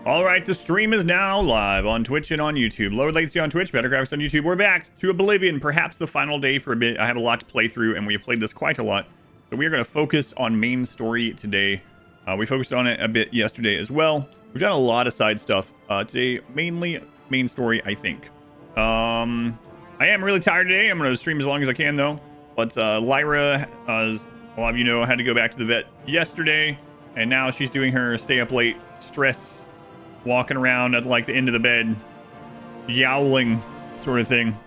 All right, the stream is now live on Twitch and on YouTube. Lower latency on Twitch, better graphics on YouTube. We're back to Oblivion, perhaps the final day for a bit. I have a lot to play through, and we have played this quite a lot. So we are going to focus on main story today. We focused on it a bit yesterday as well. We've done a lot of side stuff. Today, mainly main story, I think. I am really tired today. I'm going to stream as long as I can, though. But Lyra, as a lot of you know, had to go back to the vet yesterday. And now she's doing her stay up late stress, walking around at like the end of the bed, yowling sort of thing.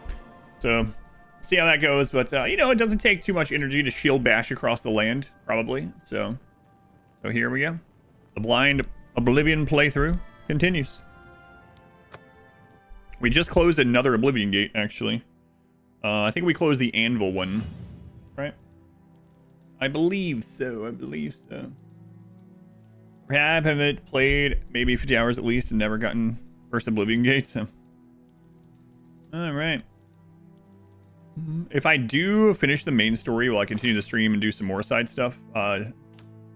So see how that goes. But you know, it doesn't take too much energy to shield bash across the land, probably. So here we go. The blind Oblivion playthrough continues. We just closed another Oblivion gate, actually. I think we closed the Anvil one, right? I believe so. Haven't played maybe 50 hours at least and never gotten first Oblivion gate, so. Alright. If I do finish the main story, will I continue to stream and do some more side stuff?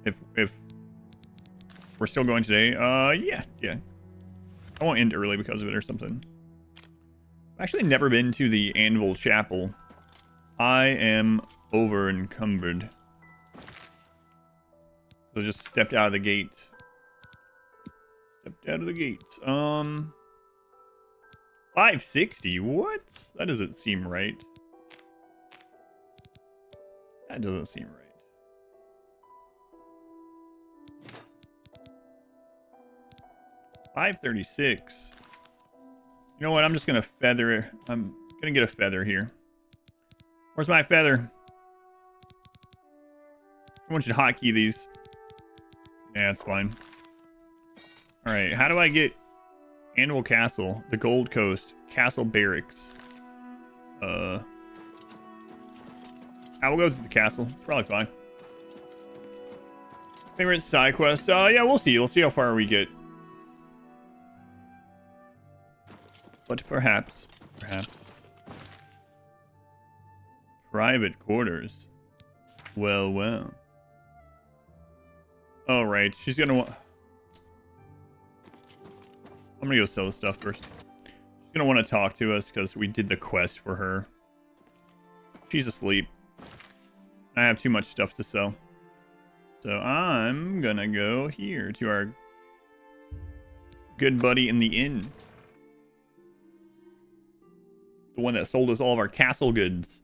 If we're still going today, yeah. I won't end early because of it or something. I've actually never been to the Anvil Chapel. I am over encumbered. So just stepped out of the gate. 560? What? That doesn't seem right. That doesn't seem right. $536. You know what? I'm just gonna feather. I'm gonna get a feather here. Where's my feather? Someone should hotkey these. Yeah, it's fine. Alright, how do I get Anvil Castle, the Gold Coast, Castle Barracks? I will go to the castle. It's probably fine. Favorite side quest? Yeah, we'll see. We'll see how far we get. But perhaps. Private quarters. Well. Oh, right. She's gonna want... I'm gonna go sell the stuff first. She's gonna want to talk to us because we did the quest for her. She's asleep. I have too much stuff to sell. So I'm gonna go here to our good buddy in the inn. The one that sold us all of our castle goods.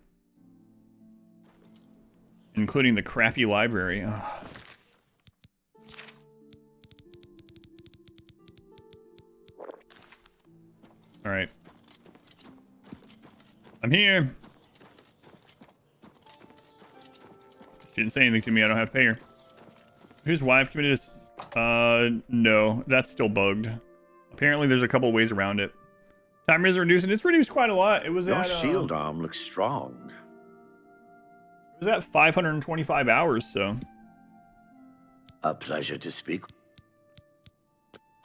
Including the crappy library. Ugh. Alright. I'm here. She didn't say anything to me. I don't have to pay her. Whose wife committed this? No. That's still bugged. Apparently there's a couple ways around it. Time is reducing. It's reduced quite a lot. It was Your at... shield arm looks strong. It was at 525 hours, so... A pleasure to speak.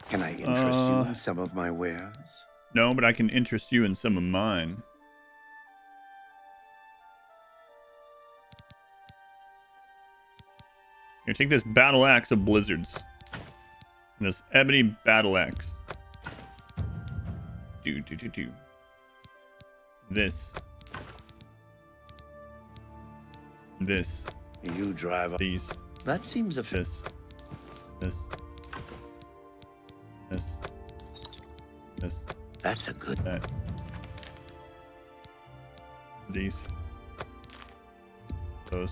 Can I interest you in some of my wares? No, but I can interest you in some of mine. Here, take this battle axe of blizzards. And this ebony battle axe. Do. This. You drive. These. That seems a This. That's a good. That. These. Those.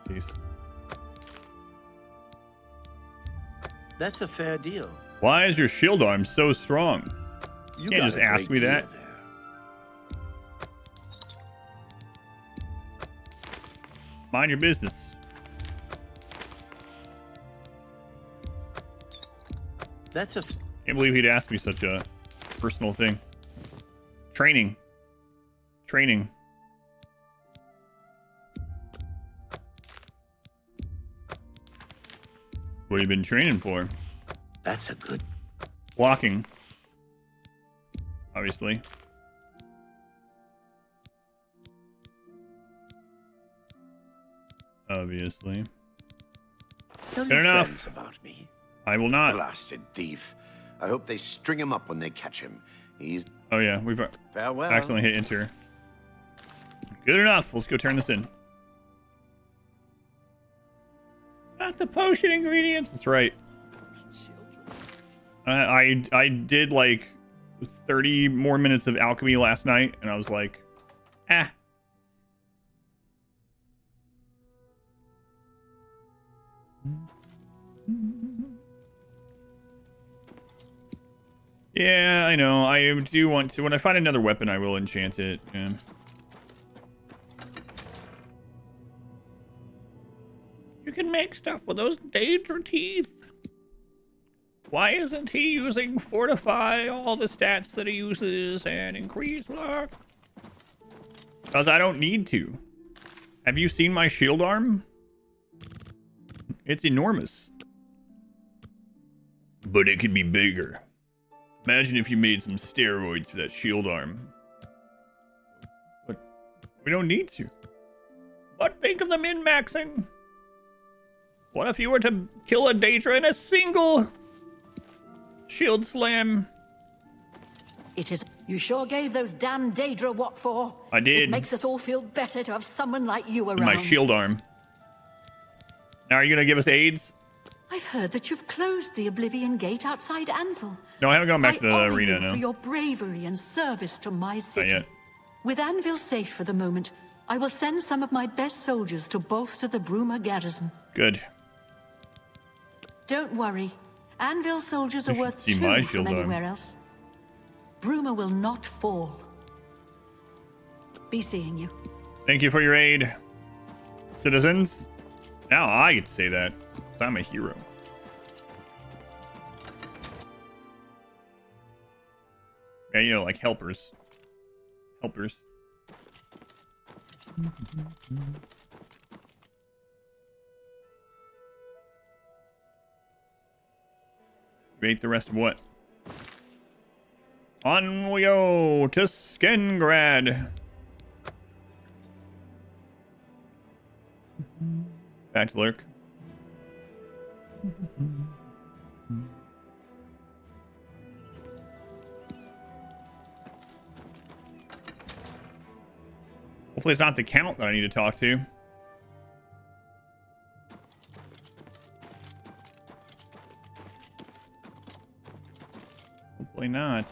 These. That's a fair deal. Why is your shield arm so strong? You can't got just a ask great me deal that. there. Mind your business. That's a. Can't believe he'd ask me such a personal thing. Training. What have you been training for? That's a good. Blocking. Obviously. Tell Good your enough. friends about me. I will not. Blasted thief. I hope they string him up when they catch him. He's... Oh yeah, we've Farewell. accidentally hit enter. Good enough. Let's go turn this in. Not the potion ingredients. That's right. I did like 30 more minutes of alchemy last night, and I was like, ah. Yeah, I know. I do want to. When I find another weapon, I will enchant it. Yeah. You can make stuff with those Daedra teeth. Why isn't he using Fortify, all the stats that he uses, and increase luck? Because I don't need to. Have you seen my shield arm? It's enormous. But it could be bigger. Imagine if you made some steroids for that shield arm. But we don't need to. But think of the min-maxing. What if you were to kill a Daedra in a single shield slam? It is. You sure gave those damn Daedra what for? I did. It makes us all feel better to have someone like you around. My shield arm. Now are you gonna give us aids? I've heard that you've closed the Oblivion Gate outside Anvil. No, I haven't gone back to the honor arena, you no. for your bravery and service to my city. yet. With Anvil safe for the moment, I will send some of my best soldiers to bolster the Bruma garrison. Good. Don't worry. Anvil soldiers You are should worth see 2 my from shield arm. anywhere else. Bruma will not fall. Be seeing you. Thank you for your aid, citizens. Now I get to say that. I'm a hero. Yeah, you know, like helpers. Helpers. We ate the rest of what? On we go to Skingrad. Back to lurk. Hopefully it's not the Count that I need to talk to. Hopefully not.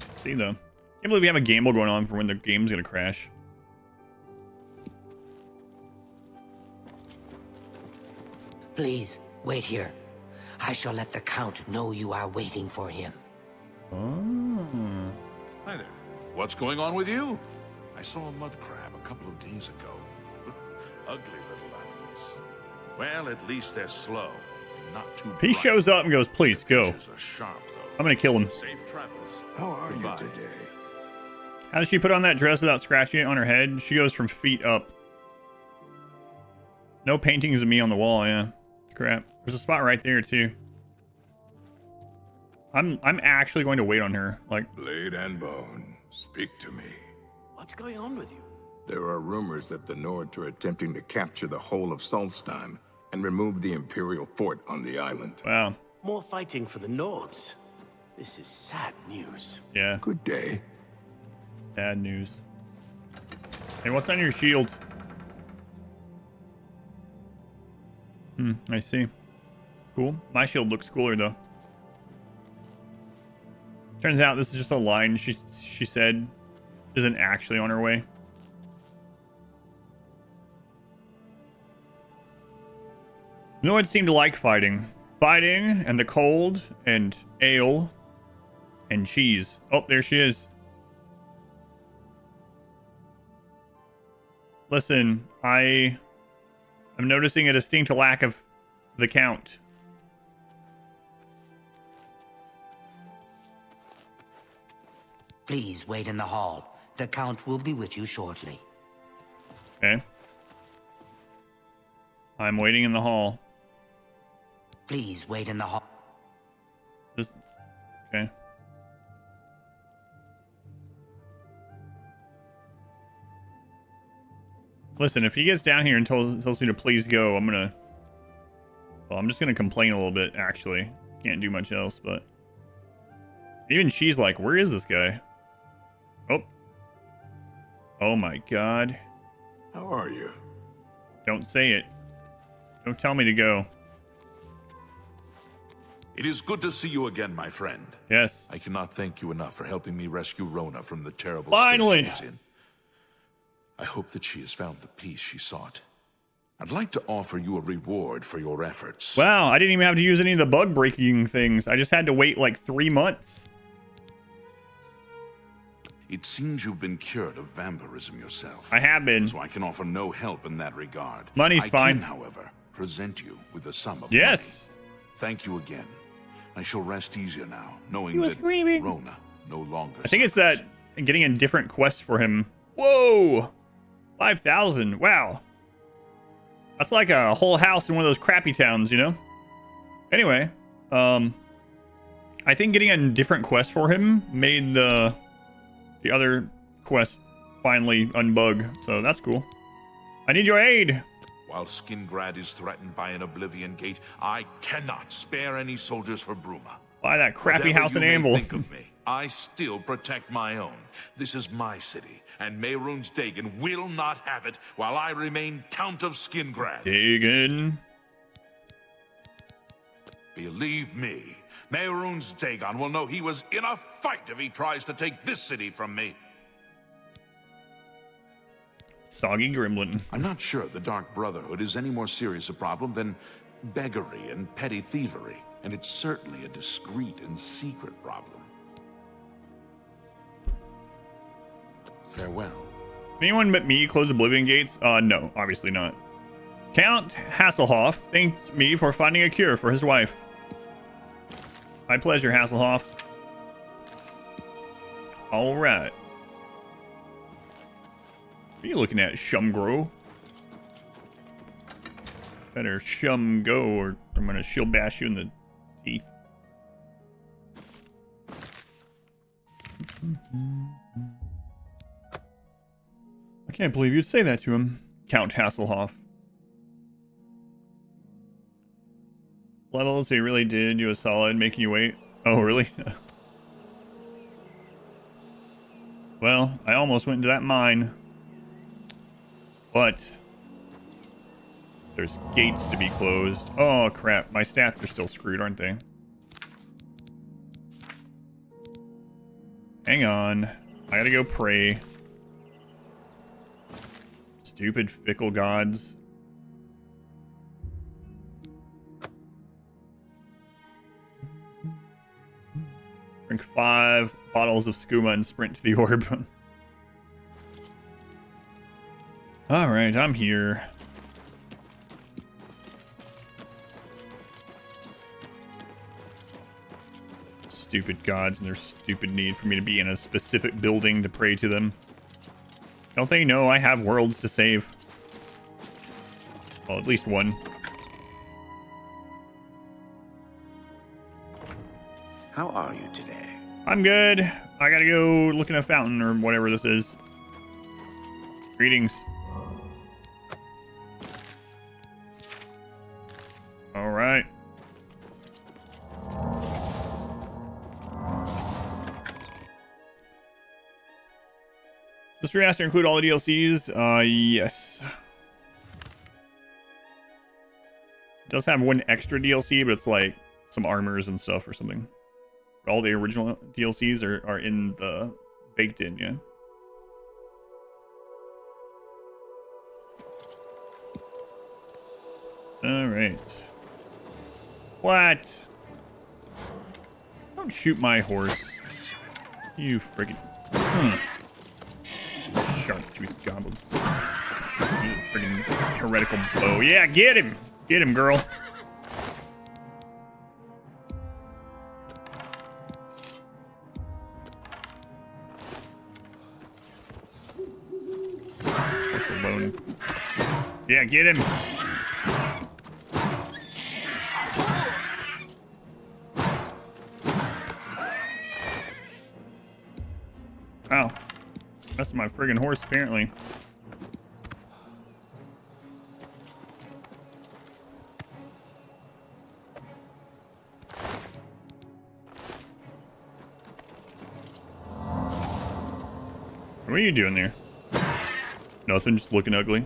Let's see though. Can't believe we have a gamble going on for when the game's gonna crash. Please, wait here. I shall let the Count know you are waiting for him. Oh. Hi there. What's going on with you? I saw a mud crab a couple of days ago. Ugly little animals. Well, at least they're slow. Not too He bright. shows up and goes, please go. Pictures are sharp, though. I'm gonna kill him. Safe travels. How are Goodbye. you today? How does she put on that dress without scratching it on her head? She goes from feet up. No paintings of me on the wall, yeah. Crap. There's a spot right there too. I'm actually going to wait on her. Like, Blade and Bone, speak to me. What's going on with you? There are rumors that the Nords are attempting to capture the whole of Solstheim and remove the Imperial fort on the island. wow. More fighting for the Nords. This is sad news. Yeah. Good day. Bad news. Hey, what's on your shield? I see. Cool. My shield looks cooler though. Turns out this is just a line she said isn't actually on her way. No one seemed to like fighting. Fighting and the cold and ale and cheese. Oh, there she is. Listen, I'm noticing a distinct lack of the Count. Please wait in the hall. The Count will be with you shortly. Okay. I'm waiting in the hall. Please wait in the hall. Just okay. Listen, if he gets down here and tells me to please go, I'm gonna Well, I'm just gonna complain a little bit, actually. Can't do much else, but... Even she's like, where is this guy? Oh. Oh my god. How are you? Don't say it. Don't tell me to go. It is good to see you again, my friend. Yes. I cannot thank you enough for helping me rescue Rona from the terrible Finally! state she is in. I hope that she has found the peace she sought. I'd like to offer you a reward for your efforts. Wow, I didn't even have to use any of the bug breaking things. I just had to wait like 3 months. It seems you've been cured of vampirism yourself. I have been. So I can offer no help in that regard. Money's fine. I can, however, present you with a sum of Yes. money. Thank you again. I shall rest easier now, knowing He was that grieving. Rona no longer I think it's suffers. that getting a different quest for him. Whoa! 5,000. Wow. That's like a whole house in one of those crappy towns, you know? Anyway, I think getting a different quest for him made the other quest finally unbug, so that's cool. I need your aid. While Skingrad is threatened by an Oblivion Gate, I cannot spare any soldiers for Bruma. Buy that crappy Whatever house in you may Anvil. think of me, I still protect my own. This is my city, and Mehrunes Dagon will not have it while I remain Count of Skingrad. Dagon. Believe me, Mehrunes Dagon will know he was in a fight if he tries to take this city from me. Soggy Gremlin. I'm not sure the Dark Brotherhood is any more serious a problem than beggary and petty thievery, and it's certainly a discreet and secret problem. Farewell. Anyone but me close Oblivion gates? No, obviously not. Count Hasselhoff thanked me for finding a cure for his wife. My pleasure, Hasselhoff. All right. What are you looking at, Shumgro? Better Shum go, or I'm gonna shield bash you in the teeth. I can't believe you'd say that to him, Count Hasselhoff. Levels, he really did you a solid, making you wait. Oh, really? Well, I almost went into that mine. But there's gates to be closed. Oh, crap. My stats are still screwed, aren't they? Hang on. I gotta go pray. Stupid fickle gods. Drink 5 bottles of skooma and sprint to the orb. Alright, I'm here. Stupid gods and their stupid need for me to be in a specific building to pray to them. Don't they know I have worlds to save? Well, at least one. How are you today? I'm good. I gotta go look in a fountain or whatever this is. Greetings. All right. Does this remaster include all the DLCs? Yes. It does have one extra DLC, but it's like some armors and stuff or something. But all the original DLCs are in the baked in, yeah. All right. What? Don't shoot my horse. You friggin'. Sharp tooth goblin. You friggin' heretical bow. Yeah, get him! Get him, girl. Horse alone. Yeah, get him. Oh. That's my friggin' horse, apparently. What are you doing there? Nothing, just looking ugly.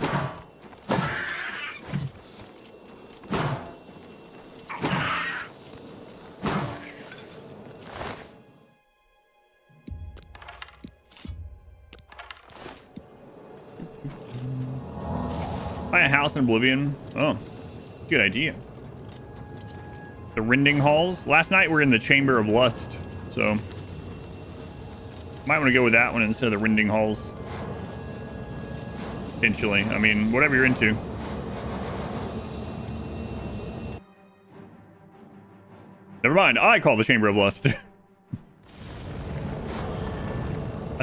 Buy a house in Oblivion. Oh, good idea. The Rending Halls. Last night we're in the Chamber of Lust, so might want to go with that one instead of the Rending Halls. Potentially. I mean, whatever you're into. Never mind. I call the Chamber of Lust. I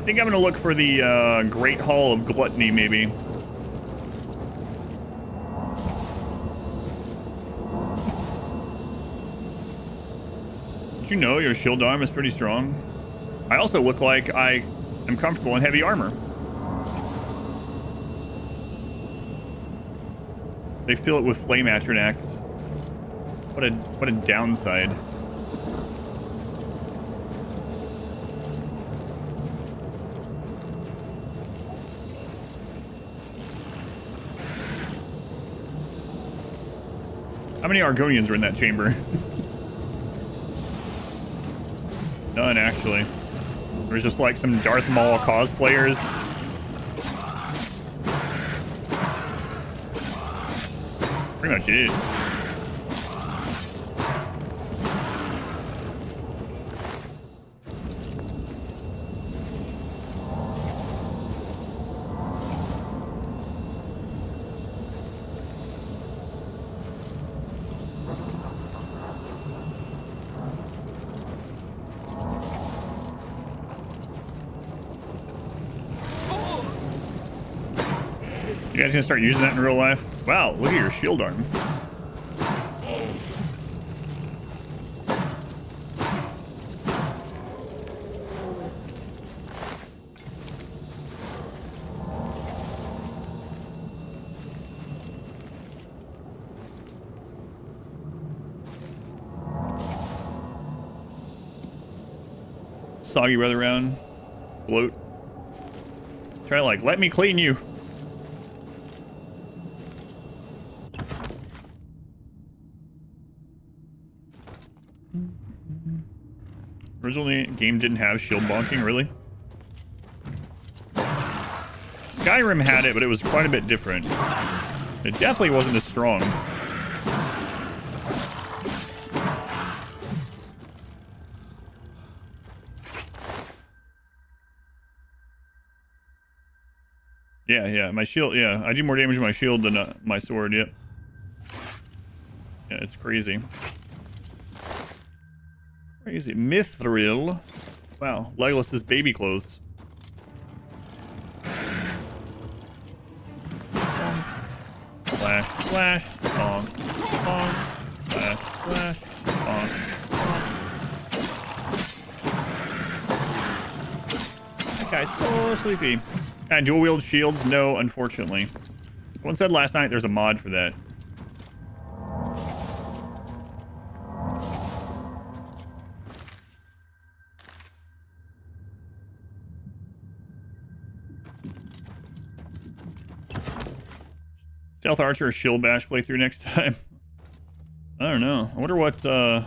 think I'm going to look for the Great Hall of Gluttony, maybe. Did you know your shield arm is pretty strong? I also look like I am comfortable in heavy armor. They fill it with flame atronachs. What a downside. How many Argonians are in that chamber? None, actually. There's just like some Darth Maul cosplayers. Pretty much it. You guys gonna start using that in real life? Wow, look at your shield arm. Soggy weather around. Float. Try to like, let me clean you. Originally, game didn't have shield bonking, really? Skyrim had it, but it was quite a bit different. It definitely wasn't as strong. Yeah, my shield, yeah. I do more damage with my shield than my sword, yep. Yeah, it's crazy. Crazy. Mithril. Wow, Legolas's baby clothes. Flash, flash, bong, bong, flash, flash, bong, bong. That guy's so sleepy. And dual wield shields? No, unfortunately. Someone said last night there's a mod for that. Stealth Archer or Shield Bash playthrough next time? I don't know. I wonder what, there'll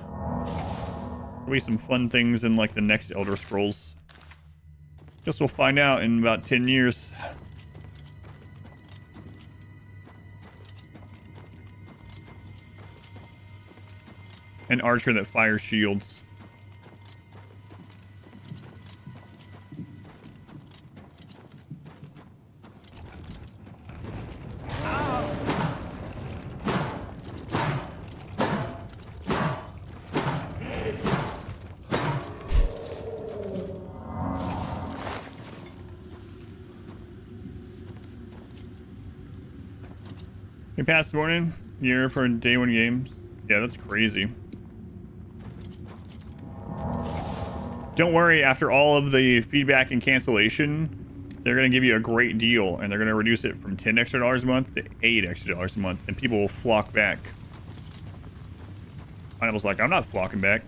be some fun things in, like, the next Elder Scrolls. Guess we'll find out in about 10 years. An archer that fires shields. You passed this morning? Year for day one games? Yeah, that's crazy. Don't worry, after all of the feedback and cancellation, they're going to give you a great deal, and they're going to reduce it from $10 extra a month to $8 extra a month, and people will flock back. I was like, I'm not flocking back.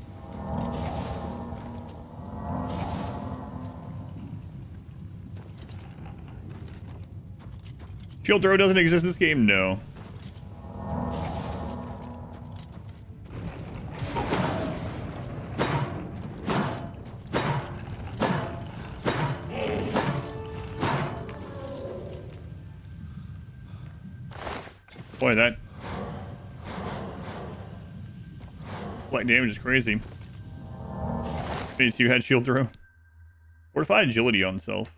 Shield throw doesn't exist in this game? No. Boy, that flight damage is crazy. Phase 2 had shield throw. Fortified agility on self.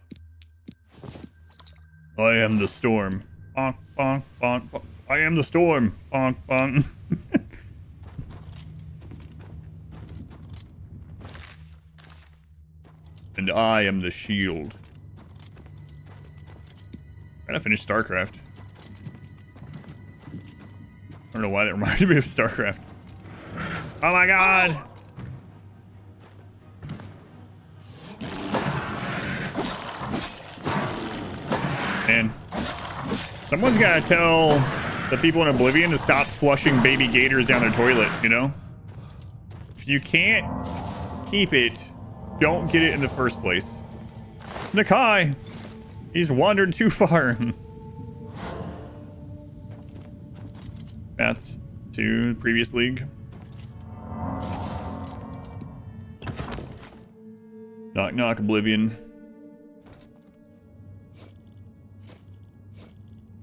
I am the storm. Bonk, bonk, bonk, bonk. I am the storm. Bonk, bonk. And I am the shield. I'm gonna finish StarCraft. I don't know why that reminded me of StarCraft. Oh my god! Man. Someone's gotta tell the people in Oblivion to stop flushing baby gators down their toilet, you know? If you can't keep it, don't get it in the first place. It's Nakai. He's wandered too far. Paths to previous league. Knock knock Oblivion.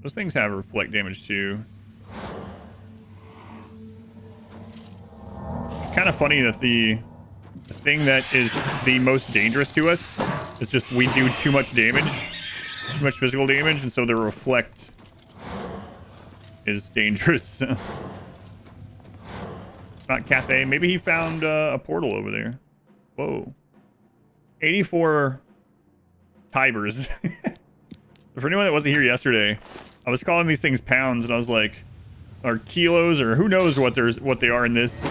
Those things have reflect damage too. Kind of funny that the thing that is the most dangerous to us is just we do too much damage, too much physical damage, and so the reflect is dangerous. Not cafe. Maybe he found a portal over there. Whoa. 84 Tibers. For anyone that wasn't here yesterday, I was calling these things pounds, and I was like, or kilos, or who knows what they are in this.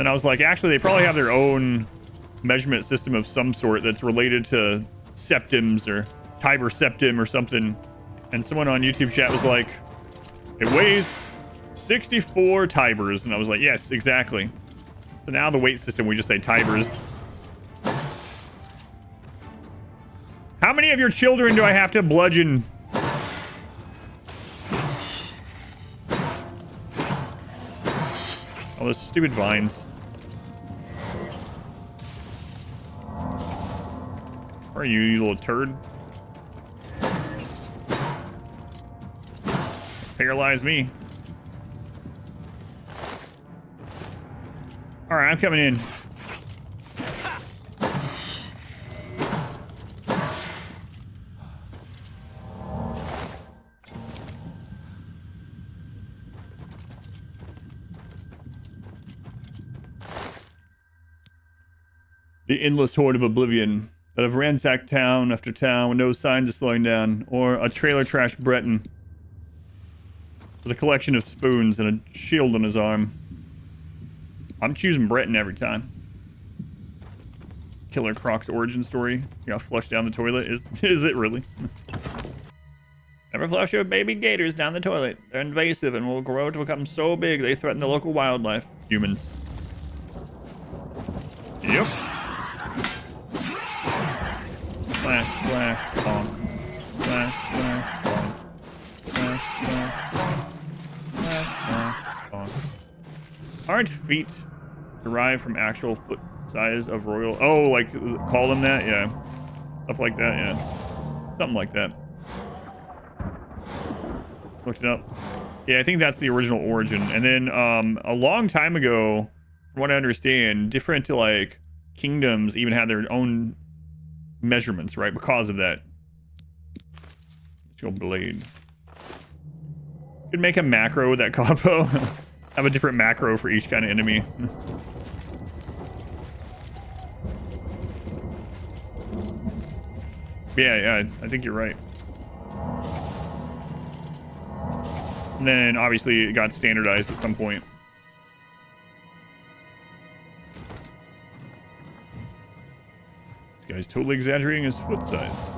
And I was like, actually, they probably have their own measurement system of some sort that's related to septims or Tiber septim or something. And someone on YouTube chat was like, it weighs 64 Tibers. And I was like, yes, exactly. So now the weight system, we just say Tibers. How many of your children do I have to bludgeon? All those stupid vines. Where are you, you little turd? Paralyze me. Alright, I'm coming in. The endless horde of Oblivion that have ransacked town after town with no signs of slowing down, or a trailer trash Breton with a collection of spoons and a shield on his arm. I'm choosing Breton every time. Killer Croc's origin story. You got flushed down the toilet. Is it really? Never flush your baby gators down the toilet. They're invasive and will grow to become so big they threaten the local wildlife. Humans. Yep. Slash, slash, bonk. Slash, slash, bonk. Slash, slash, bonk. Slash, slash, bonk. Aren't feet derived from actual foot size of royal? Oh, like, call them that? Yeah. Stuff like that, yeah. Something like that. Looked it up. Yeah, I think that's the original origin. And then, a long time ago, from what I understand, different, like, kingdoms even had their own measurements, right? Because of that. Let's go blade. Could make a macro with that combo. Have a different macro for each kind of enemy. Yeah, I think you're right. And then obviously it got standardized at some point. This guy's totally exaggerating his foot size.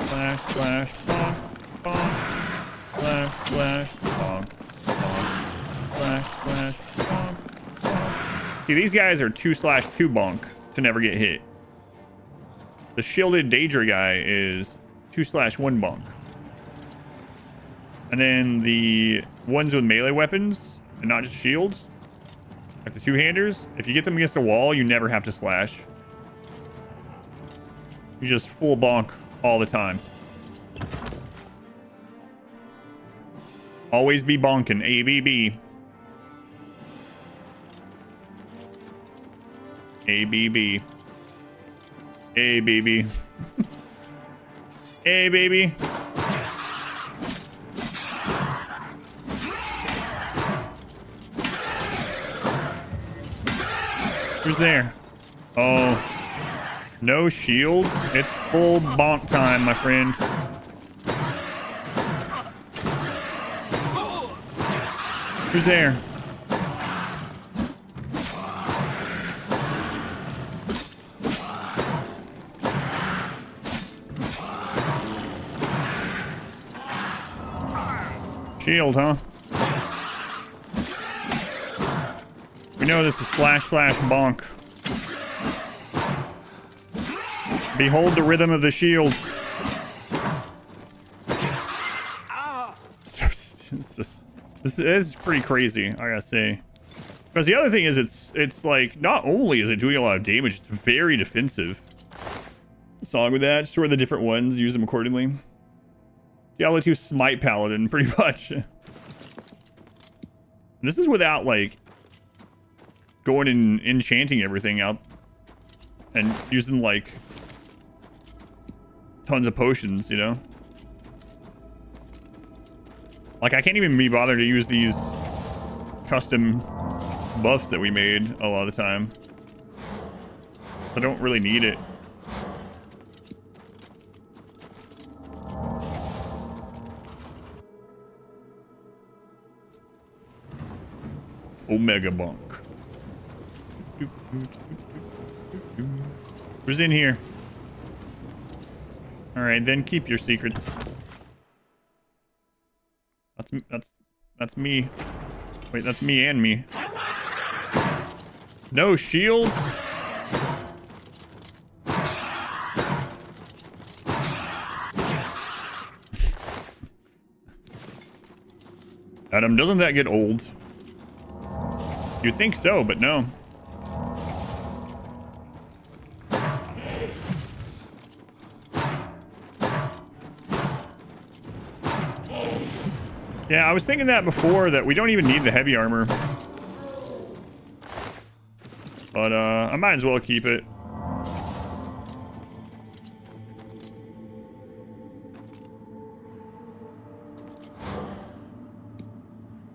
Flash, flash, bonk, bonk. Flash, flash, bonk, bonk. Flash, flash, bonk, bonk. See, these guys are 2/2 bonk. to never get hit. The shielded Daedra guy is 2/1 bonk. And then the ones with melee weapons and not just shields, like the two-handers, if you get them against a wall, you never have to slash. You just full bonk all the time. Always be bonking. ABB. ABB. Hey, baby. Hey, baby. Who's there? Oh. No shields. It's full bonk time, my friend. Who's there? Shield, huh? We know this is slash bonk. Behold the rhythm of the shield. This is pretty crazy, I gotta say. Because the other thing is, it's like, not only is it doing a lot of damage, it's very defensive. Song with that, store the different ones, use them accordingly. Diablo 2 Smite Paladin, pretty much. This is without, like, going and enchanting everything up. And using, like, tons of potions, you know? Like, I can't even be bothered to use these custom buffs that we made a lot of the time. I don't really need it. Omega Bonk. Who's in here? Alright, then keep your secrets. That's me. Wait, that's me and me. No shields? Adam, doesn't that get old? You'd think so, but no. Yeah, I was thinking that before, that we don't even need the heavy armor. But, I might as well keep it.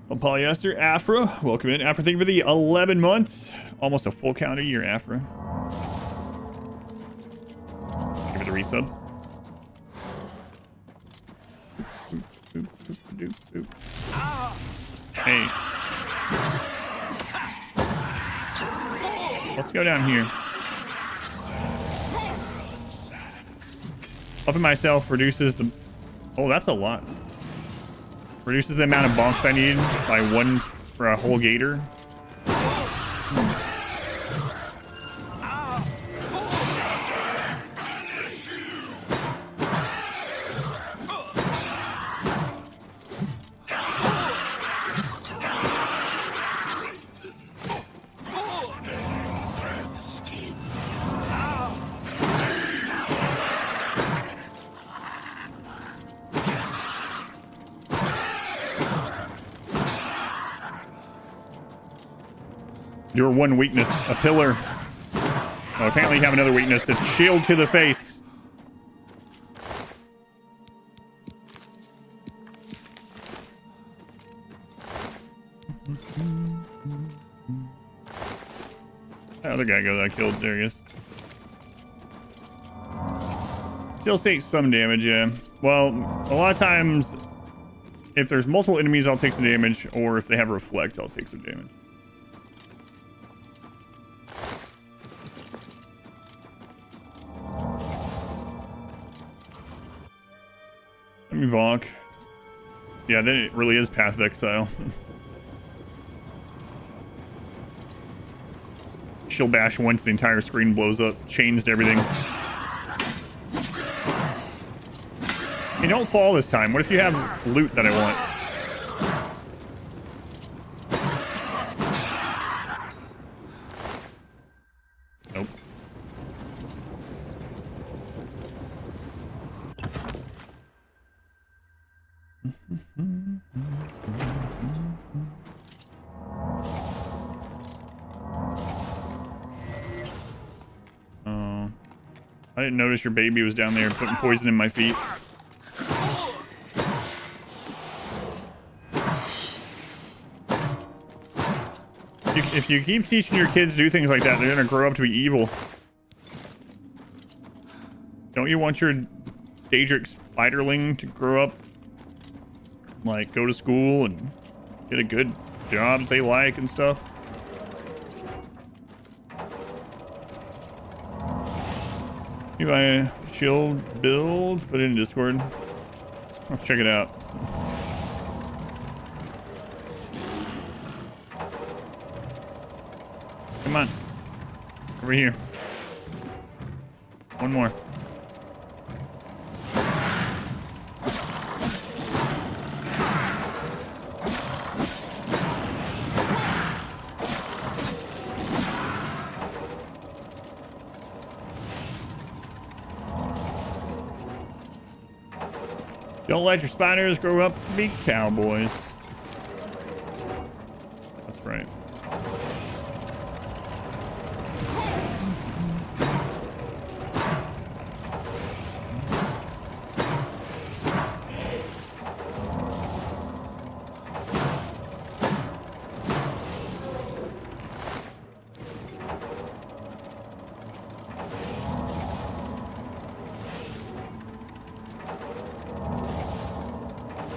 Polyester, Afra, welcome in. Afra, thank you for the 11 months. Almost a full calendar year, Afra. Give it a resub. Hey. Let's go down here. Upping myself reduces the... Oh, that's a lot. Reduces the amount of bonks I need by 1 for a whole gator. Your one weakness, a pillar. Oh, apparently you have another weakness. It's shield to the face. That other guy goes I killed. There he is. Still takes some damage, yeah. Well, a lot of times, if there's multiple enemies, I'll take some damage, or if they have reflect, I'll take some damage. Let me bonk. Yeah, then it really is Path of Exile. shield bash once, the entire screen blows up, chains to everything. Hey, don't fall this time. What if you have loot that I want? Nope. Oh. I didn't notice your baby was down there putting poison in my feet. If you keep teaching your kids to do things like that, they're gonna grow up to be evil. Don't you want your Daedric spiderling to grow up, like, go to school and get a good job that they like and stuff? If I shield build, put it in Discord. I'll check it out. Come on. Over here. One more. Don't let your spiders grow up to be cowboys. That's right.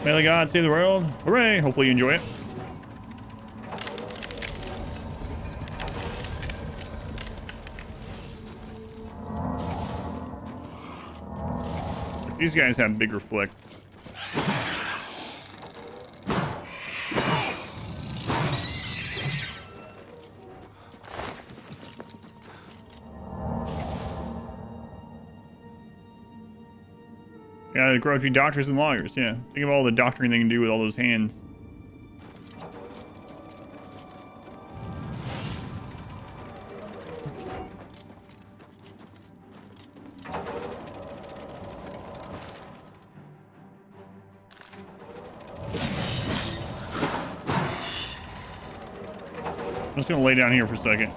May the gods save the world. Hooray! Hopefully you enjoy it. If these guys have bigger flick. Yeah, grow up to be doctors and lawyers, yeah. Think of all the doctoring they can do with all those hands. I'm just gonna lay down here for a second.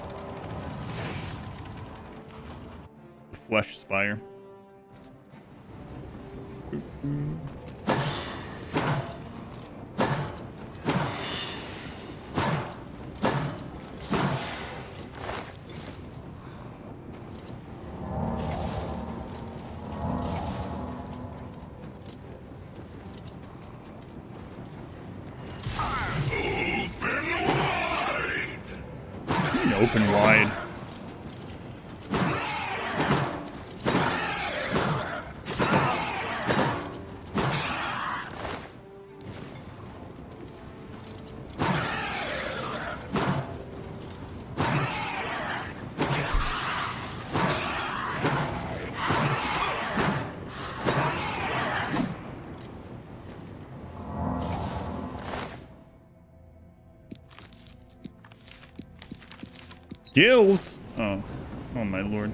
The flesh spire. Open wide. Gills? Oh. Oh my lord.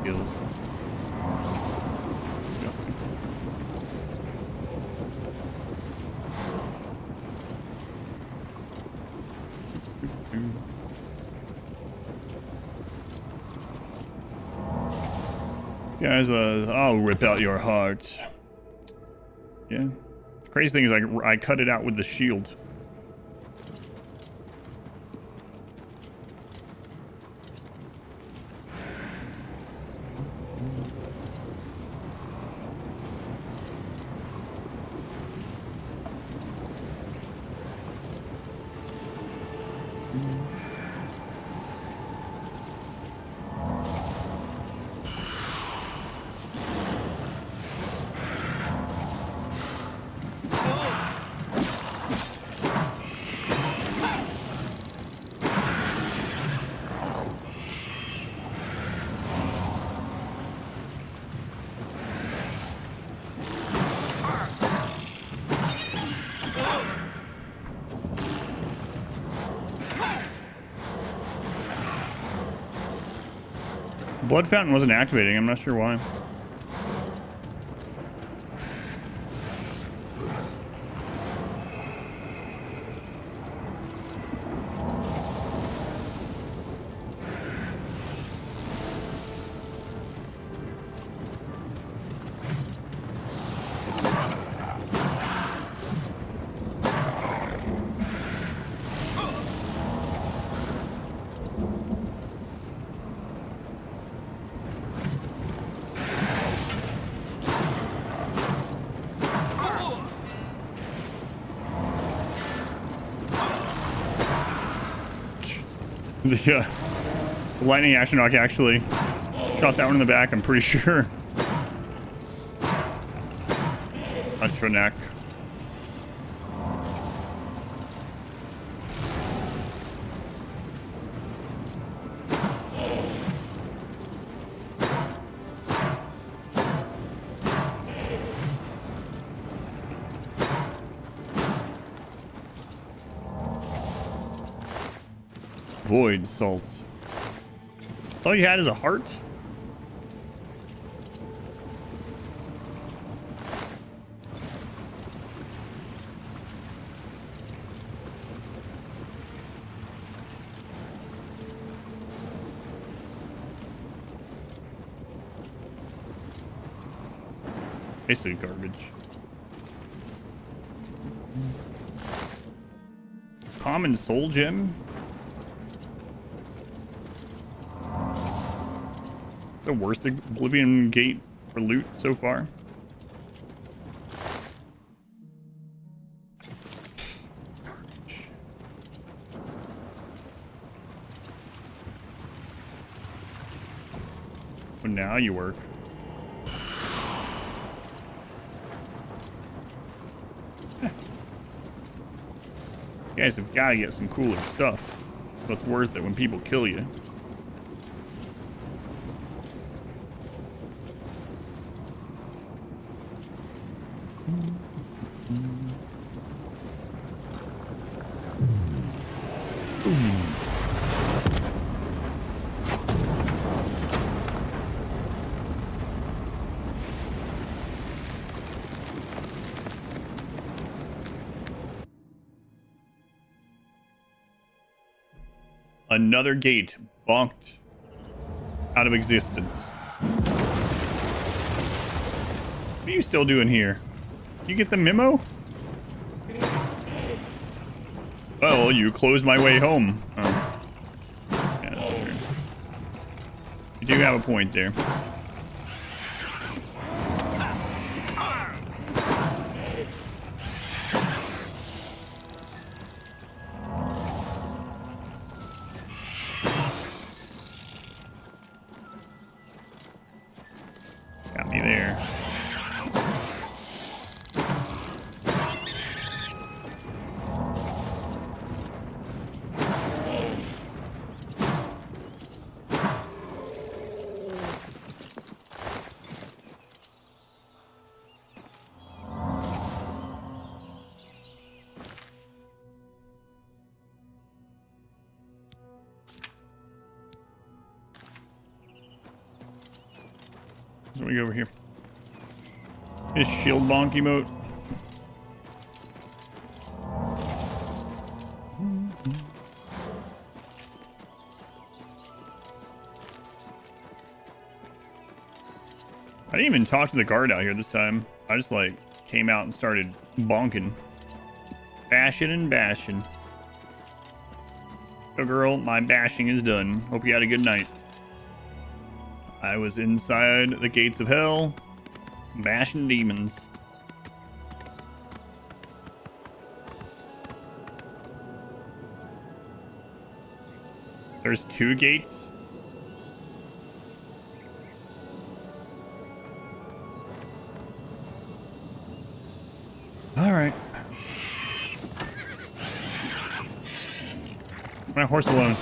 Gills. Disgusting. Guys, I'll rip out your heart. Yeah. The crazy thing is I cut it out with the shield. blood fountain wasn't activating. I'm not sure why. The lightning action knock actually shot that one in the back, I'm pretty sure. That's your neck. Void salt. All you had is a heart? Basically garbage. Common soul gem? The worst Oblivion gate for loot so far. Well, now you work. You guys have got to get some cooler stuff. So it's worth it when people kill you. Another gate bonked out of existence. What are you still doing here? You get the memo? Oh, you closed my way home. Oh. Yeah, sure. You do have a point there. Got me there. So we go over here. His shield bonk emote. I didn't even talk to the guard out here this time. I just like came out and started bonking. Bashing and bashing. So girl, my bashing is done. Hope you had a good night. I was inside the gates of hell, bashing demons. There's 2 gates. All right. My horse alone.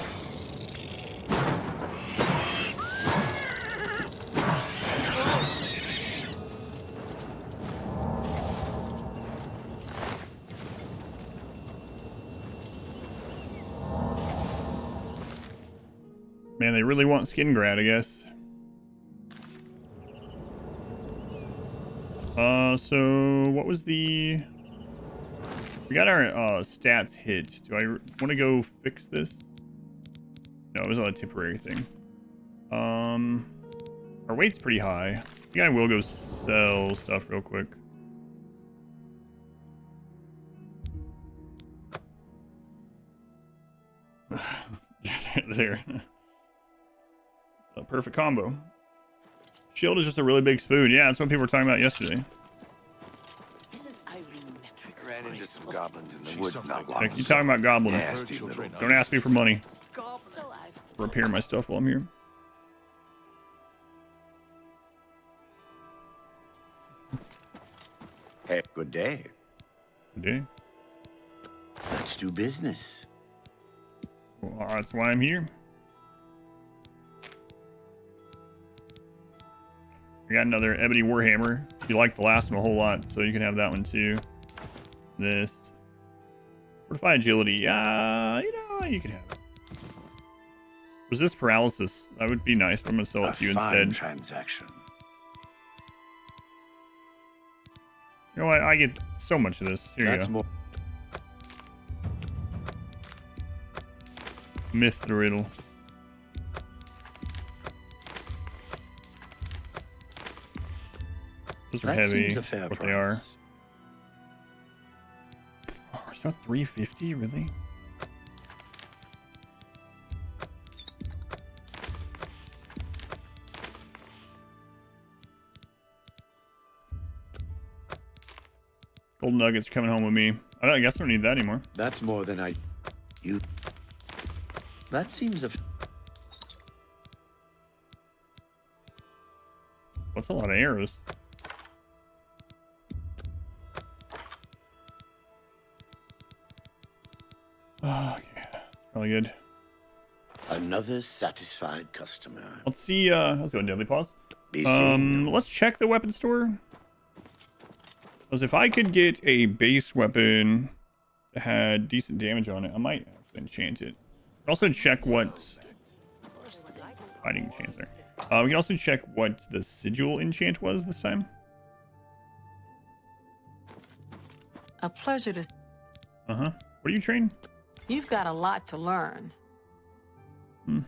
Man, they really want Skingrad, I guess. So what was the... We got our stats hit. Do I want to go fix this? No, it was a temporary thing. Our weight's pretty high. I think I will go sell stuff real quick. There. A perfect combo. Shield is just a really big spoon. Yeah, that's what people were talking about yesterday. Ran into some goblins in the woods not long Like, you talking about goblins? Nasty little Don't ask me for money. So I've Repair my stuff while I'm here. Hey, good day. Okay. Let's do business. Well, that's why I'm here. I got another ebony warhammer. You like the last one a whole lot, so you can have that one too. This fortify agility. Yeah, you know, you can have it. Resist paralysis. That would be nice, but I'm gonna sell it to you instead. Transaction. You know what? I get so much of this. Here you go. More. Myth the riddle. Those are That heavy. seems a fair What price. they are. Oh, is that 350? Really? Gold nuggets coming home with me. I guess I don't need that anymore. That's more than I. You. That seems a. What's a lot of arrows? Oh, okay. Probably good. Another satisfied customer. Let's see. Let's go in Deadly Paws. Be seeing you. Let's check the weapon store. Because if I could get a base weapon that had decent damage on it, I might actually enchant it. Also check what fighting enchants are. We can also check what the sigil enchant was this time. A pleasure to... Uh-huh. What do you train? You've got a lot to learn. Can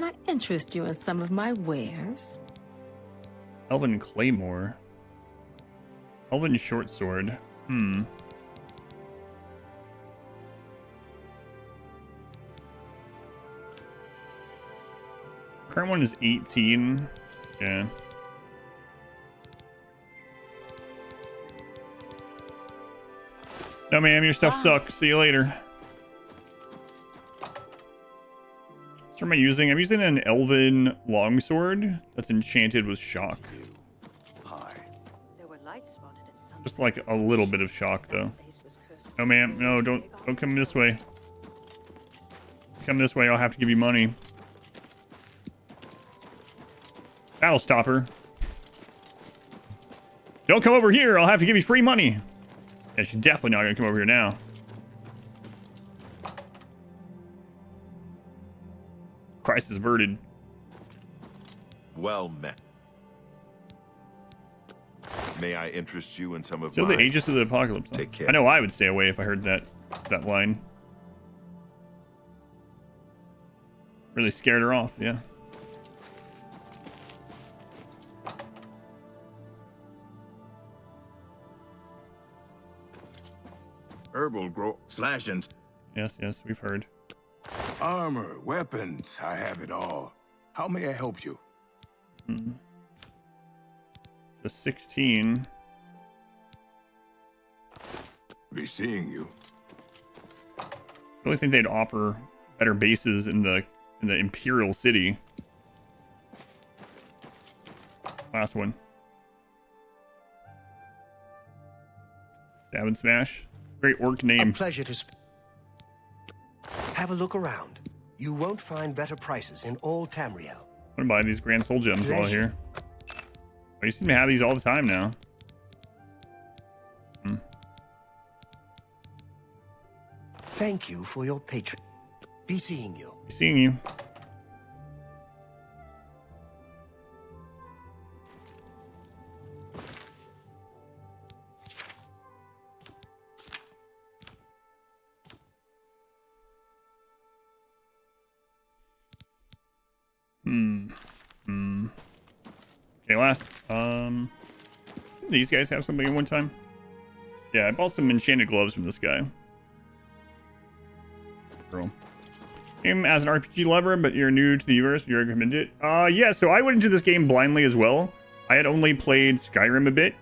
I interest you in some of my wares? Elven Claymore. Elven Short Sword. Current one is 18. Yeah. No, ma'am, your stuff sucks. See you later. So what am I using? I'm using an Elven Longsword that's enchanted with shock. Just like a little bit of shock, though. No, ma'am. No, don't come this way. Come this way. I'll have to give you money. Battle stopper. Don't come over here. I'll have to give you free money. Yeah, she's definitely not gonna come over here now. Crisis averted. Well met. May I interest you in some of So my... the Aegis of the Apocalypse. Huh? Take care. I know I would stay away if I heard that line. Really scared her off, yeah. Herbal grow, slashing, Yes, we've heard. armor, weapons. I have it all. How may I help you? The 16. Be seeing you. I really think they'd offer better bases in the Imperial City. Last one. Stab and Smash. Very orc A name. pleasure to have a look around. You won't find better prices in all Tamriel. I'm gonna buy these Grand Soul Gems while Pleasure. here. Oh, you seem to have these all the time now. Thank you for your patron. Be seeing you. Seeing you. last. These guys have something at one time. Yeah, I bought some enchanted gloves from this guy. Girl. Game as an RPG lover, but you're new to the universe. You recommend it? Yeah, so I went into this game blindly as well. I had only played Skyrim a bit.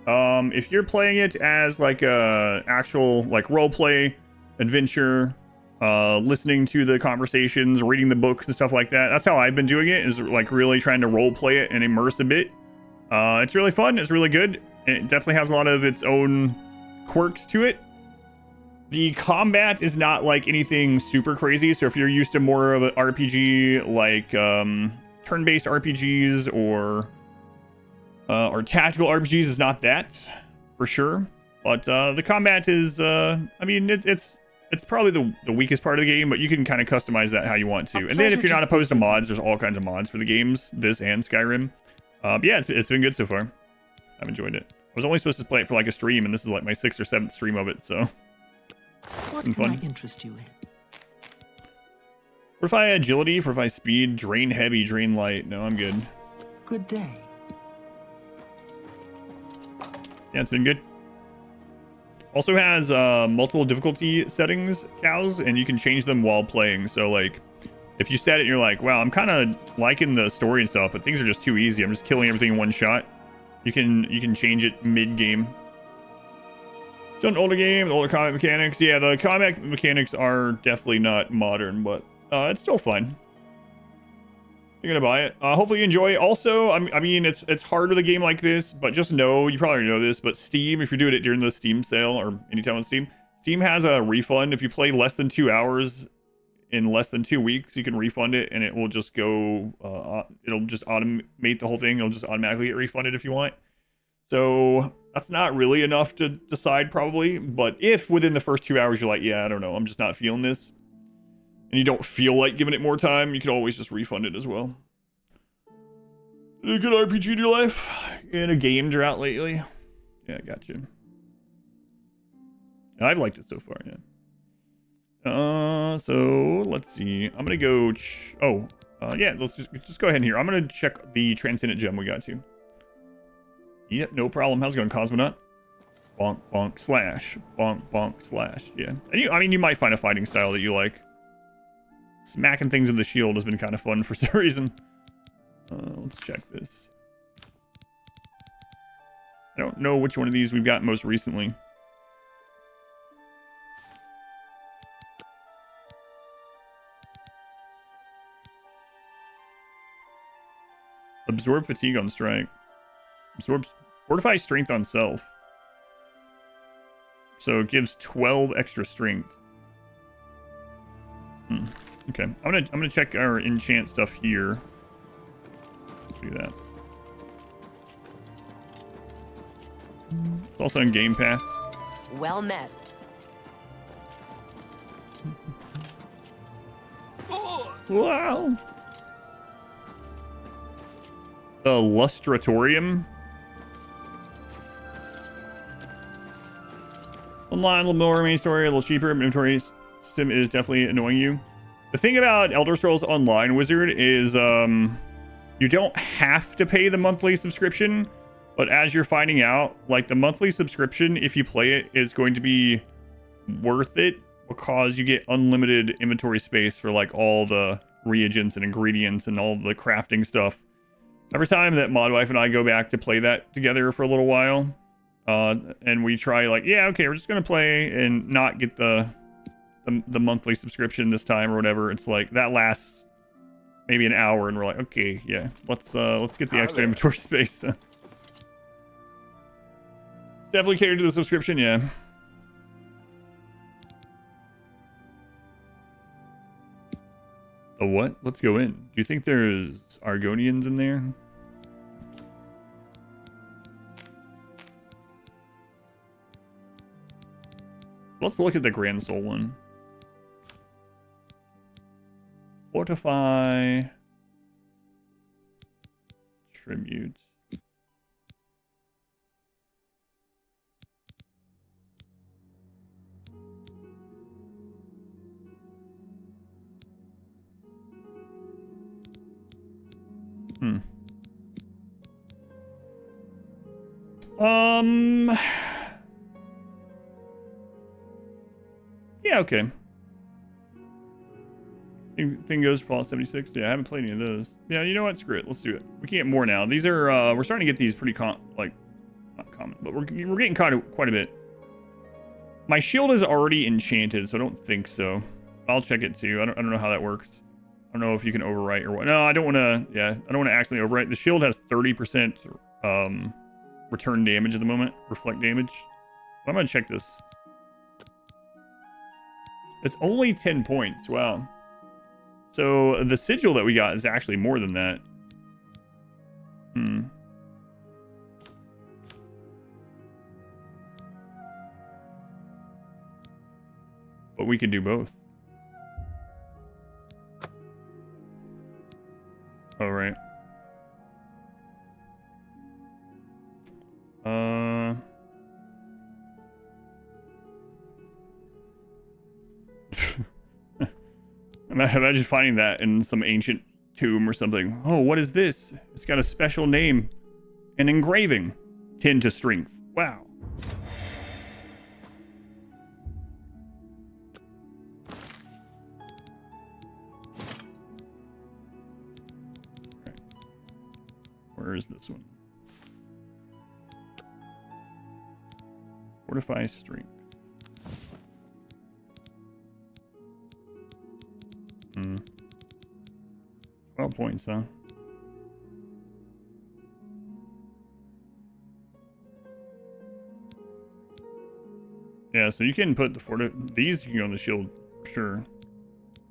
If you're playing it as like a actual like roleplay adventure, listening to the conversations, reading the books and stuff like that, that's how I've been doing it, is like really trying to roleplay it and immerse a bit. It's really fun. It's really good. It definitely has a lot of its own quirks to it. The combat is not like anything super crazy. So if you're used to more of an RPG, like turn-based RPGs or tactical RPGs, is not that for sure. But the combat is, I mean, it's probably the weakest part of the game, but you can kind of customize that how you want to. And then if you're not opposed to mods, there's all kinds of mods for the games, this and Skyrim. Yeah, it's been good so far. I've enjoyed it. I was only supposed to play it for like a stream, and this is like my 6th or 7th stream of it, so. What can I interest you in? Fortify agility, fortify speed, drain heavy, drain light. No, I'm good. Good day. Yeah, it's been good. Also has multiple difficulty settings, cows, and you can change them while playing. So like, if you set it and you're like, wow, I'm kind of liking the story and stuff, but things are just too easy, I'm just killing everything in one shot, you can change it mid-game. It's an older game, the older combat mechanics. Yeah, the combat mechanics are definitely not modern, but it's still fun. You're gonna buy it. Hopefully you enjoy it. Also, I mean, it's hard with a game like this, but just know, you probably know this, but Steam, if you're doing it during the Steam sale or anytime on Steam, Steam has a refund. If you play less than 2 hours in less than 2 weeks, you can refund it, and it will just go, it'll just automate the whole thing. It'll just automatically get refunded if you want. So that's not really enough to decide probably, but if within the first 2 hours you're like, yeah, I don't know, I'm just not feeling this, and you don't feel like giving it more time, you can always just refund it as well. A good RPG in your life? In a game drought lately? Yeah, I got you. I've liked it so far, yeah. So let's see. I'm gonna go. Yeah. Let's just go ahead and here. I'm gonna check the transcendent gem we got to. Yep, no problem. How's it going, Cosmonaut? Bonk, bonk, slash. Bonk, bonk, slash. Yeah. And I mean, you might find a fighting style that you like. Smacking things with the shield has been kind of fun for some reason. Let's check this. I don't know which one of these we've got most recently. Absorb fatigue on strike. Absorbs fortify strength on self. So it gives 12 extra strength. Okay, I'm gonna check our enchant stuff here. Let's do that. It's also in Game Pass. Well met. Wow. The Lustratorium. Online, a little more main story, a little cheaper. Inventory system is definitely annoying you. The thing about Elder Scrolls Online Wizard is you don't have to pay the monthly subscription, but as you're finding out, like the monthly subscription, if you play it, is going to be worth it because you get unlimited inventory space for like all the reagents and ingredients and all the crafting stuff. Every time that Modwife and I go back to play that together for a little while, and we try like, yeah, okay, we're just gonna play and not get the monthly subscription this time or whatever. It's like that lasts maybe an hour, and we're like, okay, yeah, let's get the extra inventory space. Definitely cater to the subscription, yeah. A what? Let's go in. Do you think there's Argonians in there? Let's look at the Grand Soul one. Fortify. Tribute. Yeah, okay. Thing goes Fallout 76. Yeah, I haven't played any of those. Yeah, you know what? Screw it. Let's do it. We can get more now. These are, we're starting to get these pretty not common, but we're getting quite a bit. My shield is already enchanted, so I don't think so. I'll check it too. I don't know how that works. I don't know if you can overwrite or what. No, I don't want to. Yeah, I don't want to accidentally overwrite. The shield has 30% return damage at the moment, reflect damage. But I'm gonna check this. It's only 10 points. Wow. So the sigil that we got is actually more than that. But we could do both. All right. Imagine finding that in some ancient tomb or something. Oh, what is this? It's got a special name. An engraving. 10 to strength. Wow. Where is this one? Fortify strength. 12 points, huh? Yeah, so you can put these you can go on the shield for sure.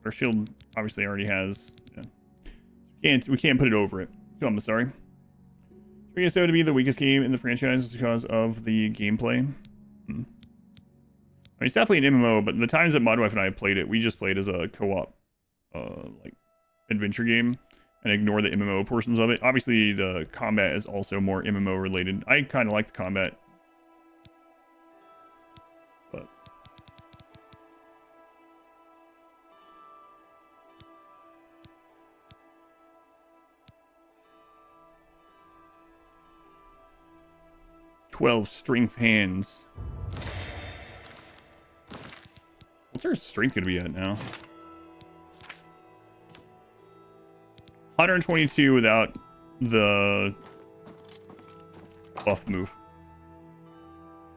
Our shield obviously already has. Yeah. We can't put it over it. So I'm sorry. So to be the weakest game in the franchise because of the gameplay. I mean, it's definitely an MMO, but the times that Modwife and I played it, we just played as a co-op, like adventure game, and ignore the MMO portions of it. Obviously, the combat is also more MMO related. I kind of like the combat, but "12 strength hands." What's our strength gonna be at now? 122 without the buff move.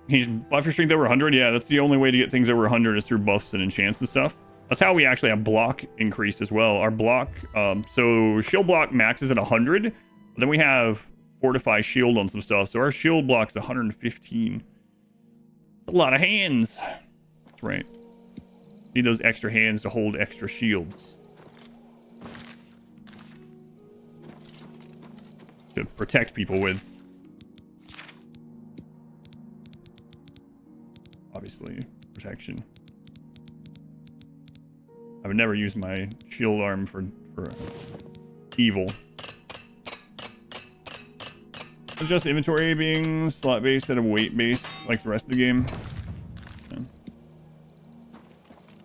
He's buff your strength over 100. Yeah, that's the only way to get things over 100 is through buffs and enchants and stuff. That's how we actually have block increased as well. Our block, so shield block maxes at 100. But then we have fortify shield on some stuff. So our shield block is 115. That's a lot of hands. That's right. Need those extra hands to hold extra shields. To protect people with. Obviously, protection. I would never use my shield arm for evil. Adjust inventory being slot based instead of weight based like the rest of the game. Yeah.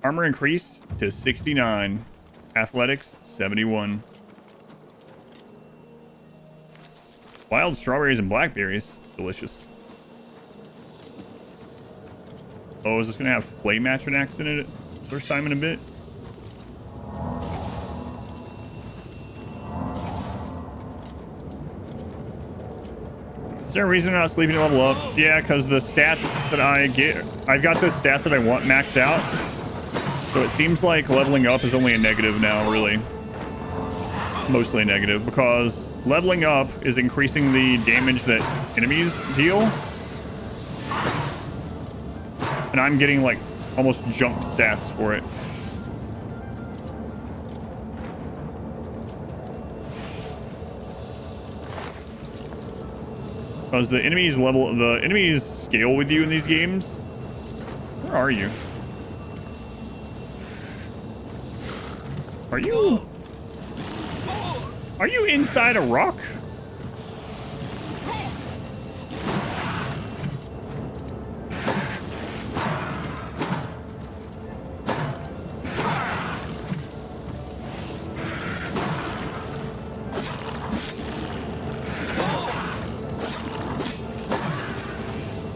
Armor increased to 69. Athletics 71. Wild strawberries and blackberries. Delicious. Oh, is this going to have flame atronachs in it? First time in a bit. Is there a reason I'm not sleeping to level up? Yeah, because the stats that I get... I've got the stats that I want maxed out. So it seems like leveling up is only a negative now, really. Mostly a negative, because leveling up is increasing the damage that enemies deal. And I'm getting, like, almost jump stats for it. Because the enemies scale with you in these games. Where are you? Are you inside a rock?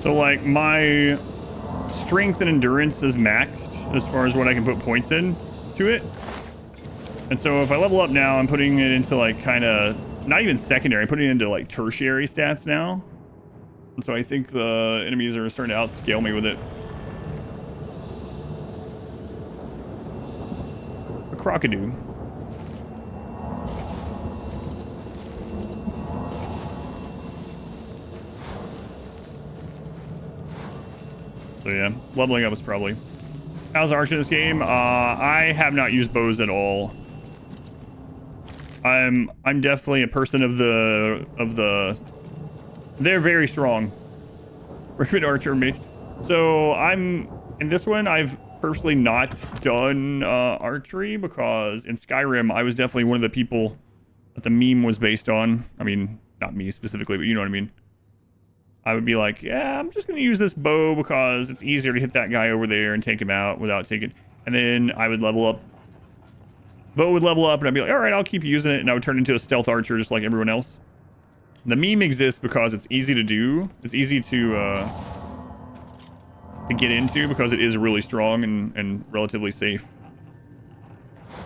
So like my strength and endurance is maxed as far as what I can put points in to it. And so if I level up now, I'm putting it into like kind of not even secondary, I'm putting it into like tertiary stats now. And so I think the enemies are starting to outscale me with it. A crocodile. So yeah, leveling up is probably. How's Arch in this game? I have not used bows at all. I'm definitely a person of the. They're very strong. Recommend Archer mage. So I'm in this one. I've personally not done archery because in Skyrim I was definitely one of the people that the meme was based on. I mean, not me specifically, but you know what I mean. I would be like, yeah, I'm just going to use this bow because it's easier to hit that guy over there and take him out without taking... And then I would level up. Bow would level up and I'd be like, all right, I'll keep using it. And I would turn into a stealth archer just like everyone else. The meme exists because it's easy to do. It's easy to get into because it is really strong and relatively safe.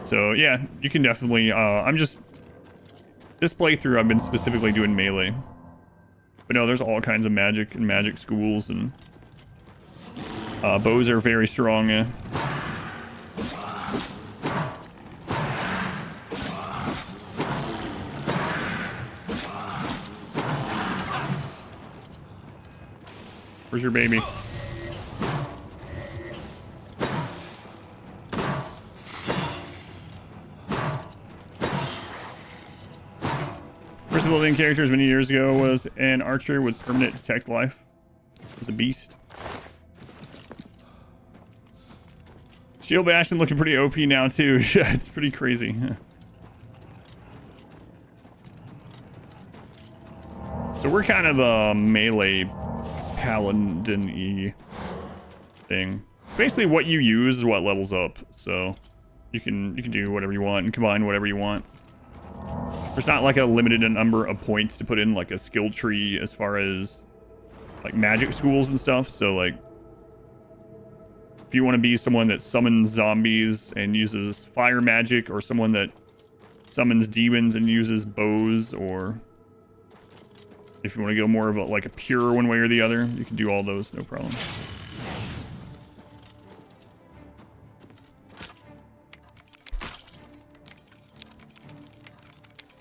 So yeah, you can definitely... I'm just... This playthrough, I've been specifically doing melee. But no, there's all kinds of magic and magic schools, and bows are very strong. Where's your baby? First building characters many years ago was an archer with permanent detect life. It was a beast. Shield Bastion looking pretty OP now too. Yeah, it's pretty crazy. So we're kind of a melee paladin-y thing. Basically what you use is what levels up. So you can do whatever you want and combine whatever you want. There's not like a limited number of points to put in like a skill tree as far as like magic schools and stuff. So like if you want to be someone that summons zombies and uses fire magic, or someone that summons demons and uses bows, or if you want to go more of a, like a pure one way or the other, you can do all those, no problem.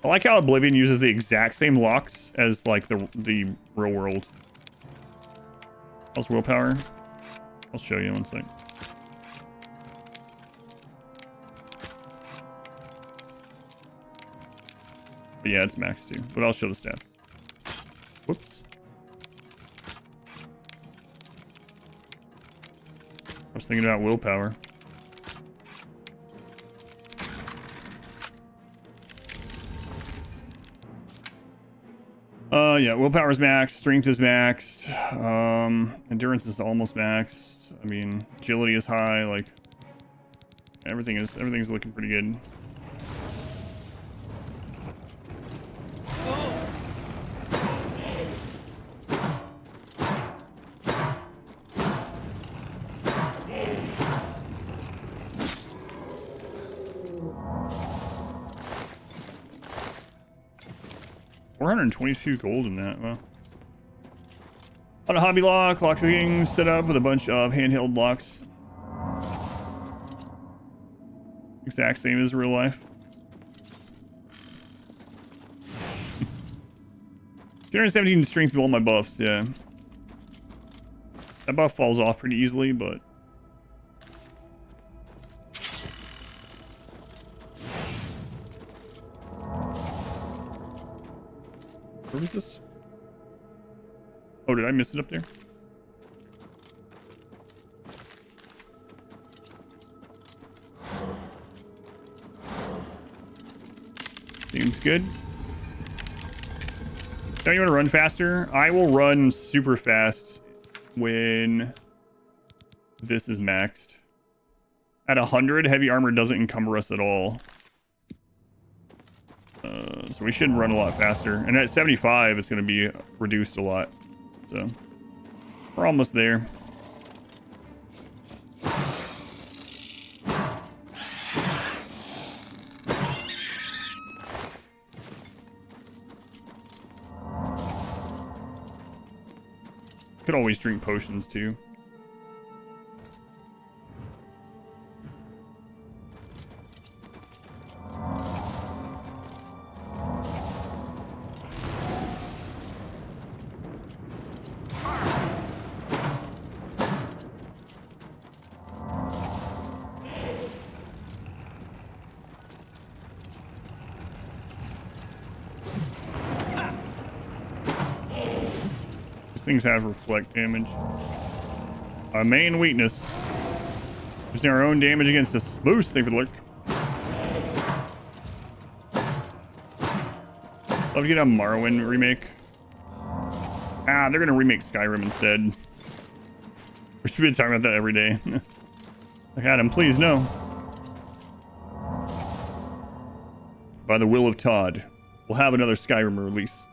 I like how Oblivion uses the exact same locks as like the real world. How's willpower? I'll show you in one second. But yeah, it's max too. But I'll show the stats. Whoops. I was thinking about willpower. Yeah, willpower is maxed, strength is maxed, endurance is almost maxed. I mean, agility is high, like everything's looking pretty good. $422 gold in that. Well, on a hobby lock, locking set up with a bunch of handheld locks. Exact same as real life. 217 strength with all my buffs, yeah. That buff falls off pretty easily, but where was this? Oh, did I miss it up there? Seems good. Don't you want to run faster? I will run super fast when this is maxed. At 100, heavy armor doesn't encumber us at all. So we should run a lot faster. And at 75, it's going to be reduced a lot. So We're almost there. Could always drink potions too. Things have reflect damage. Our main weakness. Using our own damage against us. Boost, thank you for the lurk. Love to get a Morrowind remake. Ah, they're gonna remake Skyrim instead. We should be talking about that every day. Like, Adam, please, no. By the will of Todd, we'll have another Skyrim release.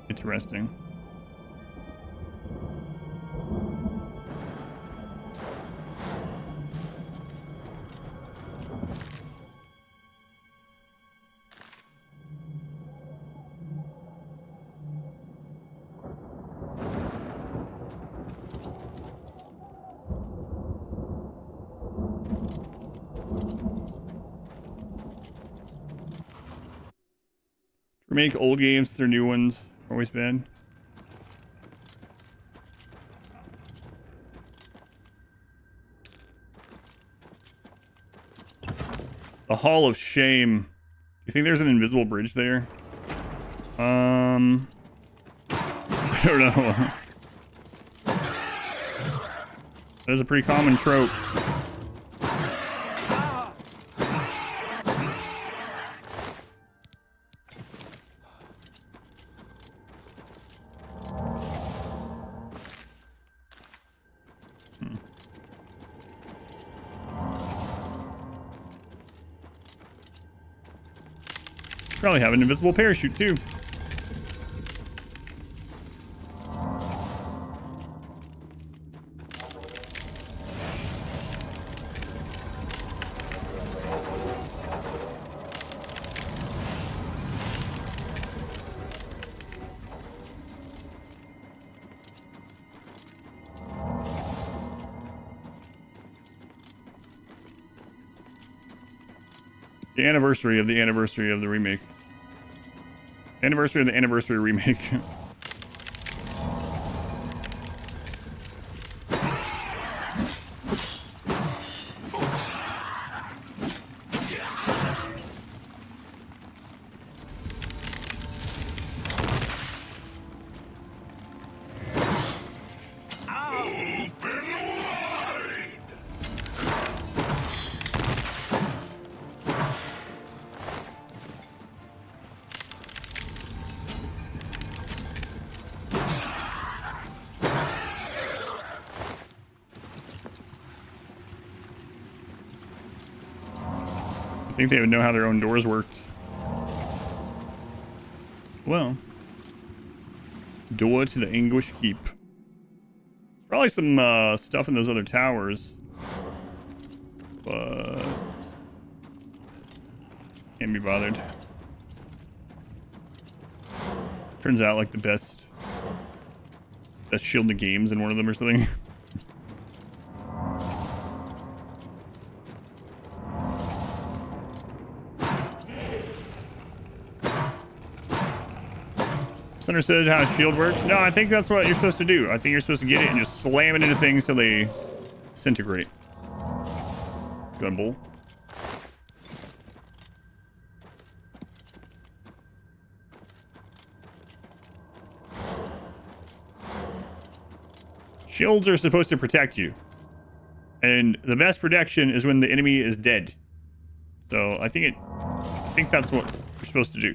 Interesting. Remake old games, their new ones. Always bad. The Hall of Shame. Do you think there's an invisible bridge there? I don't know. That is a pretty common trope. Probably have an invisible parachute too. The anniversary of the remake. Anniversary of the anniversary remake. I think they would know how their own doors worked. Well, door to the Anguish Keep. Probably some stuff in those other towers, but can't be bothered. Turns out like the best shield in the game's in one of them or something. Understood how a shield works? No, I think that's what you're supposed to do. I think you're supposed to get it and just slam it into things so they disintegrate. Go ahead, bull. Shields are supposed to protect you. And the best protection is when the enemy is dead. So I think that's what you're supposed to do.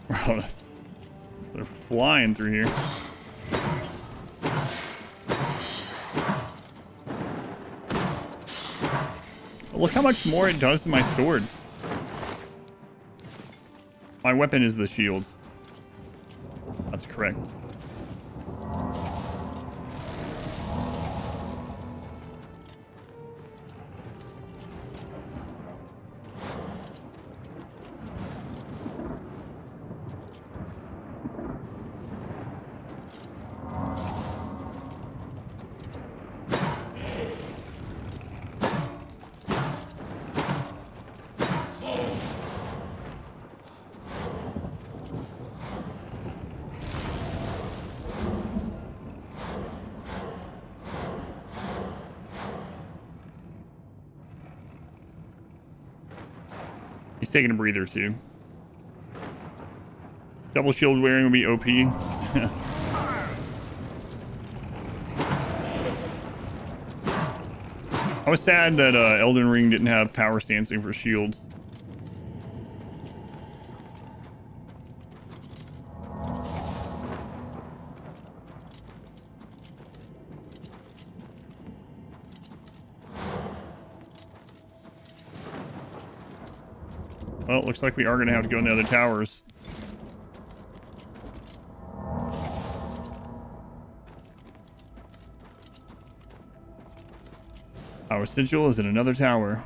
They're flying through here. Look how much more it does to my sword. My weapon is the shield. That's correct. He's taking a breather too. Double shield wearing will be OP. I was sad that Elden Ring didn't have power stancing for shields. Well, it looks like we are going to have to go into other towers. Our sigil is in another tower.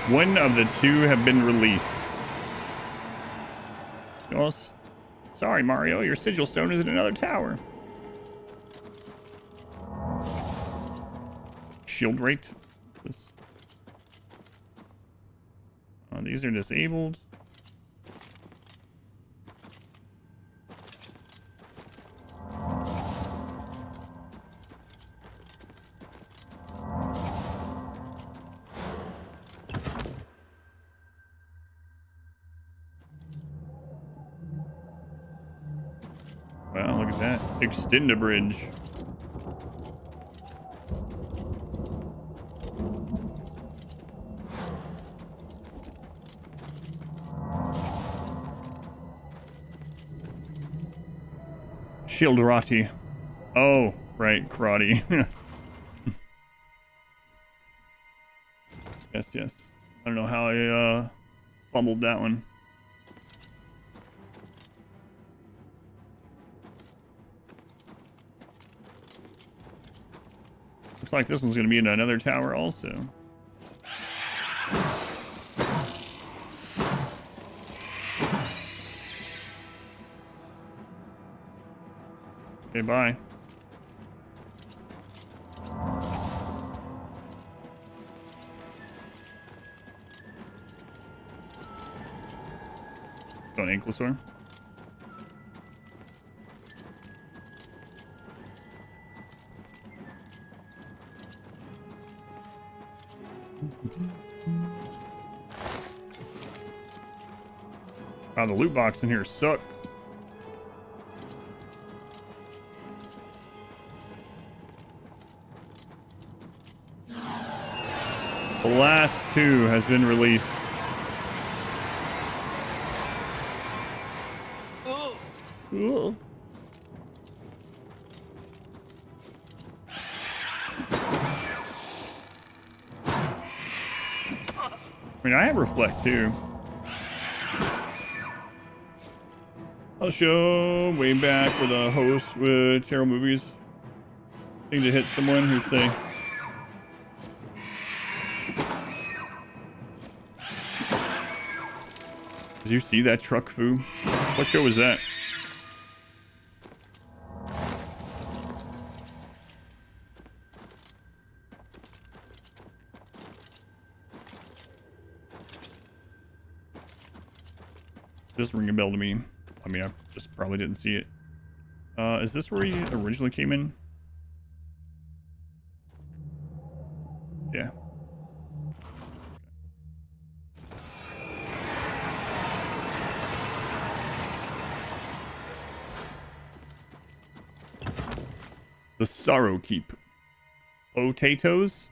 One of the two have been released. Oh, sorry, Mario. Your sigil stone is in another tower. Shield rate. These are disabled. Wow, look at that. Extend a bridge. Shieldrati. Oh, right, karate. Yes, yes. I don't know how I fumbled that one. Looks like this one's going to be in another tower also. Okay, bye. Got an Ankylosaur. Wow, the loot box in here suck. The last two has been released. Ooh. I mean, I have reflect too. I'll show way back with a host with terrible movies. Need to hit someone who'd say, "Did you see that truck, Foo? What show was that?" Just ring a bell to me. I mean, I just probably didn't see it. Is this where he originally came in? Yeah. The Sorrow Keep. Potatoes?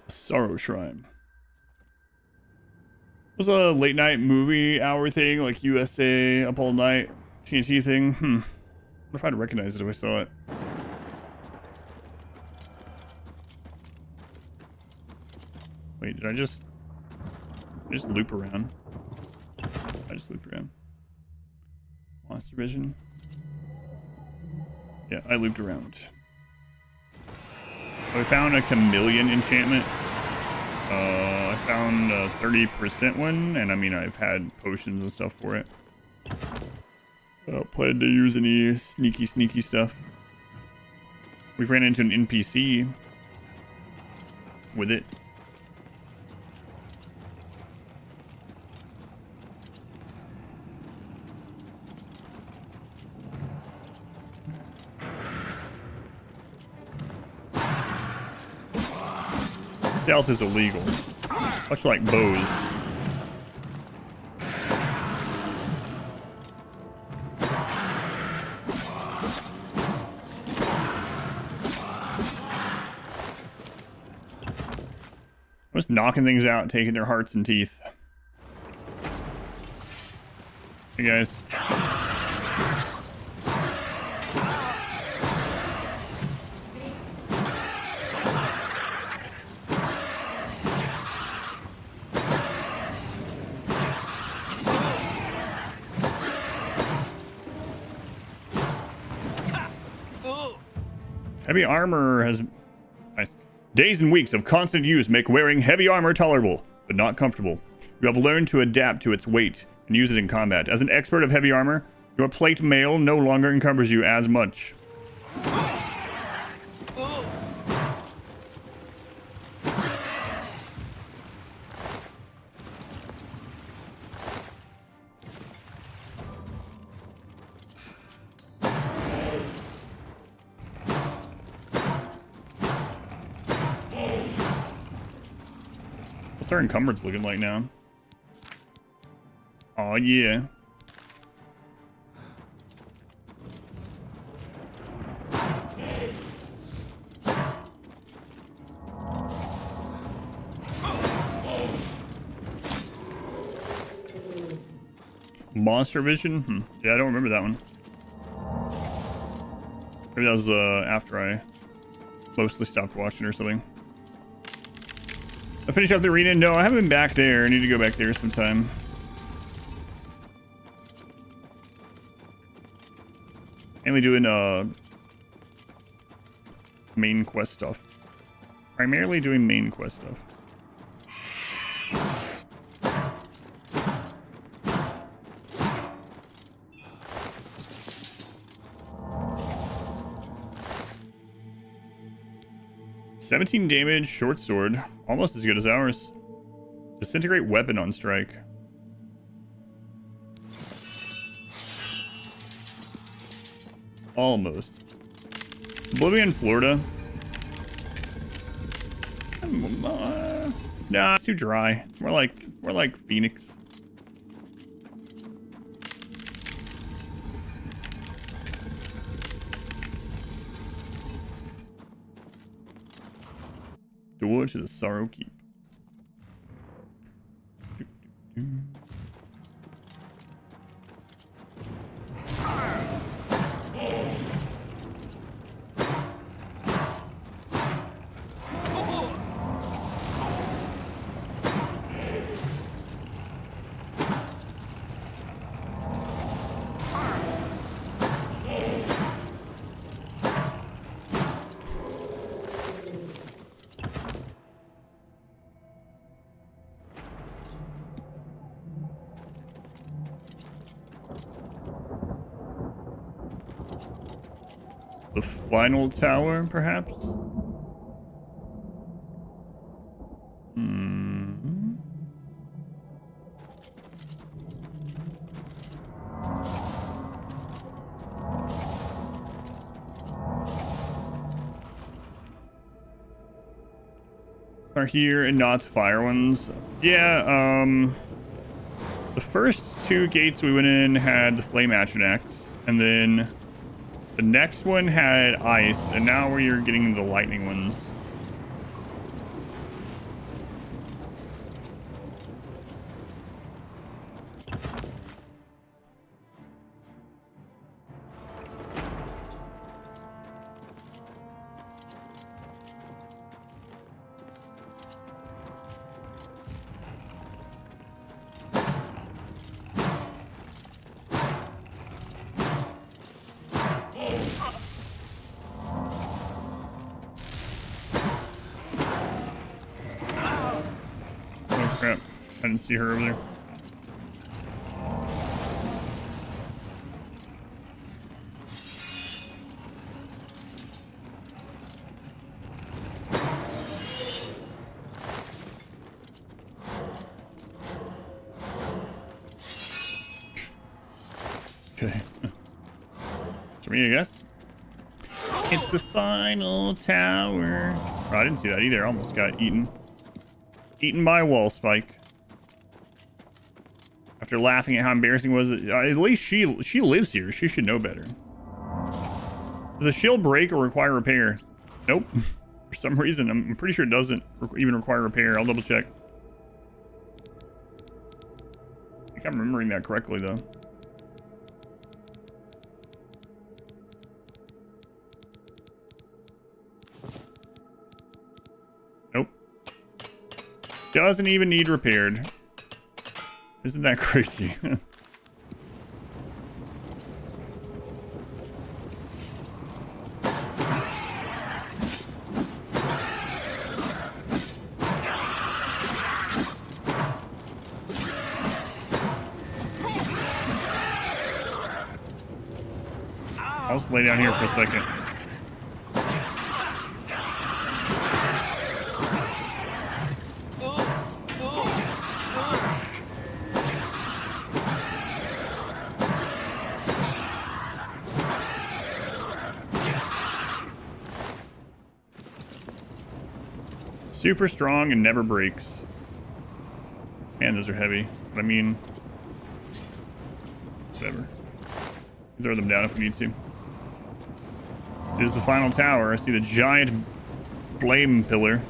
Sorrow Shrine. It was a late night movie hour thing, like USA Up All Night TNT thing. I wonder if I'd recognize it if I saw it. Wait, did I just loop around? I just looped around. Monster Vision. Yeah, I looped around. I found a chameleon enchantment. I found a 30% one, and I mean, I've had potions and stuff for it. I don't plan to use any sneaky stuff. We've ran into an NPC with it. Stealth is illegal, much like bows. I'm just knocking things out, taking their hearts and teeth. Hey guys. Heavy armor has... Nice. Days and weeks of constant use make wearing heavy armor tolerable, but not comfortable. You have learned to adapt to its weight and use it in combat. As an expert of heavy armor, your plate mail no longer encumbers you as much. What's our encumbrance looking like now? Oh yeah. Monster Vision? Yeah, I don't remember that one. Maybe that was after I mostly stopped watching or something. I finished up the arena. No, I haven't been back there. I need to go back there sometime. Mainly doing main quest stuff. Primarily doing main quest stuff. $17 damage, short sword, almost as good as ours. Disintegrate weapon on strike. Almost. Oblivion, Florida. Nah, it's too dry. More like Phoenix. Door to the Sorrow Keep. The final tower, perhaps? Are here and not fire ones. Yeah, the first two gates we went in had the flame Atronax, and then the next one had ice, and now we're getting the lightning ones. Oh crap, I didn't see her over there. Okay. To me, I guess. It's the final tower. Oh, I didn't see that either. I almost got eaten. Eaten by a wall spike. After laughing at how embarrassing it was, at least she lives here. She should know better. Does the shield break or require repair? Nope. For some reason, I'm pretty sure it doesn't even require repair. I'll double check. I think I'm remembering that correctly, though. Nope. Doesn't even need repaired. Isn't that crazy? I'll just lay down here for a second. Super strong and never breaks. Man, those are heavy. But I mean, whatever. Throw them down if we need to. This is the final tower. I see the giant flame pillar.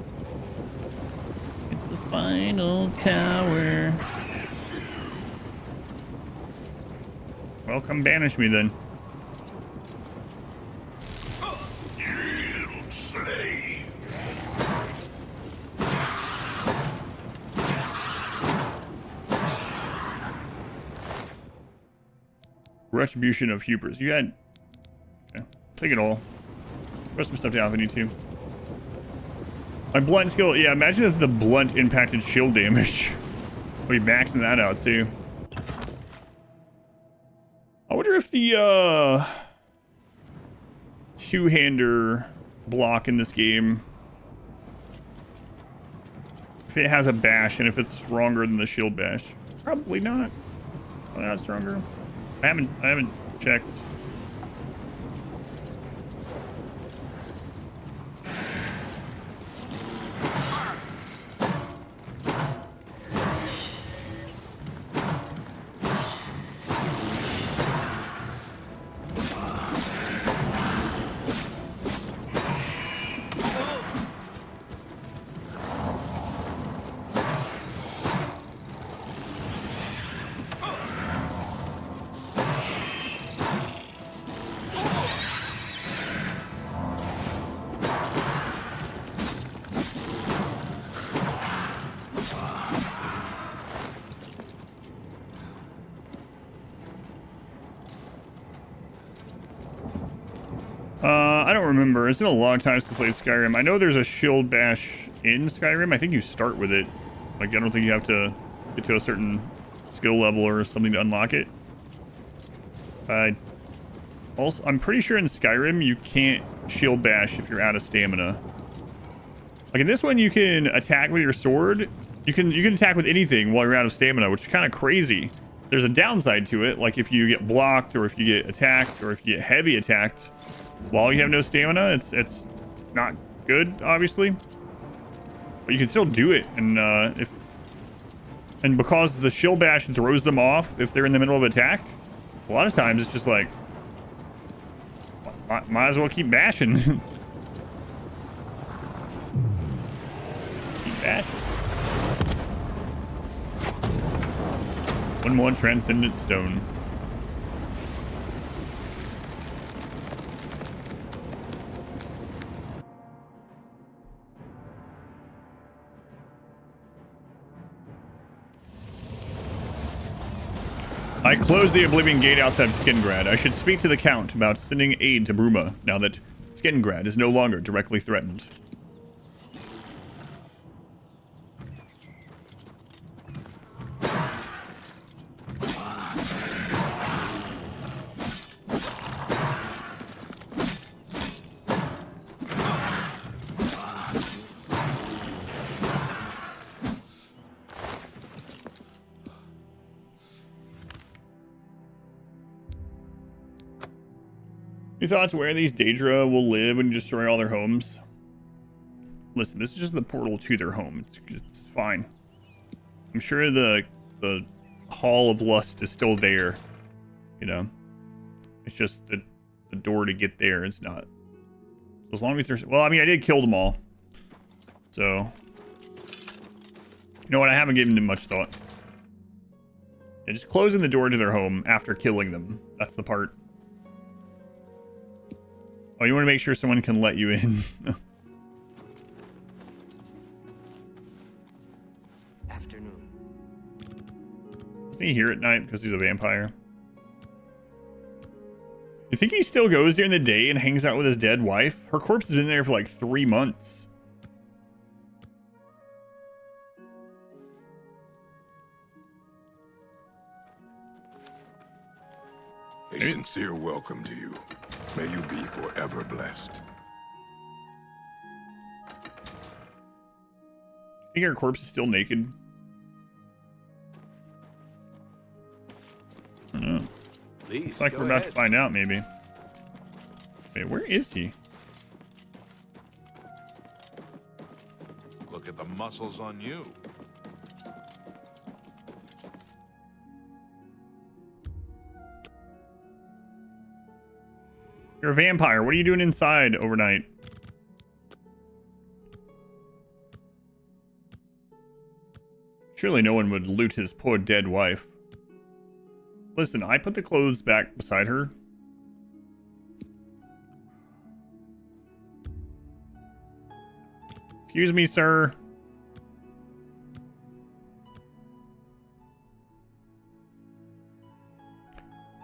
It's the final tower. Well, come banish me then. Retribution of Hubers. You had... Okay. Take it all. Put some stuff down if I need to. My blunt skill... Yeah, imagine if the blunt impacted shield damage. I'll be maxing that out, too. I wonder if the, two-hander block in this game... if it has a bash, and if it's stronger than the shield bash. Probably not. Probably not stronger. I haven't checked. I don't remember. It's been a long time since I played Skyrim. I know there's a shield bash in Skyrim. I think you start with it. Like, I don't think you have to get to a certain skill level or something to unlock it. I Also, I'm pretty sure in Skyrim you can't shield bash if you're out of stamina. Like in this one, you can attack with your sword. You can attack with anything while you're out of stamina, which is kind of crazy. There's a downside to it, like if you get blocked or if you get attacked or if you get heavy attacked while you have no stamina, it's not good, obviously. But you can still do it, and because the shield bash throws them off if they're in the middle of attack, a lot of times it's just like might as well keep bashing. Keep bashing. 1 more transcendent stone. I closed the Oblivion gate outside of Skingrad. I should speak to the Count about sending aid to Bruma now that Skingrad is no longer directly threatened. Your thoughts where these Daedra will live when you destroy all their homes? Listen, this is just the portal to their home. It's fine. I'm sure the Hall of Lust is still there. You know? It's just the door to get there is not. So as long as there's... Well, I mean, I did kill them all. So... You know what? I haven't given them much thought. Yeah, just closing the door to their home after killing them. That's the part. Oh, you want to make sure someone can let you in. Afternoon. Doesn't he hear at night because he's a vampire? You think he still goes during the day and hangs out with his dead wife? Her corpse has been there for like 3 months. A sincere welcome to you. May you be forever blessed. Think her corpse is still naked? I don't know. Please, Looks like we're about to find out, maybe. Wait, where is he? Look at the muscles on you. You're a vampire. What are you doing inside overnight? Surely no one would loot his poor dead wife. Listen, I put the clothes back beside her. Excuse me, sir.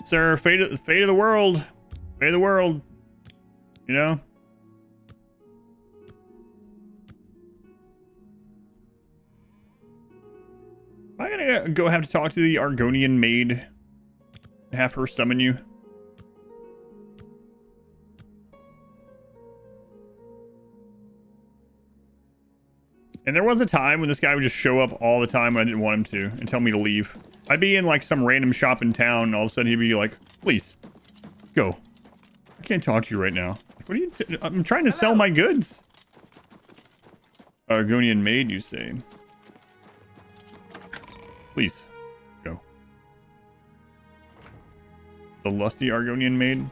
Sir, fate of the world. Fate of the world. You know? Am I gonna go have to talk to the Argonian maid and have her summon you? And there was a time when this guy would just show up all the time when I didn't want him to and tell me to leave. I'd be in like some random shop in town and all of a sudden he'd be like, please, go. I can't talk to you right now. What are you... I'm trying to sell my goods. Argonian maid, you say? Please, go. The lusty Argonian maid?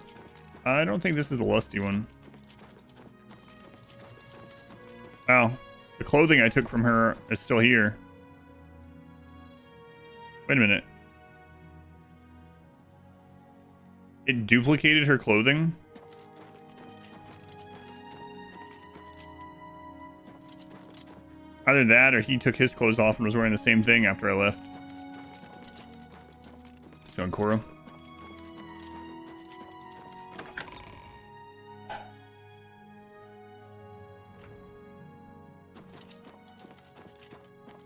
I don't think this is the lusty one. Wow. The clothing I took from her is still here. Wait a minute. It duplicated her clothing? Either that or he took his clothes off and was wearing the same thing after I left. John Coro.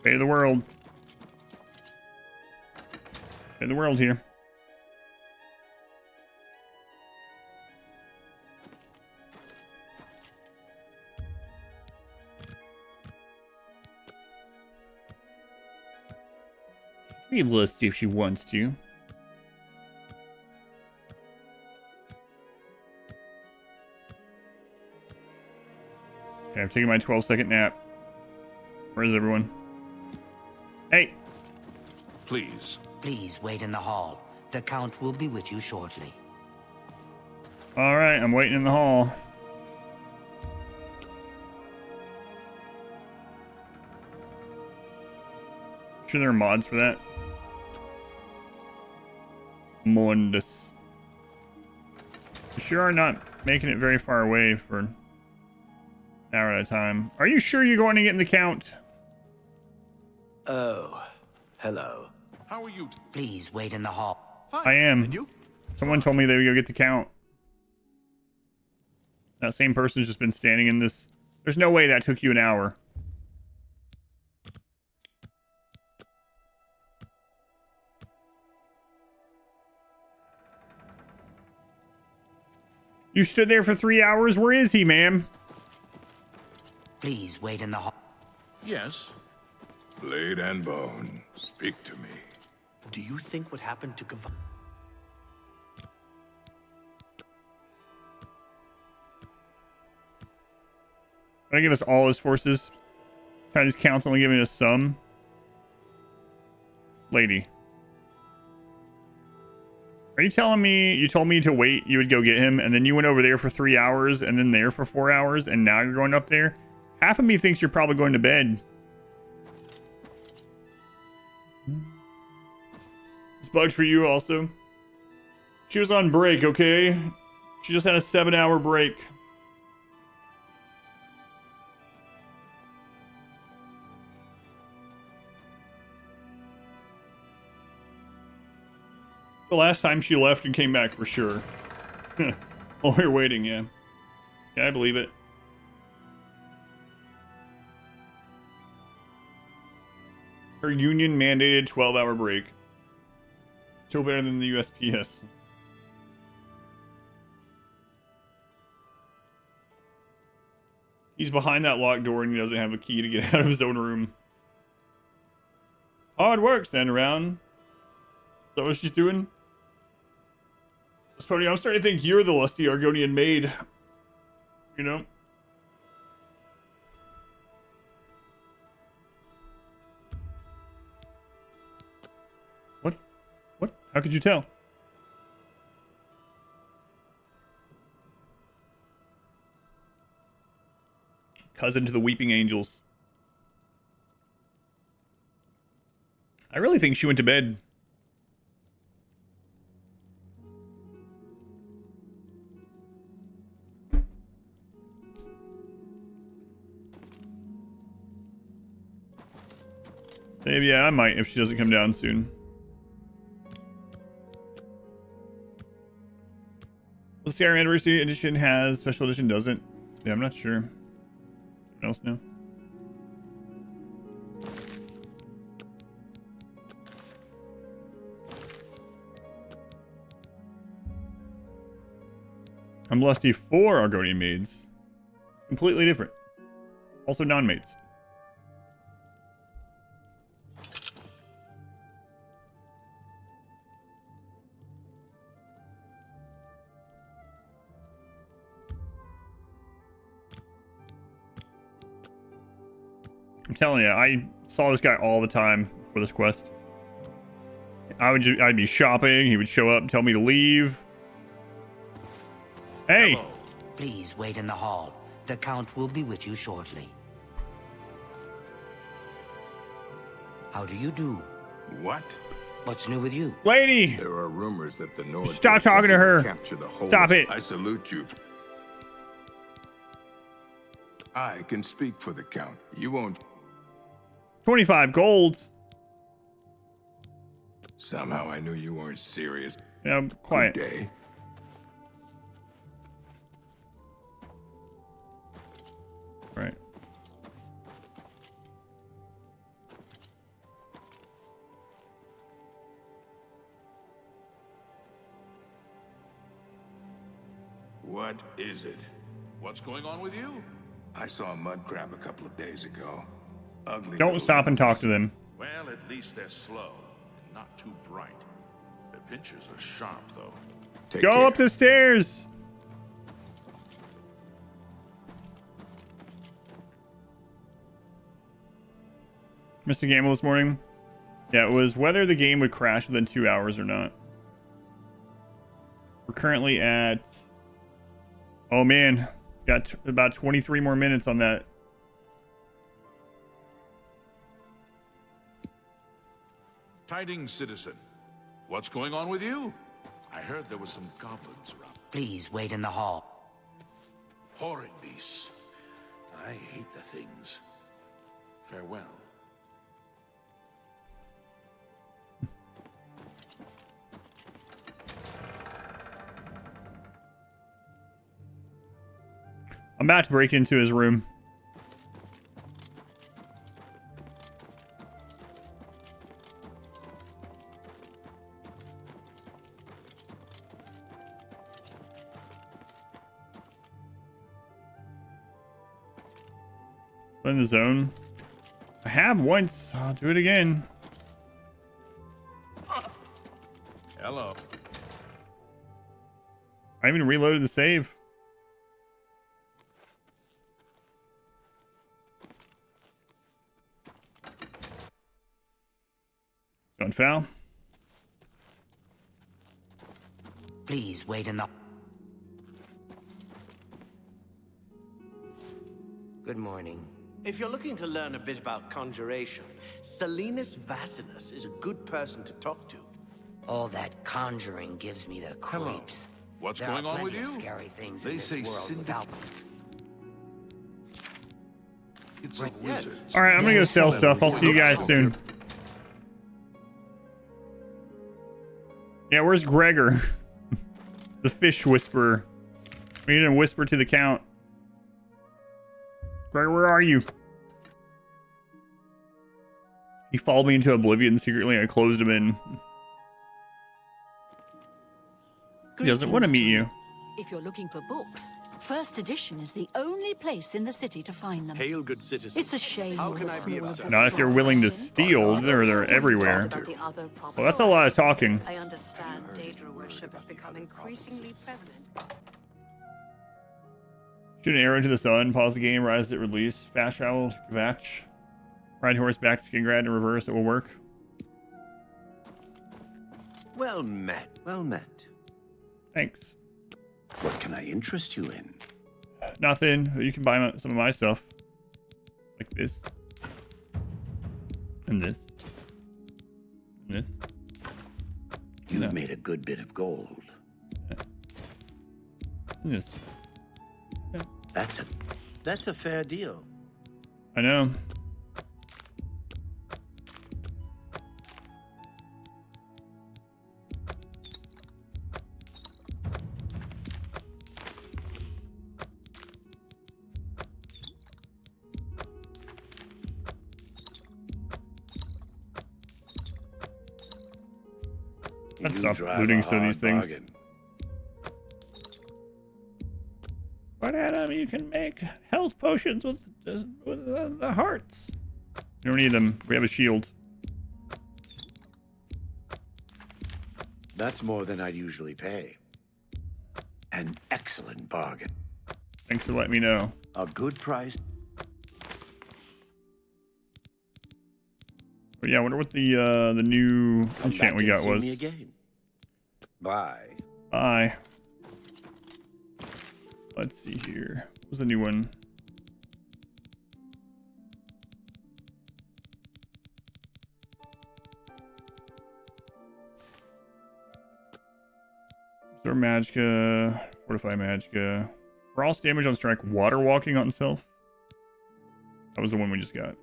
Fate of the world. Fate of the world here. Maybe let's see if she wants to. Okay, I'm taking my 12-second nap. Where is everyone? Hey! Please. Please wait in the hall. The Count will be with you shortly. Alright, I'm waiting in the hall. Sure there are mods for that. Mundus. You sure are not making it very far away for an hour at a time. Are you sure you're going to get in the Count? Oh, hello. How are you? Please wait in the hall. Fine. I am. And you? Someone told me they would go get the Count. That same person's just been standing in this. There's no way that took you an hour. You stood there for 3 hours? Where is he, ma'am? Please wait in the hall. Yes. Blade and bone, speak to me. Do you think what happened to Gonna give us all his forces. Chinese council only giving us some. Lady. Are you telling me you told me to wait, you would go get him, and then you went over there for 3 hours, and then there for 4 hours, and now you're going up there? Half of me thinks you're probably going to bed. It's bugged for you also. She was on break, okay? She just had a 7-hour break. The last time she left and came back for sure. While we were waiting, yeah. Yeah, I believe it. Her union mandated 12-hour break. Still better than the USPS. He's behind that locked door and he doesn't have a key to get out of his own room. Hard work, stand around. Is that what she's doing? I'm starting to think you're the lusty Argonian maid. You know? What? What? How could you tell? Cousin to the Weeping Angels. I really think she went to bed. Maybe, yeah, I might if she doesn't come down soon. The Skyrim Anniversary Edition has, Special Edition doesn't. Yeah, I'm not sure. Someone else know? I'm lusty for Argonian maids. Completely different. Also non-maids. I'm telling you, I saw this guy all the time for this quest. I'd be shopping, he would show up and tell me to leave. Hey! Hello. Please wait in the hall. The Count will be with you shortly. How do you do? What? What's new with you? Lady! There are rumors that the Nord Stop talking to her. capture the whole. Stop it. I salute you. I can speak for the Count. You won't. 25 golds. Somehow I knew you weren't serious. Yeah, quiet. Good day. Right. What is it? What's going on with you? I saw a mud crab a couple of days ago. Ugly. Don't little stop and talk to them. Well, at least they're slow, not too bright. The pinchers are sharp, though. Take Go care. up the stairs. Missed a gamble this morning. Yeah, it was whether the game would crash within 2 hours or not. We're currently at... Oh, man. Got about 23 more minutes on that. Tidings, citizen. What's going on with you? I heard there were some goblins around. Please wait in the hall. Horrid beasts. I hate the things. Farewell. I'm about to break into his room. In the zone. I have once. I'll do it again. Hello. I even reloaded the save. Going foul. Please wait in the... Good morning. If you're looking to learn a bit about conjuration, Selinus Vassinus is a good person to talk to. All that conjuring gives me the creeps. What's There going are on with plenty of you? scary things They in this say world without... It's Right, of wizards. All right, I'm gonna go sell stuff. I'll see you guys soon. Yeah, where's Gregor? The fish whisperer. We need to whisper to the count. Gregor, where are you? He followed me into Oblivion secretly. I closed him in. He doesn't want to meet you. If you're looking for books, First Edition is the only place in the city to find them. Hail, good citizen. It's a shame. How all can the I be smaller of service? Not if you're willing to steal. They're everywhere. Well, that's a lot of talking. I understand Daedra worship has become increasingly prevalent. Shoot an arrow into the sun. Pause the game. Rise at release. Fast travel. Kvatch. Ride horse back to Skingrad in reverse. It will work. Well met, well met. Thanks. What can I interest you in? Nothing. You can buy some of my stuff. Like this. And this. And this. You've No. made a good bit of gold. And this. That's a fair deal. I know. Let's You stop drive looting a some of these hard things. bargain. But Adam, you can make health potions with the hearts. You don't need them. We have a shield. That's more than I'd usually pay. An excellent bargain. Thanks for letting me know. A good price. But yeah, I wonder what the new Come enchant back we and got see was. me again. Bye. Bye. Let's see here. What was the new one? Restore Magicka. Fortify Magicka. Frost damage on strike. Water walking on self. That was the one we just got.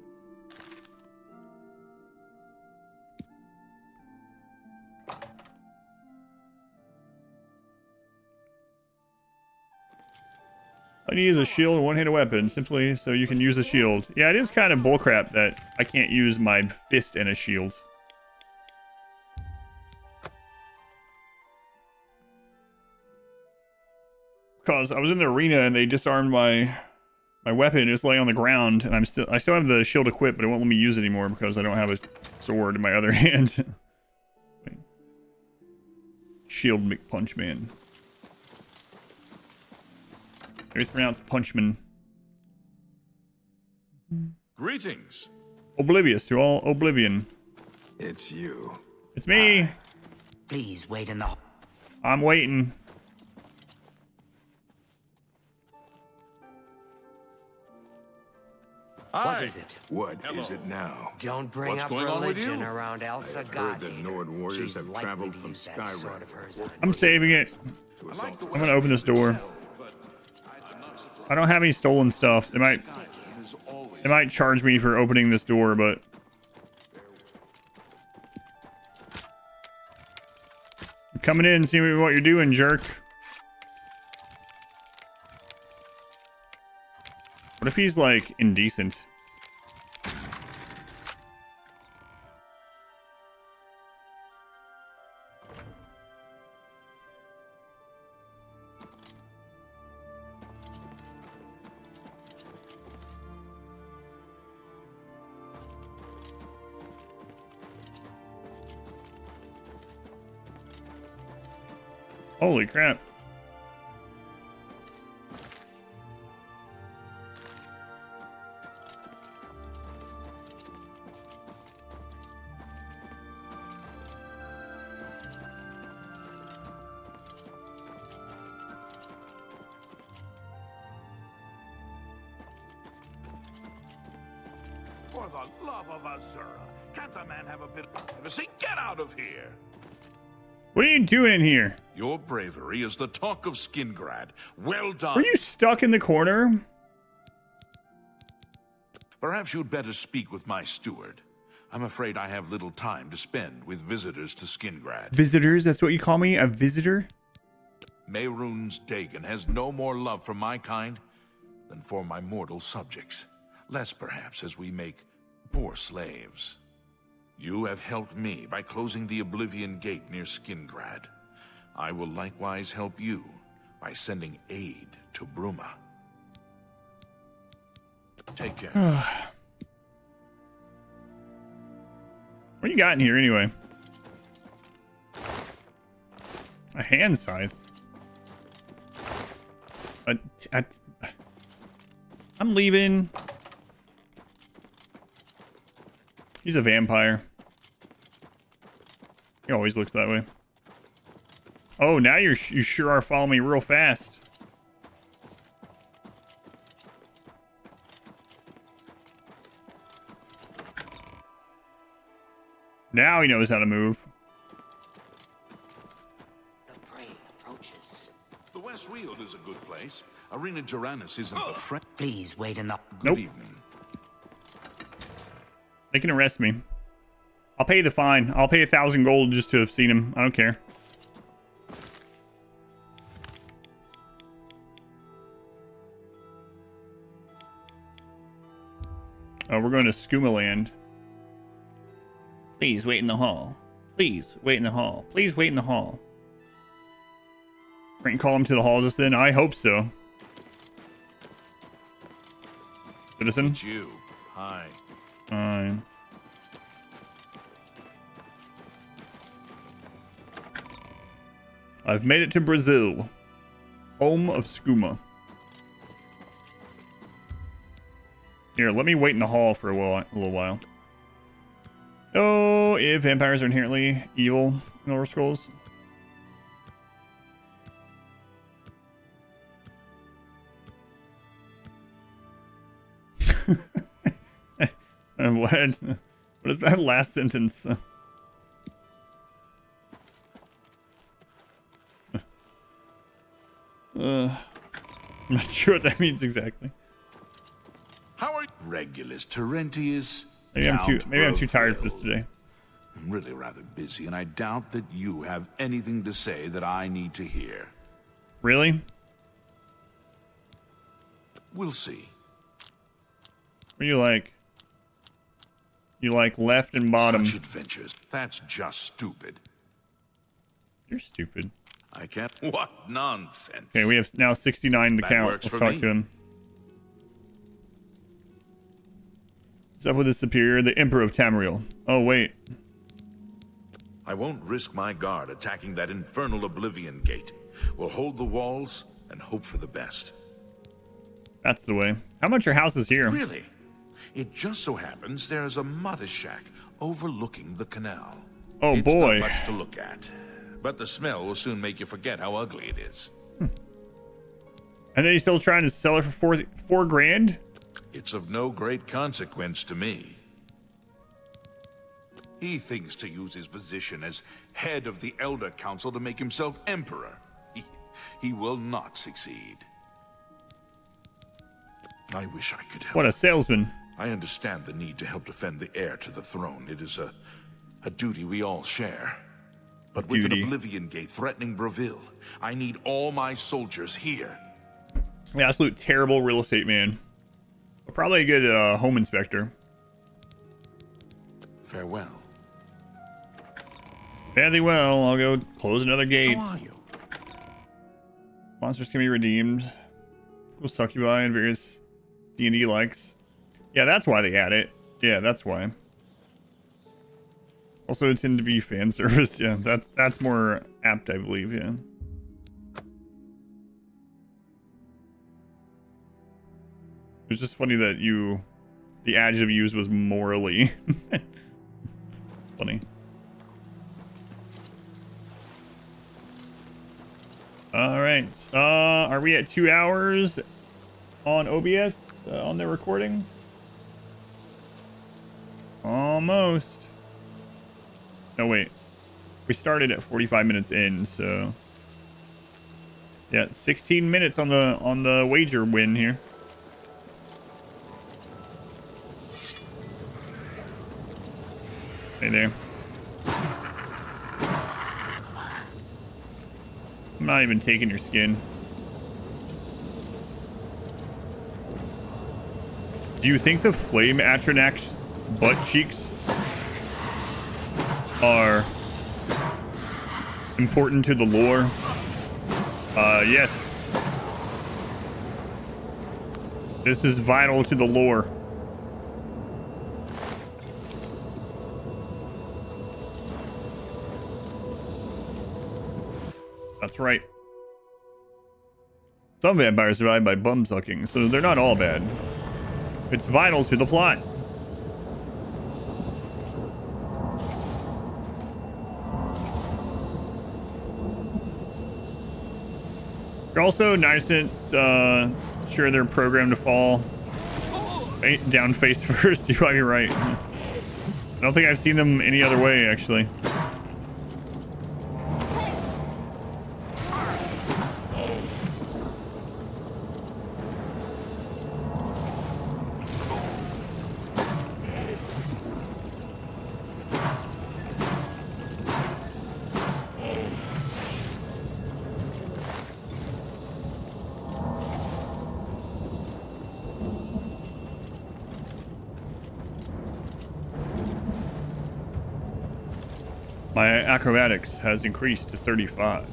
I need to use a shield and one-handed weapon, simply so you can use a shield. Yeah, it is kind of bullcrap that I can't use my fist and a shield. Because I was in the arena and they disarmed my weapon. It's laying on the ground, and I still have the shield equipped, but it won't let me use it anymore because I don't have a sword in my other hand. Shield McPunchman. Maybe it's pronounced Punchman. Greetings. Oblivious to all Oblivion. It's you. It's me. Please wait in the... I'm waiting. What is it? What is it now? Don't bring What's up going on with religion you? around Elsa I've heard that Godhater. Nord warriors She's have likely traveled to from use that Skyrim. sword of hers on I'm saving it. To I assault like the I'm gonna open this door. I don't have any stolen stuff. They might charge me for opening this door, but I'm coming in, see what you're doing, jerk. What if he's like indecent? Holy crap. For the love of Azura, can't a man have a bit of privacy? Get out of here! What are you doing in here? Your bravery is the talk of Skingrad. Well done. Were you stuck in the corner? Perhaps you'd better speak with my steward. I'm afraid I have little time to spend with visitors to Skingrad. Visitors? That's what you call me? A visitor? Mehrunes Dagon has no more love for my kind than for my mortal subjects. Less, perhaps, as we make poor slaves. You have helped me by closing the Oblivion Gate near Skingrad. I will likewise help you by sending aid to Bruma. Take care. What you got in here anyway? A hand scythe. I'm leaving. He's a vampire. He always looks that way. Oh, now you sure are following me real fast. Now he knows how to move. The prey approaches. The West Weald is a good place. Arena Geranus isn't the friend. Please wait in the... Good evening. They can arrest me. I'll pay the fine. I'll pay 1,000 gold just to have seen him. I don't care. Oh, we're going to Skumaland. Please wait in the hall. Please wait in the hall. Please wait in the hall. Right, call him to the hall just then? I hope so. Citizen? It's you. Hi. Fine. I've made it to Brazil, home of skooma. Here, let me wait in the hall for a little while. Oh, if vampires are inherently evil in Elder Scrolls. What is that last sentence? I'm not sure what that means exactly. How are you? Regulus Terentius. Maybe I'm too tired for this today. I'm really rather busy, and I doubt that you have anything to say that I need to hear. Really? We'll see. What do you like? You like left and bottom. Such adventures. That's just stupid. You're stupid. I can't. What nonsense. Okay, we have now 69 to That count. works Let's for talk me. to him. What's up with his superior, the Emperor of Tamriel? Oh, wait. I won't risk my guard attacking that infernal Oblivion gate. We'll hold the walls and hope for the best. That's the way. How much are houses here? Really? It just so happens there's a modest shack overlooking the canal. Oh it's boy. Not much to look at, but the smell will soon make you forget how ugly it is. And then he's still trying to sell it for four grand? It's of no great consequence to me. He thinks to use his position as head of the Elder Council to make himself emperor. He will not succeed. I wish I could help. What a salesman. I understand the need to help defend the heir to the throne. It is a duty we all share. But with an Oblivion Gate threatening Breville, I need all my soldiers here. Yeah, absolute terrible real estate man. But probably a good home inspector. Farewell. Fare thee well. I'll go close another gate. How are you? Monsters can be redeemed. Cool succubi and various D&D likes. Yeah, that's why they add it. Yeah, that's why. Also, it tended to be fan service. Yeah, that's more apt, I believe. Yeah. It's just funny that the adjective used was morally. Funny. All right. Are we at 2 hours on OBS on the recording? Almost. No, wait. We started at 45 minutes in, so yeah, 16 minutes on the wager win here. Hey there. I'm not even taking your skin. Do you think the flame Atronach's butt cheeks are important to the lore? Yes. This is vital to the lore. That's right. Some vampires survive by bum sucking, so they're not all bad. It's vital to the plot. They're also nice and sure they're programmed to fall down face first. You might be right. I don't think I've seen them any other way, actually. My acrobatics has increased to 35.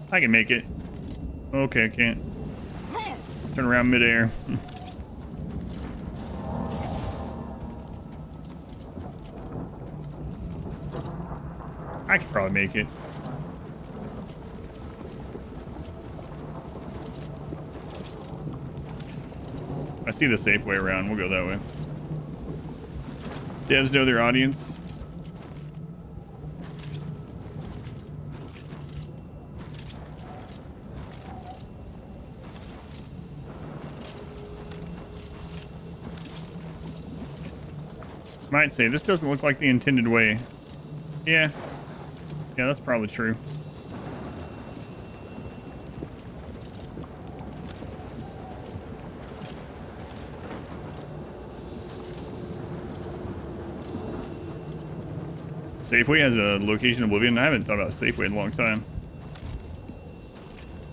I can make it. Okay, I can't. Turn around midair. I could probably make it. I see the safe way around. We'll go that way. Devs know their audience. Might say this doesn't look like the intended way. Yeah, that's probably true. Safeway has a location in Oblivion. I haven't thought about Safeway in a long time.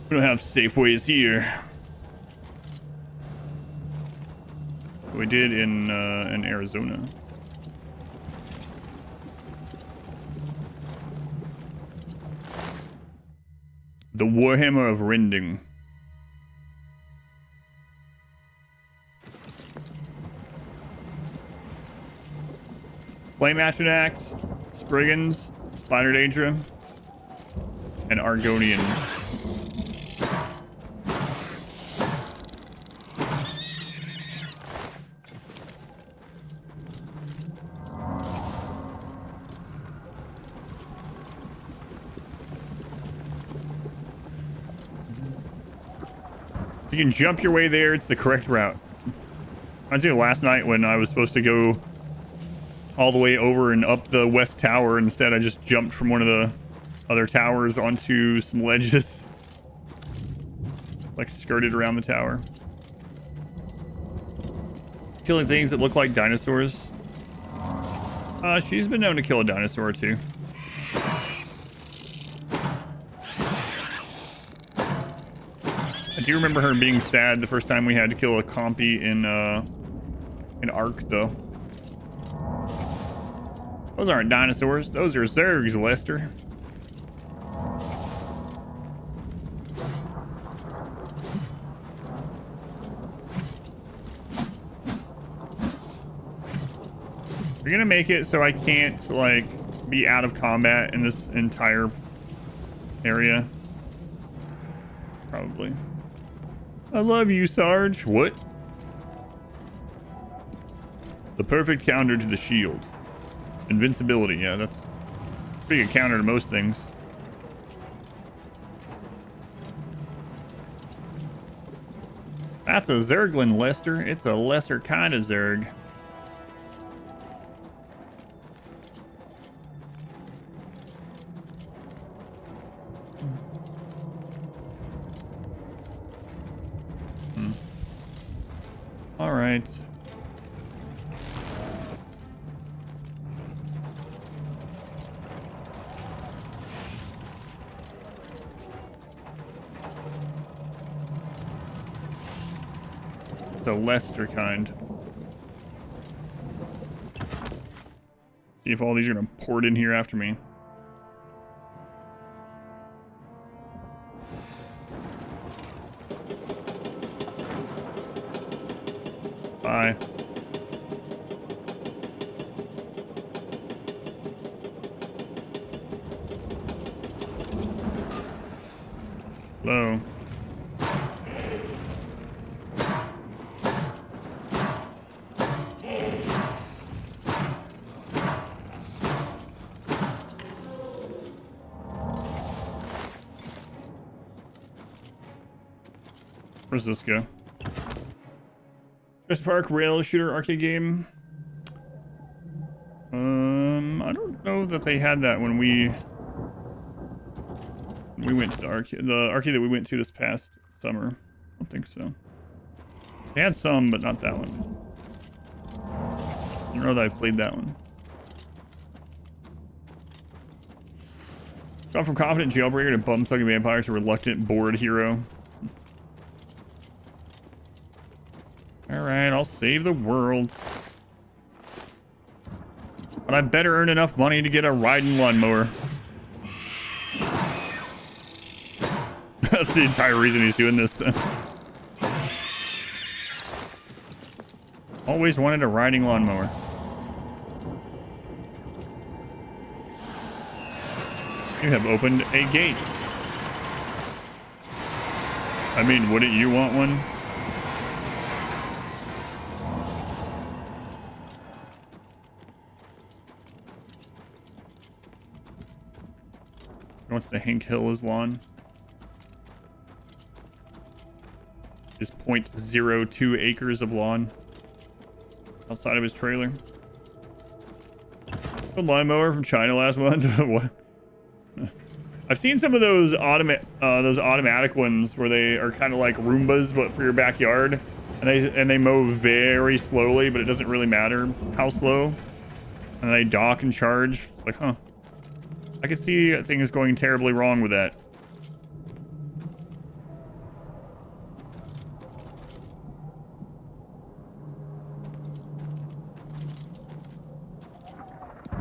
We don't have Safeways here. We did in Arizona. The Warhammer of Rending. Flame Atranax, Spriggans, Spider Daedra, and Argonian. If you can jump your way there, it's the correct route. Reminds me of last night when I was supposed to go all the way over and up the west tower. Instead, I just jumped from one of the other towers onto some ledges. Like skirted around the tower. Killing things that look like dinosaurs. She's been known to kill a dinosaur or two. I do remember her being sad the first time we had to kill a compy in Ark, though. Those aren't dinosaurs. Those are Zergs, Lester. We're gonna make it so I can't, like, be out of combat in this entire area. Probably. I love you, Sarge. What? The perfect counter to the shield. Invincibility. Yeah, that's pretty good counter to most things. That's a Zerglin, Lester. It's a lesser kind of Zerg. All right. It's a Lester kind. See if all these are gonna pour in here after me. Bye. Hello. Where's this go? Just Park rail shooter arcade game. I don't know that they had that when we went to the arcade that we went to this past summer. I don't think so. They had some, but not that one. I don't know that I played that one. Gone from confident jailbreaker to bum-sucking vampire to reluctant bored hero. Alright, I'll save the world. But I better earn enough money to get a riding lawnmower. That's the entire reason he's doing this. Always wanted a riding lawnmower. You have opened a gate. I mean, wouldn't you want one? He wants to Hank Hill his lawn. His 0.02 acres of lawn outside of his trailer. A lawnmower from China last month. What? I've seen some of those automatic ones where they are kind of like Roombas but for your backyard, and they mow very slowly, but it doesn't really matter how slow. And they dock and charge. Like, huh? I could see things going terribly wrong with that.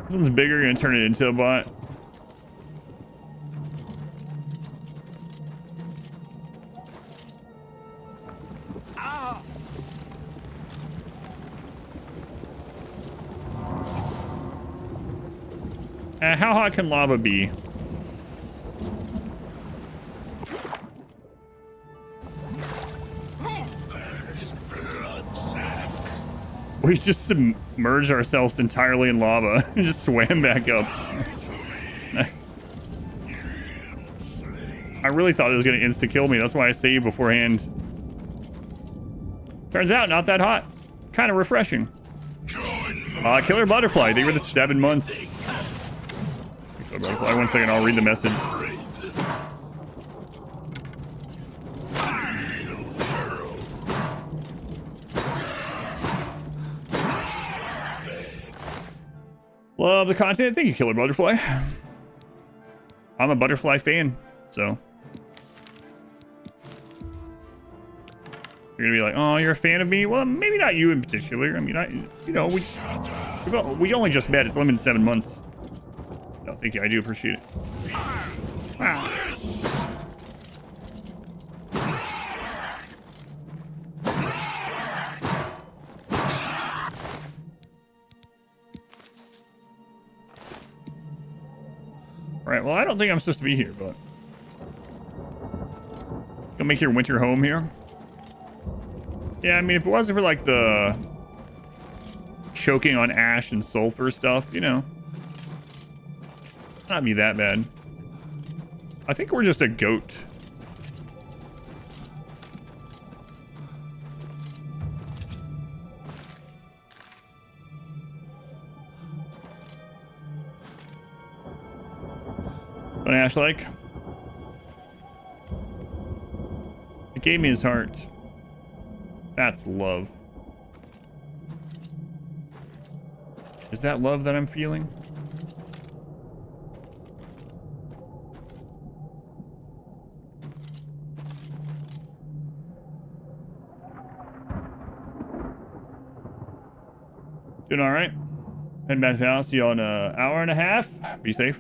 This one's bigger, gonna turn it into a bot. How hot can lava be? We just submerged ourselves entirely in lava and just swam back up. I really thought it was going to insta-kill me. That's why I saved beforehand. Turns out, not that hot. Kind of refreshing. Killer Butterfly. They were the 7 months. Killer Butterfly. 1 second, I'll read the message. Love the content. Thank you, Killer Butterfly. I'm a butterfly fan, so. You're gonna be like, oh, you're a fan of me? Well, maybe not you in particular. I mean, you know, we only just met. It's limited 7 months. No, thank you. I do appreciate it. Wow. Alright, well, I don't think I'm supposed to be here, but... You'll make your winter home here? Yeah, I mean, if it wasn't for, like, the... choking on ash and sulfur stuff, you know... Not be that bad. I think we're just a goat. What Ash like? It gave me his heart. That's love. Is that love that I'm feeling? Doing all right. Heading back to the house. See you all in an hour and a half. Be safe.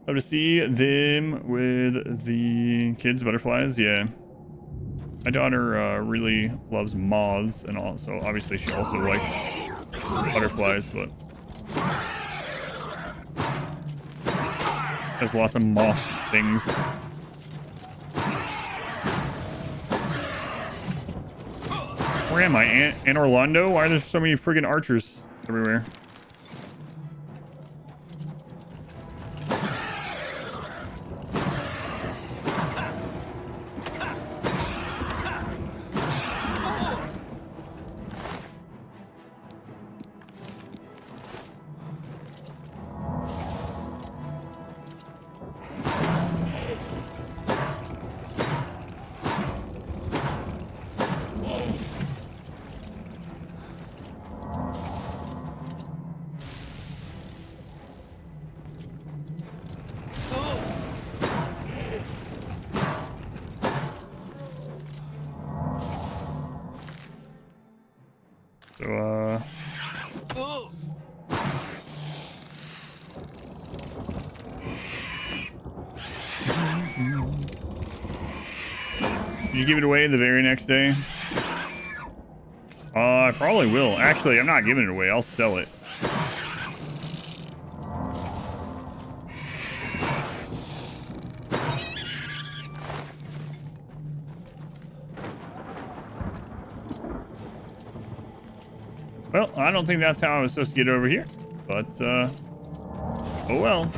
Love to see them with the kids, butterflies. Yeah. My daughter really loves moths, and also obviously she also likes butterflies, but has lots of moth things. Where am I? In Orlando? Why are there so many friggin' archers everywhere? Did you give it away the very next day? I probably will. Actually, I'm not giving it away. I'll sell it. Well, I don't think that's how I was supposed to get over here, but, oh well.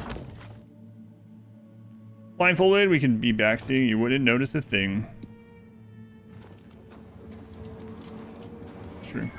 Blindfolded, we can be backseating. You wouldn't notice a thing. True.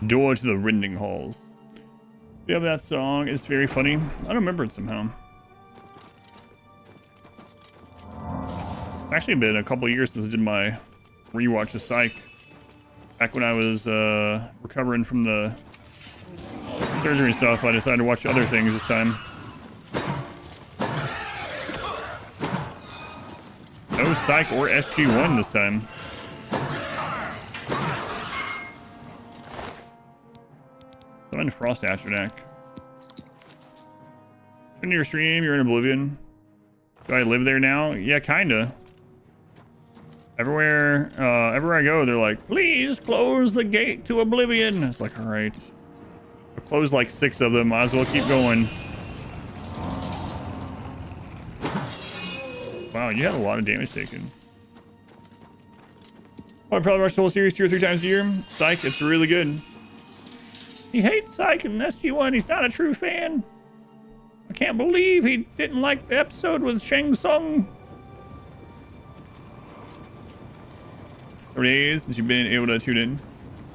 Door to the Rending Halls. We have that song. It's very funny. I don't remember it somehow. It's actually been a couple years since I did my rewatch of Psych. Back when I was recovering from the surgery and stuff, I decided to watch other things this time. No Psych or SG-1 this time. Summon Frost Astronac. Turn to your stream, you're in Oblivion. Do I live there now? Yeah, kinda. Everywhere I go, they're like, please close the gate to Oblivion. It's like, all right. I've closed like 6 of them. Might as well keep going. Wow, you had a lot of damage taken. Oh, I probably watch the whole series 2 or 3 times a year. Psych, it's really good. He hates Psych and SG-1. He's not a true fan. I can't believe he didn't like the episode with Shang Tsung. 3 days since you've been able to tune in.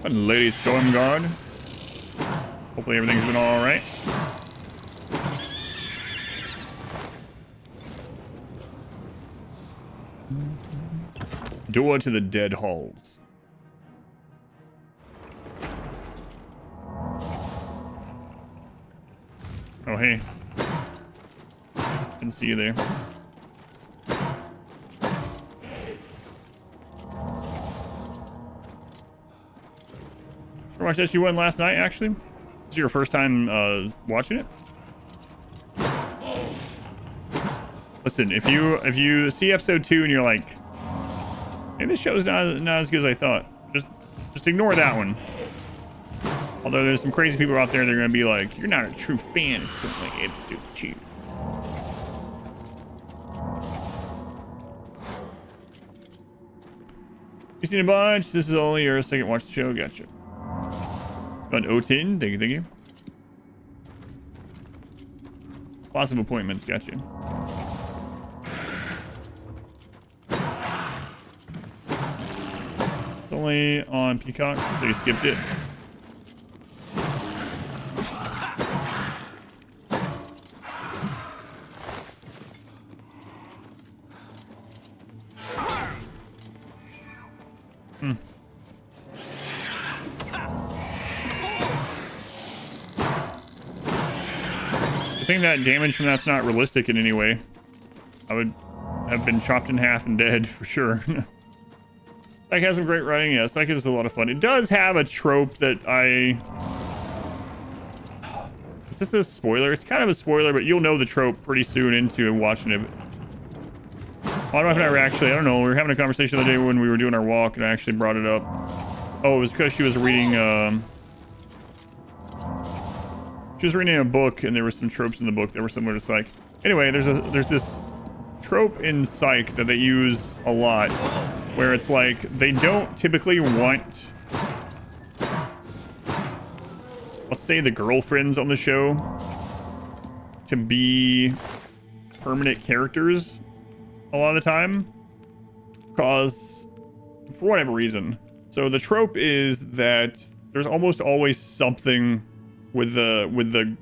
And Lady Stormguard. Hopefully everything's been all right. Door to the Dead Halls. Oh, hey. Didn't see you there. I watched SG-1 last night, actually. This is your first time watching it? Listen, if you see episode 2 and you're like, hey, this show's not as good as I thought, just ignore that one. Although there's some crazy people out there that are going to be like, you're not a true fan of like episode 2. You've seen a bunch. This is only your second watch the show. Gotcha. On O10. Thank you. Lots of appointments. Gotcha. It's only on Peacock. They skipped it. I think that damage from that's not realistic in any way. I would have been chopped in half and dead for sure. Psych has some great writing. Yeah, Psych is a lot of fun. It does have a trope that Is this a spoiler? It's kind of a spoiler, but you'll know the trope pretty soon into watching it. My wife and I were actually, I don't know, we were having a conversation the other day when we were doing our walk, and I actually brought it up. Oh, it was because she was reading a book, and there were some tropes in the book that were similar to Psych. Anyway, there's this trope in Psych that they use a lot, where it's like they don't typically want, let's say, the girlfriends on the show to be permanent characters a lot of the time, because for whatever reason. So the trope is that there's almost always something with the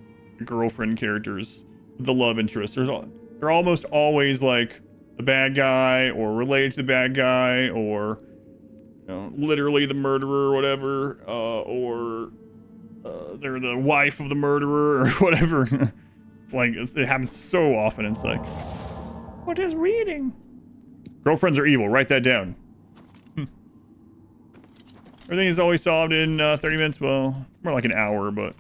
girlfriend characters, the love interest. They're almost always like the bad guy or related to the bad guy, or literally the murderer or whatever, or they're the wife of the murderer or whatever. It's like it happens so often. It's like, what is reading? Girlfriends are evil. Write that down. Everything is always solved in 30 minutes. Well, it's more like an hour, but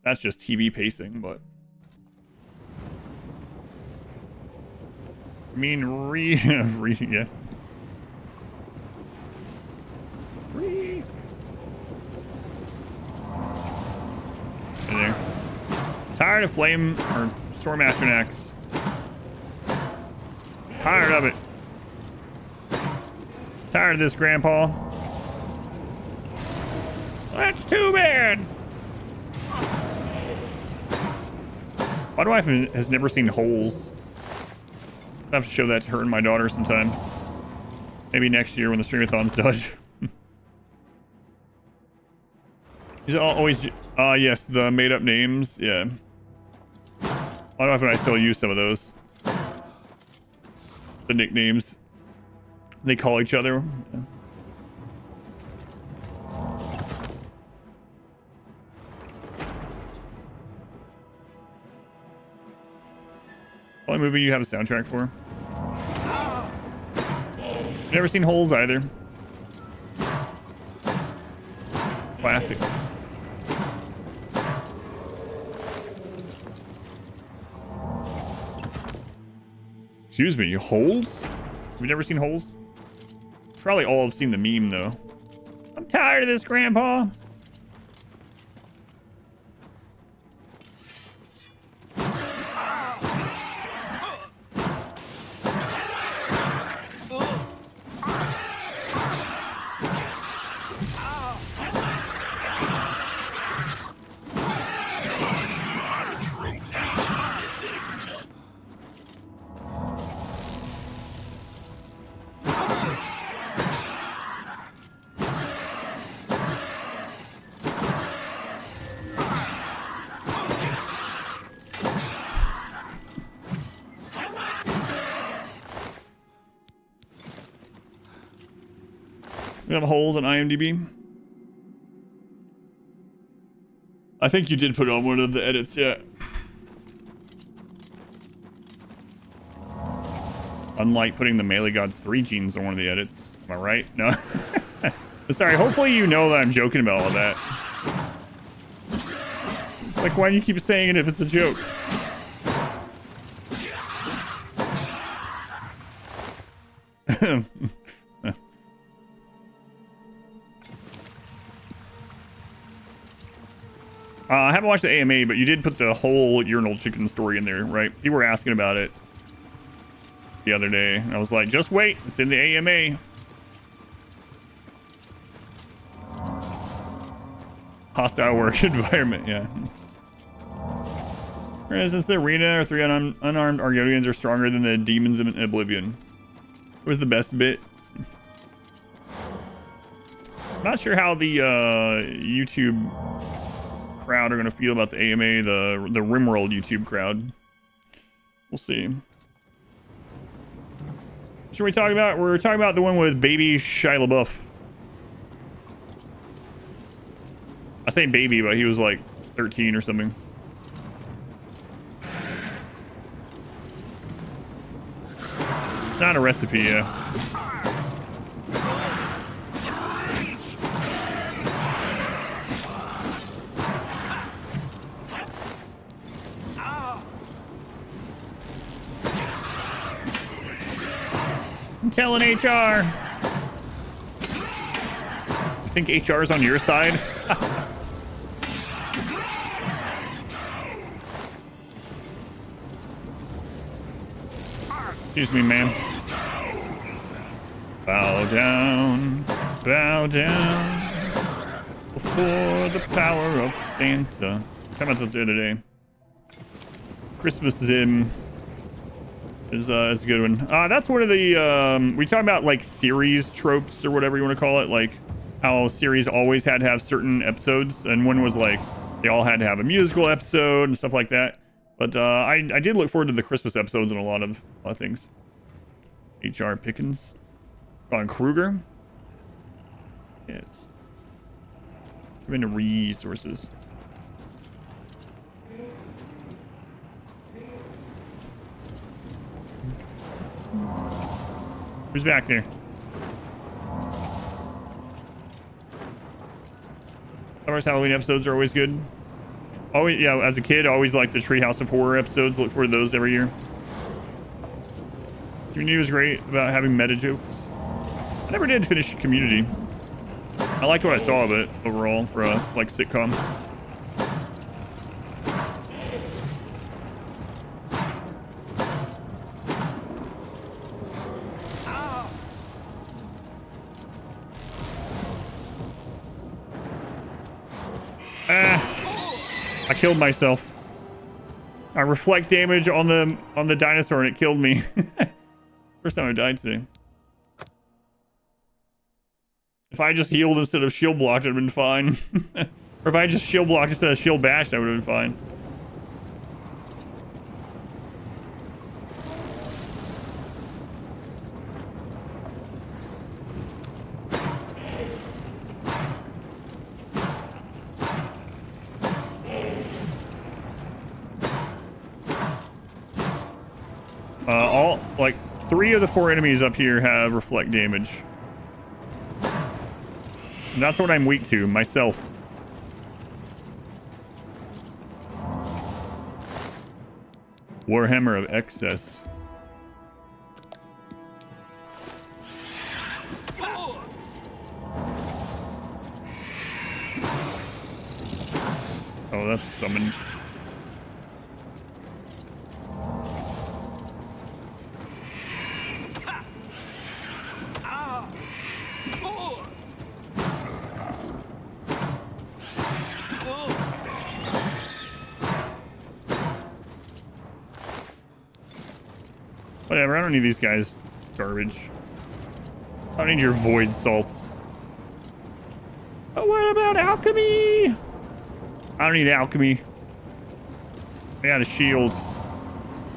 that's just TV pacing. But I mean, reading, yeah. Read. There. Tired of Flame or Storm Astronax. Tired of it. Tired of this, Grandpa. That's too bad. My wife has never seen Holes. I have to show that to her and my daughter sometime. Maybe next year when the streamathon's done. He's always, yes, the made-up names, yeah. My wife and I still use some of those. The nicknames. They call each other. Only movie you have a soundtrack for. Never seen Holes either. Classic. Excuse me, Holes? Have you never seen Holes? Probably all have seen the meme though. I'm tired of this, Grandpa. We have Holes on IMDb. I think you did put it on one of the edits, yeah. Unlike putting the Melee Gods 3 genes on one of the edits. Am I right? No. Sorry, hopefully you know that I'm joking about all that. Like, why do you keep saying it if it's a joke? I haven't watched the AMA, but you did put the whole urinal chicken story in there, right? You were asking about it the other day. I was like, just wait. It's in the AMA. Hostile work environment, yeah. Since the arena or 3 unarmed Argonians are stronger than the demons in Oblivion. What was the best bit? I'm not sure how the YouTube crowd are going to feel about the AMA, the Rimworld YouTube crowd. We'll see. What should we talk about? We're talking about the one with baby Shia LaBeouf. I say baby, but he was like 13 or something. It's not a recipe, yeah. I'm telling HR. I think HR is on your side. Excuse me, ma'am. Bow down before the power of Santa. Talking about that the other day. Christmas Zim is a good one. That's one of the we talk about like series tropes or whatever you want to call it, like how series always had to have certain episodes, and one was like they all had to have a musical episode and stuff like that. But I did look forward to the Christmas episodes and a lot of things. HR Pickens. On Kruger. Yes. Come into resources. Who's back there? Summer's Halloween episodes are always good. Always, yeah, as a kid, I always liked the Treehouse of Horror episodes. Look forward to those every year. Community was great about having meta jokes. I never did finish Community. I liked what I saw of it overall for a like sitcom. I killed myself. I reflect damage on the dinosaur and it killed me. First time I died today. If I just healed instead of shield blocked, I'd have been fine. Or if I just shield blocked instead of shield bashed, I would have been fine. All, like, 3 of the 4 enemies up here have reflect damage. And that's what I'm weak to, myself. Warhammer of Excess. Oh, that's summoned. Whatever, I don't need these guys' garbage. I don't need your void salts. But what about alchemy? I don't need alchemy. I got a shield.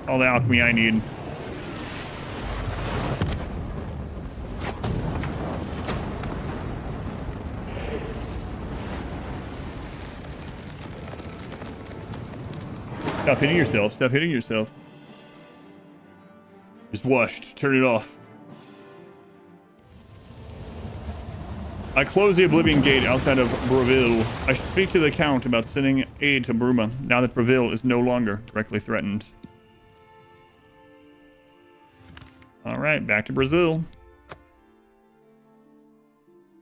All the alchemy I need. Stop hitting yourself. Stop hitting yourself. Just washed. Turn it off. I closed the Oblivion Gate outside of Breville. I should speak to the Count about sending aid to Bruma, now that Breville is no longer directly threatened. Alright, back to Brazil.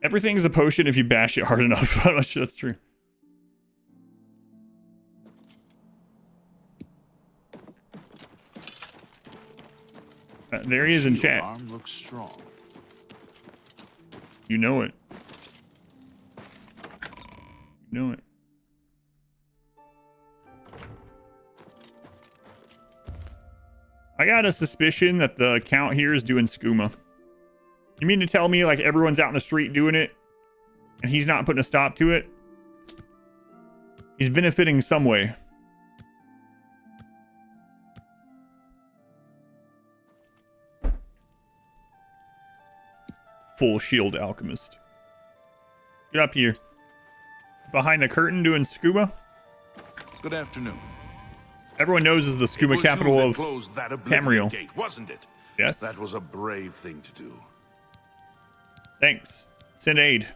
Everything's a potion if you bash it hard enough. I'm not sure that's true. There he is in chat. Arm looks strong. You know it. You know it. I got a suspicion that the Count here is doing skooma. You mean to tell me like everyone's out in the street doing it and he's not putting a stop to it? He's benefiting some way. Full shield alchemist. Get up here. Behind the curtain doing skooma. Good afternoon. Everyone knows is the skooma capital of Tamriel. Gate, wasn't it? Yes. That was a brave thing to do. Thanks. Send aid.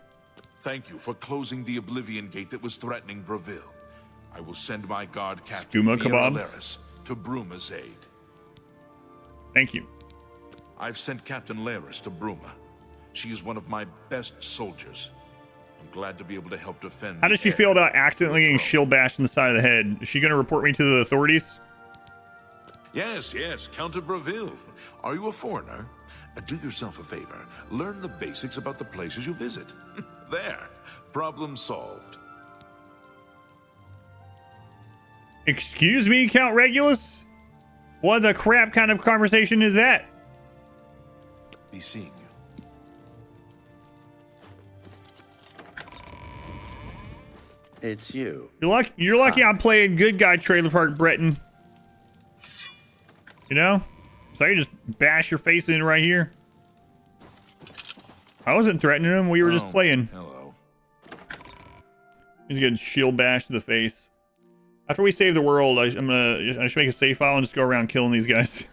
Thank you for closing the Oblivion Gate that was threatening Breville. I will send my guard captain Skooma kebabs to Bruma's aid. Thank you. I've sent Captain Laris to Bruma. She is one of my best soldiers. I'm glad to be able to help defend. How does she feel about accidentally getting shield bashed in the side of the head? Is she going to report me to the authorities? Yes, Count of Breville. Are you a foreigner? Do yourself a favor. Learn the basics about the places you visit. There. Problem solved. Excuse me, Count Regulus? What the crap kind of conversation is that? Be seeing you. It's you. You're lucky I'm playing good guy Trailer Park Breton. You know? So you just bash your face in right here. I wasn't threatening him. We were just playing. Hello. He's getting shield bashed to the face. After we save the world, I should make a save file and just go around killing these guys.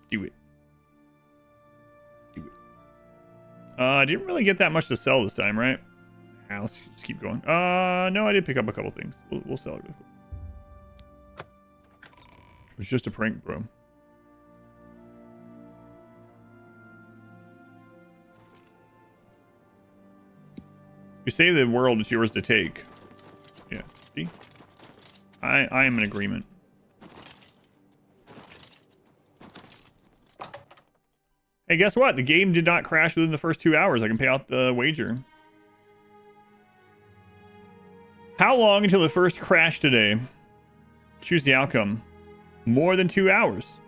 Do it. Do it. I didn't really get that much to sell this time, right? Nah, let's just keep going. No, I did pick up a couple things. We'll sell it real quick. It was just a prank, bro. You save the world, it's yours to take. Yeah, see? I am in agreement. Hey, guess what? The game did not crash within the first 2 hours. I can pay out the wager. How long until the first crash today? Choose the outcome. More than 2 hours.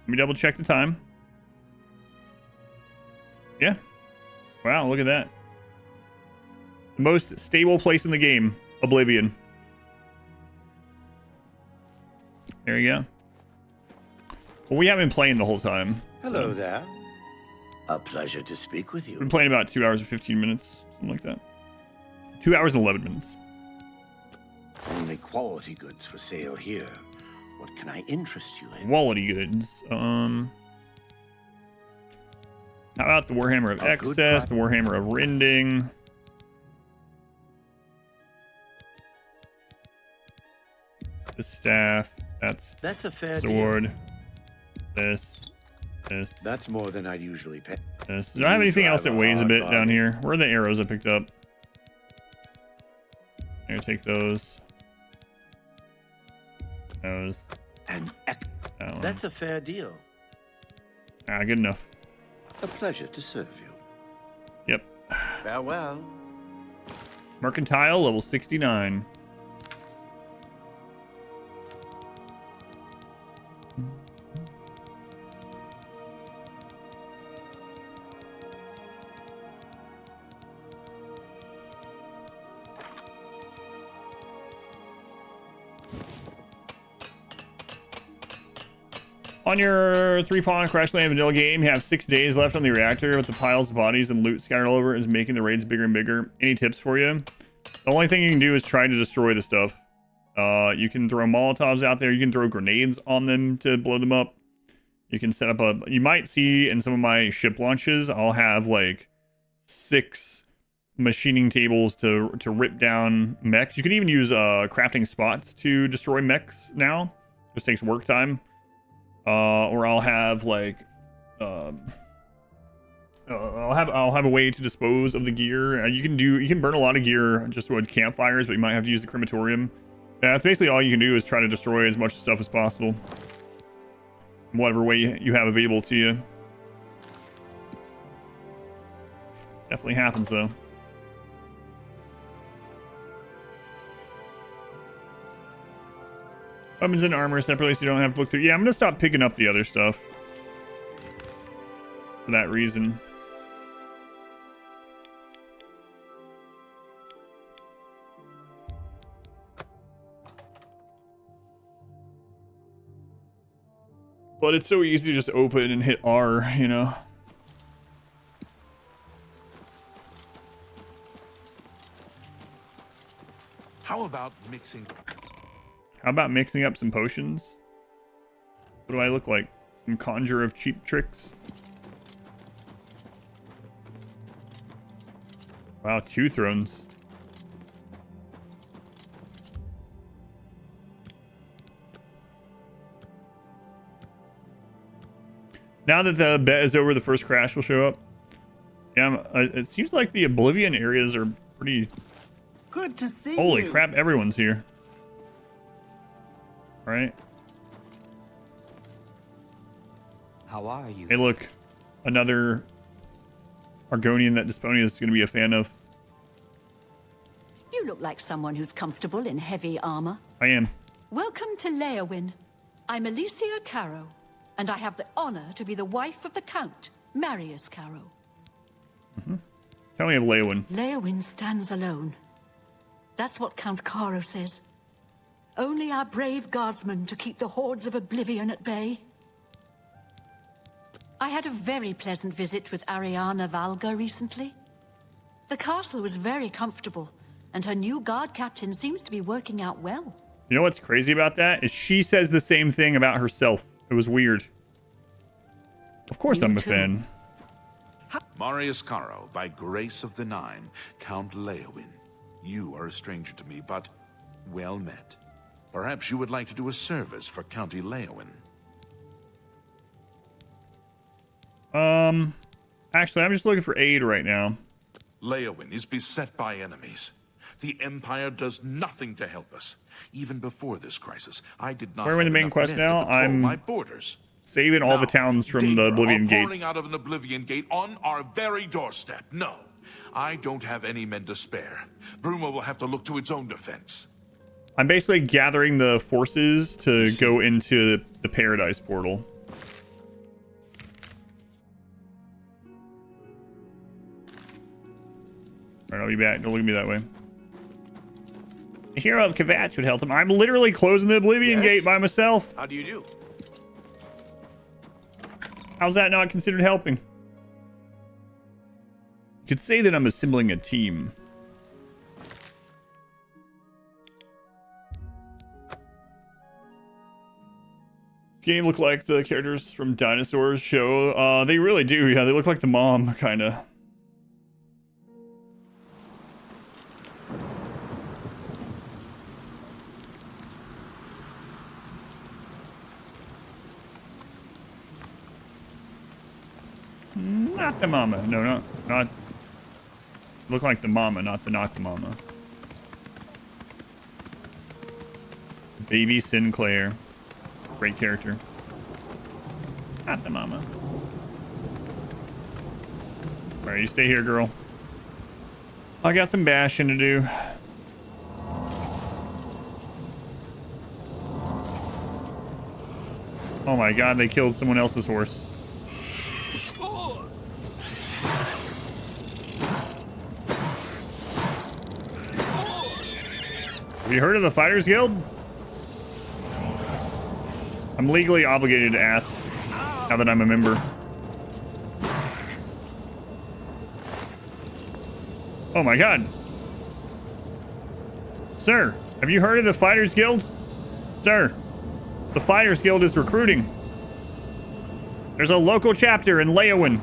Let me double check the time. Yeah. Wow, look at that. The most stable place in the game. Oblivion. There you go. Well, we haven't been playing the whole time. Hello there. A pleasure to speak with you. We've been playing about 2 hours and 15 minutes. Something like that. 2 hours and 11 minutes. Only quality goods for sale here. What can I interest you in? Quality goods. How about the Warhammer of Excess, the Warhammer of Rending? The staff. That's a fair sword. This. That's more than I'd usually pay. This. Do I have anything else that weighs a bit down here? Where are the arrows I picked up? I'm gonna take those. Those. That's a fair deal. Ah, good enough. A pleasure to serve you. Yep. Farewell. Mercantile, level 69. On your 3-pawn Crash Land vanilla game, you have 6 days left on the reactor with the piles of bodies and loot scattered all over is making the raids bigger and bigger. Any tips for you? The only thing you can do is try to destroy the stuff. You can throw Molotovs out there. You can throw grenades on them to blow them up. You can set up a... You might see in some of my ship launches, I'll have like 6 machining tables to rip down mechs. You can even use crafting spots to destroy mechs now. Just takes work time. Or I'll have like, I'll have a way to dispose of the gear. You can burn a lot of gear just with campfires, but you might have to use the crematorium. That's basically all you can do is try to destroy as much stuff as possible, in whatever way you have available to you. Definitely happens though. Weapons and armor separately so you don't have to look through. Yeah, I'm going to stop picking up the other stuff. For that reason. But it's so easy to just open and hit R, you know? How about mixing... How about mixing up some potions? What do I look like? Some conjure of cheap tricks? Wow, 2 thrones. Now that the bet is over, the first crash will show up. Yeah, it seems like the Oblivion areas are pretty... Good to see Holy you. crap, everyone's here. Right? How are you? Hey, look. Another Argonian that Desponia is going to be a fan of. You look like someone who's comfortable in heavy armor. I am. Welcome to Leowin. I'm Alicia Caro, and I have the honor to be the wife of the Count, Marius Caro. Tell me of Leowin. Leowin stands alone. That's what Count Caro says. Only our brave guardsmen to keep the hordes of Oblivion at bay. I had a very pleasant visit with Ariana Valga recently. The castle was very comfortable, and her new guard captain seems to be working out well. You know what's crazy about that? Is she says the same thing about herself. It was weird. Of course I'm a fan. Marius Caro, by grace of the Nine, Count Leowin. You are a stranger to me, but well met. Perhaps you would like to do a service for County Leowin. Actually, I'm just looking for aid right now. Leowin is beset by enemies. The Empire does nothing to help us. Even before this crisis, I did not. Where are we in the main quest now? I'm my borders. Saving all the towns from the Oblivion pouring gates. out of an Oblivion gate on our very doorstep. No, I don't have any men to spare. Bruma will have to look to its own defense. I'm basically gathering the forces to go into the Paradise portal. Alright, I'll be back. Don't look at me that way. The hero of Kvatch would help him. I'm literally closing the Oblivion gate by myself. How do you do? How's that not considered helping? You could say that I'm assembling a team. Game look like the characters from Dinosaurs show. They really do. Yeah, they look like the mom, kind of. Not the mama. No, not. Look like the mama, not the mama. Baby Sinclair. Great character. Not the mama. Alright, you stay here, girl. I got some bashing to do. Oh my god, they killed someone else's horse. Have you heard of the Fighters Guild? I'm legally obligated to ask now that I'm a member. Oh my god. Sir, have you heard of the Fighters Guild? Sir, the Fighters Guild is recruiting. There's a local chapter in Leowin.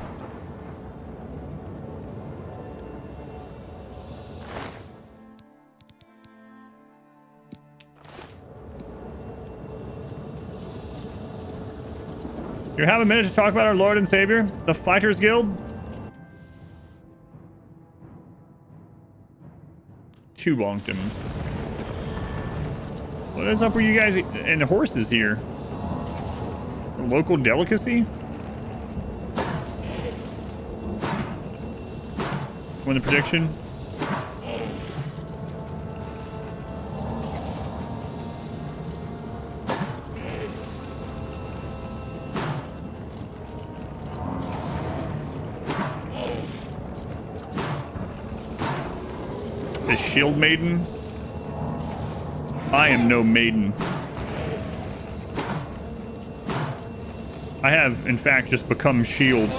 You have a minute to talk about our Lord and Savior, the Fighters Guild? Too bonked him. What is up with you guys and horses here? A local delicacy? Win the prediction? The Shield Maiden? I am no maiden. I have, in fact, just become Shield.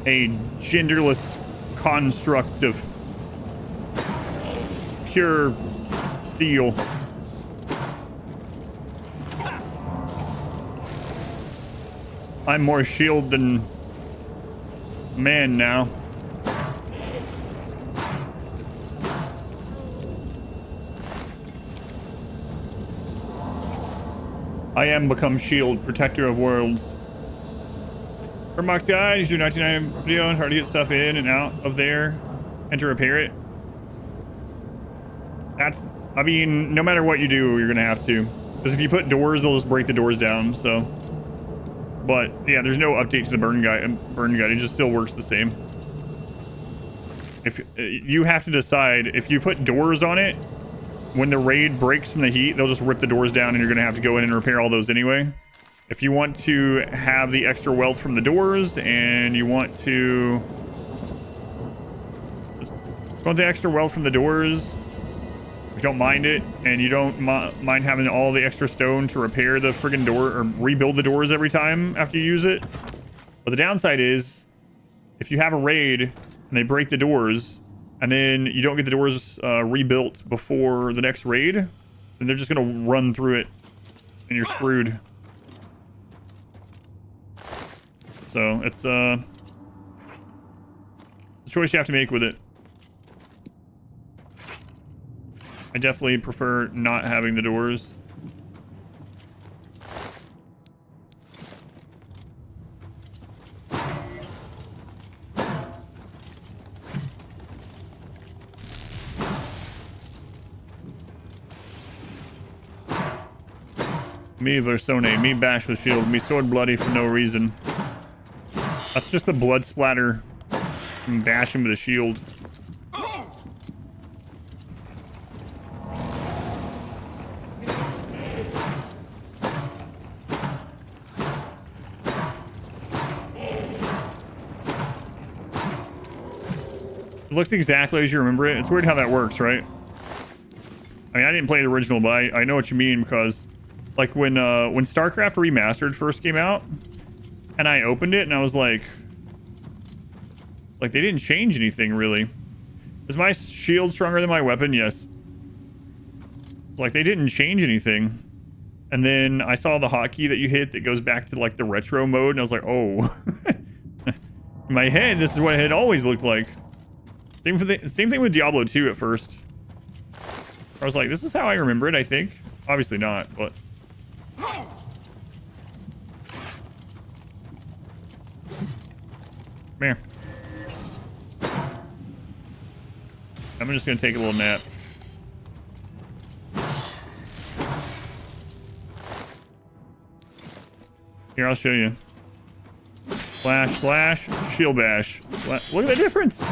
A genderless construct of pure steel. I'm more Shield than man now. I am become Shield, protector of worlds. For Mox Guys, your 99 video, hard to get stuff in and out of there and to repair it. That's, I mean, no matter what you do, you're gonna have to. Because if you put doors, they'll just break the doors down, so. But, yeah, there's no update to the burn guide, it just still works the same. If you have to decide, if you put doors on it, when the raid breaks from the heat, they'll just rip the doors down and you're going to have to go in and repair all those anyway. If you want to have the extra wealth from the doors and you want to... the extra wealth from the doors, if you don't mind it, and you don't mind having all the extra stone to repair the friggin' door or rebuild the doors every time after you use it. But the downside is, if you have a raid and they break the doors, and then you don't get the doors rebuilt before the next raid, then they're just going to run through it, and you're screwed. So, it's a choice you have to make with it. I definitely prefer not having the doors. Me Versone, me bash with shield, me sword bloody for no reason. That's just the blood splatter from bashing with a shield. It looks exactly as you remember it. It's weird how that works, right? I mean, I didn't play the original, but I know what you mean, because like when StarCraft Remastered first came out, and I opened it and I was like they didn't change anything really. Is my shield stronger than my weapon? Yes. Like they didn't change anything. And then I saw the hotkey that you hit that goes back to like the retro mode, and I was like, oh. In my head, this is what it had always looked like. Same thing with Diablo 2 at first. I was like, this is how I remember it, I think. Obviously not, but... Come here. I'm just gonna take a little nap. Here, I'll show you. Flash, flash, shield bash. Look at the difference.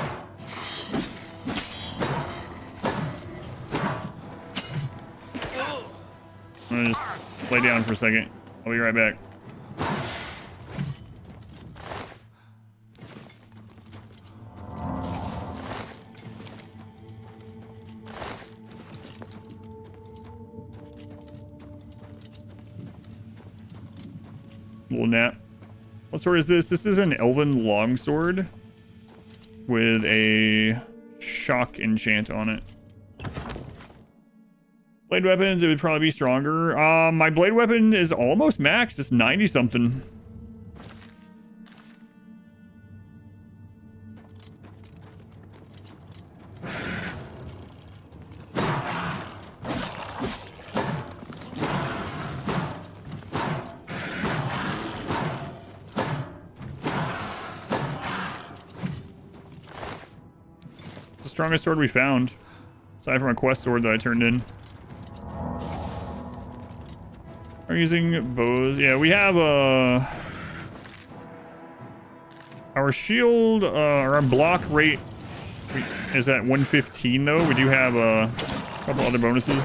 I'm gonna just lay down for a second. I'll be right back. Little nap. What sword is this? This is an elven longsword with a shock enchant on it. Blade weapons, it would probably be stronger. My blade weapon is almost maxed. It's 90 something. It's the strongest sword we found, aside from a quest sword that I turned in. Are using bows? Yeah, we have our shield, our block rate is at 115 though. We do have a couple other bonuses.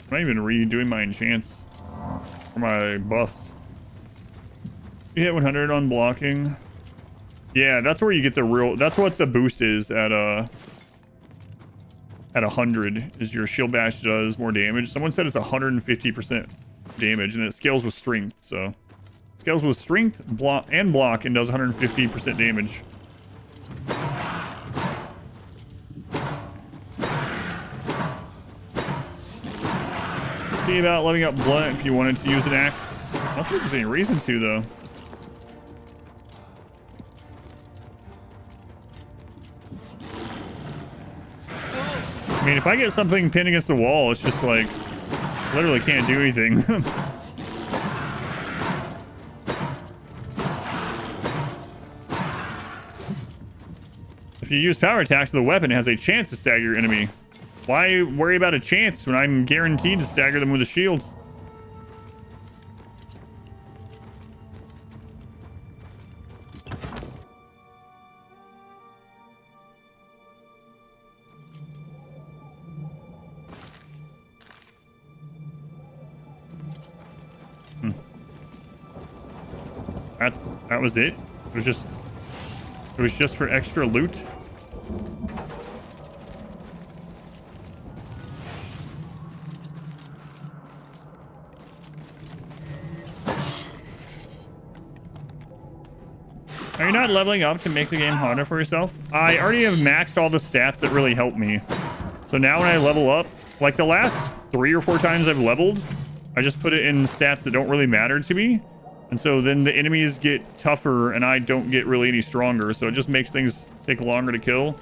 I'm not even redoing my enchants or my buffs. You hit 100 on blocking. Yeah, that's where you get the real... That's what the boost is at 100, is your shield bash does more damage. Someone said it's 150% damage, and it scales with strength, so... Scales with strength, block, and does 150% damage. See about leveling up Blunt if you wanted to use an axe. I don't think there's any reason to, though. I mean, if I get something pinned against the wall, it's just like, literally can't do anything. If you use power attacks with a weapon, it has a chance to stagger your enemy. Why worry about a chance when I'm guaranteed to stagger them with a shield? That was it. It was just for extra loot. Are you not leveling up to make the game harder for yourself? I already have maxed all the stats that really help me. So now when I level up, like the last 3 or 4 times I've leveled, I just put it in stats that don't really matter to me. And so then the enemies get tougher and I don't get really any stronger. So it just makes things take longer to kill.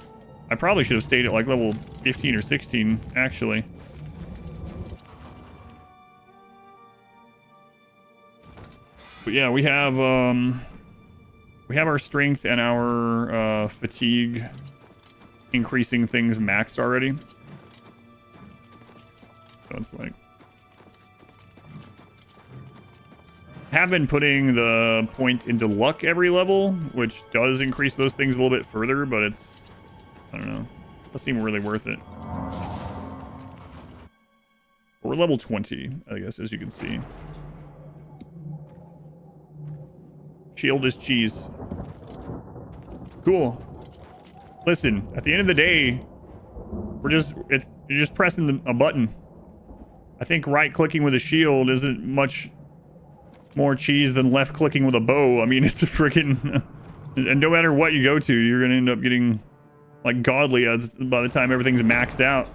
I probably should have stayed at like level 15 or 16, actually. But yeah, we have our strength and our fatigue increasing things maxed already. So it's like... have been putting the point into luck every level, which does increase those things a little bit further, but it's, I don't know, doesn't seem really worth it. We're level 20, I guess, as you can see. Shield is cheese. Cool. Listen, at the end of the day, you're just pressing a button. I think right-clicking with a shield isn't much more cheese than left clicking with a bow. I mean, it's a freaking... and no matter what you go to, you're going to end up getting like godly by the time everything's maxed out.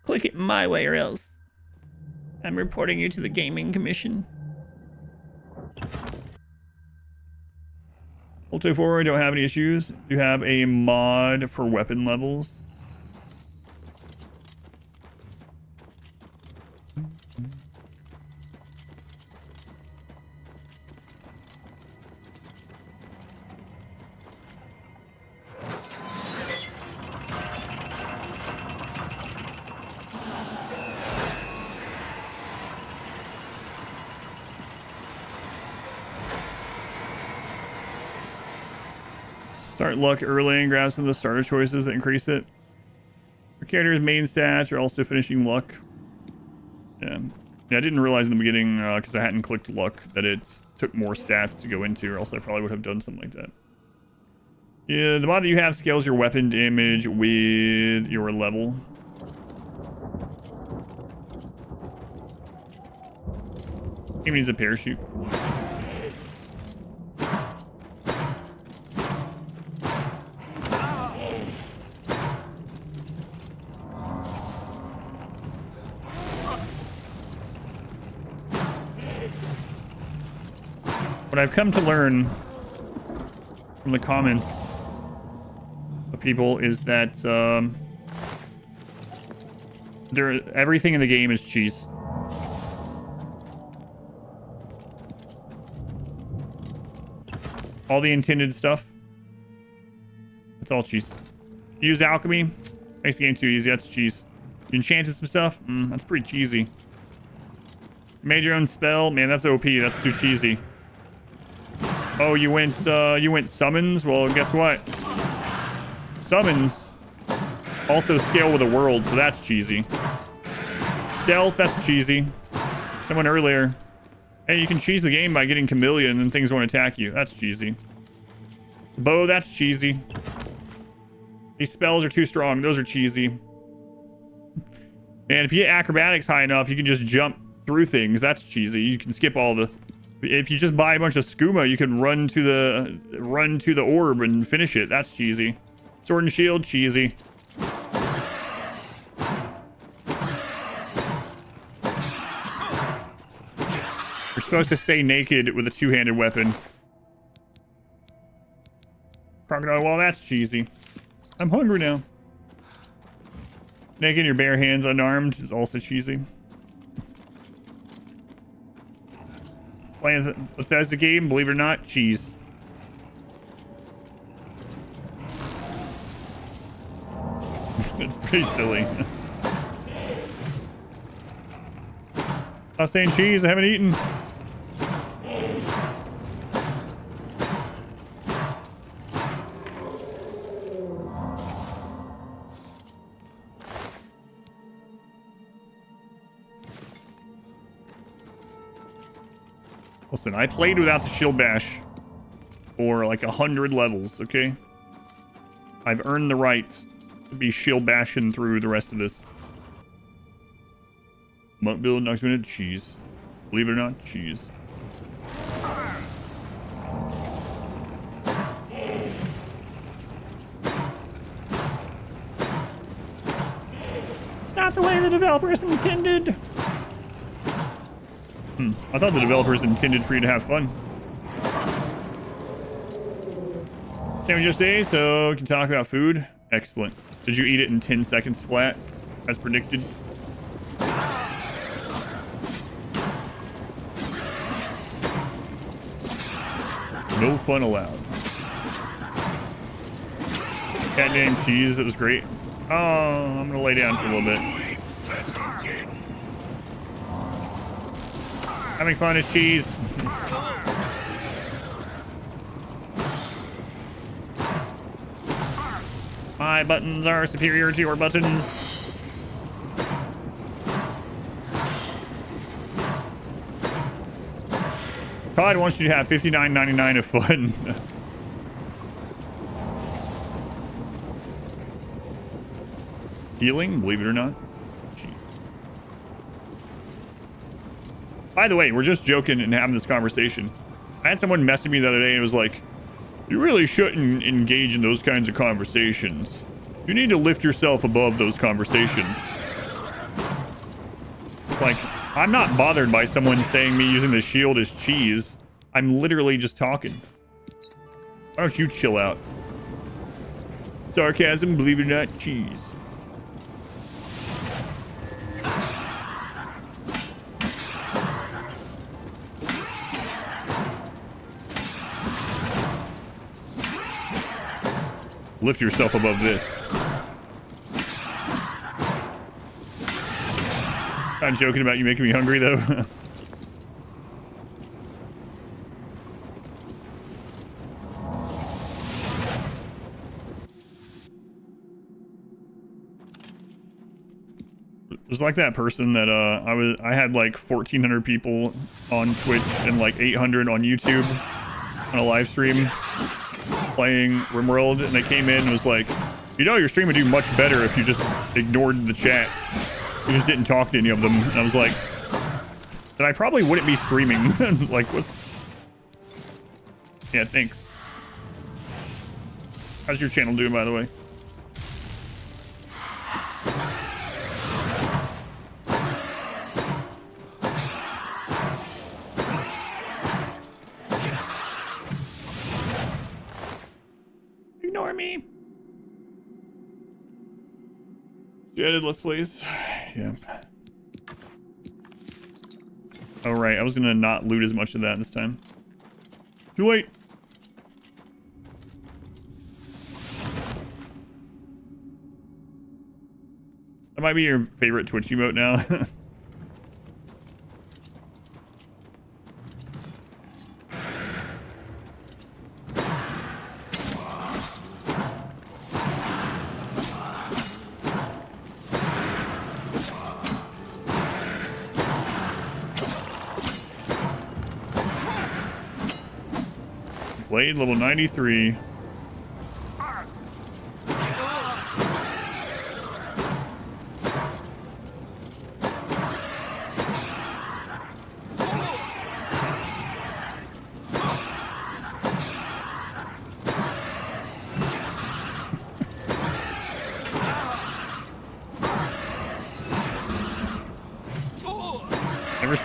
Click it my way or else I'm reporting you to the Gaming Commission. Ulti 4, don't have any issues. You have a mod for weapon levels. Start luck early and grab some of the starter choices that increase it. Your character's main stats are also finishing luck. Yeah, I didn't realize in the beginning, because I hadn't clicked luck, that it took more stats to go into, or else I probably would have done something like that. Yeah, the mod that you have scales your weapon damage with your level. He needs a parachute. What I've come to learn from the comments of people is that everything in the game is cheese. All the intended stuff, it's all cheese. Use alchemy, makes the game too easy. That's cheese. You enchanted some stuff, that's pretty cheesy. You made your own spell, man, that's OP. That's too cheesy. Oh, you went summons? Well, guess what? Summons also scale with the world, so that's cheesy. Stealth, that's cheesy. Someone earlier. Hey, you can cheese the game by getting chameleon and then things won't attack you. That's cheesy. Bow, that's cheesy. These spells are too strong. Those are cheesy. And if you get acrobatics high enough, you can just jump through things. That's cheesy. You can skip all the... If you just buy a bunch of skooma, you can run to the orb and finish it. That's cheesy. Sword and shield, cheesy. You're supposed to stay naked with a two-handed weapon. Crocodile wall, that's cheesy. I'm hungry now. Naked in your bare hands, unarmed, is also cheesy. Playing Bethesda game, believe it or not, cheese. It's pretty silly. Stop saying cheese, I haven't eaten. Listen, I played without the shield bash for like 100 levels, okay? I've earned the right to be shield bashing through the rest of this. Monk build, next minute, cheese. Believe it or not, cheese. It's not the way the developers intended. I thought the developers intended for you to have fun. Sandwich yesterday, so we can talk about food. Excellent. Did you eat it in 10 seconds flat, as predicted? No fun allowed. Cat named cheese, that was great. Oh, I'm gonna lay down for a little bit. Having fun is cheese. My buttons are superior to your buttons. COD wants you to have $59.99 of fun. Healing, believe it or not. Jeez. By the way, we're just joking and having this conversation. I had someone message me the other day and it was like, you really shouldn't engage in those kinds of conversations. You need to lift yourself above those conversations. It's like, I'm not bothered by someone saying me using the shield as cheese. I'm literally just talking. Why don't you chill out? Sarcasm, believe it or not, cheese. Lift yourself above this. I'm joking about you making me hungry, though. It was like that person that I had like 1,400 people on Twitch and like 800 on YouTube on a live stream playing RimWorld, and they came in and was like, you know, your stream would do much better if you just ignored the chat. You just didn't talk to any of them. And I was like, then I probably wouldn't be streaming. Like, what? Yeah, thanks. How's your channel doing, by the way? Ignore me. You added let's plays. Yep. Oh right, I was gonna not loot as much of that this time. Too late. That might be your favorite Twitch emote now. Blade level 93.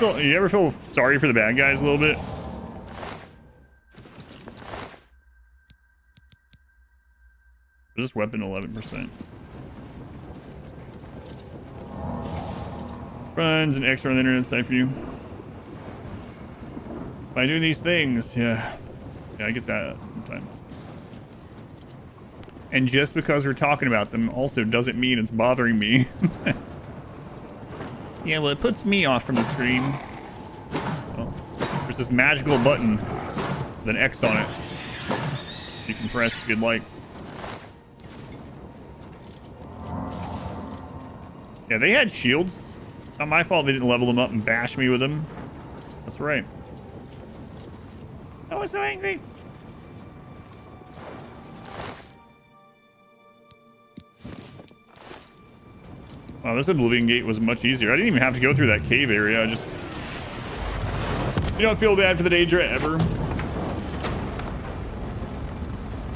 You ever feel sorry for the bad guys a little bit? This weapon 11%. Runs an extra on the internet site for you. By doing these things, yeah, I get that sometimes. And just because we're talking about them also doesn't mean it's bothering me. Yeah, well, it puts me off from the screen. Oh, there's this magical button with an X on it. You can press if you'd like. Yeah, they had shields. Not my fault they didn't level them up and bash me with them. That's right. I was so angry. Wow, this Oblivion Gate was much easier. I didn't even have to go through that cave area. I just... You don't feel bad for the Daedra ever.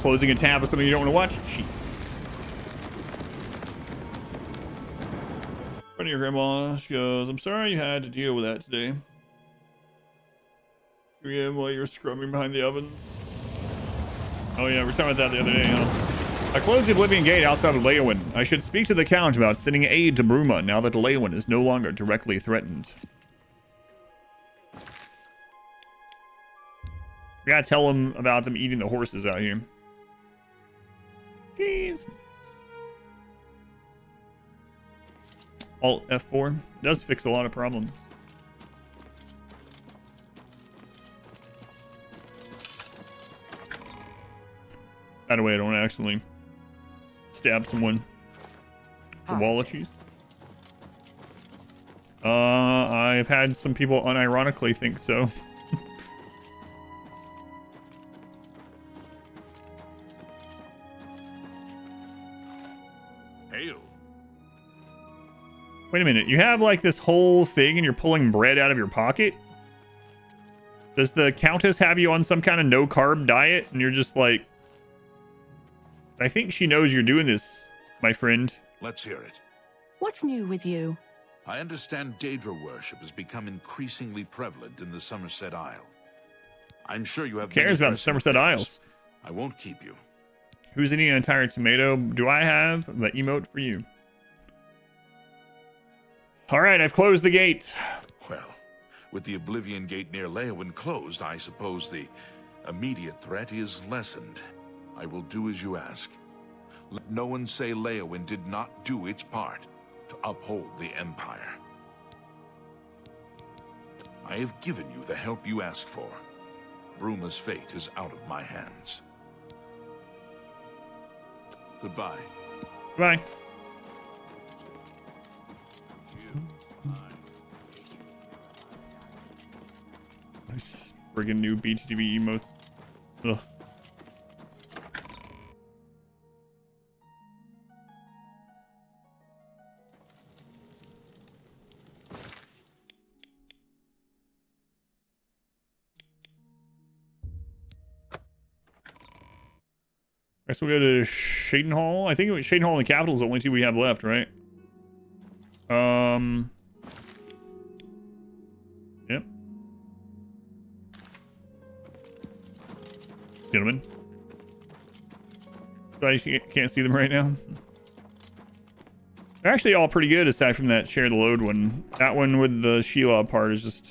Closing a tab of something you don't want to watch? Jeez. Friend of your grandma, she goes, I'm sorry you had to deal with that today. 3 a.m. while you were scrubbing behind the ovens. Oh yeah, we were talking about that the other day, huh? I closed the Oblivion Gate outside of Leyawen. I should speak to the Count about sending aid to Bruma now that Leyawen is no longer directly threatened. We gotta tell him about them eating the horses out here. Jeez. Alt F4 does fix a lot of problems. By the way, I don't accidentally stab someone for wall of cheese. I've had some people unironically think so. Hail. Wait a minute. You have like this whole thing and you're pulling bread out of your pocket? Does the Countess have you on some kind of no-carb diet? And you're just like... I think she knows you're doing this, my friend. Let's hear it. What's new with you? I understand Daedra worship has become increasingly prevalent in the Somerset Isle. I'm sure you have... Who cares about the Somerset Isles? I won't keep you. Who's eating an entire tomato? Do I have the emote for you? Alright, I've closed the gate. Well, with the Oblivion Gate near Leowyn closed, I suppose the immediate threat is lessened. I will do as you ask. Let no one say Leowyn did not do its part to uphold the Empire. I have given you the help you asked for. Bruma's fate is out of my hands. Goodbye. Bye. Nice friggin' new BGTV emotes. Ugh. Next we'll go to Shadenhall. I think Shadenhall and the Capital is the only two we have left, right? Yep. Gentlemen. I can't see them right now. They're actually all pretty good aside from that share the load one. That one with the Sheila part is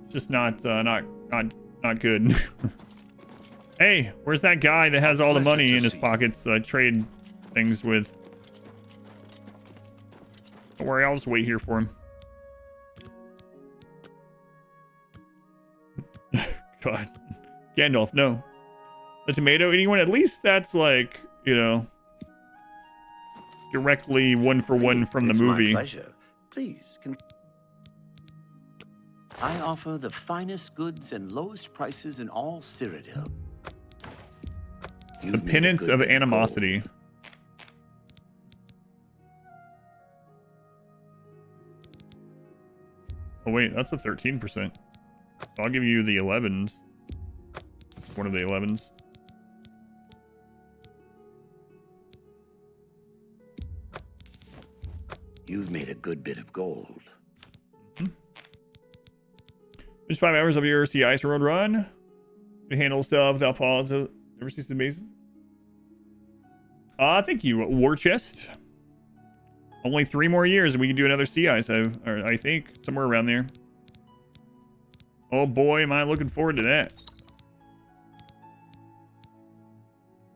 just not good. Hey, where's that guy that has all the money in his pockets that I trade things with? Don't worry, I'll just wait here for him. God. Gandalf, no. The tomato eating one, at least that's like, you know, directly one for one from the movie. My pleasure. Please, I offer the finest goods and lowest prices in all Cyrodiil. The Penance of Animosity. Oh wait, that's a 13%. I'll give you the 11s. One of the 11s. You've made a good bit of gold. Just 5 hours of your Sea Ice Road run. To handle stuff without pause. Never cease the bases. Thank you, War Chest. Only 3 more years and we can do another Sea Ice, I think. Somewhere around there. Oh boy, am I looking forward to that.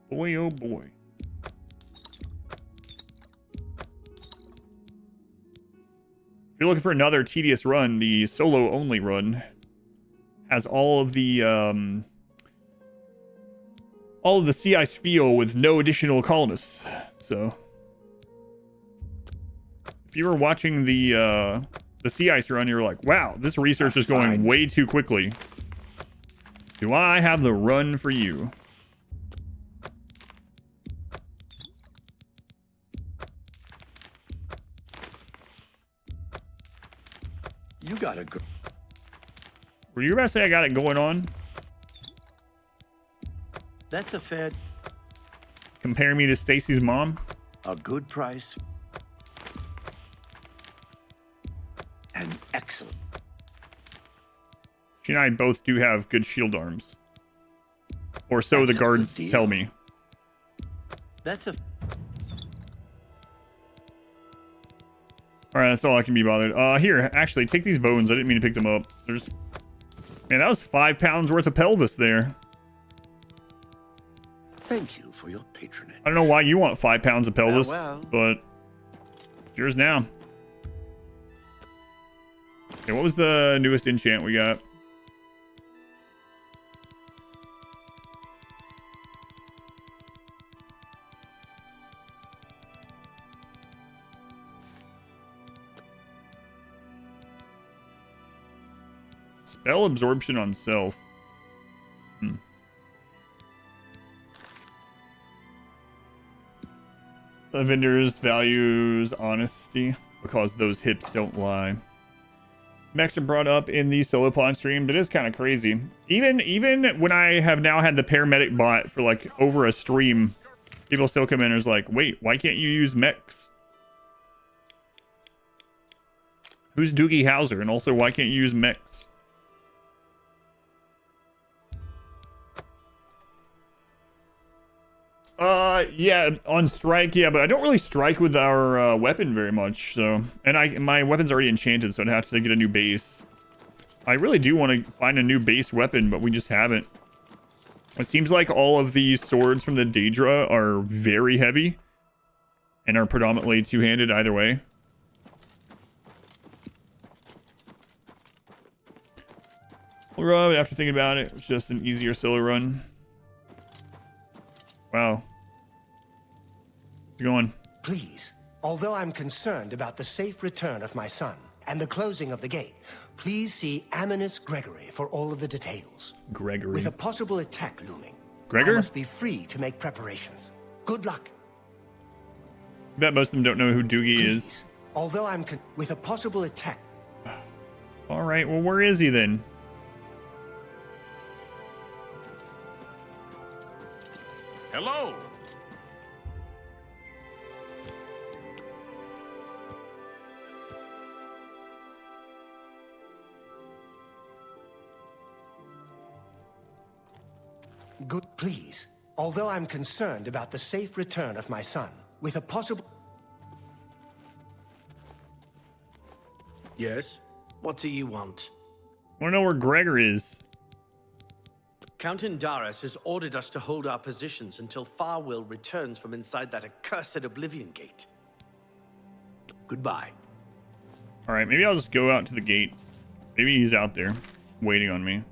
Boy, oh boy. If you're looking for another tedious run, the solo only run has all of the sea ice feel with no additional colonists. So if you were watching the sea ice run, you're like, wow, this research is going way too quickly. Do I have the run for you? You got a good. Were you about to say I got it going on? That's a fair. Compare me to Stacy's mom? A good price. And excellent. She and I both do have good shield arms. Or so the guards tell me. That's a. Alright, that's all I can be bothered. Here, actually, take these bones. I didn't mean to pick them up. There's... Man, that was 5 pounds worth of pelvis there. Thank you for your patronage. I don't know why you want 5 pounds of pelvis, but it's yours now. Okay, what was the newest enchant we got? Spell absorption on self. The vendors values honesty. because those hips don't lie. Mechs are brought up in the solo pod stream. That is kind of crazy. Even when I have now had the paramedic bot for like over a stream, people still come in and is like, wait, why can't you use mechs? Who's Doogie Howser? And also, why can't you use mechs? Yeah, on strike, yeah, but I don't really strike with our weapon very much, so... And my weapon's already enchanted, so I'd have to get a new base. I really do want to find a new base weapon, but we just haven't. It seems like all of these swords from the Daedra are very heavy, and are predominantly two-handed either way. Well, after thinking about it, it's just an easier solo run. Wow. Going. Please, although I'm concerned about the safe return of my son and the closing of the gate, please see Aminus Gregory for all of the details. Gregory. With a possible attack looming, Gregor? I must be free to make preparations. Good luck. I bet most of them don't know who Doogie Please, is. although I'm with a possible attack. All right, well, where is he then? Hello. Good, please. Although I'm concerned about the safe return of my son, with a possible... Yes? What do you want? I want to know where Gregor is. Count Indaris has ordered us to hold our positions until Farwill returns from inside that accursed Oblivion Gate. Goodbye. All right, maybe I'll just go out to the gate. Maybe he's out there waiting on me.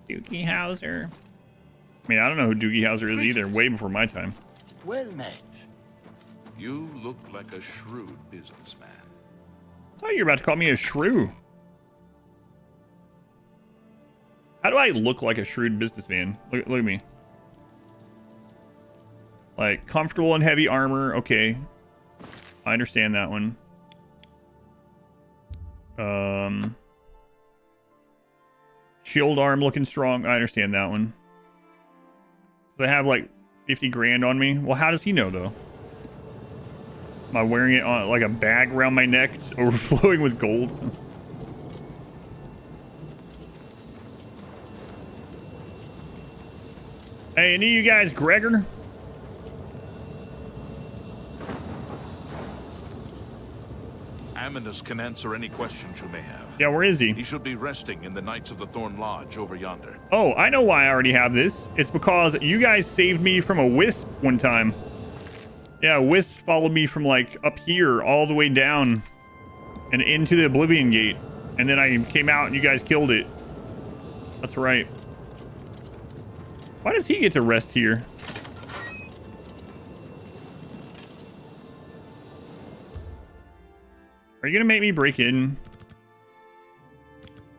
Doogie Howser. I mean, I don't know who Doogie Howser is either. Way before my time. Well met. You look like a shrewd businessman. I thought you were about to call me a shrew. How do I look like a shrewd businessman? Look at me. Like, comfortable in heavy armor. Okay. I understand that one. Shield arm looking strong. I understand that one. I have like 50 grand on me. Well, how does he know though? Am I wearing it on like a bag around my neck, just overflowing with gold? Hey, any of you guys Gregor? Aminus can answer any questions you may have. Yeah, where is he? He should be resting in the Knights of the Thorn Lodge over yonder. Oh, I know why I already have this. It's because you guys saved me from a wisp one time. Yeah, a wisp followed me from like up here all the way down and into the Oblivion Gate. And then I came out and you guys killed it. That's right. Why does he get to rest here? Are you gonna make me break in?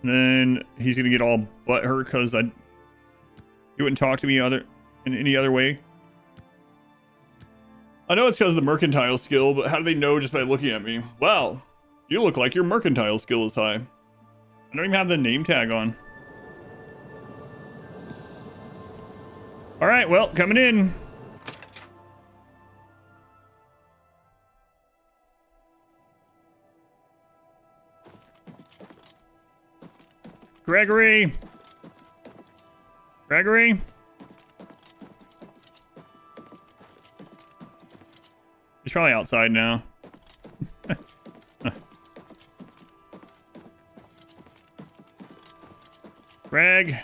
And then he's gonna get all butthurt because you wouldn't talk to me in any other way. I know it's because of the mercantile skill, but how do they know just by looking at me? Wow, you look like your mercantile skill is high. I don't even have the name tag on. All right, well, coming in. Gregory. Gregory. He's probably outside now. Greg.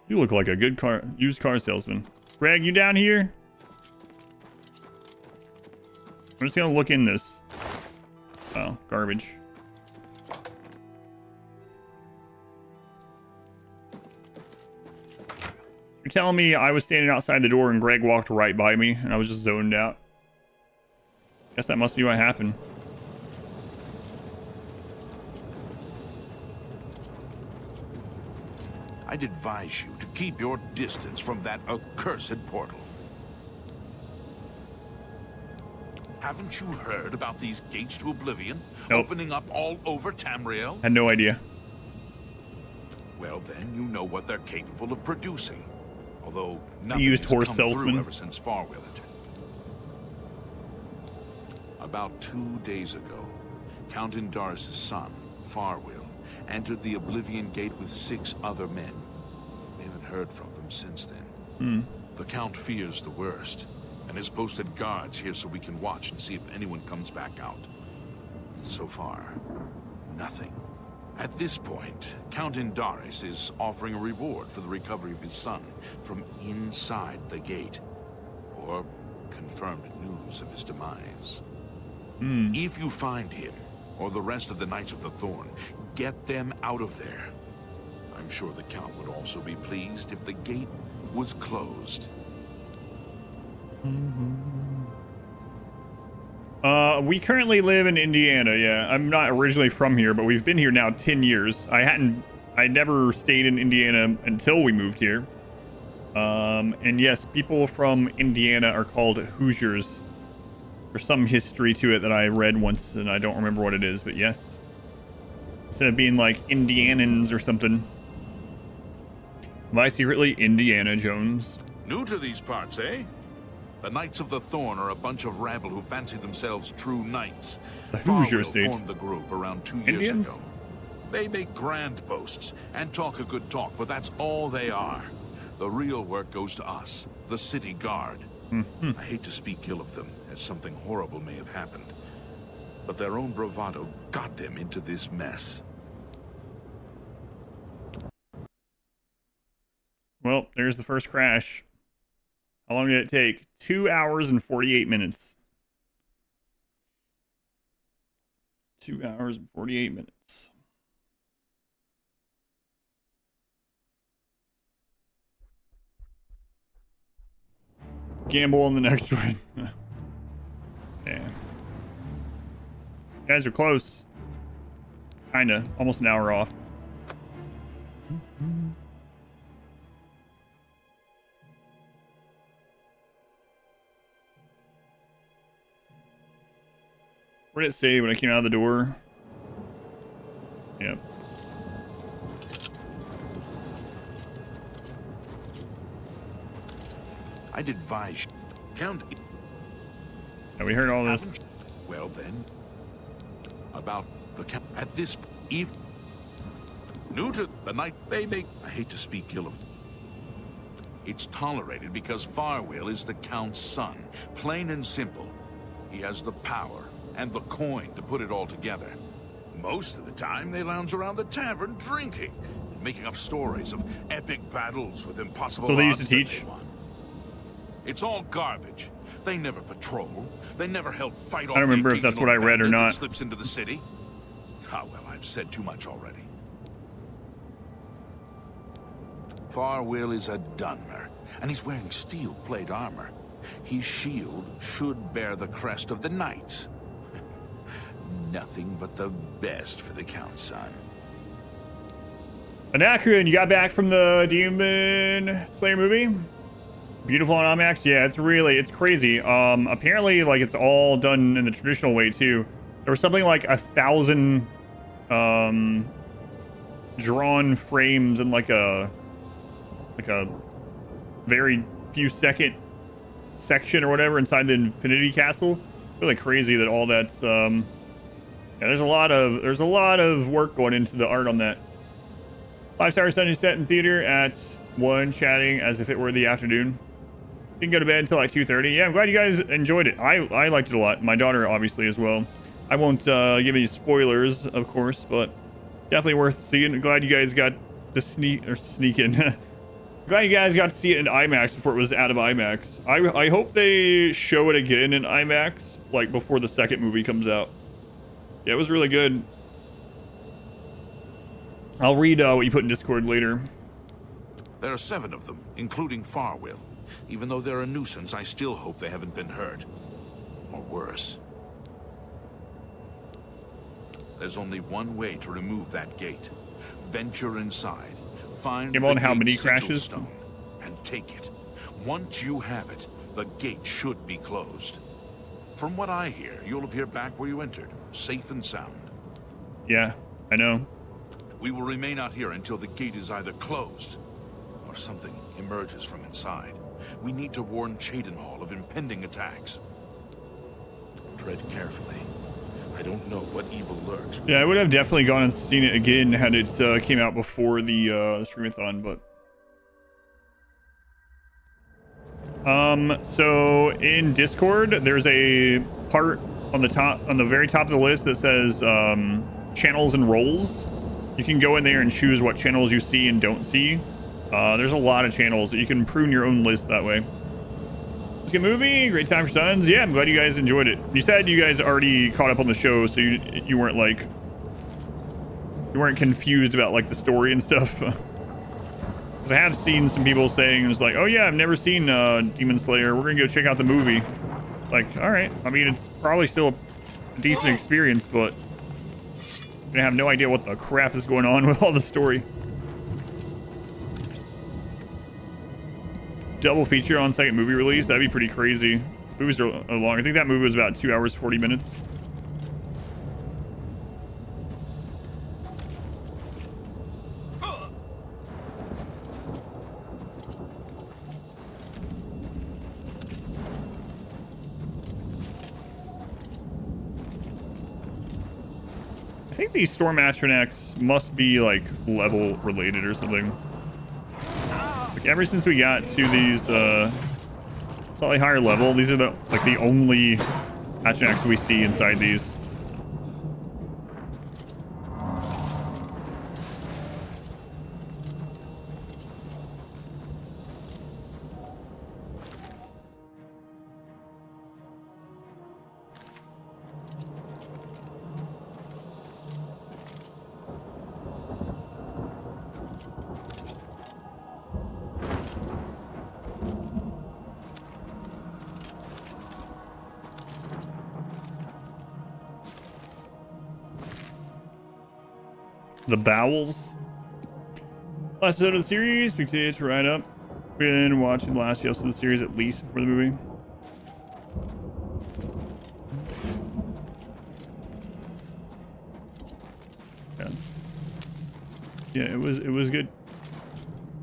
You look like a good used car salesman. Greg, you down here? I'm just gonna look in this. Oh, garbage. You're telling me I was standing outside the door and Greg walked right by me and I was just zoned out? Guess that must be what happened. I'd advise you to keep your distance from that accursed portal. Haven't you heard about these gates to Oblivion? Nope. Opening up all over Tamriel? Had no idea. Well, then you know what they're capable of producing. Although nothing Used has horse come salesman. through ever since Farwell entered. About 2 days ago, Count Indaris' son, Farwell, entered the Oblivion Gate with 6 other men. We haven't heard from them since then. The Count fears the worst, and has posted guards here so we can watch and see if anyone comes back out. So far, nothing. At this point, Count Indaris is offering a reward for the recovery of his son from inside the gate, or confirmed news of his demise. If you find him, or the rest of the Knights of the Thorn, get them out of there. I'm sure the Count would also be pleased if the gate was closed. We currently live in Indiana, yeah. I'm not originally from here, but we've been here now 10 years. I never stayed in Indiana until we moved here. And yes, people from Indiana are called Hoosiers. There's some history to it that I read once, and I don't remember what it is, but yes. Instead of being like Indianans or something. Am I secretly Indiana Jones? New to these parts, eh? The Knights of the Thorn are a bunch of rabble who fancy themselves true knights. The Hoosier Farwell state. formed the group around 2 years Indians? ago. They make grand boasts and talk a good talk, but that's all they are. The real work goes to us, the city guard. I hate to speak ill of them, as something horrible may have happened. But their own bravado got them into this mess. Well, there's the first crash. How long did it take? 2 hours and 48 minutes. 2 hours and 48 minutes. Gamble on the next one. Yeah. You guys are close. Kinda. Almost an hour off. What did it say when I came out of the door? Yep. I'd advise Count. Yeah, we heard all this. Well then, about the Count at this eve. New to the night they make. I hate to speak ill of. It's tolerated because Farwell is the Count's son. Plain and simple. He has the power and the coin to put it all together. Most of the time, they lounge around the tavern drinking, making up stories of epic battles with impossible odds. So they used to teach? It's all garbage. They never patrol. They never help fight off. I don't remember if that's what I read or not. Slips into the city. Ah, well, I've said too much already. Farwell is a Dunmer, and he's wearing steel plate armor. His shield should bear the crest of the Knights. Nothing but the best for the Count's son. Anacreon, you got back from the Demon Slayer movie? Beautiful on IMAX? Yeah, it's crazy. Apparently, like, it's all done in the traditional way, too. There was something like 1,000 drawn frames in like a very few second section or whatever inside the Infinity Castle. Really crazy that all that's yeah, there's a lot of work going into the art on that. 5-star Sunday set in theater at 1, chatting as if it were the afternoon. Didn't go to bed until like 2:30. Yeah, I'm glad you guys enjoyed it. I liked it a lot. My daughter obviously as well. I won't give any spoilers, of course, but definitely worth seeing. Glad you guys got to sneak in. Glad you guys got to see it in IMAX before it was out of IMAX. I hope they show it again in IMAX, like before the second movie comes out. Yeah, it was really good. I'll read what you put in Discord later. There are 7 of them, including Farwell. Even though they're a nuisance, I still hope they haven't been hurt. Or worse. There's only one way to remove that gate. Venture inside. Find Game on the how many gate's crashes? sigil stone and take it. Once you have it, the gate should be closed. From what I hear, you'll appear back where you entered, safe and sound. Yeah, I know. We will remain out here until the gate is either closed or something emerges from inside. We need to warn Cheydinhal of impending attacks. Tread carefully. I don't know what evil lurks. Yeah, I would have definitely gone and seen it again had it came out before the streamathon, but... So in Discord, there's a part on the very top of the list that says channels and roles. You can go in there and choose what channels you see and don't see. There's a lot of channels that you can prune your own list that way. It's a good movie, great time for sons. Yeah, I'm glad you guys enjoyed it. You said you guys already caught up on the show, so you weren't like confused about like the story and stuff. Because I have seen some people saying it's like, oh yeah, I've never seen Demon Slayer. We're gonna go check out the movie. Like, all right. I mean, it's probably still a decent experience, but I'm gonna have no idea what the crap is going on with all the story. Double feature on second movie release. That'd be pretty crazy. Movies are long. I think that movie was about 2 hours 40 minutes. I think these storm atronachs must be like level related or something. Like ever since we got to these slightly higher level, these are the only atronachs we see inside these. The Bowels. Last episode of the series. Big day to ride up. Been watching the last few episodes of the series at least before the movie. Yeah, it was good.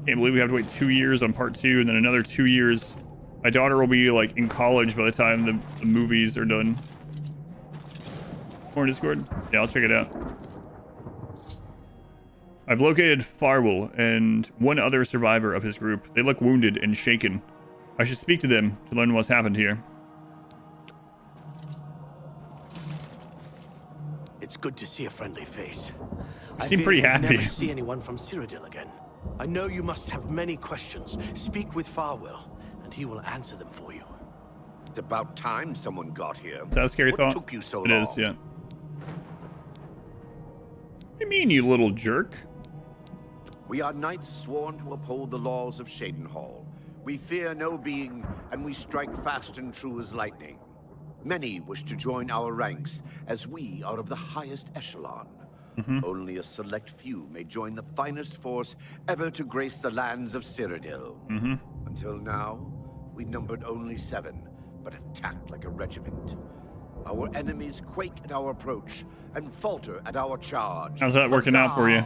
Can't believe we have to wait 2 years on part 2 and then another 2 years. My daughter will be like in college by the time the movies are done. More Discord? Yeah, I'll check it out. I've located Farwell and one other survivor of his group. They look wounded and shaken. I should speak to them to learn what's happened here. It's good to see a friendly face. You seem pretty happy. Never see anyone from Cyrodiil again. I know you must have many questions. Speak with Farwell, and he will answer them for you. It's about time someone got here. Is that a scary thought? What took you so long? It is, yeah. What do you mean, you little jerk? We are knights sworn to uphold the laws of Cheydinhal. We fear no being, and we strike fast and true as lightning. Many wish to join our ranks, as we are of the highest echelon. Only a select few may join the finest force ever to grace the lands of Cyrodiil. Until now, we numbered only 7, but attacked like a regiment. Our enemies quake at our approach and falter at our charge. How's that working out for you?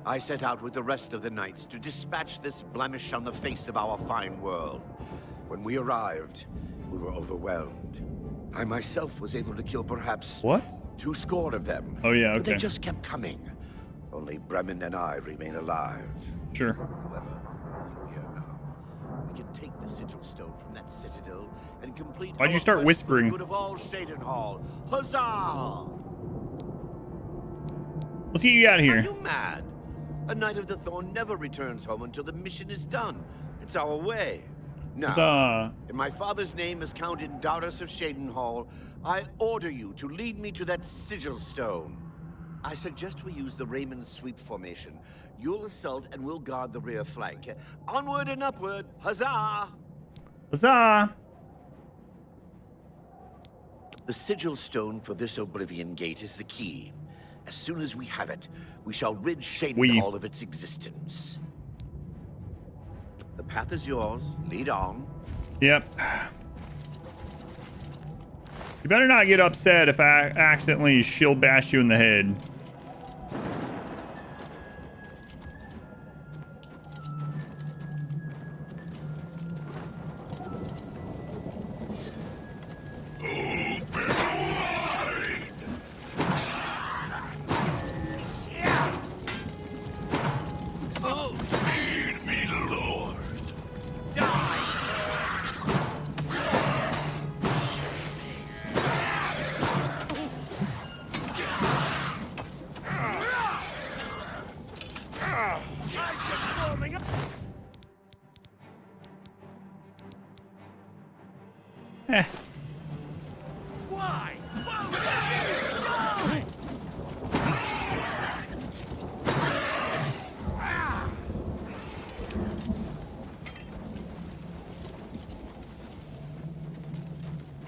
I set out with the rest of the knights to dispatch this blemish on the face of our fine world. When we arrived, we were overwhelmed. I myself was able to kill perhaps 200 of them. Oh yeah, okay. But they just kept coming. Only Bremen and I remain alive. Sure. However, with you here now, we can take the sigil stone from that citadel and complete. Why'd you our start quest whispering? for the good of all Cheydinhal. Huzzah! Let's get you out of here. Are you mad? A Knight of the Thorn never returns home until the mission is done. It's our way. Now, in my father's name as Count Darius of Cheydinhal, I order you to lead me to that sigil stone. I suggest we use the Raymond sweep formation. You'll assault and we'll guard the rear flank. Onward and upward. Huzzah! Huzzah! The sigil stone for this Oblivion Gate is the key. As soon as we have it, we shall rid Cheydinhal of its existence. The path is yours. Lead on. Yep. You better not get upset if I accidentally shield bash you in the head.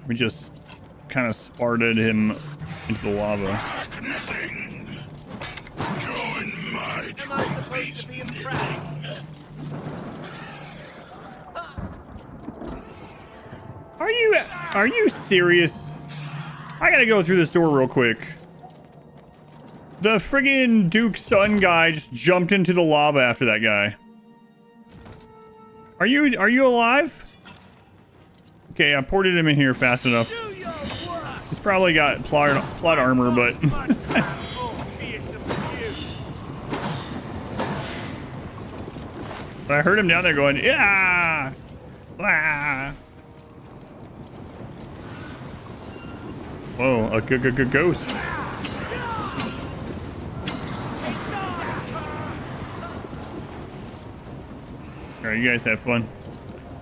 We just kind of sparted him into the lava. Nothing. Join my trophies. Are you serious? I gotta go through this door real quick. The friggin' Duke's son guy just jumped into the lava after that guy. Are you alive? Okay, I ported him in here fast enough. He's probably got plot armor, but I heard him down there going, yeah. Blah. Whoa, a ghost. Alright, you guys have fun.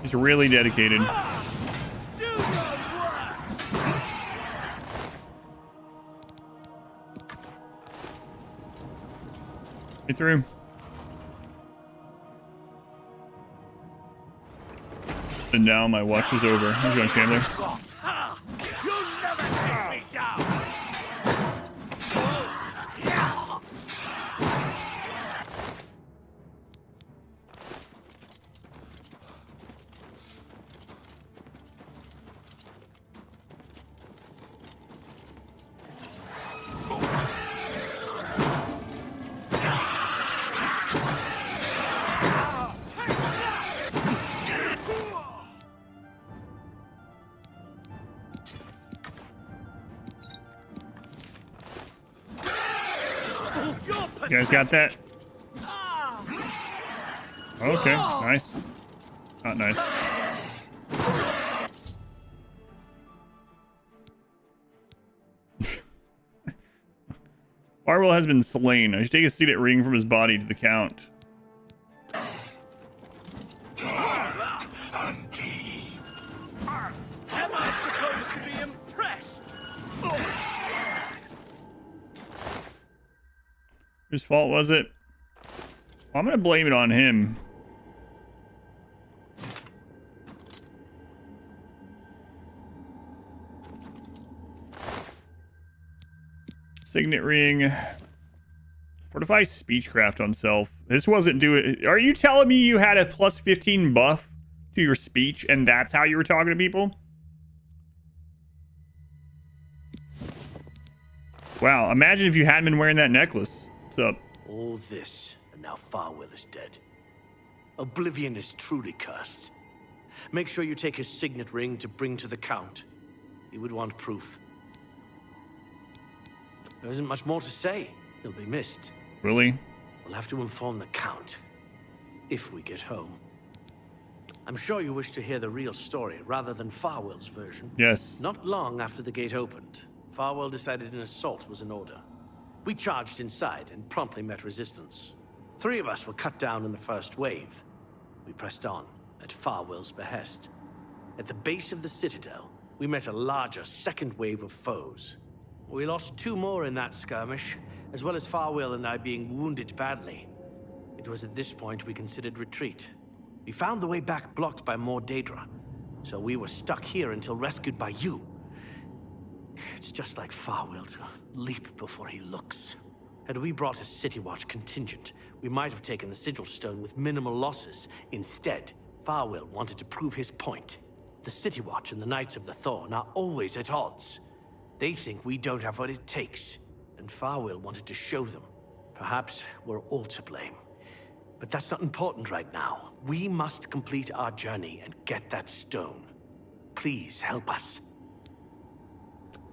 He's really dedicated. Get through. And now my watch is over. How's it going, Chandler? You guys got that? Okay, nice. Not nice. Farwell has been slain. I should take a signet ring from his body to the Count. Am I supposed to be impressed? Whose fault was it? Well, I'm gonna blame it on him. Signet ring. Fortify speechcraft on self. This wasn't doing. Are you telling me you had a plus 15 buff to your speech and that's how you were talking to people? Wow, imagine if you hadn't been wearing that necklace. What's up? All this, and now Farwell is dead. Oblivion is truly cursed. Make sure you take his signet ring to bring to the Count. He would want proof. There isn't much more to say. He'll be missed. Really? We'll have to inform the Count. If we get home. I'm sure you wish to hear the real story rather than Farwell's version. Yes. Not long after the gate opened, Farwell decided an assault was in order. We charged inside and promptly met resistance. 3 of us were cut down in the first wave. We pressed on, at Farwell's behest. At the base of the Citadel, we met a larger second wave of foes. We lost 2 more in that skirmish, as well as Farwell and I being wounded badly. It was at this point we considered retreat. We found the way back blocked by more Daedra, so we were stuck here until rescued by you. It's just like Farwell to leap before he looks. Had we brought a City Watch contingent, we might have taken the Sigil Stone with minimal losses. Instead, Farwell wanted to prove his point. The City Watch and the Knights of the Thorn are always at odds. They think we don't have what it takes, and Farwell wanted to show them. Perhaps we're all to blame. But that's not important right now. We must complete our journey and get that stone. Please help us.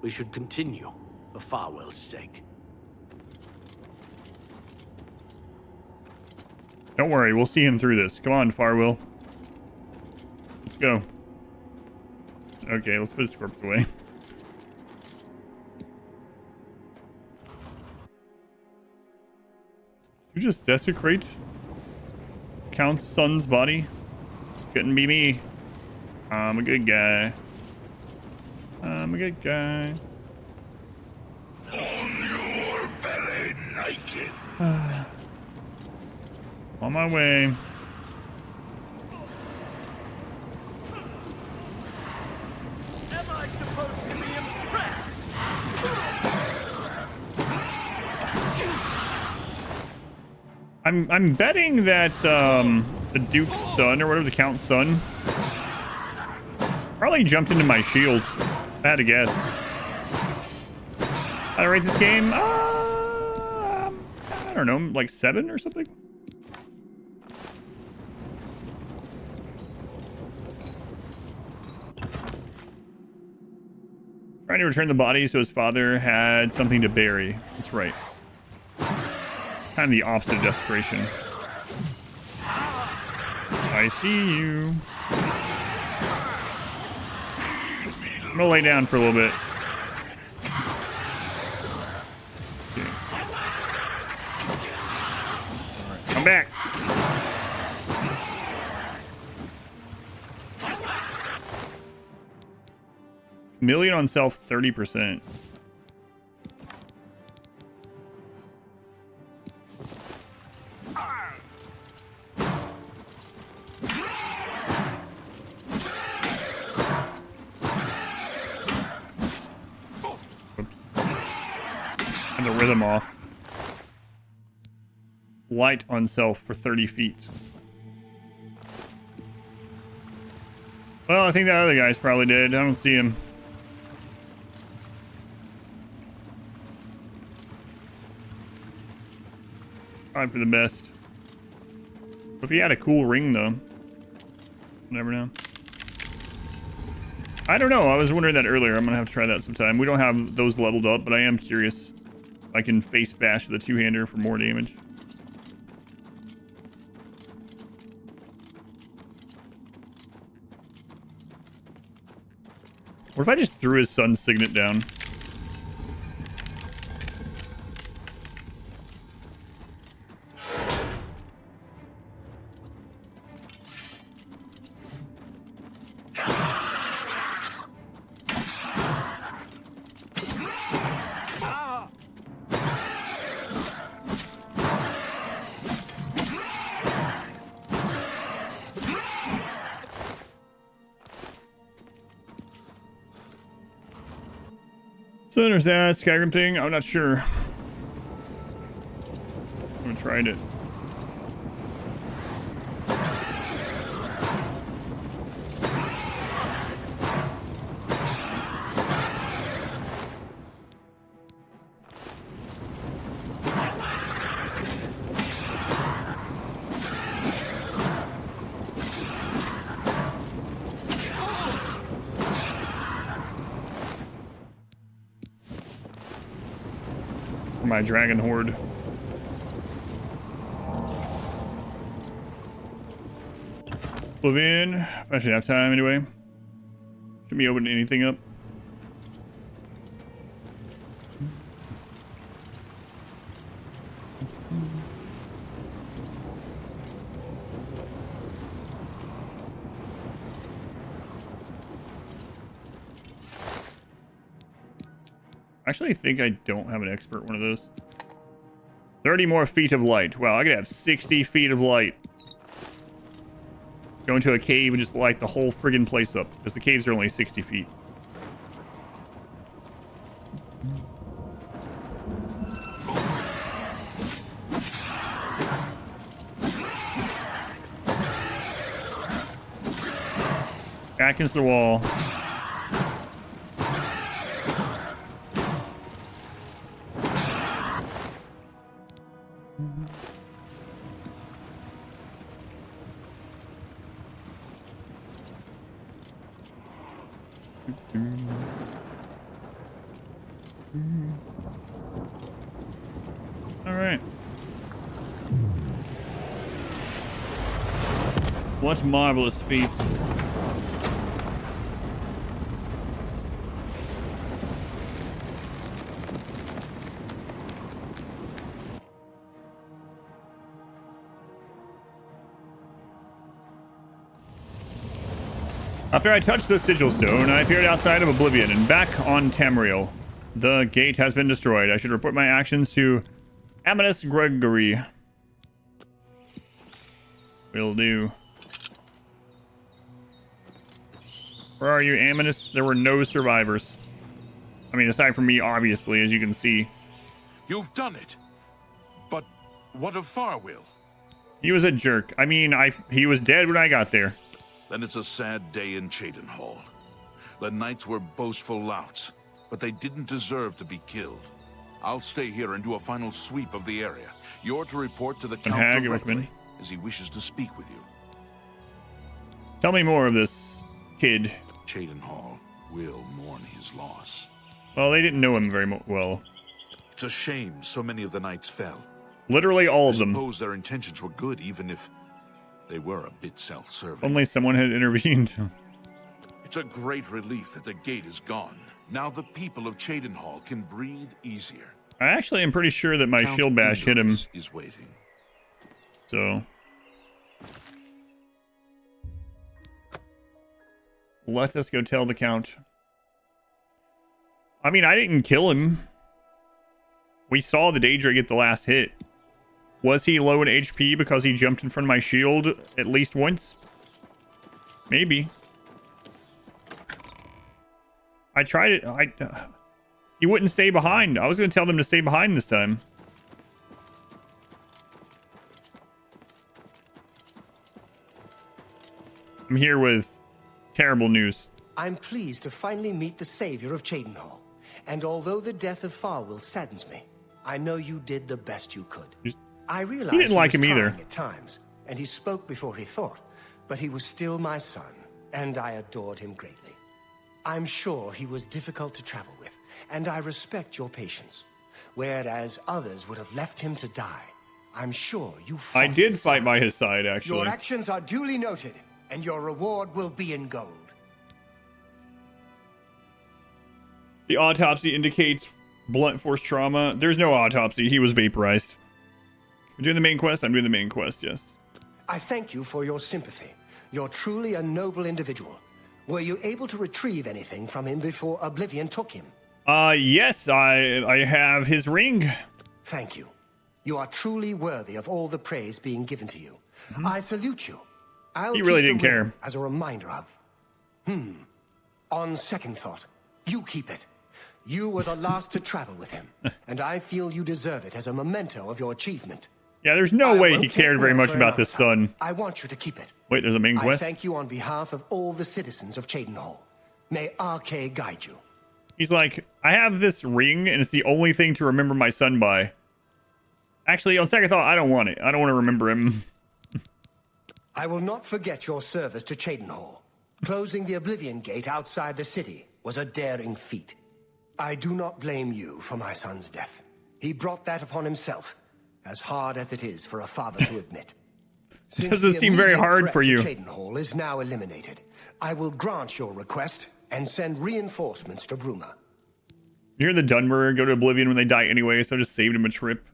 We should continue, for Farwell's sake. Don't worry, we'll see him through this. Come on, Farwell. Let's go. Okay, let's put his corpse away. You just desecrate Count Sun's body? Couldn't be me. I'm a good guy. I'm a good guy. On your belly, knighted. On my way. Am I supposed to be impressed? I'm betting that the Duke's son, or whatever, the Count's son, probably jumped into my shield. If I had to guess. How to rate this game? I don't know, like 7 or something. Trying to return the body so his father had something to bury. That's right. Kind of the opposite of desecration. I see you. I'm gonna lay down for a little bit. Okay. All right, come back. Chameleon on self 30%. And the rhythm off. Light on self for 30 feet. Well, I think that other guy's probably dead. I don't see him. Probably for the best. If he had a cool ring, though. Never know. I don't know. I was wondering that earlier. I'm going to have to try that sometime. We don't have those leveled up, but I am curious. I can face bash the two-hander for more damage. What if I just threw his son's signet down? So there's that Skyrim thing. I'm not sure. I haven't tried it. My dragon horde. Oblivion. I should have time anyway. Shouldn't be opening anything up. Actually, I think I don't have an expert one of those. 30 more feet of light. Wow, I could have 60 feet of light. Go into a cave and just light the whole friggin' place up. Because the caves are only 60 feet. Back against the wall. All right. What marvelous feats. After I touched the sigil stone, I appeared outside of Oblivion and back on Tamriel. The gate has been destroyed. I should report my actions to Amanus Gregory. Will do. Where are you, Amanus? There were no survivors. I mean, aside from me, obviously, as you can see. You've done it. But what of Farwill? He was a jerk. I mean, he was dead when I got there. Then it's a sad day in Cheydinhal. The knights were boastful louts, but they didn't deserve to be killed. I'll stay here and do a final sweep of the area. You're to report to the Count directly, as he wishes to speak with you. Tell me more of this kid. Cheydinhal will mourn his loss. Well, they didn't know him very well. It's a shame so many of the knights fell. Literally all of them. I suppose their intentions were good, even if they were a bit self-serving. Only someone had intervened. It's a great relief that the gate is gone. Now the people of Cheydinhal can breathe easier. I actually am pretty sure that my shield bash hit him. Is waiting. So let us go tell the Count. I mean, I didn't kill him. We saw the Daedra get the last hit. Was he low in HP because he jumped in front of my shield at least once? Maybe. I tried it. He wouldn't stay behind. I was going to tell them to stay behind this time. I'm here with terrible news. I'm pleased to finally meet the savior of Cheydinhal. And although the death of Farwill saddens me, I know you did the best you could. I realized he didn't like him either at times, and he spoke before he thought, but he was still my son, and I adored him greatly. I'm sure he was difficult to travel with, and I respect your patience. Whereas others would have left him to die, I'm sure you fought I did fight by his side, actually. Your actions are duly noted, and your reward will be in gold. The autopsy indicates blunt force trauma. There's no autopsy. He was vaporized. We're doing the main quest? I'm doing the main quest, yes. I thank you for your sympathy. You're truly a noble individual. Were you able to retrieve anything from him before Oblivion took him? Yes, I have his ring. Thank you. You are truly worthy of all the praise being given to you. I salute you. He really didn't care. As a reminder of. On second thought, you keep it. You were the last to travel with him, and I feel you deserve it as a memento of your achievement. Yeah, there's no way he cared very much about this son. I want you to keep it. Wait, there's a main quest? I thank you on behalf of all the citizens of Cheydinhal. May Arcay guide you. He's like, I have this ring, and it's the only thing to remember my son by. Actually, on second thought, I don't want it. I don't want to remember him. I will not forget your service to Cheydinhal. Closing the Oblivion Gate outside the city was a daring feat. I do not blame you for my son's death. He brought that upon himself, as hard as it is for a father to admit. Doesn't seem very hard for you. Cheydinhal is now eliminated. I will grant your request and send reinforcements to Bruma. You hear the Dunmer go to Oblivion when they die anyway, so I just saved him a trip.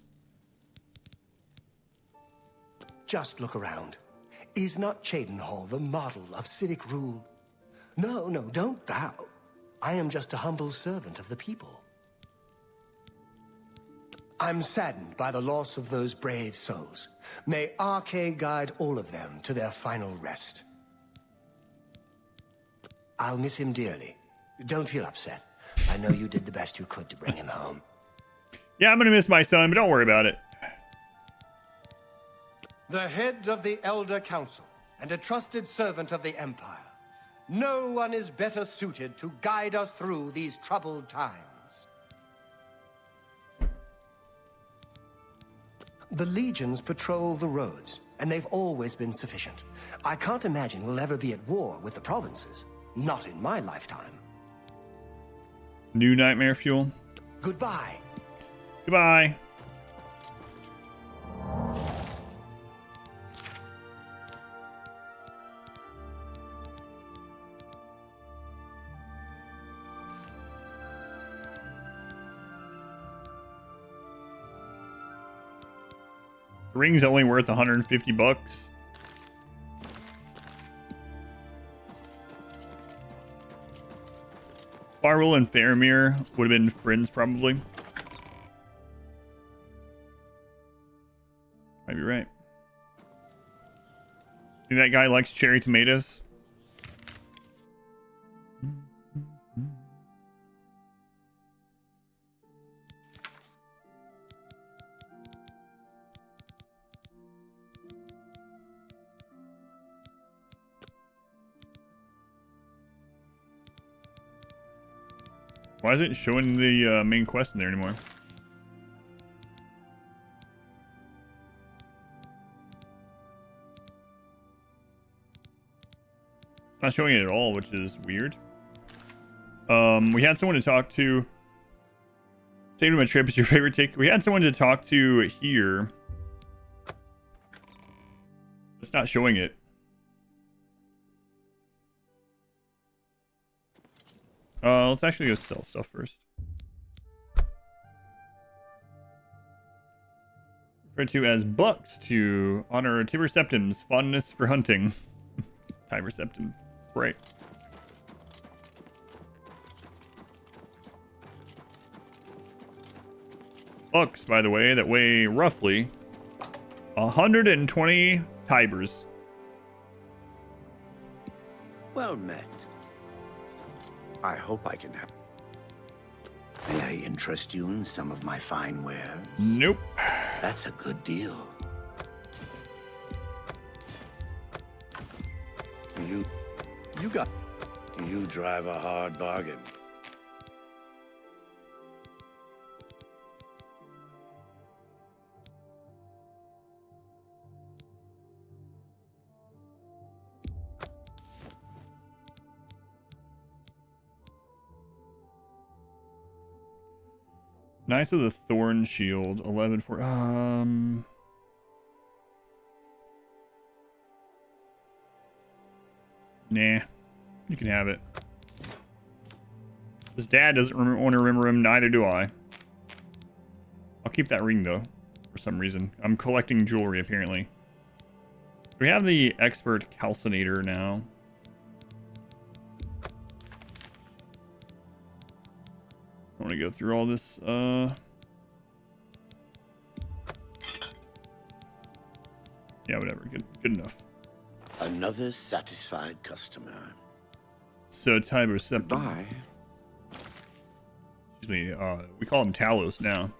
Just look around. Is not Cheydinhal the model of civic rule? No, don't bow. I am just a humble servant of the people. I'm saddened by the loss of those brave souls. May Arcay guide all of them to their final rest. I'll miss him dearly. Don't feel upset. I know you did the best you could to bring him home. Yeah, I'm gonna miss my son, but don't worry about it. The head of the Elder Council and a trusted servant of the Empire. No one is better suited to guide us through these troubled times. The legions patrol the roads, and they've always been sufficient. I can't imagine we'll ever be at war with the provinces. Not in my lifetime. New nightmare fuel. Goodbye. Goodbye. The ring's only worth $150. Farwell and Faramir would have been friends, probably. Might be right. See, that guy likes cherry tomatoes. Why is it showing the main quest in there anymore? It's not showing it at all, which is weird. We had someone to talk to. Saving my trip is your favorite take. We had someone to talk to here. It's not showing it. Let's actually go sell stuff first. Referred to as bucks to honor Tiber Septim's fondness for hunting. Tiber Septim. Right. Bucks, by the way, that weigh roughly 120 Tibers. Well met. I hope I can help. May I interest you in some of my fine wares? Nope. That's a good deal. You drive a hard bargain. Nice of the Thorn Shield, 11 for nah, you can have it. His dad doesn't want to remember him, neither do I. I'll keep that ring though, for some reason. I'm collecting jewelry apparently. We have the Expert Calcinator now. I want to go through all this. Yeah, whatever. Good enough. Another satisfied customer. So Tiber Septim. Bye. Excuse me. We call him Talos now.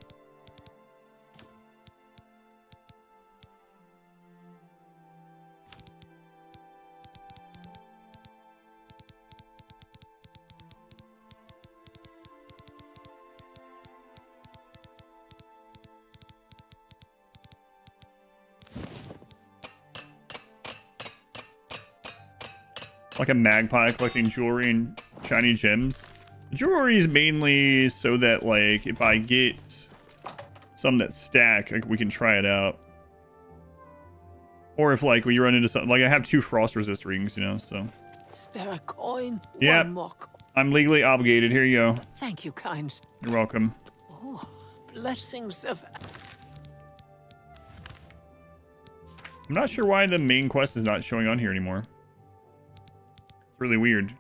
Like a magpie collecting jewelry and shiny gems. The jewelry is mainly so that, like, if I get some that stack, like, we can try it out. Or if, like, we run into something, like, I have 2 frost resist rings, you know, so. Spare a coin. Yeah, I'm legally obligated. Here you go. Thank you, kind. You're welcome. Oh, blessings of. I'm not sure why the main quest is not showing on here anymore. It's really weird.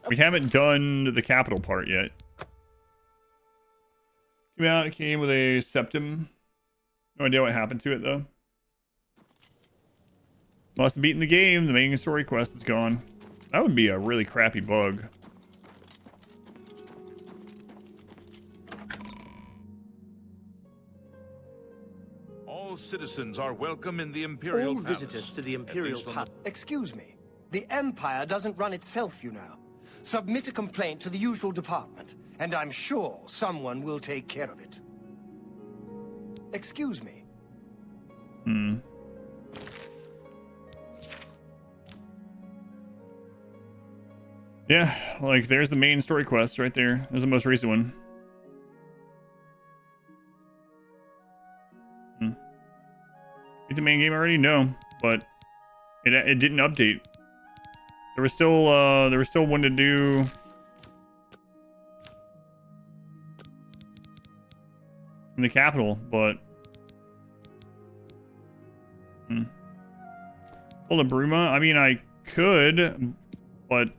We haven't done the capital part yet. Came out, it came with a septum. No idea what happened to it though. Must have beaten the game. The main story quest is gone. That would be a really crappy bug. All citizens are welcome in the Imperial All Palace. visitors to the Imperial Palace. Excuse me. The Empire doesn't run itself, you know. Submit a complaint to the usual department, and I'm sure someone will take care of it. Excuse me. Yeah, like there's the main story quest right there. There's the most recent one. Beat the main game already? No, but it didn't update. There was still one to do. In the capital, but Hold a Bruma? I mean, I could, but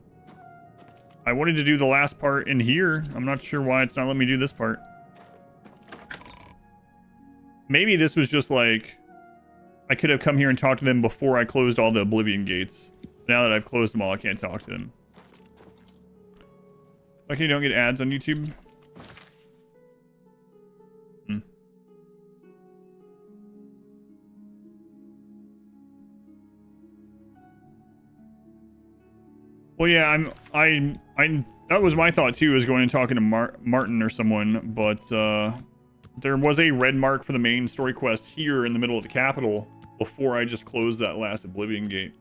I wanted to do the last part in here. I'm not sure why it's not letting me do this part. Maybe this was just like, I could have come here and talked to them before I closed all the Oblivion gates. Now that I've closed them all, I can't talk to them. Okay, you don't get ads on YouTube? Well, yeah, that was my thought too, is going and talking to Martin or someone, but there was a red mark for the main story quest here in the middle of the capital before I just closed that last Oblivion gate.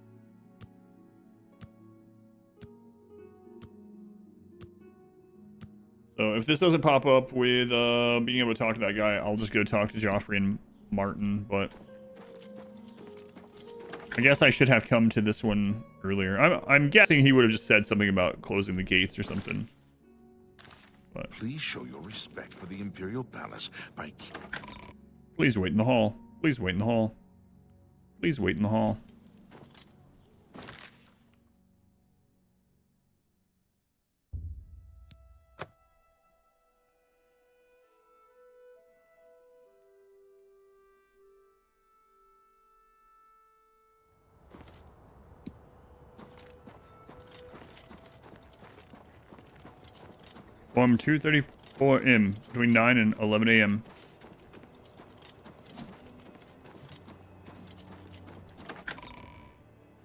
So if this doesn't pop up with being able to talk to that guy, I'll just go talk to Joffrey and Martin, but I guess I should have come to this one earlier. I'm guessing he would have just said something about closing the gates or something. But please show your respect for the Imperial Palace by... Please wait in the hall. Please wait in the hall. Please wait in the hall. From 2:34 m between 9 and 11 a.m.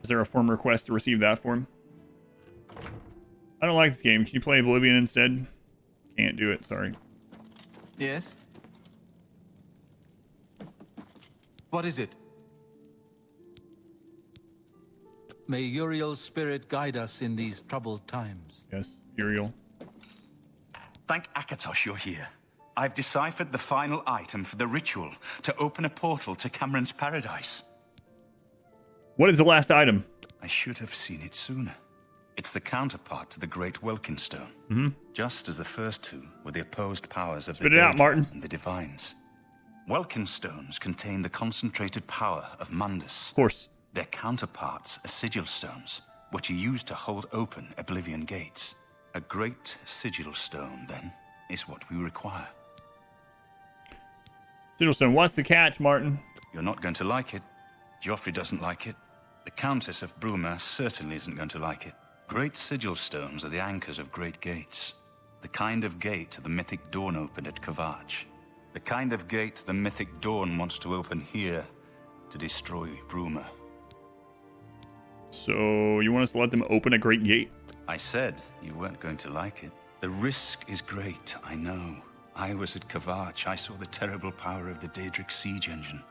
Is there a form request to receive that form? I don't like this game. Can you play Oblivion instead? Can't do it, sorry. Yes? What is it? May Uriel's spirit guide us in these troubled times. Yes, Uriel. Thank Akatosh you're here. I've deciphered the final item for the ritual to open a portal to Camoran's paradise. What is the last item? I should have seen it sooner. It's the counterpart to the Great Welkin Stone. Just as the first two were the opposed powers of Spit it out, Martin. And the Divines. Welkin Stones contain the concentrated power of Mundus. Of course. Their counterparts are Sigil Stones, which are used to hold open Oblivion gates. A great sigil stone, then, is what we require. Sigil stone, what's the catch, Martin? You're not going to like it. Joffrey doesn't like it. The Countess of Bruma certainly isn't going to like it. Great sigil stones are the anchors of great gates. The kind of gate the mythic Dawn opened at Kavach. The kind of gate the mythic Dawn wants to open here to destroy Bruma. So, you want us to let them open a great gate? I said you weren't going to like it. The risk is great, I know. I was at Kavach. I saw the terrible power of the Daedric siege engine.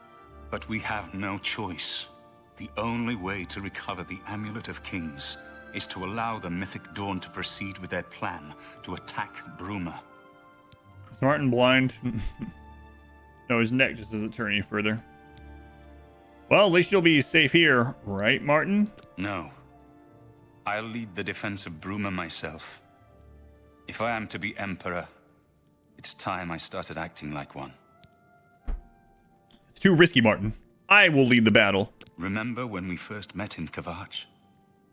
But we have no choice. The only way to recover the Amulet of Kings is to allow the Mythic Dawn to proceed with their plan to attack Bruma. Is Martin blind? No, his neck just doesn't turn any further. Well, at least you'll be safe here, right, Martin? No. I'll lead the defense of Bruma myself. If I am to be Emperor, it's time I started acting like one. It's too risky, Martin. I will lead the battle. Remember when we first met in Kavach?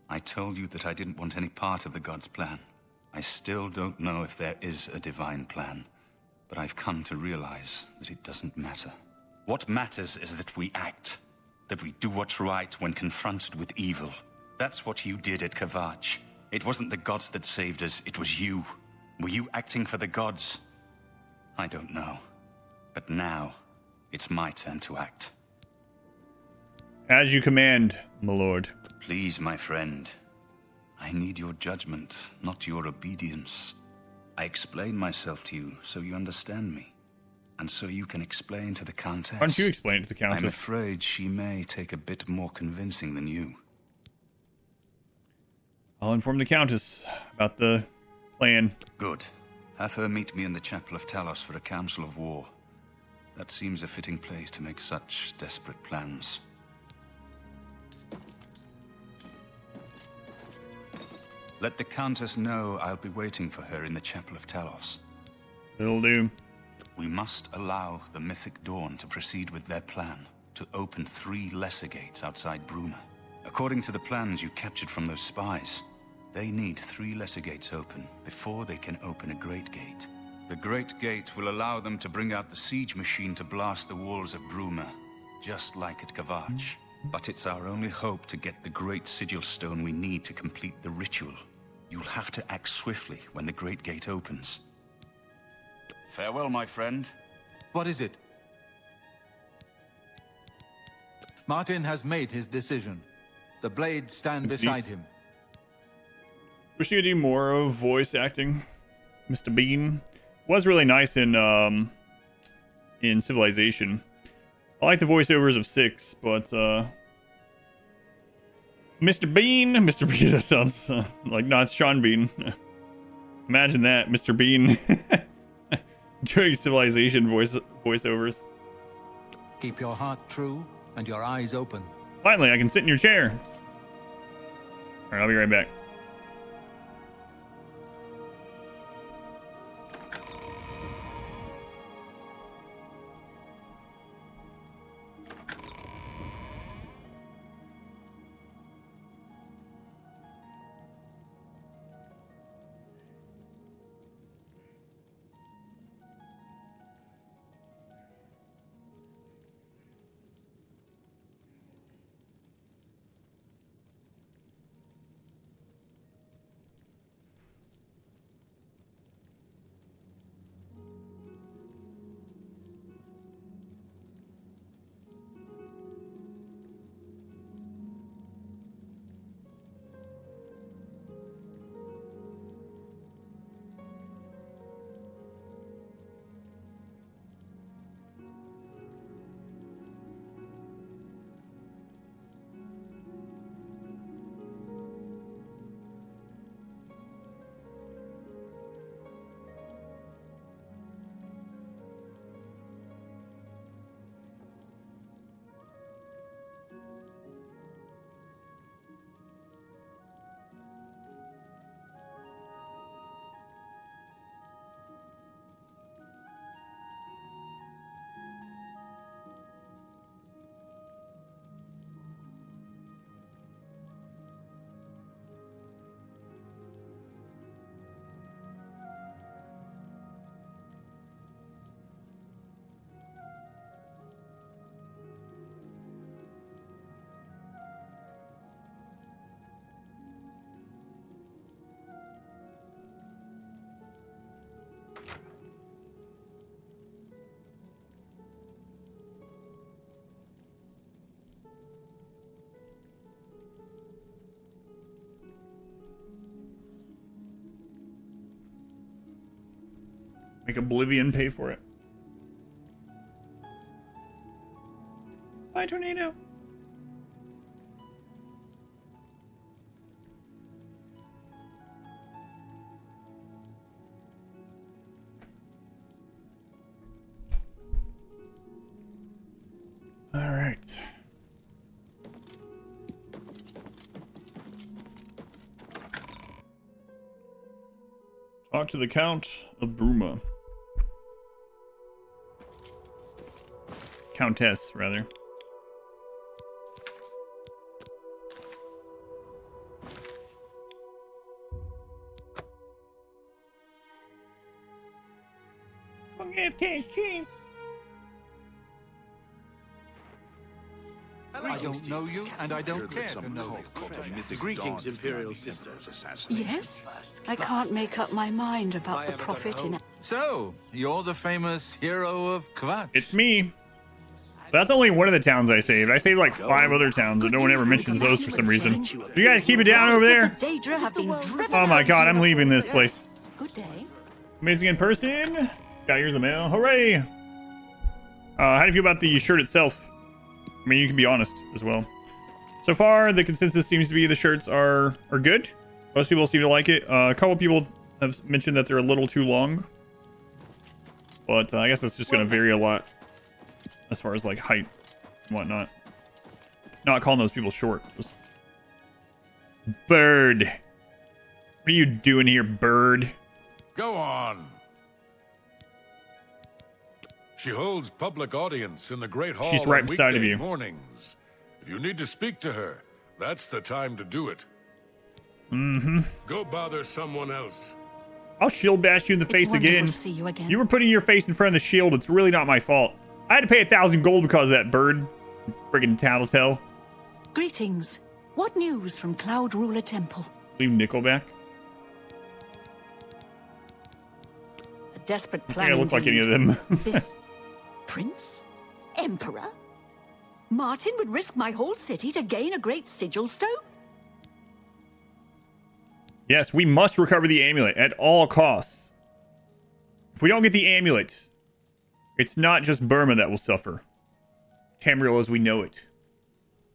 I told you that I didn't want any part of the God's plan. I still don't know if there is a divine plan, but I've come to realize that it doesn't matter. What matters is that we act, that we do what's right when confronted with evil. That's what you did at Kavach. It wasn't the gods that saved us, it was you. Were you acting for the gods? I don't know. But now, it's my turn to act. As you command, my lord. Please, my friend. I need your judgment, not your obedience. I explain myself to you so you understand me. And so you can explain to the Countess. Why don't you explain it to the Countess? I'm afraid she may take a bit more convincing than you. I'll inform the Countess about the plan. Good. Have her meet me in the Chapel of Talos for a council of war. That seems a fitting place to make such desperate plans. Let the Countess know I'll be waiting for her in the Chapel of Talos. It'll do. We must allow the Mythic Dawn to proceed with their plan, to open 3 lesser gates outside Bruma. According to the plans you captured from those spies, they need 3 lesser gates open before they can open a Great Gate. The Great Gate will allow them to bring out the siege machine to blast the walls of Bruma, just like at Kavach. But it's our only hope to get the great sigil stone we need to complete the ritual. You'll have to act swiftly when the Great Gate opens. Farewell, my friend. What is it? Martin has made his decision. The blades stand beside him. Wish you could do more of voice acting. Mr. Bean was really nice in Civilization. I like the voiceovers of 6, but Mr. Bean, that sounds like not Sean Bean. Imagine that, Mr. Bean doing Civilization voiceovers. Keep your heart true and your eyes open. Finally, I can sit in your chair. All right, I'll be right back. Make Oblivion pay for it. Bye, tornado. All right. Talk to the Count of Bruma. Countess, rather. I'll give Cash cheese. I don't know you, and I don't care to know you. Greetings, Imperial Sister. Yes? I can't make up my mind about the prophet in... So, you're the famous hero of Kavach. It's me. That's only one of the towns I saved. I saved like 5 other towns, and no one ever mentions those for some reason. You guys keep it down over there. Oh my god, I'm leaving this place. Good day. Amazing in person. Got here's the mail. Hooray! How do you feel about the shirt itself? I mean, you can be honest as well. So far, the consensus seems to be the shirts are good. Most people seem to like it. A couple people have mentioned that they're a little too long. But I guess that's just going to vary a lot as far as like height and whatnot. Not calling those people short. Just... Bird. What are you doing here, bird? Go on. She holds public audience in the Great Hall. She's right beside of you. Mornings. If you need to speak to her, that's the time to do it. Mm-hmm. Go bother someone else. I'll shield bash you in the face again. To see you again. You were putting your face in front of the shield. It's really not my fault. I had to pay 1,000 gold because of that bird. Friggin' tattletale. Greetings. What news from Cloud Ruler Temple? Leave Nickelback. A desperate I plan. think I look like any of them. This prince? Emperor? Martin would risk my whole city to gain a great sigil stone? Yes, we must recover the amulet at all costs. If we don't get the amulet, it's not just Bruma that will suffer. Tamriel as we know it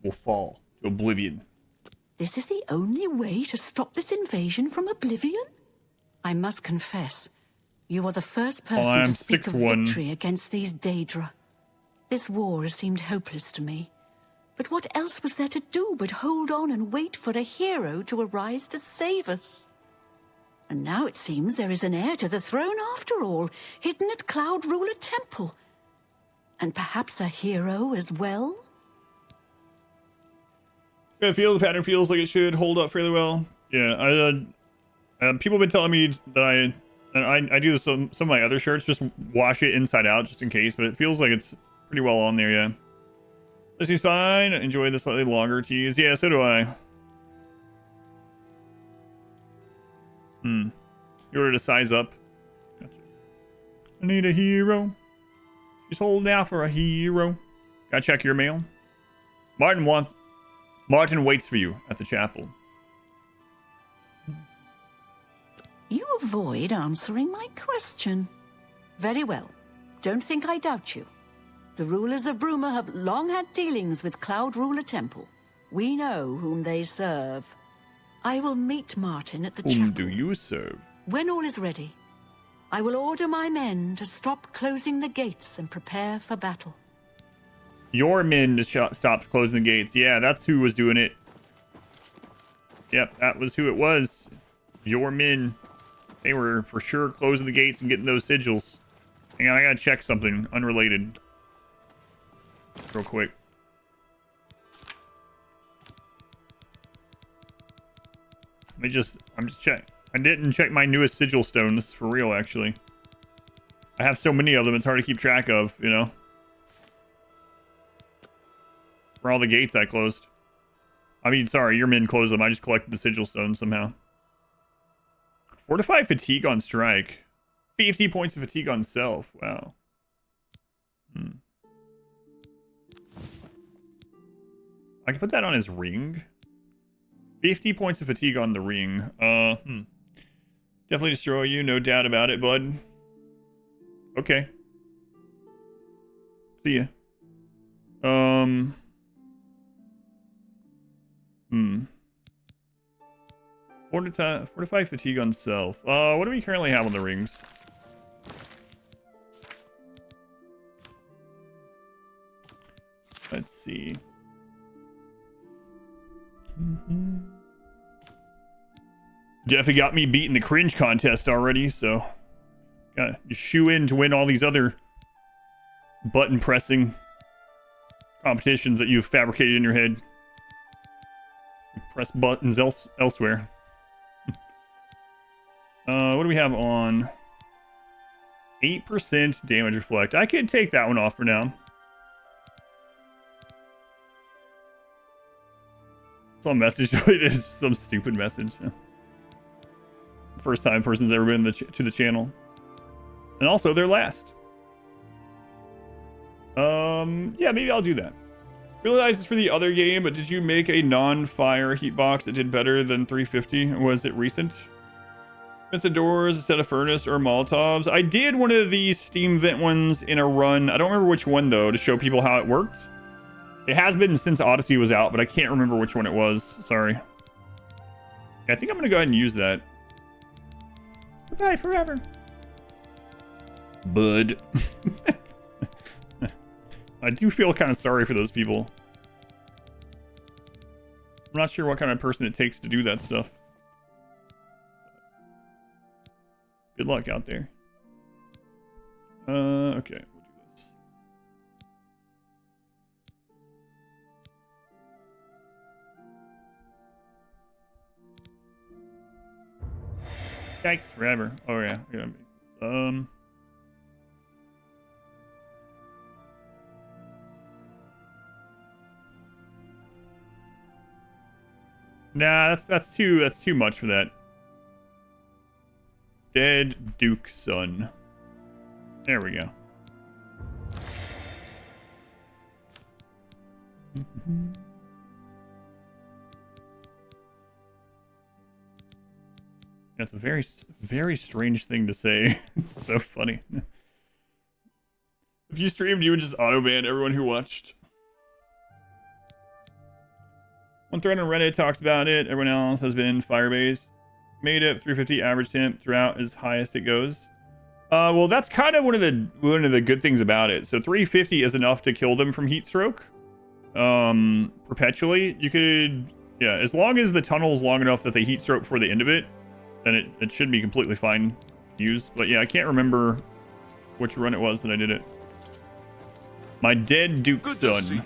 will fall to oblivion. This is the only way to stop this invasion from Oblivion? I must confess, you are the first person to speak of victory against these Daedra. This war has seemed hopeless to me. But what else was there to do but hold on and wait for a hero to arise to save us? And now it seems there is an heir to the throne after all, hidden at Cloud Ruler Temple. And perhaps a hero as well? I feel the pattern feels like it should hold up fairly well. Yeah, people have been telling me that I do this some of my other shirts, just wash it inside out just in case, but it feels like it's pretty well on there, yeah. This is fine. Enjoy the slightly longer teas. Yeah, so do I. You ordered to size up. Gotcha. I need a hero. Just holding out for a hero. Gotta check your mail. Martin waits for you at the chapel. You avoid answering my question. Very well. Don't think I doubt you. The rulers of Bruma have long had dealings with Cloud Ruler Temple. We know whom they serve. I will meet Martin at the chapel. Whom do you serve? When all is ready, I will order my men to stop closing the gates and prepare for battle. Your men to stop closing the gates. Yeah, that's who was doing it. Yep, that was who it was. Your men. They were for sure closing the gates and getting those sigils. Hang on, I gotta check something unrelated. Real quick. I'm just checking. I didn't check my newest sigil stone. This is for real, actually. I have so many of them, it's hard to keep track of, you know. For all the gates I closed. I mean, sorry, your men closed them. I just collected the sigil stone somehow. Fortify fatigue on strike. 50 points of fatigue on self. Wow. I can put that on his ring. 50 points of fatigue on the ring. Definitely destroy you, no doubt about it, bud. Okay. See ya. Fortify fatigue on self. What do we currently have on the rings? Let's see. Definitely got me beating the cringe contest already, so gotta shoe in to win all these other button pressing competitions that you've fabricated in your head. Press buttons elsewhere. What do we have on? 8% damage reflect. I could take that one off for now. Some message related, some stupid message. First time person's ever been to the channel, and also their last. Yeah, maybe I'll do that. Realize it's for the other game, but did you make a non-fire heat box that did better than 350? Was it recent? Vents and doors instead of furnace or Molotovs. I did one of these steam vent ones in a run. I don't remember which one though, to show people how it worked. It has been since Odyssey was out, but I can't remember which one it was. Sorry. Yeah, I think I'm gonna go ahead and use that. Goodbye forever. Bud. I do feel kind of sorry for those people. I'm not sure what kind of person it takes to do that stuff. Good luck out there. Okay, we'll do this. Yikes, forever. Oh yeah. Nah, that's too much for that. Dead Duke's son. There we go. That's a very, very strange thing to say. It's so funny. If you streamed, you would just auto-ban everyone who watched. One thread on Reddit talks about it. Everyone else has been Firebase. Made it 350 average temp throughout as high as it goes. Well, that's kind of one of the good things about it. So 350 is enough to kill them from heat stroke. Perpetually. You could, yeah, as long as the tunnel is long enough that they heat stroke before the end of it, then it should be completely fine to use. But yeah, I can't remember which run it was that I did it. My dead Duke's son.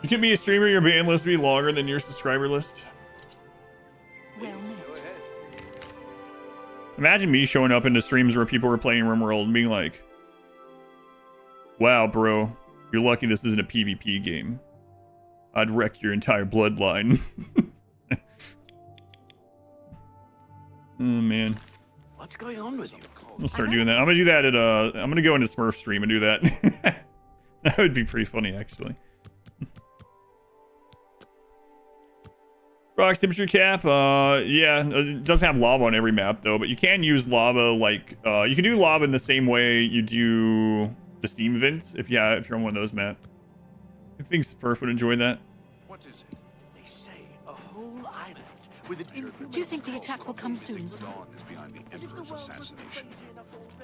You can be a streamer, your ban list will be longer than your subscriber list. Well, imagine me showing up into streams where people were playing RimWorld and being like, wow, bro, you're lucky this isn't a PvP game. I'd wreck your entire bloodline. Oh, man. What's going on with you? We'll start doing that. I'm gonna do that at I'm gonna go into Smurf stream and do that. That would be pretty funny, actually. Rocks temperature cap, yeah, it doesn't have lava on every map though, but you can use lava like, you can do lava in the same way you do the steam vents if you're on one of those maps. I think Smurf would enjoy that. What is it? They say a whole island with an do you think the attack will come soon, sir?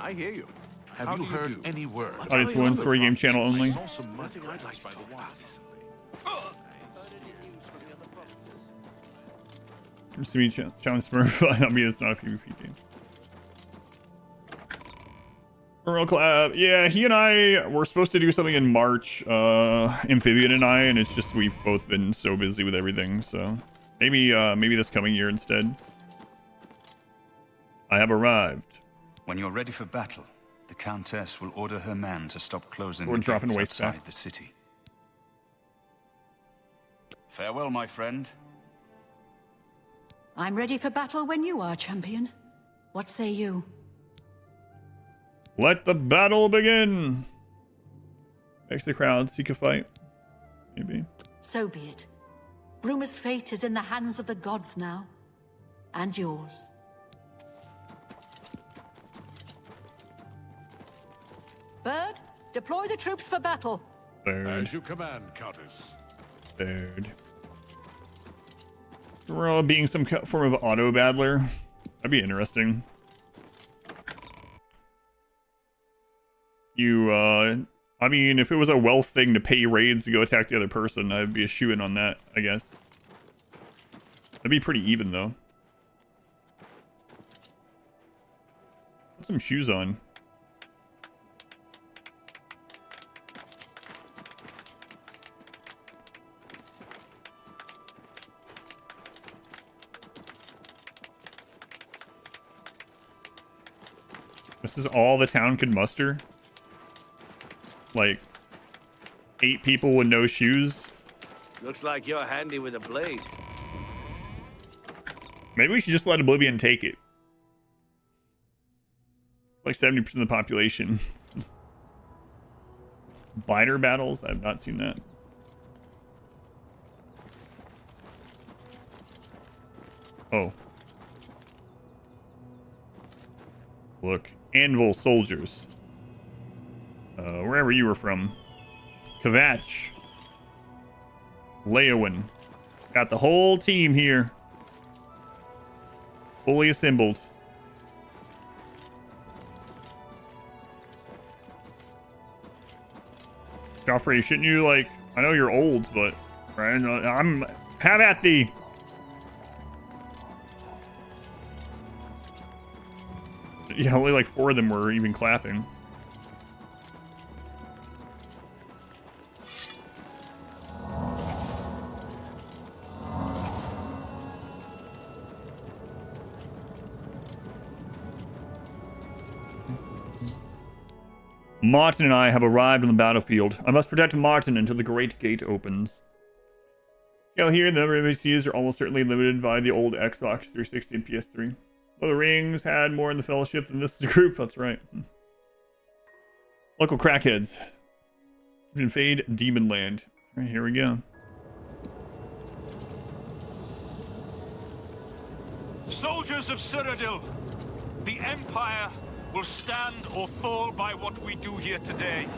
I hear you. Have you heard any word? Audience one, story game channel only. Nothing I'd like by the waters. Just to me, challenge Smurf. I mean, it's not a PvP game. Real collab. Yeah, he and I were supposed to do something in March, Amphibian and I, and it's just we've both been so busy with everything, so maybe this coming year instead. I have arrived. When you're ready for battle, the Countess will order her man to stop closing We're the dropping gates waste outside packs. the city. Farewell, my friend. I'm ready for battle when you are, champion. What say you? Let the battle begin. Makes the crowd seek a fight. Maybe. So be it. Bruma's fate is in the hands of the gods now. And yours. Bird, deploy the troops for battle. Bird. As you command, Countess. Bird. We're being some form of auto battler. That'd be interesting. I mean, if it was a wealth thing to pay raids to go attack the other person, I'd be a shoo-in on that, I guess. That'd be pretty even, though. Put some shoes on. This is all the town could muster? Like, 8 people with no shoes? Looks like you're handy with a blade. Maybe we should just let Oblivion take it. Like 70% of the population. Biter battles? I've not seen that. Oh. Look. Anvil soldiers. Wherever you were from. Kvatch. Leowin. Got the whole team here. Fully assembled. Joffrey, shouldn't you, like... I know you're old, but... Right, I'm... Have at thee! Yeah, only like 4 of them were even clapping. Martin and I have arrived on the battlefield. I must protect Martin until the Great Gate opens. Scale here, the number of NPCs are almost certainly limited by the old Xbox 360 and PS3. Well, the Rings had more in the Fellowship than this group. That's right. Local crackheads. Invade Demon Land. All right, here we go. Soldiers of Cyrodiil, the Empire will stand or fall by what we do here today.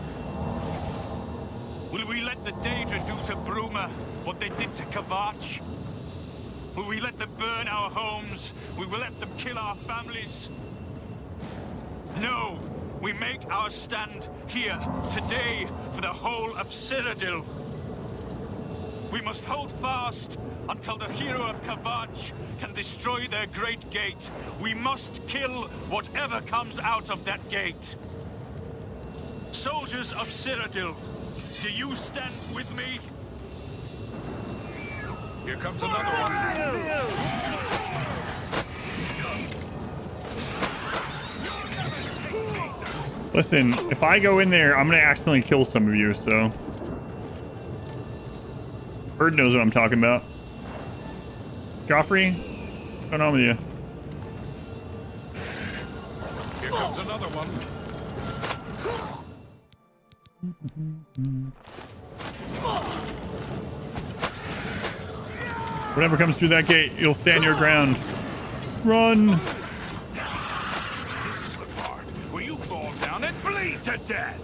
Will we let the Daedra do to Bruma what they did to Kvatch? Will we let them burn our homes? Will we let them kill our families? No, we make our stand here today for the whole of Cyrodiil. We must hold fast until the hero of Kvatch can destroy their great gate. We must kill whatever comes out of that gate. Soldiers of Cyrodiil, do you stand with me? Here comes another one. Listen, if I go in there, I'm gonna accidentally kill some of you, so... Bird knows what I'm talking about. Joffrey, what's going on with you? Here comes another one. Whatever comes through that gate, you'll stand your ground. Run! This is the part where you fall down and bleed to death.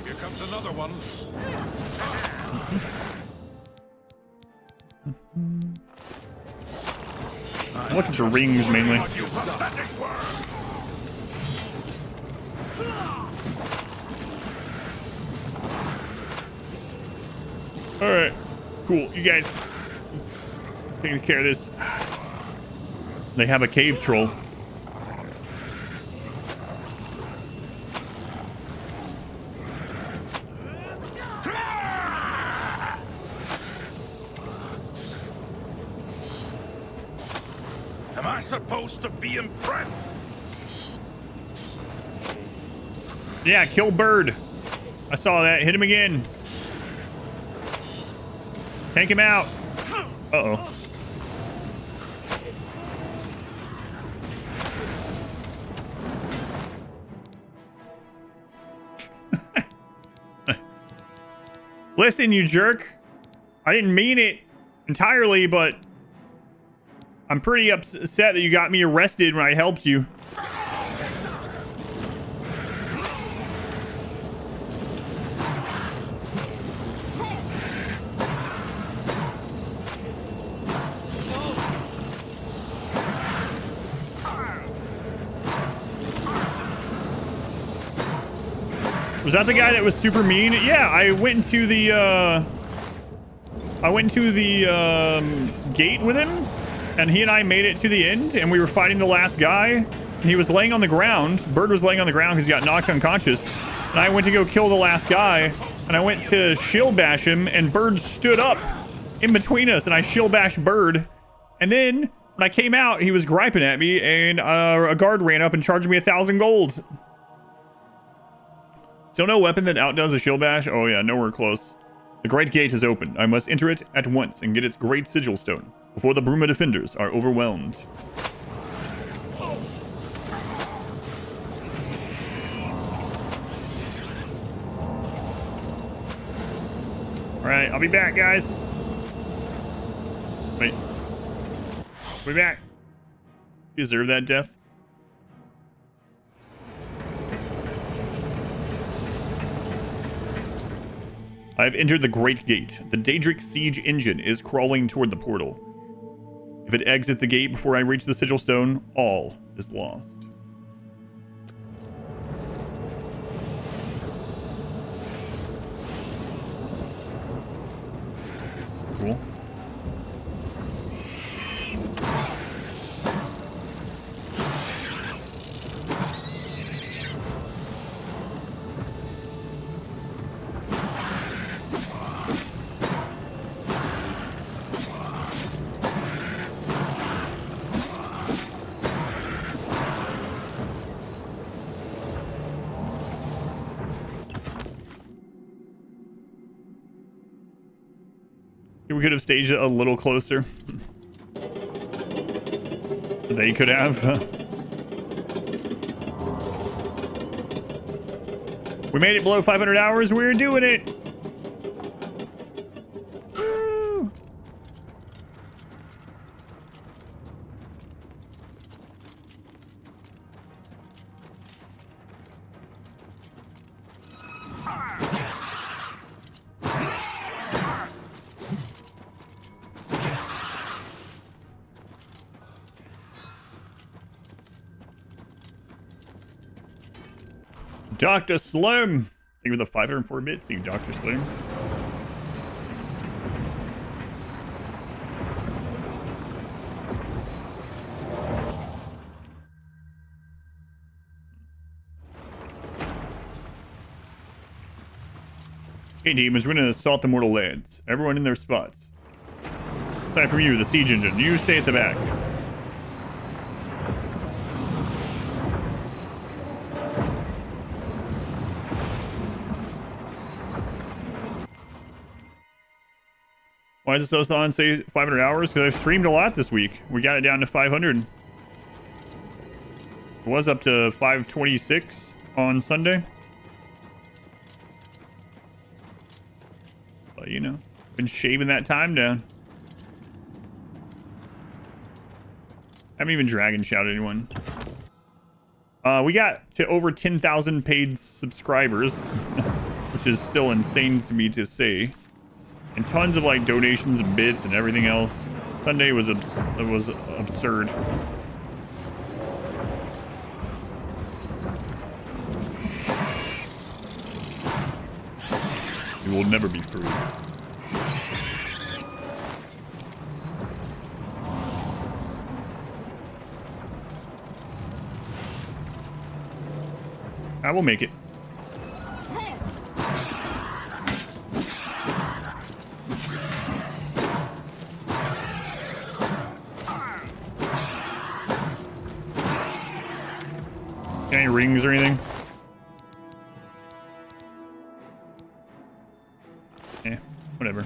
Here comes another one. I'm looking for rings mainly. Alright, cool. You guys taking care of this. They have a cave troll. Am I supposed to be impressed? Yeah, kill Bird. I saw that. Hit him again. Take him out. Uh-oh. Listen, you jerk. I didn't mean it entirely, but I'm pretty upset that you got me arrested when I helped you. Was that the guy that was super mean? Yeah, I went into the gate with him, and he and I made it to the end, and we were fighting the last guy, and he was laying on the ground. Bird was laying on the ground because he got knocked unconscious, and I went to go kill the last guy, and I went to shield bash him, and Bird stood up in between us, and I shield bashed Bird, and then when I came out, he was griping at me, and a guard ran up and charged me 1,000 gold. Still no weapon that outdoes a shield bash? Oh yeah, nowhere close. The Great Gate is open. I must enter it at once and get its great sigil stone before the Bruma defenders are overwhelmed. Alright, I'll be back, guys. Wait. I'll be back. You deserve that death. I've entered the Great Gate. The Daedric siege engine is crawling toward the portal. If it exits the gate before I reach the sigil stone, all is lost. Cool. We could have staged it a little closer. They could have. We made it below 500 hours. We're doing it. Woo. Dr. Slim! Thank you for the 504 bits. Thank you, Dr. Slim. Hey, demons, we're gonna assault the mortal lands. Everyone in their spots. Time from you, the siege engine. You stay at the back. Why is it so on say 500 hours? Because I've streamed a lot this week. We got it down to 500. It was up to 526 on Sunday. But, you know, been shaving that time down. Haven't even dragon shouted anyone. We got to over 10,000 paid subscribers, which is still insane to me to say. And tons of like donations and bits and everything else. Sunday was absurd. We will never be free. I will make it. Any rings or anything? Eh, whatever.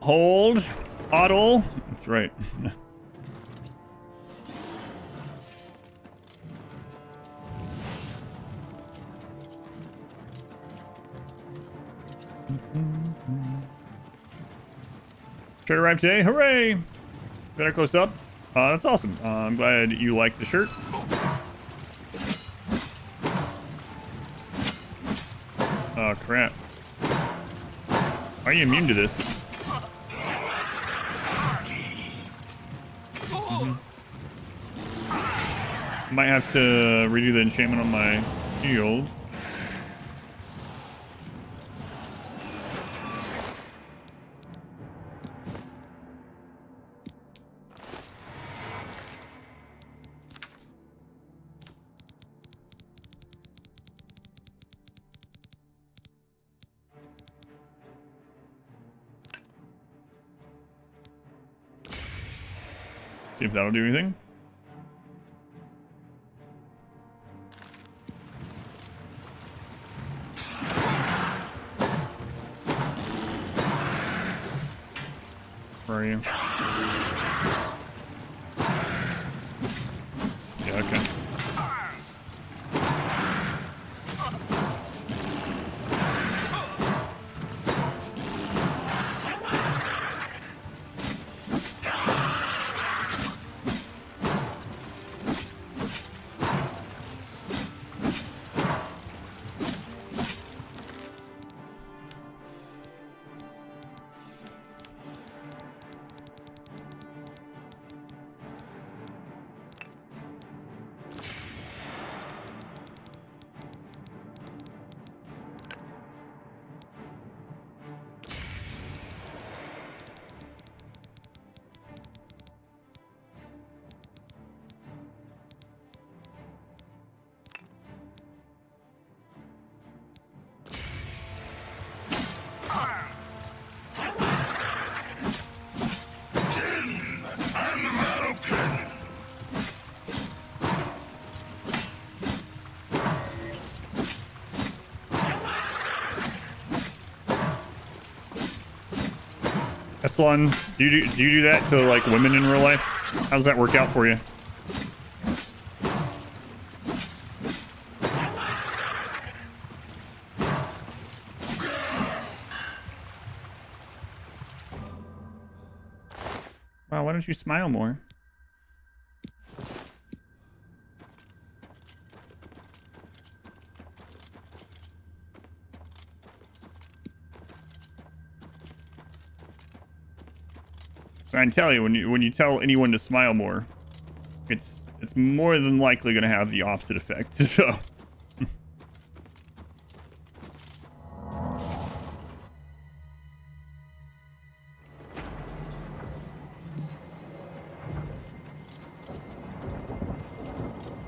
Hold. Audible. That's right. Shirt arrived today. Hooray! Better close up. That's awesome. I'm glad you like the shirt. Oh, crap. Are you immune to this? Might have to redo the enchantment on my shield. See if that'll do anything. Where are you? Yeah, okay. Eslan, do you do that to like women in real life? How does that work out for you? Wow, why don't you smile more? So I can tell you, when you tell anyone to smile more, it's more than likely going to have the opposite effect. So.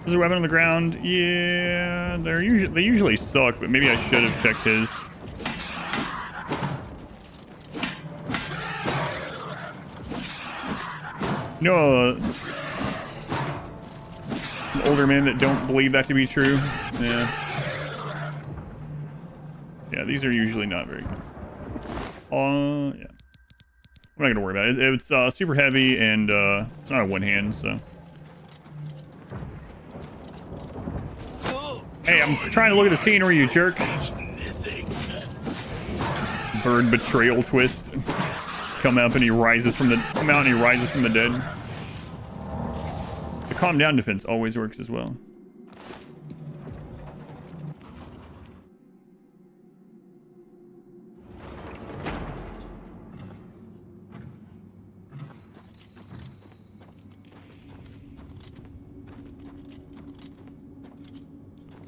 There's a weapon on the ground. Yeah, they usually suck, but maybe I should have checked his. No, older men that don't believe that to be true. Yeah. Yeah, these are usually not very good. Yeah. I'm not gonna worry about it. It's super heavy and it's not a one hand, so. Hey, I'm trying to look at the scenery, you jerk. Bird betrayal twist. Come out and he rises from the dead. The calm down defense always works as well.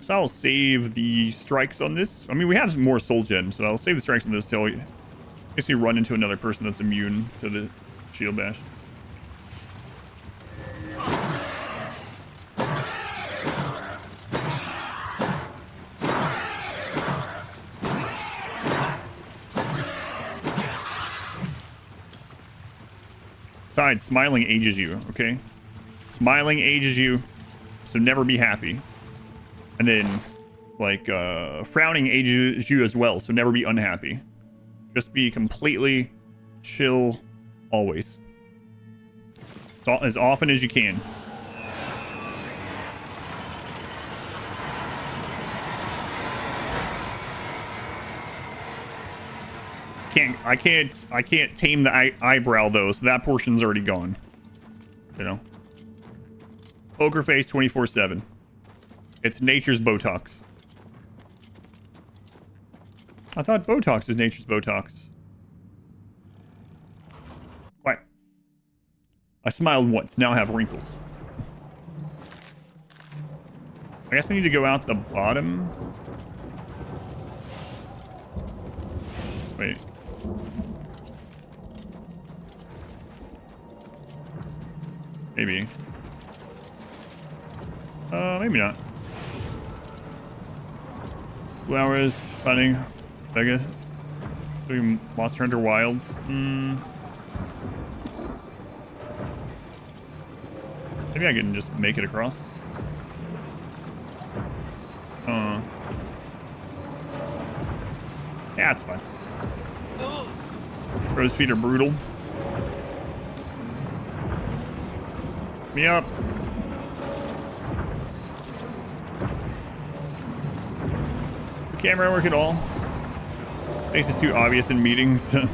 So I'll save the strikes on this. I mean, we have more soul gems, but I'll save the strikes on this till in case we run into another person that's immune to the shield bash. Besides, smiling ages you, okay? Smiling ages you, so never be happy. And then, like, frowning ages you as well, so never be unhappy. Just be completely chill always. As often as you can. I can't tame the eyebrow though, so that portion's already gone. You know. Poker face 24/7. It's nature's Botox. I thought Botox was nature's Botox. What? I smiled once, now I have wrinkles. I guess I need to go out the bottom. Wait. Maybe. Maybe not. 2 hours finding Vegas. Doing Monster Hunter Wilds. Maybe I can just make it across. Yeah, it's fine. Crow's feet are brutal. Me up. The camera work at all. Makes it too obvious in meetings. Is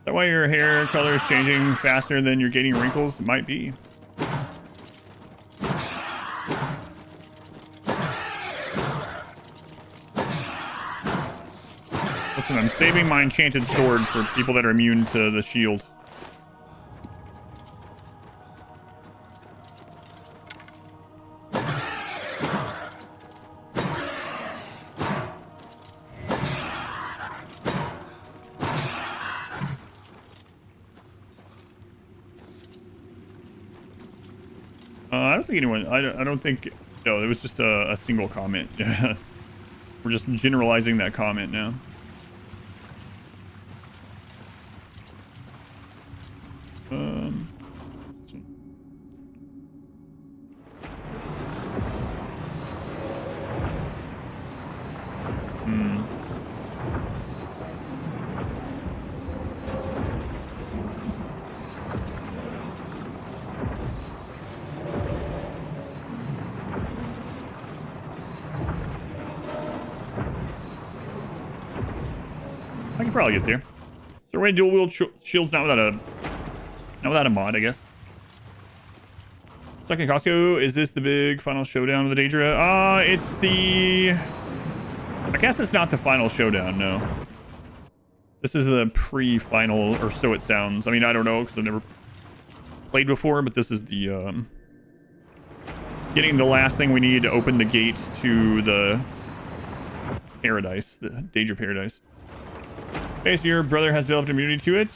that why your hair color is changing faster than you're getting wrinkles? It might be. Listen, I'm saving my enchanted sword for people that are immune to the shield. I don't think anyone. I don't think. No, it was just a single comment. We're just generalizing that comment now. I can probably get there. Is there a way to dual wield shields not without a mod, I guess? Second Costco, is this the big final showdown of the Daedra? It's the... I guess it's not the final showdown, no. This is the pre-final, or so it sounds. I mean, I don't know, because I've never played before, but this is the, getting the last thing we need to open the gate to the paradise, the Daedra paradise. Okay, so your brother has developed immunity to it.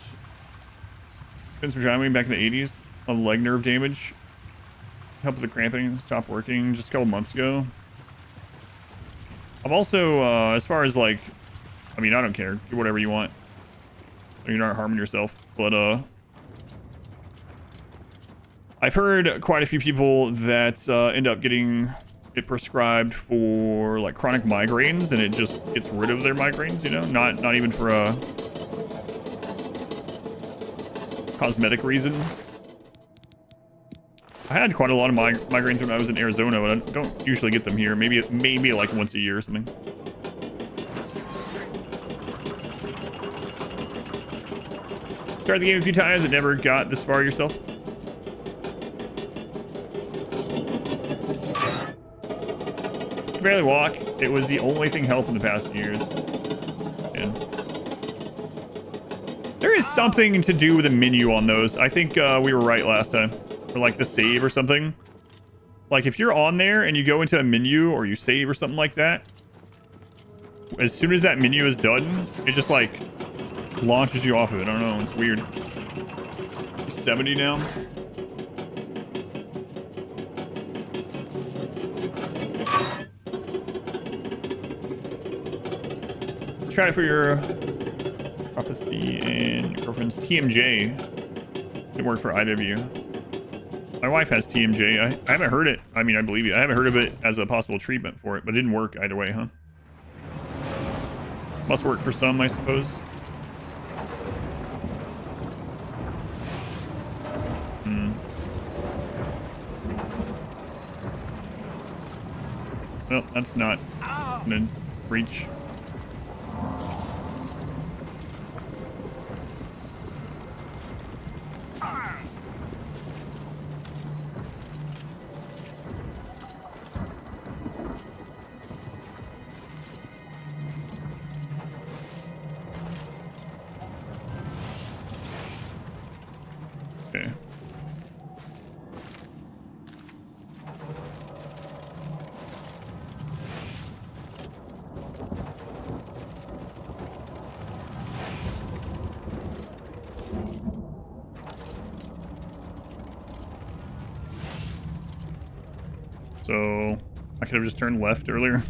Since we're driving back in the 80s, of leg nerve damage. Help with the cramping, stopped working just a couple months ago. I've also, as far as like, I mean, I don't care. Do whatever you want. So you're not harming yourself. But, I've heard quite a few people that end up getting it prescribed for like chronic migraines, and it just gets rid of their migraines, you know? Not even for a cosmetic reason. I had quite a lot of migraines when I was in Arizona, but I don't usually get them here. Maybe like once a year or something. Tried the game a few times and never got this far yourself. I could barely walk. It was the only thing helping the past few years. And there is something to do with the menu on those. I think we were right last time. Or like the save or something. Like if you're on there and you go into a menu or you save or something like that, as soon as that menu is done, it just like launches you off of it. I don't know. It's weird. He's 70 now. Try it for your prophecy and your girlfriend's TMJ. Didn't work for either of you. My wife has TMJ. I haven't heard it. I mean, I believe you. I haven't heard of it as a possible treatment for it, but it didn't work either way, huh? Must work for some, I suppose. Well, that's not gonna reach. Okay. So I could have just turned left earlier.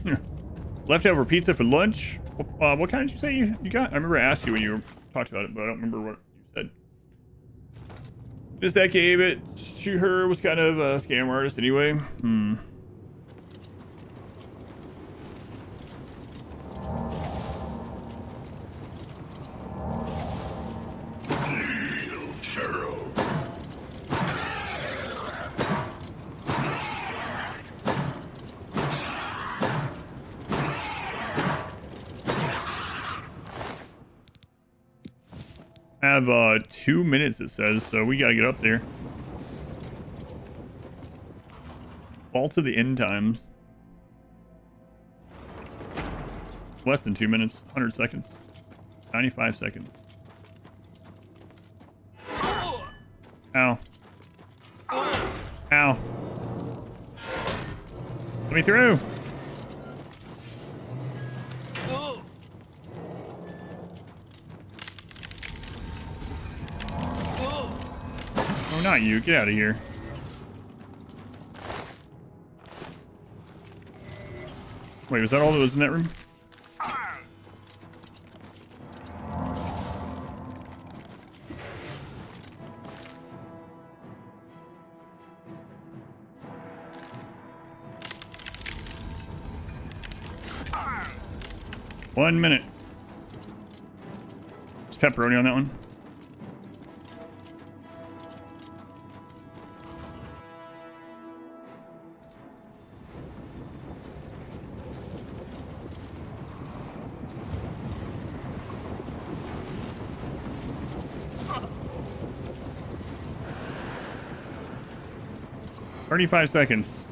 Leftover pizza for lunch. What kind did you say you got? I remember I asked you when you talked about it, but I don't remember what you said. Just that gave it to her was kind of a scam artist anyway. I have 2 minutes, it says, so we gotta get up there. Vault of the End Times. Less than 2 minutes, 100 seconds. 95 seconds. Ow. Ow. Let me through. Oh, not you. Get out of here. Wait, was that all that was in that room? One minute. Is pepperoni on that one? $35 seconds.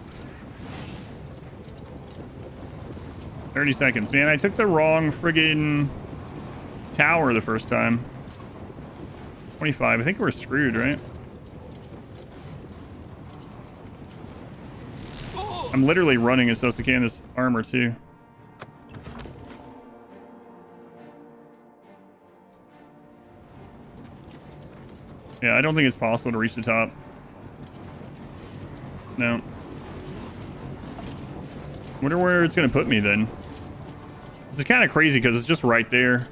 30 seconds. Man, I took the wrong friggin' tower the first time. 25. I think we're screwed, right? I'm literally running as best I can this armor, too. Yeah, I don't think it's possible to reach the top. No. Wonder where it's gonna put me then. This is kind of crazy because it's just right there.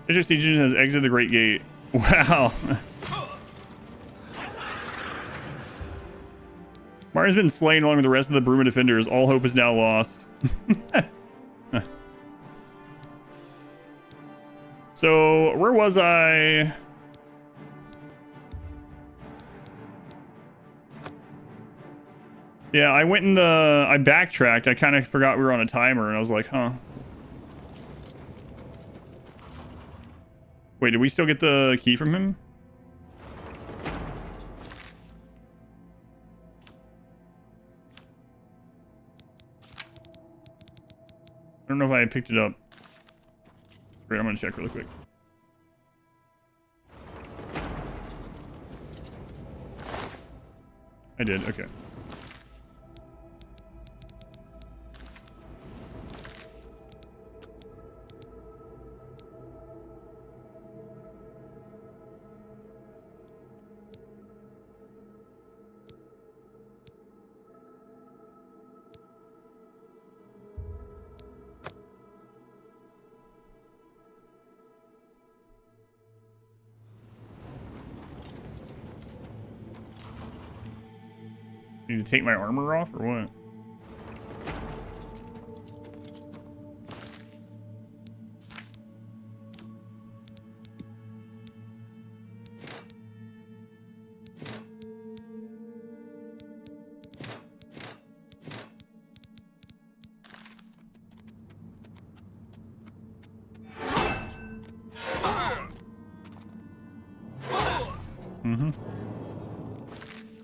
Interesting has exited the Great Gate. Wow. Martin's been slain along with the rest of the Bruma defenders. All hope is now lost. So, where was I? Yeah, I went in the... I backtracked. I kind of forgot we were on a timer, and I was like, huh. Wait, did we still get the key from him? I don't know if I picked it up. Wait, I'm gonna check really quick. I did, okay. Need to take my armor off or what?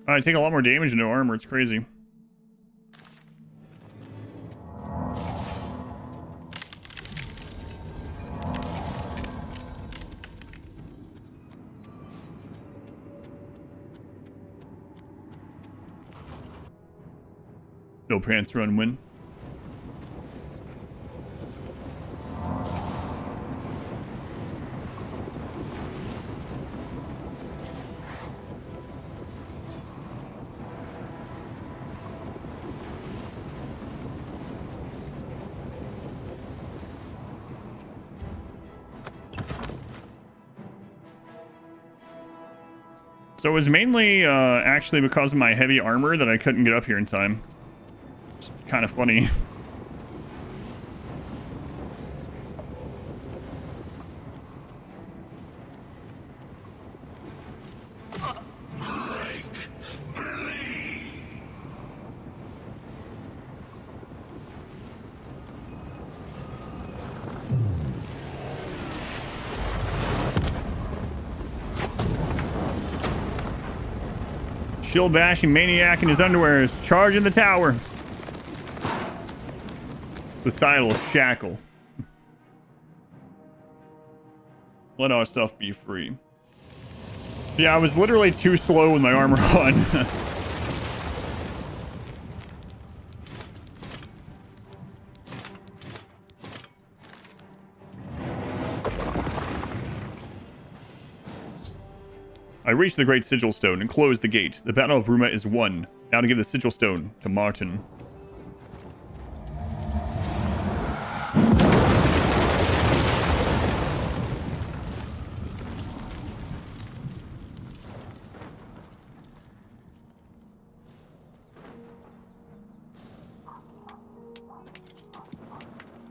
I take a lot more damage into armor. It's crazy. No prance, run, win. So it was mainly actually because of my heavy armor that I couldn't get up here in time. It's kind of funny. Shield bashing maniac in his underwear is charging the tower. Societal shackle. Let our stuff be free. Yeah, I was literally too slow with my armor on. I reached the Great Sigil Stone and closed the gate. The Battle of Bruma is won. Now to give the Sigil Stone to Martin.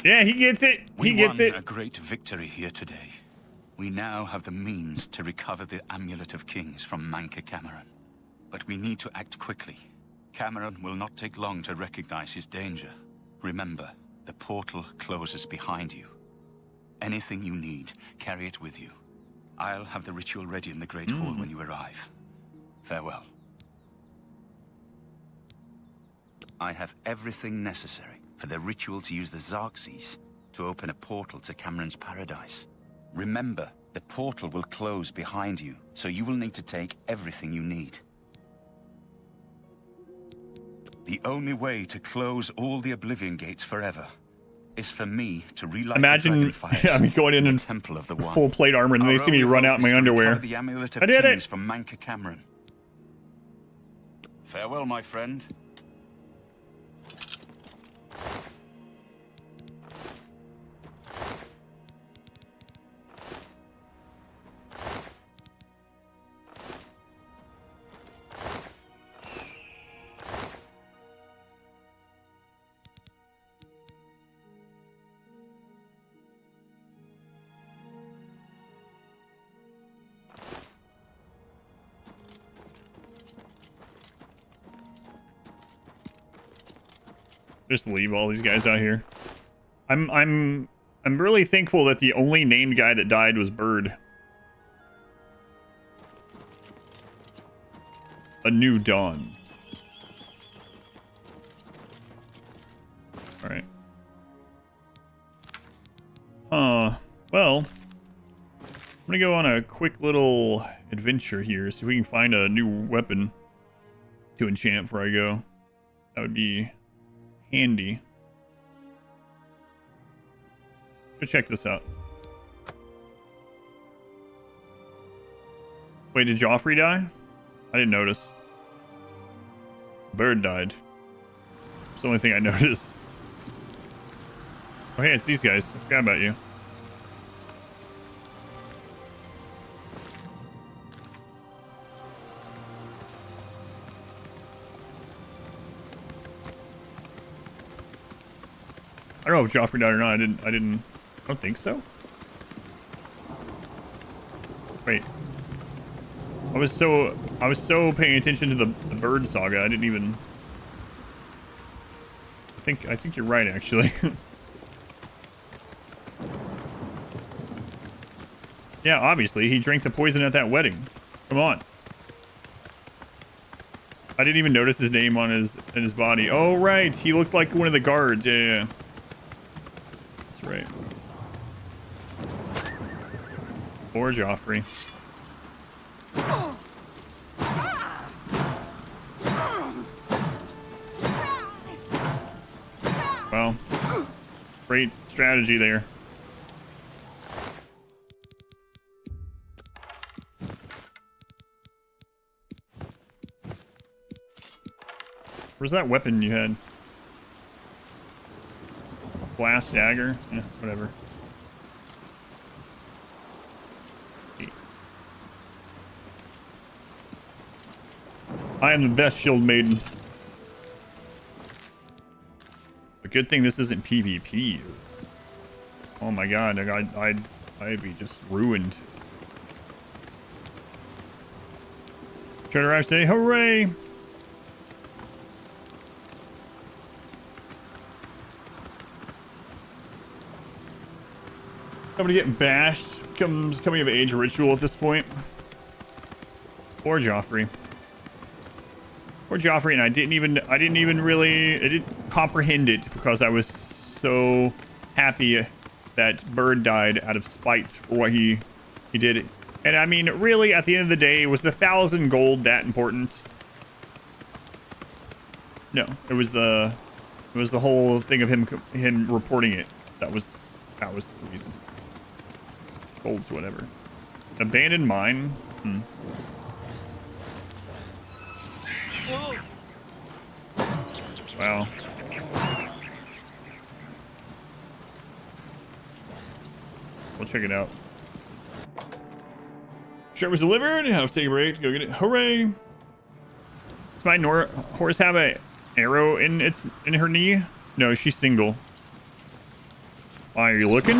Yeah, he gets it. He gets it. We won a great victory here today. We now have the means to recover the Amulet of Kings from Mankar Camoran. But we need to act quickly. Camoran will not take long to recognize his danger. Remember, the portal closes behind you. Anything you need, carry it with you. I'll have the ritual ready in the Great Hall when you arrive. Farewell. I have everything necessary for the ritual to use the Xarxes to open a portal to Camoran's paradise. Remember, the portal will close behind you, so you will need to take everything you need. The only way to close all the Oblivion gates forever is for me to relight Imagine, yeah, me going in Temple of the One. Full plate armor, and then they see me run out in my underwear. The Amulet of I did Kings it! from Mankar Camoran. Farewell, my friend. Just leave all these guys out here. I'm really thankful that the only named guy that died was Bird. A new dawn. All right. Well, I'm gonna go on a quick little adventure here, see if we can find a new weapon to enchant before I go. That would be handy. Go check this out. Wait, did Joffrey die? I didn't notice. Bird died. It's the only thing I noticed. Oh, hey, it's these guys. I forgot about you. I don't know if Joffrey died or not. I don't think so. Wait. I was so paying attention to the bird saga. I didn't even. I think you're right, actually. Yeah, obviously he drank the poison at that wedding. Come on. I didn't even notice his name on his body. Oh right, he looked like one of the guards. Yeah. That's right. Poor Joffrey. Well, great strategy there. Where's that weapon you had? Blast dagger? Yeah, whatever. I am the best shield maiden. A good thing this isn't PvP. Oh my god, I'd be just ruined. Try to arrive today, hooray! Somebody getting bashed becomes coming of age ritual at this point. Poor Joffrey. Poor Joffrey, and I didn't even comprehend it because I was so happy that Bird died out of spite for what he did. And I mean, really, at the end of the day, was the 1,000 gold that important? No, it was the whole thing of him reporting it. That was the reason. Gold's whatever. Abandoned mine. Wow. We'll check it out. Shirt was delivered. Have to take a break to go get it. Hooray! Does my horse have a arrow in her knee? No, she's single. Why are you looking?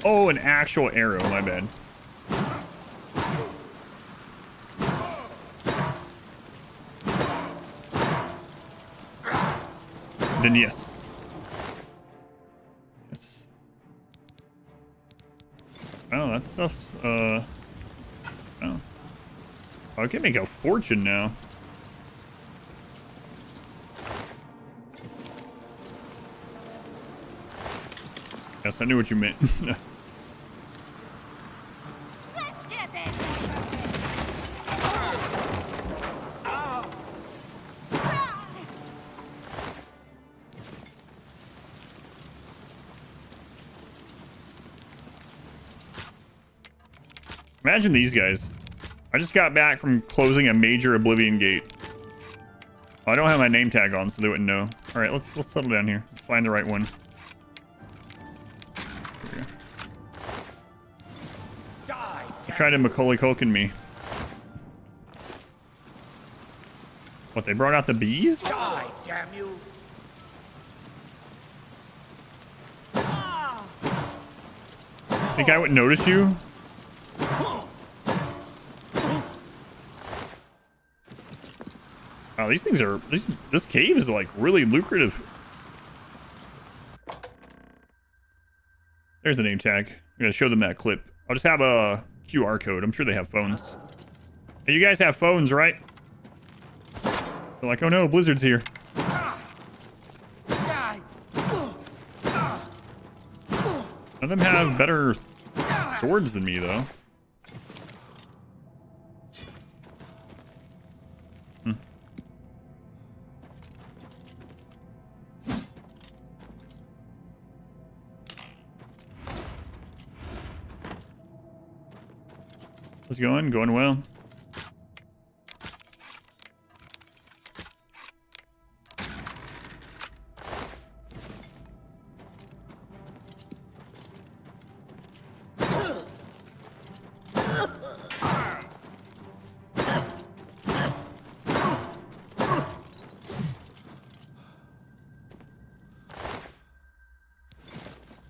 Oh, an actual arrow, my bad. Then yes. Yes. Oh, that stuff's, oh. I can make a fortune now. Yes, I knew what you meant. Imagine these guys. I just got back from closing a major Oblivion gate. Oh, I don't have my name tag on, so they wouldn't know. All right, let's settle down here. Let's find the right one. Try to Macaulay Culkin me. What, they brought out the bees? Die, damn you! Think I wouldn't notice you? Wow, these things are... This cave is, like, really lucrative. There's the name tag. I'm gonna show them that clip. I'll just have a QR code. I'm sure they have phones. Hey, you guys have phones, right? They're like, oh no, Blizzard's here. None of them have better swords than me, though. How's it going? Going well.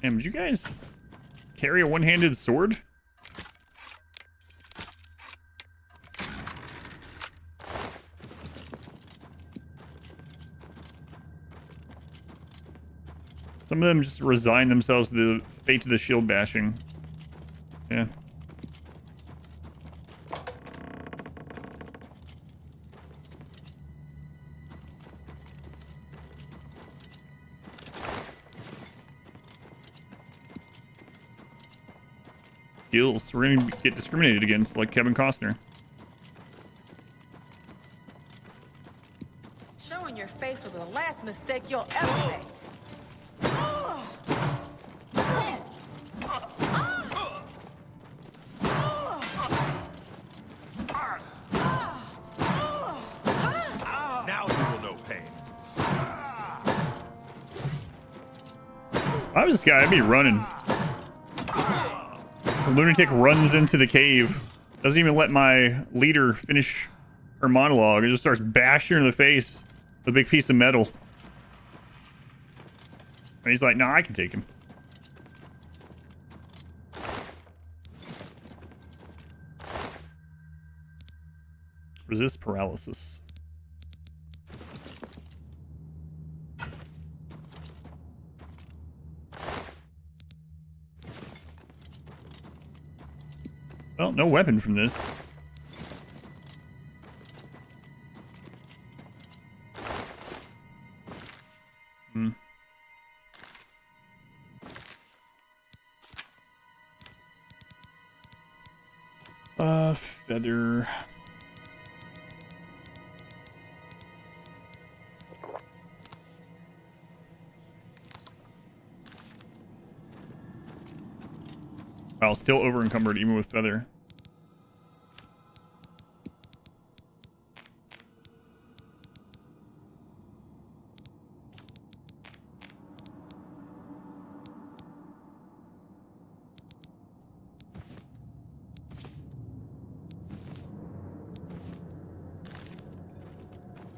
Damn, did you guys carry a one-handed sword? Some of them just resign themselves to the fate of the shield bashing. Yeah. Skills. We're gonna get discriminated against like Kevin Costner. Showing your face was the last mistake you'll ever make. was this guy? I'd be running. The lunatic runs into the cave. Doesn't even let my leader finish her monologue. It just starts bashing her in the face with a big piece of metal. And he's like, "No, I can take him." Resist paralysis. Well, no weapon from this. Feather. Wow, still over encumbered even with feather.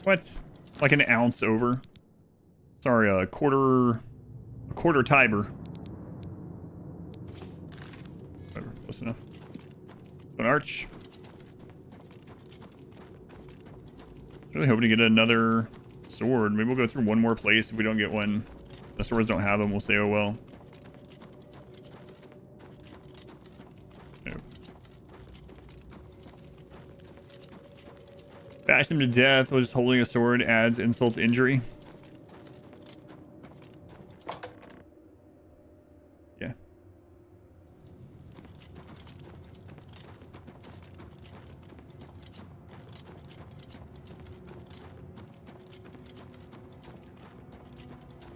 What? Like an ounce over? Sorry, a quarter tiber. Whatever, close enough. An arch. Really hoping to get another sword. Maybe we'll go through one more place. If we don't get one, the swords don't have them, we'll say, oh well. Bash them to death while just holding a sword adds insult to injury. Yeah.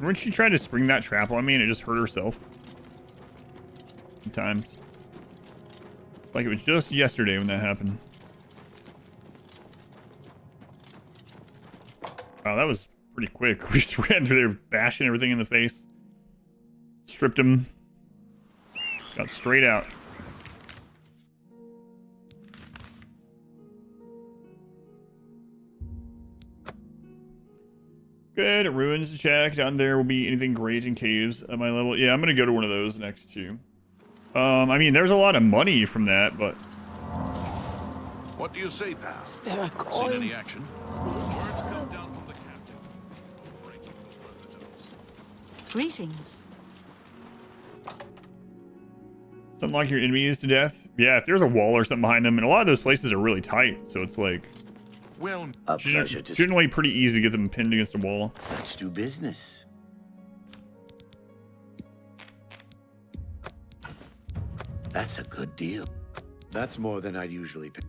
When she tried to spring that trap on me and it just hurt herself. Sometimes. Like it was just yesterday when that happened. Wow, that was pretty quick. We just ran through there bashing everything in the face. Stripped him. Got straight out. Good. Ruins to check. Down there will be anything great in caves at my level. Yeah, I'm going to go to one of those next too. I mean, there's a lot of money from that, but... What do you say, pal? Spare a coin. Seen any action? Words come down from the captain. Greetings. Something like your enemies to death? Yeah, if there's a wall or something behind them, and a lot of those places are really tight, so it's like... Well, a pleasure to... Generally pretty easy to get them pinned against a wall. Let's do business. That's a good deal. That's more than I'd usually pay.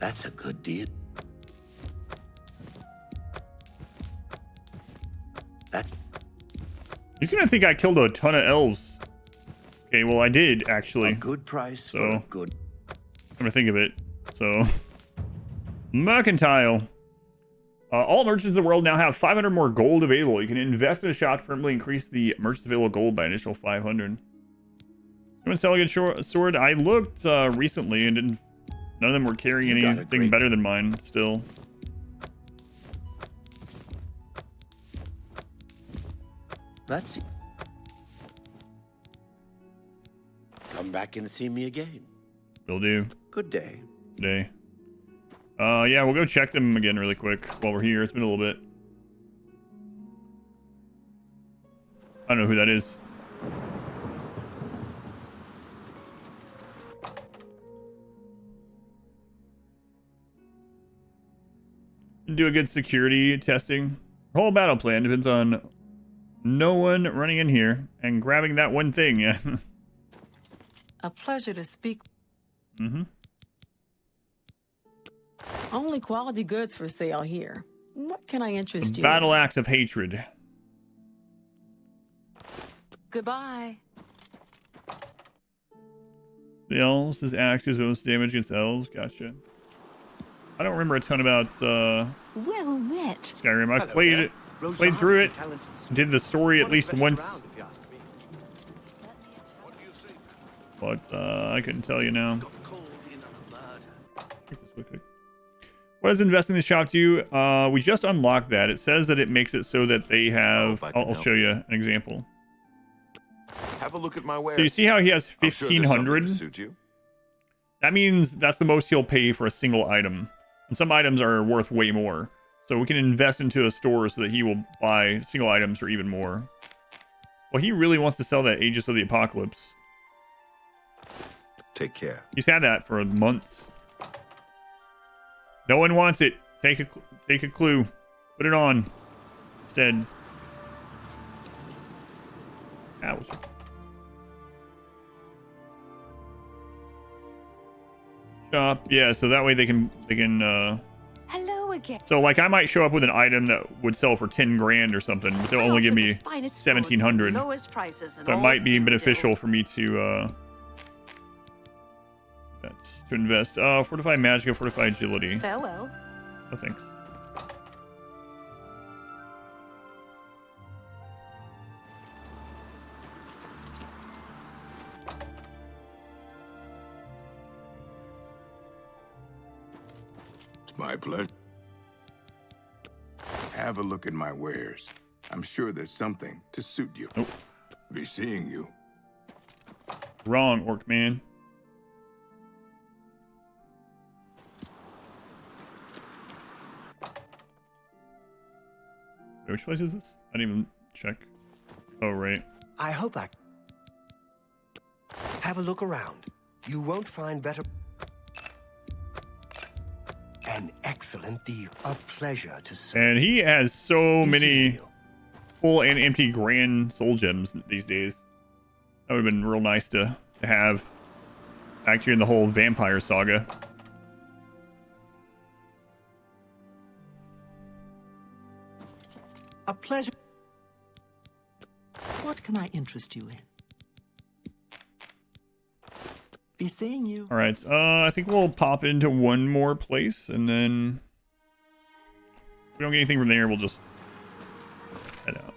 That's a good deal. He's gonna think I killed a ton of elves. Okay, well I did actually. A good price so for a good. I'm gonna think of it. So mercantile. All merchants in the world now have 500 more gold available. You can invest in a shop to permanently increase the merchants available gold by an additional 500. Someone sell a good sword? I looked recently and didn't. None of them were carrying anything better than mine still. That's it. Come back and see me again. Will do. Good day. Good day. Yeah, we'll go check them again really quick while we're here. It's been a little bit. I don't know who that is. Do a good security testing. Whole battle plan depends on no one running in here and grabbing that one thing. Yeah. A pleasure to speak. Mm-hmm. Only quality goods for sale here. What can I interest you in? Battle axe of hatred. Goodbye. The elves, his axe is most damage against elves. Gotcha. I don't remember a ton about well met. Skyrim. I played through it, did the story at least once, but I couldn't tell you now. What does investing in the shop do? We just unlocked that. It says that it makes it so that they have. I'll show you an example. Have a look at my wares. So you see how he has I'm sure there's something 1,500? to suit you. That means that's the most he'll pay for a single item. And some items are worth way more. So we can invest into a store so that he will buy single items for even more. Well, he really wants to sell that Aegis of the Apocalypse. Take care. He's had that for months. No one wants it. Take a clue. Put it on instead. Ouch. Shop. Yeah, so that way they can Hello again. so like I might show up with an item that would sell for 10 grand or something, but they'll only give me 1,700. Lowest prices and So it might be beneficial for me to invest. Fortify Magica, Fortify Agility. Farewell. No thanks. My pleasure. Have a look at my wares. I'm sure there's something to suit you. Nope. Be seeing you. Wrong, Orc Man. Which place is this? I didn't even check. Oh, right. I hope I... Have a look around. You won't find better... An excellent deal. A pleasure to serve. And he has so many full and empty grand soul gems these days. That would have been real nice to have back here in the whole vampire saga. A pleasure. What can I interest you in? Be seeing you. All right, I think we'll pop into one more place, and then if we don't get anything from there, we'll just head out.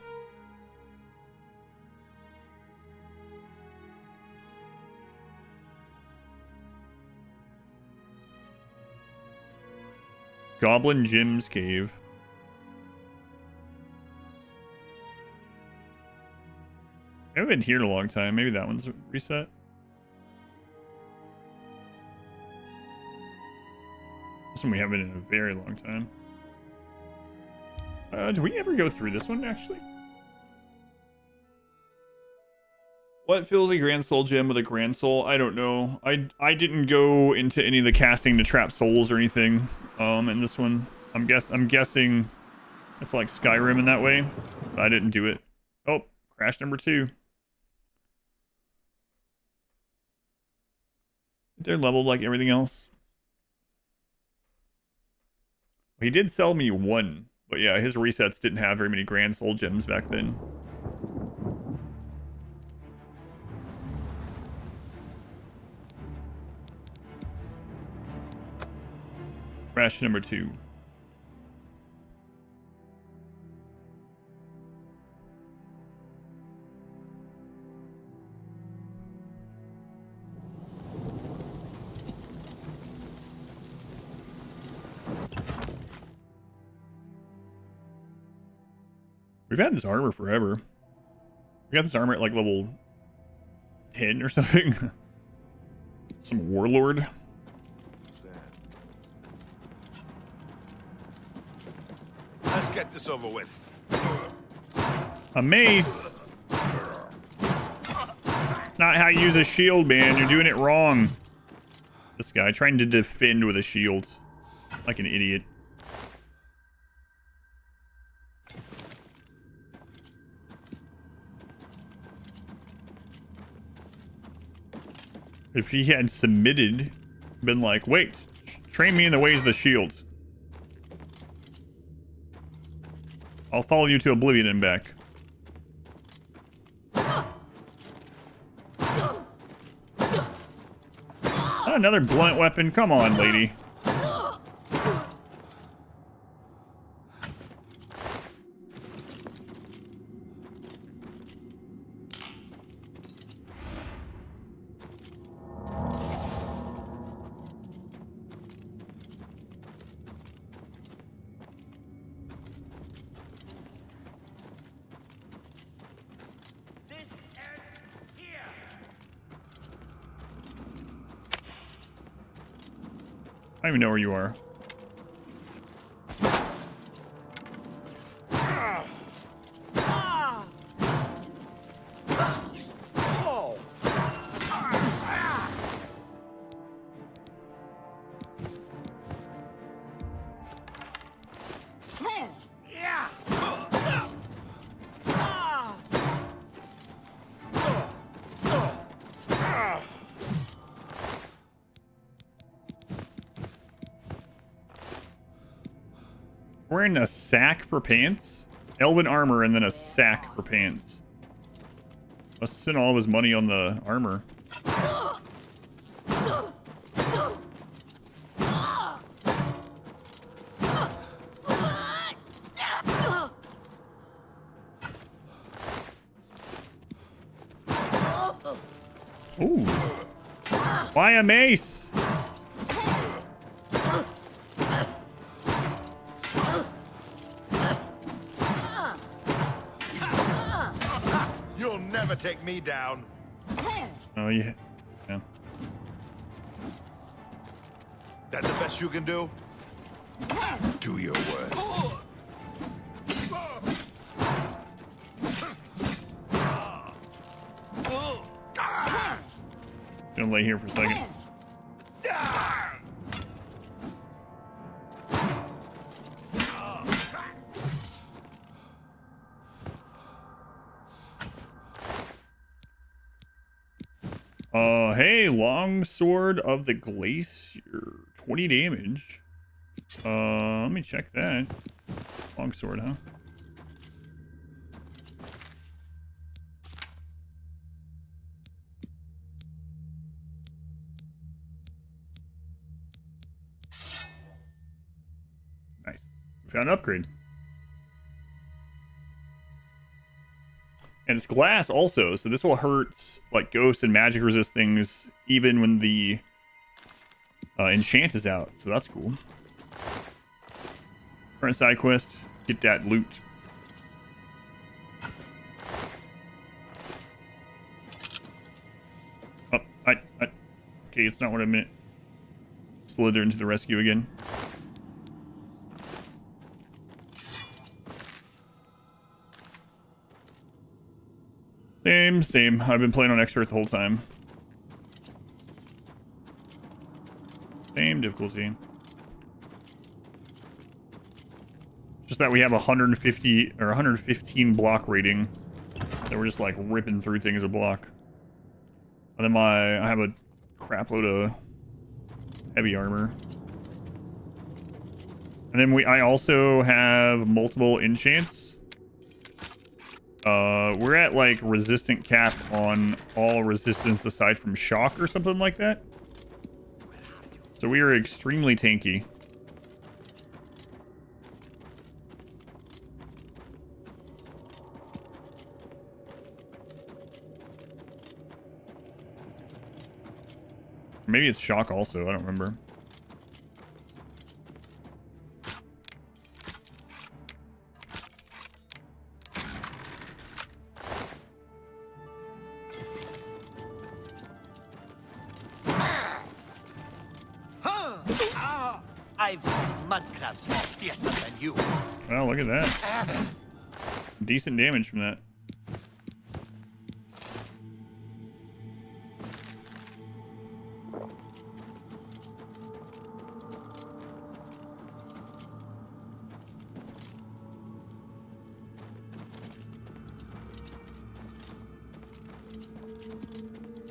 Goblin Jim's Cave. I haven't been here in a long time. Maybe that one's reset. This one we haven't been in a very long time. Do we ever go through this one, actually? What fills a Grand Soul gem with a Grand Soul? I don't know. I didn't go into any of the casting to trap souls or anything in this one. I'm guessing it's like Skyrim in that way. But I didn't do it. Oh, crash number 2. They're leveled like everything else. He did sell me 1, but yeah, his resets didn't have very many Grand Soul gems back then. Crash number 2. We've had this armor forever. We got this armor at like level 10 or something. Some warlord. Let's get this over with. A mace. Not how you use a shield, man. You're doing it wrong. This guy trying to defend with a shield. Like an idiot. If he had submitted, been like, wait, Train me in the ways of the shields. I'll follow you to Oblivion and back. Oh, another blunt weapon. Come on, lady. I don't even know where you are. Wearing a sack for pants? Elven armor and then a sack for pants. Must spend all of his money on the armor. Ooh. Why a mace? You'll never take me down. Oh, yeah. Yeah. That the best you can do? Do your worst. Gonna lay here for a second. Hey, Longsword of the Glacier. 20 damage. Let me check that. Longsword, huh? Nice. Found an upgrade. And it's glass also, so this will hurt like ghost and magic resist things even when the enchant is out. So that's cool. Current side quest, get that loot. Oh, okay, it's not what I meant. Slither into the rescue again. Same. I've been playing on expert the whole time. Same difficulty. Just that we have 150 or 115 block rating. So we're just like ripping through things a block. And then I have a crap load of heavy armor. And then I also have multiple enchants. We're at like resistant cap on all resistance aside from shock or something like that. So we are extremely tanky. Maybe it's shock also, I don't remember. I've mud crabs more fiercer than you. Well, look at that. Decent damage from that.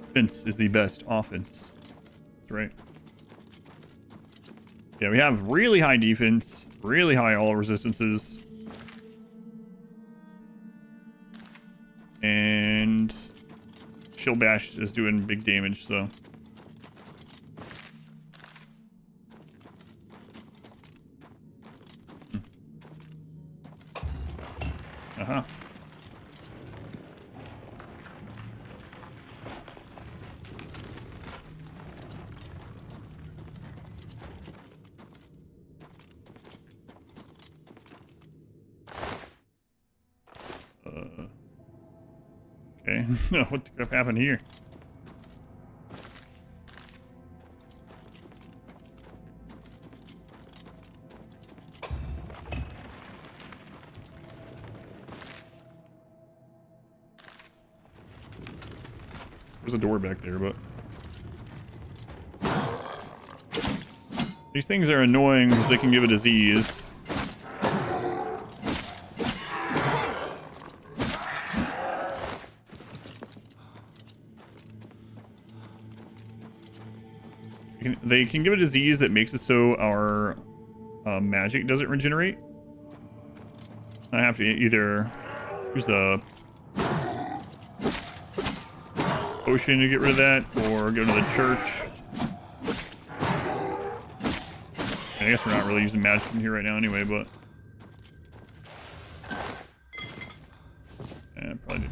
Defense is the best offense. That's right. Yeah, we have really high defense, really high all resistances. And Shield Bash is doing big damage, so. Uh-huh. Okay, what the crap happened here? There's a door back there, but these things are annoying because they can give a disease. They can give a disease that makes it so our magic doesn't regenerate. I have to either use a potion to get rid of that, or go to the church. I guess we're not really using magic in here right now anyway, but yeah, probably did.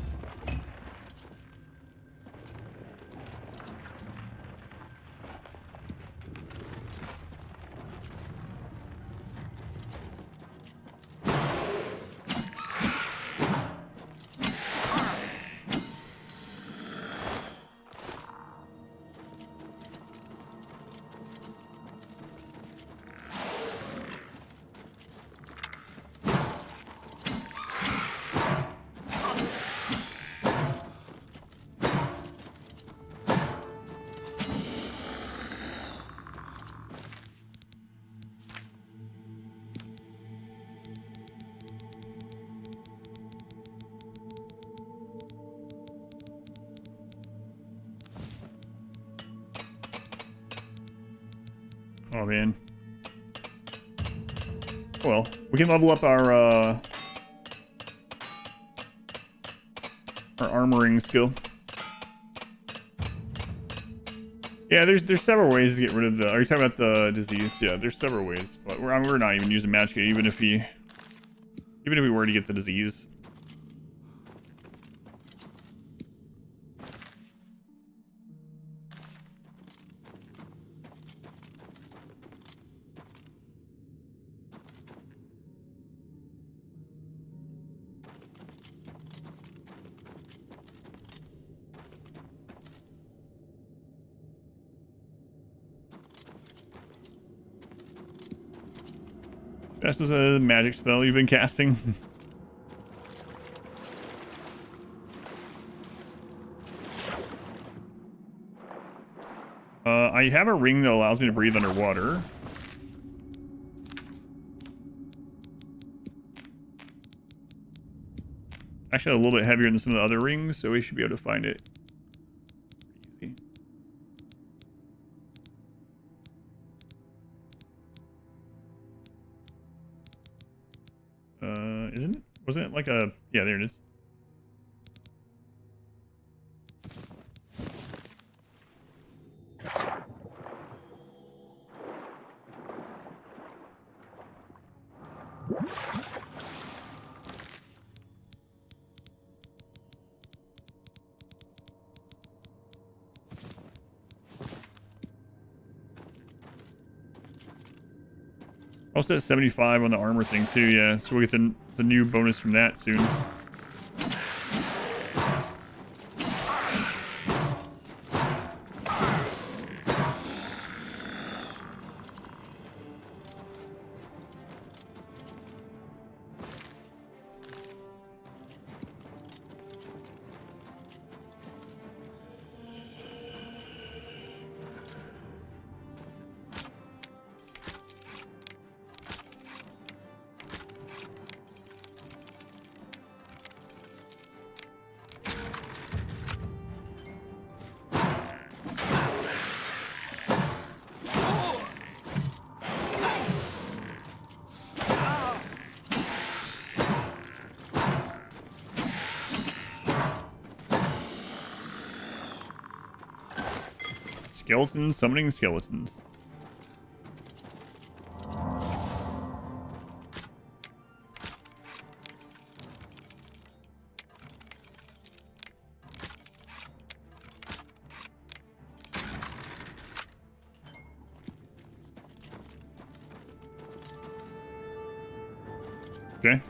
Oh man. Well, we can level up our armoring skill. Yeah, there's several ways to get rid of the. Are you talking about the disease? Yeah, there's several ways, but we're not even using magic even if we were to get the disease. This is a magic spell you've been casting. I have a ring that allows me to breathe underwater. Actually, a little bit heavier than some of the other rings, so we should be able to find it. Easy. Isn't it? Wasn't it like a... Yeah, there it is. Also at 75 on the armor thing too, yeah. So we'll get the new bonus from that soon. Skeletons summoning skeletons. Okay.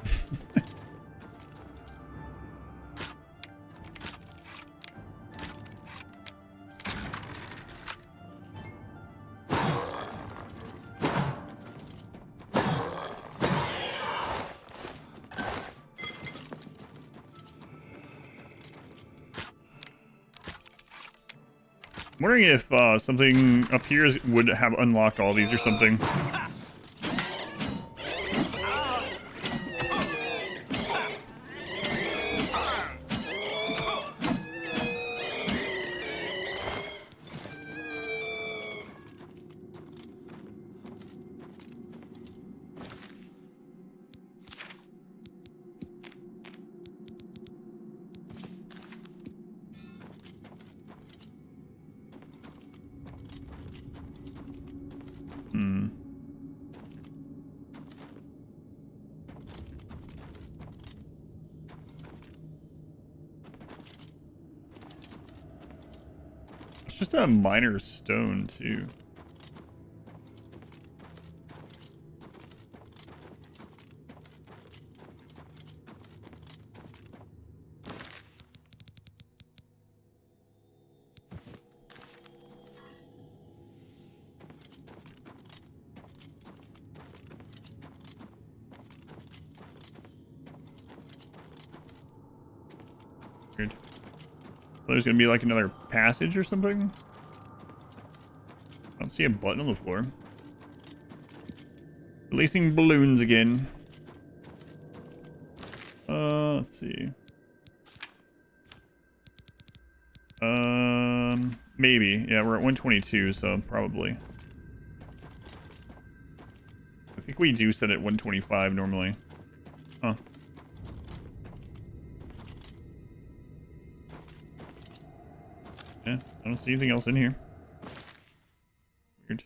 I'm wondering if something up here would have unlocked all these or something. It's just a minor stone, too. Weird. There's gonna be like another passage or something. I don't see a button on the floor. Releasing balloons again. Let's see. Maybe. Yeah, we're at 122, so probably. I think we do set it 125 normally. Huh. Yeah, I don't see anything else in here. Weird.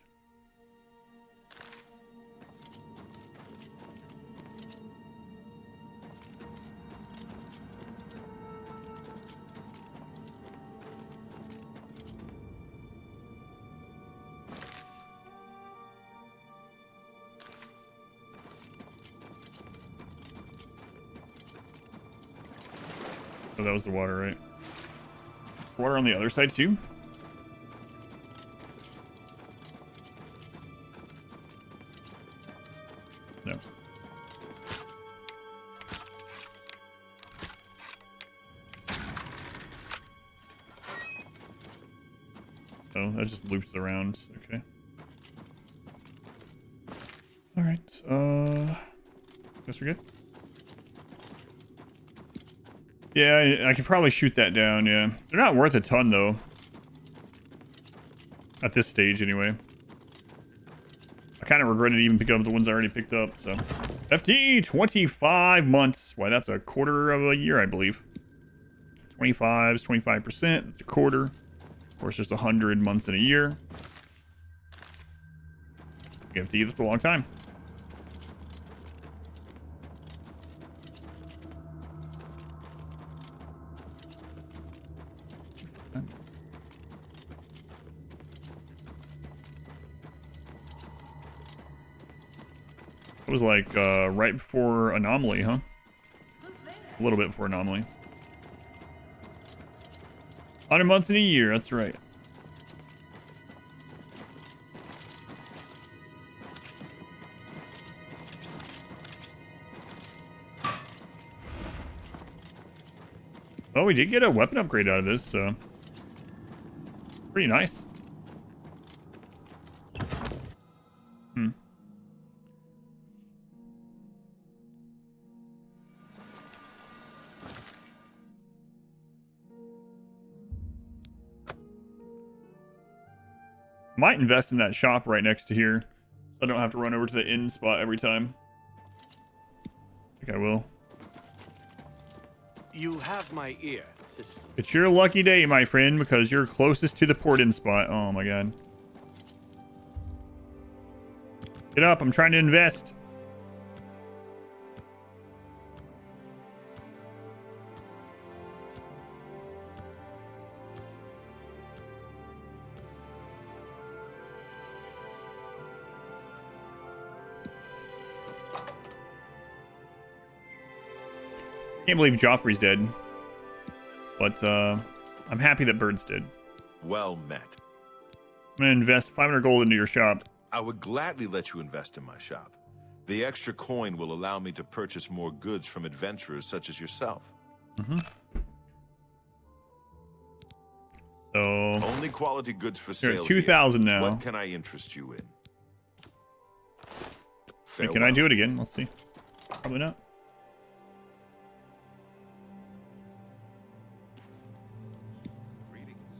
Oh, that was the water, right? Water on the other side too? No. Oh, that just loops around. Okay. All right. Guess we're good. Yeah, I could probably shoot that down, yeah. They're not worth a ton, though. At this stage, anyway. I kind of regretted even picking up the ones I already picked up, so. FD, 25 months. Why, that's a quarter of a year, I believe. 25 is 25%. That's a quarter. Of course, there's 100 months in a year. FD, that's a long time. It was like right before Anomaly, huh? A little bit before Anomaly. 100 months in a year, that's right. Oh, we did get a weapon upgrade out of this, so pretty nice. Might invest in that shop right next to here, so I don't have to run over to the inn spot every time. I think I will. You have my ear, citizen. It's your lucky day, my friend, because you're closest to the port-in spot. Oh my god. Get up, I'm trying to invest. Can't believe Joffrey's dead. But I'm happy that Bird's dead. Well met. I'm gonna invest 500 gold into your shop. I would gladly let you invest in my shop. The extra coin will allow me to purchase more goods from adventurers such as yourself. Mm-hmm. So only quality goods for sale. You're at 2,000 now. What can I interest you in? Wait, can I do it again? Let's see. Probably not.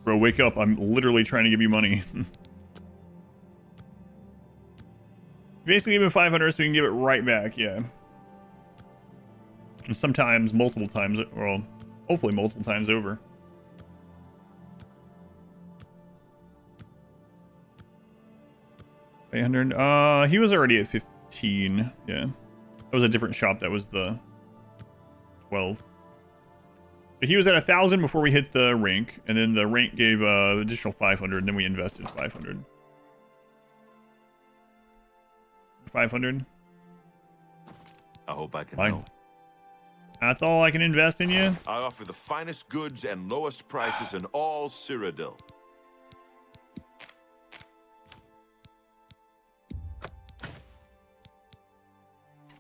Bro, wake up. I'm literally trying to give you money. Basically give him 500 so we can give it right back, yeah. And sometimes, multiple times, well, hopefully multiple times over. $800. He was already at 15, yeah. That was a different shop. That was the 12. So he was at 1,000 before we hit the rank, and then the rank gave additional 500, and then we invested 500. 500. I hope I can Fine. help. That's all I can invest in you? I offer the finest goods and lowest prices in all Cyrodiil.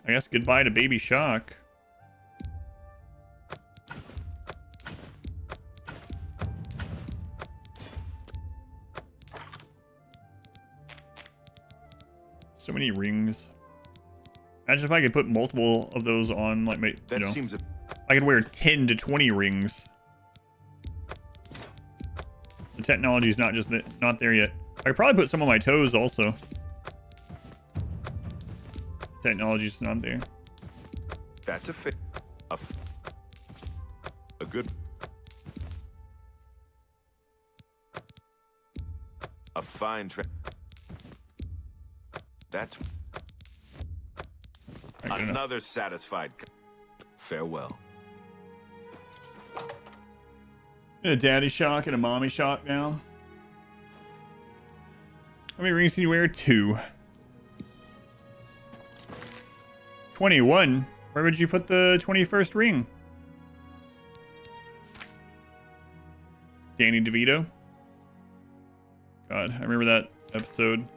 I guess goodbye to Baby Shock. So many rings. Imagine if I could put multiple of those on, like, my, That seems I could wear 10 to 20 rings. The technology's not just not there yet. I could probably put some on my toes also. Technology's not there. That's a fit. A good. A fine That's another satisfied. Farewell. A daddy shock and a mommy shock now. How many rings can you wear? 2. 21. Where would you put the 21st ring? Danny DeVito. God, I remember that episode.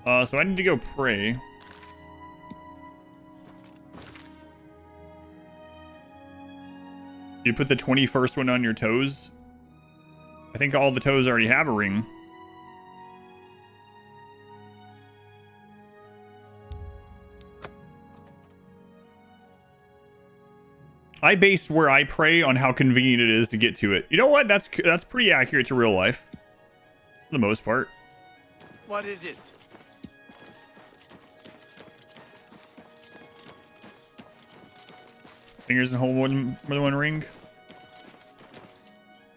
So I need to go pray. You put the 21st one on your toes? I think all the toes already have a ring. I base where I pray on how convenient it is to get to it. You know what? That's pretty accurate to real life. For the most part. What is it? Fingers and hold more than one ring?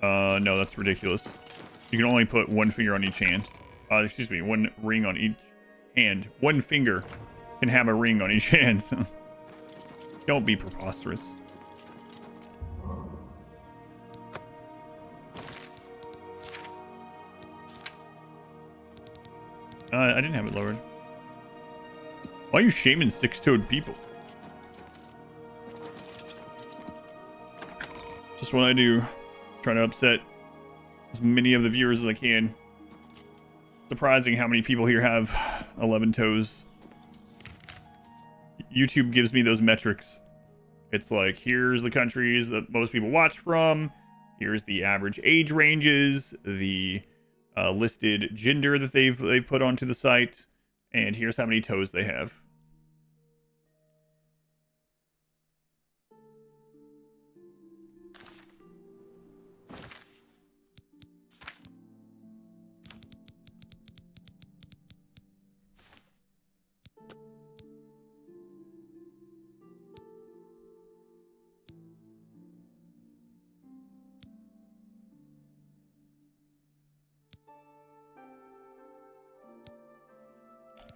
No, that's ridiculous. You can only put one finger on each hand. Excuse me, one ring on each hand. One finger can have a ring on each hand. Don't be preposterous. I didn't have it lowered. Why are you shaming 6-toed people? Just what I do. Trying to upset as many of the viewers as I can. Surprising how many people here have 11 toes. YouTube gives me those metrics. It's like, here's the countries that most people watch from. Here's the average age ranges. The listed gender that they've put onto the site, and here's how many toes they have.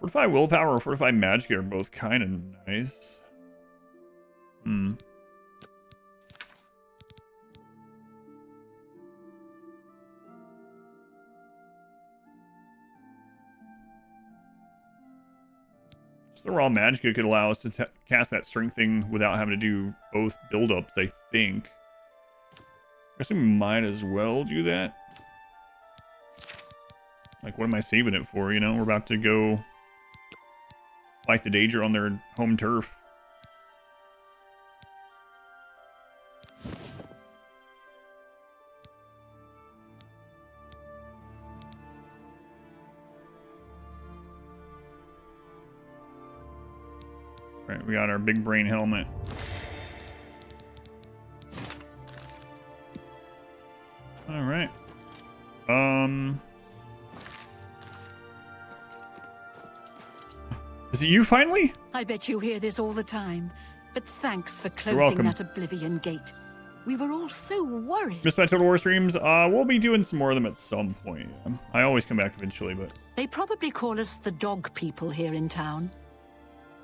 Fortified willpower or fortified magic are both kind of nice. So the raw magic could allow us to cast that strength thing without having to do both build-ups, I think. I guess we might as well do that. Like, what am I saving it for, you know? We're about to go fight the Daedra on their home turf. Alright, we got our big brain helmet. Alright. Is it you finally? I bet you hear this all the time, but thanks for closing that Oblivion gate. We were all so worried. Missed my Total War streams? We'll be doing some more of them at some point. I always come back eventually, but... They probably call us the dog people here in town.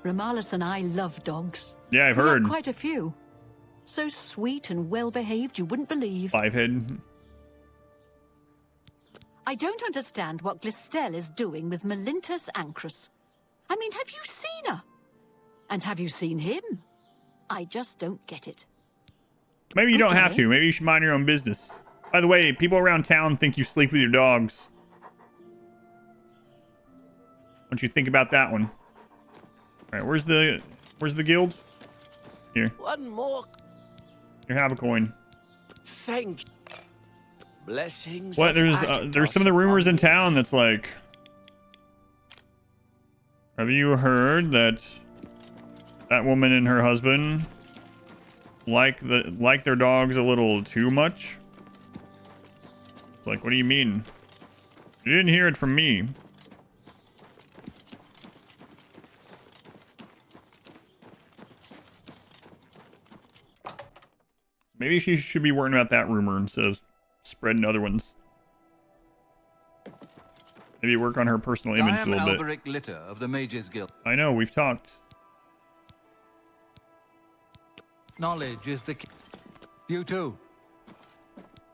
Romalis and I love dogs. Yeah, I've We have heard. quite a few. So sweet and well-behaved you wouldn't believe. Five-head. I don't understand what Glistel is doing with Melintus Ancrus. I mean, have you seen her? And have you seen him? I just don't get it. Maybe you don't have to. Maybe you should mind your own business. By the way, people around town think you sleep with your dogs. Don't you think about that one? All right, where's the guild? Here. One more. Here, have a coin. Thank you. Blessings. What? There's some of the rumors in town that's like, have you heard that that woman and her husband like their dogs a little too much? It's like, what do you mean? You didn't hear it from me. Maybe she should be worrying about that rumor instead of spreading other ones. Maybe work on her personal image a little bit. I am Alberic Litter of the Mages Guild. I know, we've talked. Knowledge is the key. You too.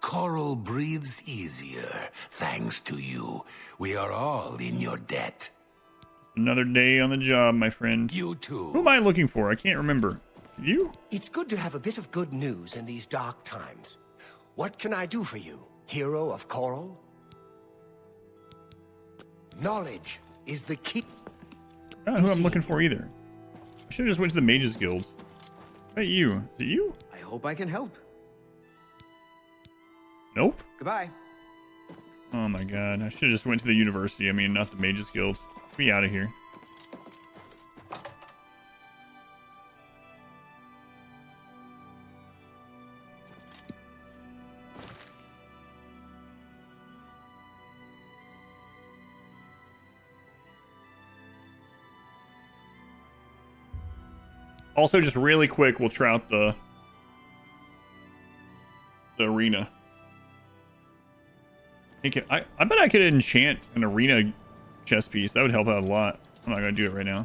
Coral breathes easier, thanks to you. We are all in your debt. Another day on the job, my friend. You too. Who am I looking for? I can't remember. You? It's good to have a bit of good news in these dark times. What can I do for you, hero of Coral? Knowledge is the key. Not who I'm looking for either. I should have just went to the Mages Guild. Hey, you. Is it you? I hope I can help. Nope. Goodbye. Oh my god. I should have just went to the university. I mean, not the Mages Guild. Be out of here. Also, just really quick, we'll try out the arena. I bet I could enchant an arena chess piece. That would help out a lot. I'm not going to do it right now.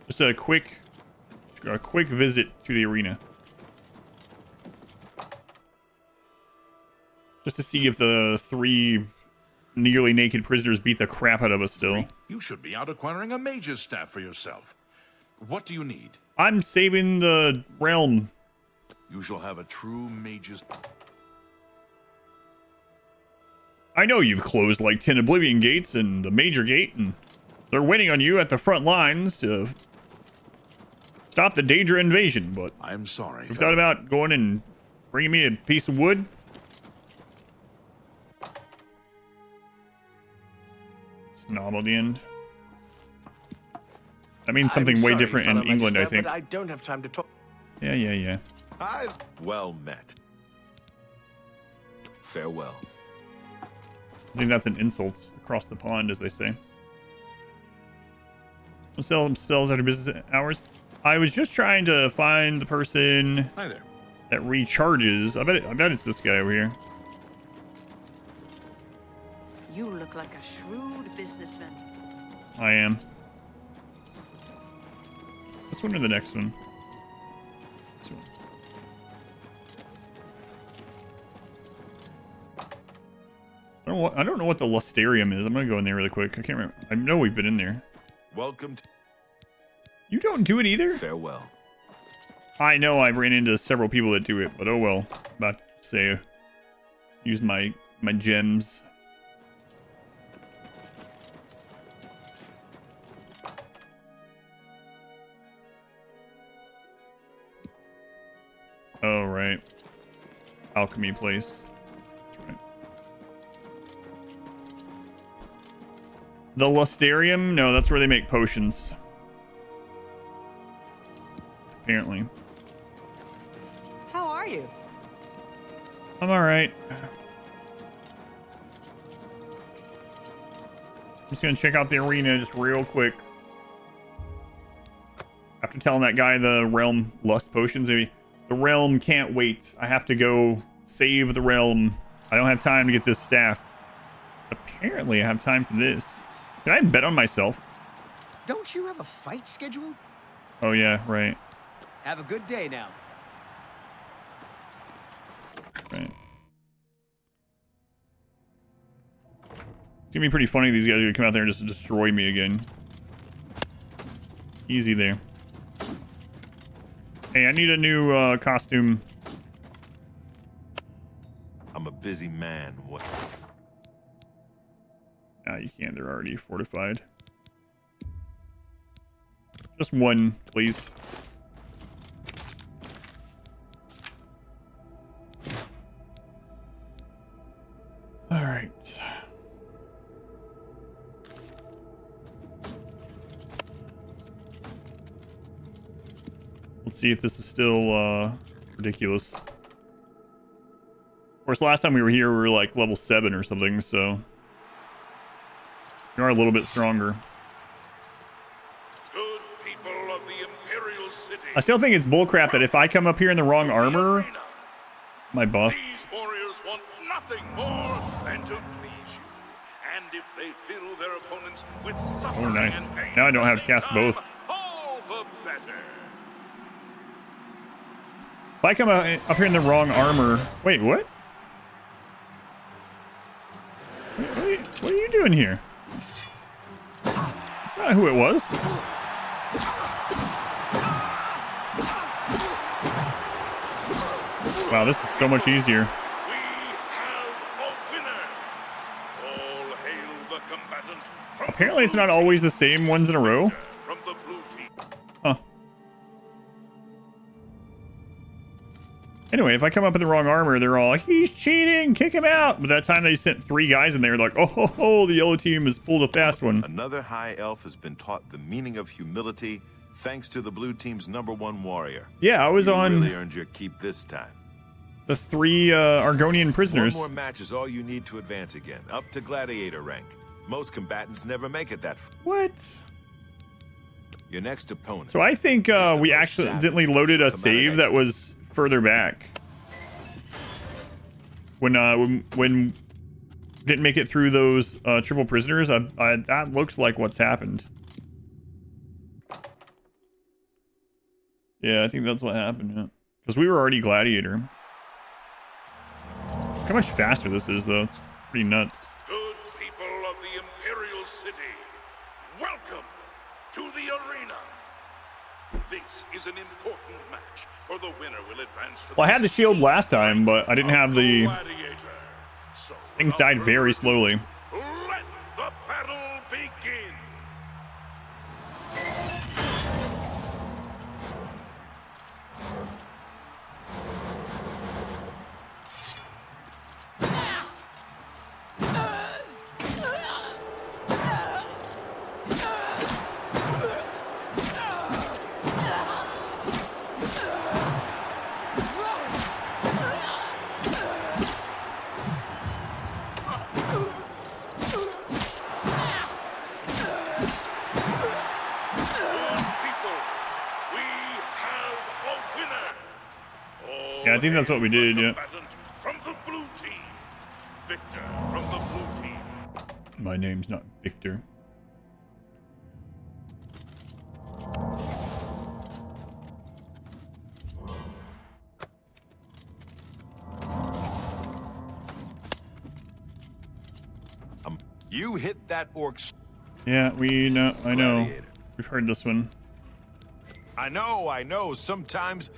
Just a quick visit to the arena. Just to see if the 3 nearly naked prisoners beat the crap out of us still. You should be out acquiring a mage's staff for yourself. What do you need? I'm saving the realm. You shall have a true mage's... I know you've closed like 10 Oblivion gates and the major gate, and they're waiting on you at the front lines to stop the Daedra invasion, but... I'm sorry. You've thought about going and bringing me a piece of wood? Snob at the end. That means something way different in England, I think. But I don't have time to talk. Yeah. Well met. Farewell. I think that's an insult across the pond, as they say. We'll sell them spells after business hours. I was just trying to find the person Hi there. that recharges. I bet it's this guy over here. You look like a shrewd businessman. I am. This one or the next one? This one. I don't know what the Lusterium is. I'm gonna go in there really quick. I can't remember. I know we've been in there. Welcome to... You don't do it either? Farewell. I know I've ran into several people that do it, but oh well. About to say, use my gems. Oh right, alchemy place. That's right. The Lusterium? No, that's where they make potions. Apparently. How are you? I'm alright. I'm just gonna check out the arena just real quick. After telling that guy the realm lust potions, maybe the realm can't wait. I have to go save the realm. I don't have time to get this staff. Apparently I have time for this. Can I bet on myself? Don't you have a fight scheduled? Oh yeah, right. Have a good day now. Right. It's gonna be pretty funny. These guys are gonna come out there and just destroy me again. Easy there. Hey, I need a new costume. I'm a busy man. What? Ah, you can't. They're already fortified. Just one, please. All right. Let's see if this is still ridiculous. Of course, last time we were here, we were like level 7 or something, so we are a little bit stronger. Good people of the Imperial City. I still think it's bullcrap that if I come up here in the wrong armor, my buff. These warriors want nothing more than to please you. And if they fill their opponents with suffering Oh, nice. and pain, Now I don't at have the to cast same time, both. all the better. If I come up here in the wrong armor... Wait, what? What are you doing here? That's not who it was. Wow, this is so much easier. Apparently it's not always the same ones in a row. Huh. Anyway, if I come up in the wrong armor, they're all like, he's cheating, kick him out. But that time they sent 3 guys in there like, oh, ho, ho, the yellow team has pulled a fast one. Another high elf has been taught the meaning of humility thanks to the blue team's #1 warrior. Yeah, I was on... really earned your keep this time. The 3 Argonian prisoners. One more match is all you need to advance again, up to gladiator rank. Most combatants never make it that far. What? Your next opponent. So I think we accidentally loaded a save that was further back. When didn't make it through those triple prisoners, that looks like what's happened. Yeah, I think that's what happened. Yeah, because we were already gladiator. Look how much faster this is, though. It's pretty nuts. Good people of the Imperial City, welcome to the arena. This is an important match, for the winner will advance to Well, I had the shield last time, but I didn't have the... gladiator. So Things died very slowly. let the battle begin. Yeah, I think that's what we did, yeah. From the blue team, Victor from the blue team. My name's not Victor. You hit that orc's. Yeah, we know. I know. We've heard this one. I know. Sometimes.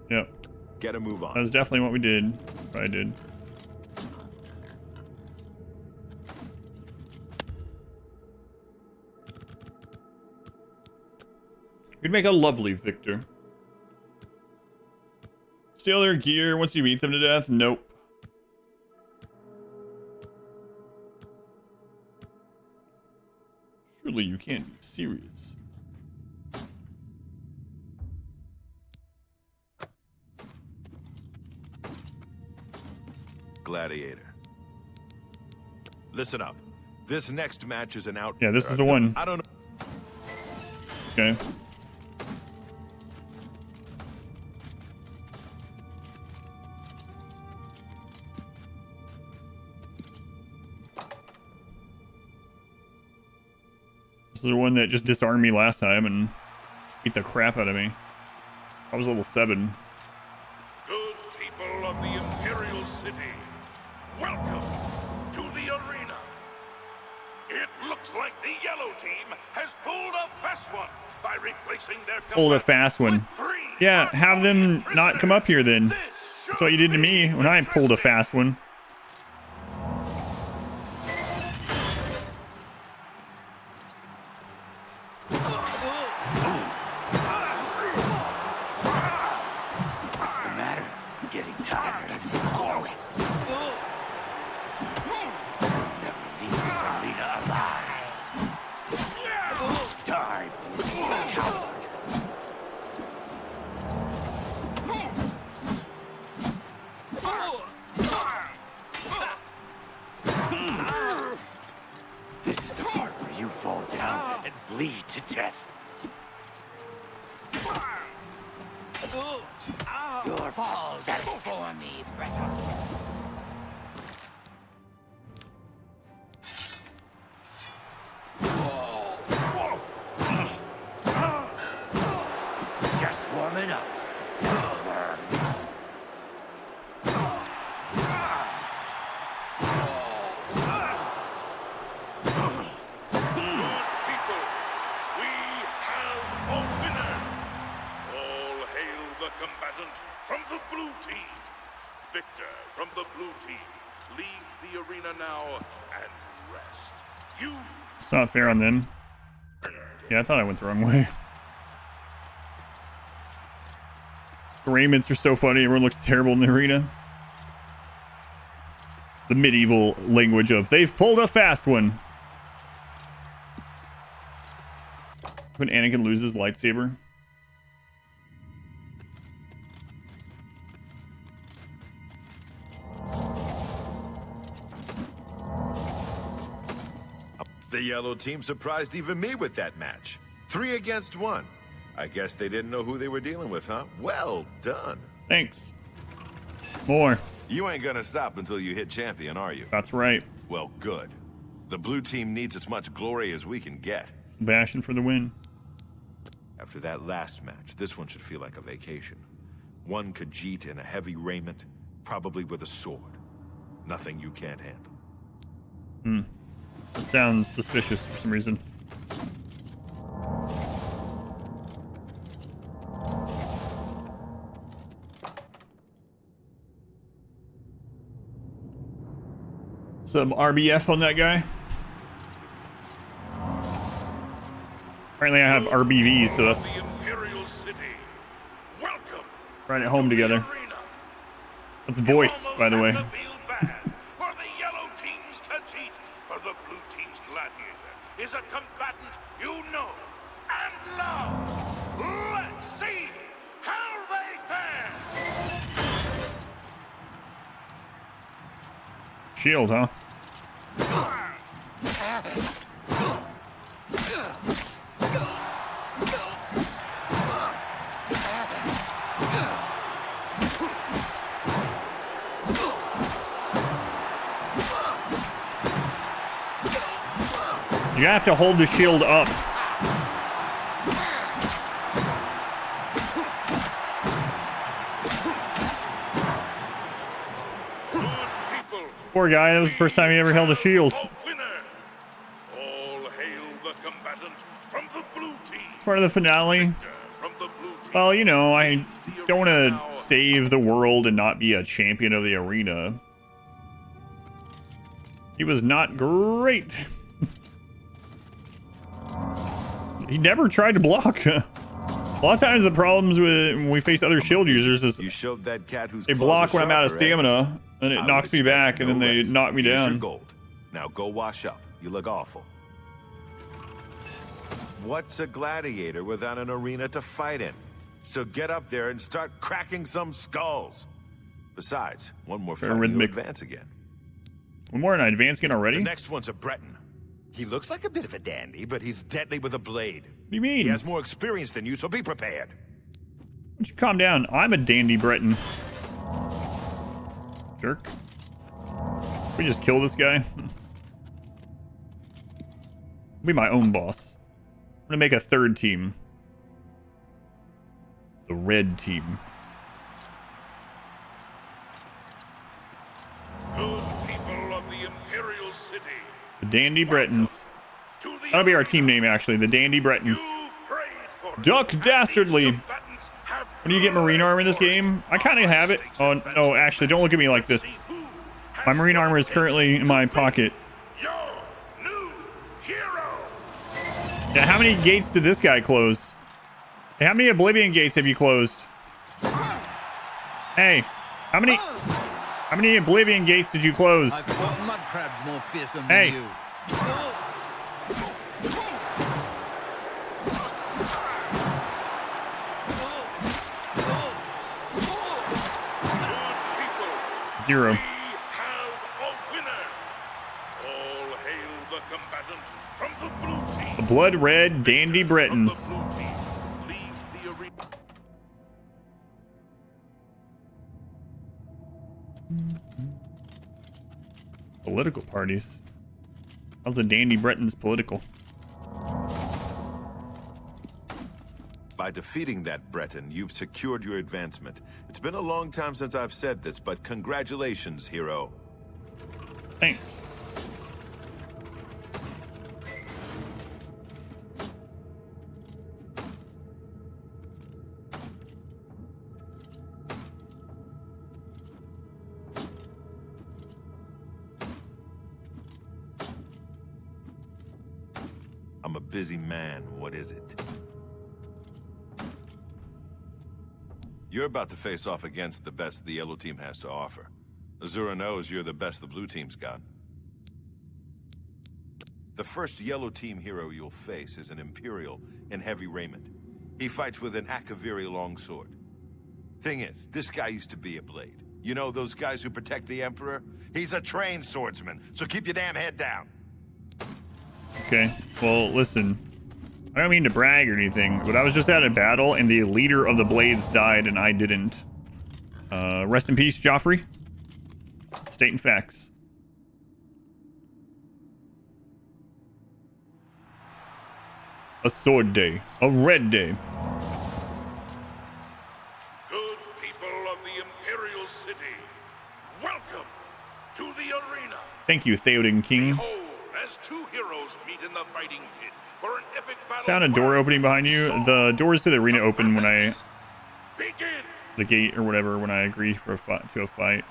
Yep. Get a move on. That was definitely what we did. What I did. You'd make a lovely victor. Steal their gear once you beat them to death? Nope. Surely you can't be serious. Gladiator. Listen up. This next match is an out. Yeah, this is the one. I don't know. Okay. This is the one that just disarmed me last time and beat the crap out of me. I was level 7. Good people of the Imperial City, welcome to the arena. It looks like the yellow team has pulled a fast one by replacing their Pulled a fast one. Yeah, have them not come up here then. That's what you did to me when I pulled a fast one. What's the matter? I'm getting tired. Let's get this over with. Never leave this arena alive. Die, coward. This is the part where you fall down and bleed to death. Your fault for me, Breton. Just warming up. Combatant from the blue team. Victor from the blue team. Leave the arena now and rest. You. It's not fair on them. Yeah, I thought I went the wrong way. The raiments are so funny. Everyone looks terrible in the arena. The medieval language of they've pulled a fast one. When Anakin loses lightsaber. The yellow team surprised even me with that match. 3 against 1. I guess they didn't know who they were dealing with, huh? Well done. Thanks. More. You ain't gonna stop until you hit champion, are you? That's right. Well, good. The blue team needs as much glory as we can get. Bashing for the win. After that last match, this one should feel like a vacation. One Khajiit in a heavy raiment, probably with a sword. Nothing you can't handle. Hmm. That sounds suspicious for some reason. Some RBF on that guy. Apparently I have RBV, so that's right at home together. That's voice, by the way. Is a combatant you know and love. Let's see how they fare. Shield, huh? You have to hold the shield up. Poor guy, that was the first time he ever held a shield. part of the finale. Well, you know, I don't want to save the world and not be a champion of the arena. He was not great. He never tried to block. A lot of times the problems with when we face other shield users is they block when I'm out of stamina, and it knocks me back, and then they knock me down. Gold. Now go wash up. You look awful. What's a gladiator without an arena to fight in? So get up there and start cracking some skulls. Besides, one more fight and you advance again. One more and I advance again already? The next one's a Breton. He looks like a bit of a dandy, but he's deadly with a blade. What do you mean? He has more experience than you, so be prepared. Why don't you calm down? I'm a dandy Breton. Jerk. We just kill this guy. I'll be my own boss. I'm gonna make a third team. The red team. Good people of the Imperial City. The Dandy Bretons. That'll be our team name, actually. The Dandy Bretons. Duck Dastardly. When do you get marine armor in this game? I kind of have it. Oh, no, actually, don't look at me like this. My marine armor is currently in my pocket. Yeah, how many gates did this guy close? Hey, how many Oblivion gates have you closed? Hey, how many Oblivion gates did you close? I've fought mud crabs more fearsome hey. than you. Zero. The blood red Dandy Bretons. Political parties. How's the Dandy Bretons political? By defeating that Breton, you've secured your advancement. It's been a long time since I've said this, but congratulations, hero. Thanks. I'm a busy man. What is it? You're about to face off against the best the yellow team has to offer. Azura knows you're the best the blue team's got. The first yellow team hero you'll face is an Imperial in heavy raiment. He fights with an Akaviri longsword. Thing is, this guy used to be a blade. You know those guys who protect the Emperor? He's a trained swordsman, so keep your damn head down. Okay, well, listen. I don't mean to brag or anything, but I was just at a battle and the leader of the Blades died and I didn't. Rest in peace, Joffrey. Stating facts. A sword day. A red day. Good people of the Imperial City, welcome to the arena. Thank you, Theoden King. Behold, as two heroes meet in the fighting pit for an epic battle. Sound a door opening behind you. The doors to the arena open when I... Begin. The gate or whatever when I agree for a fight.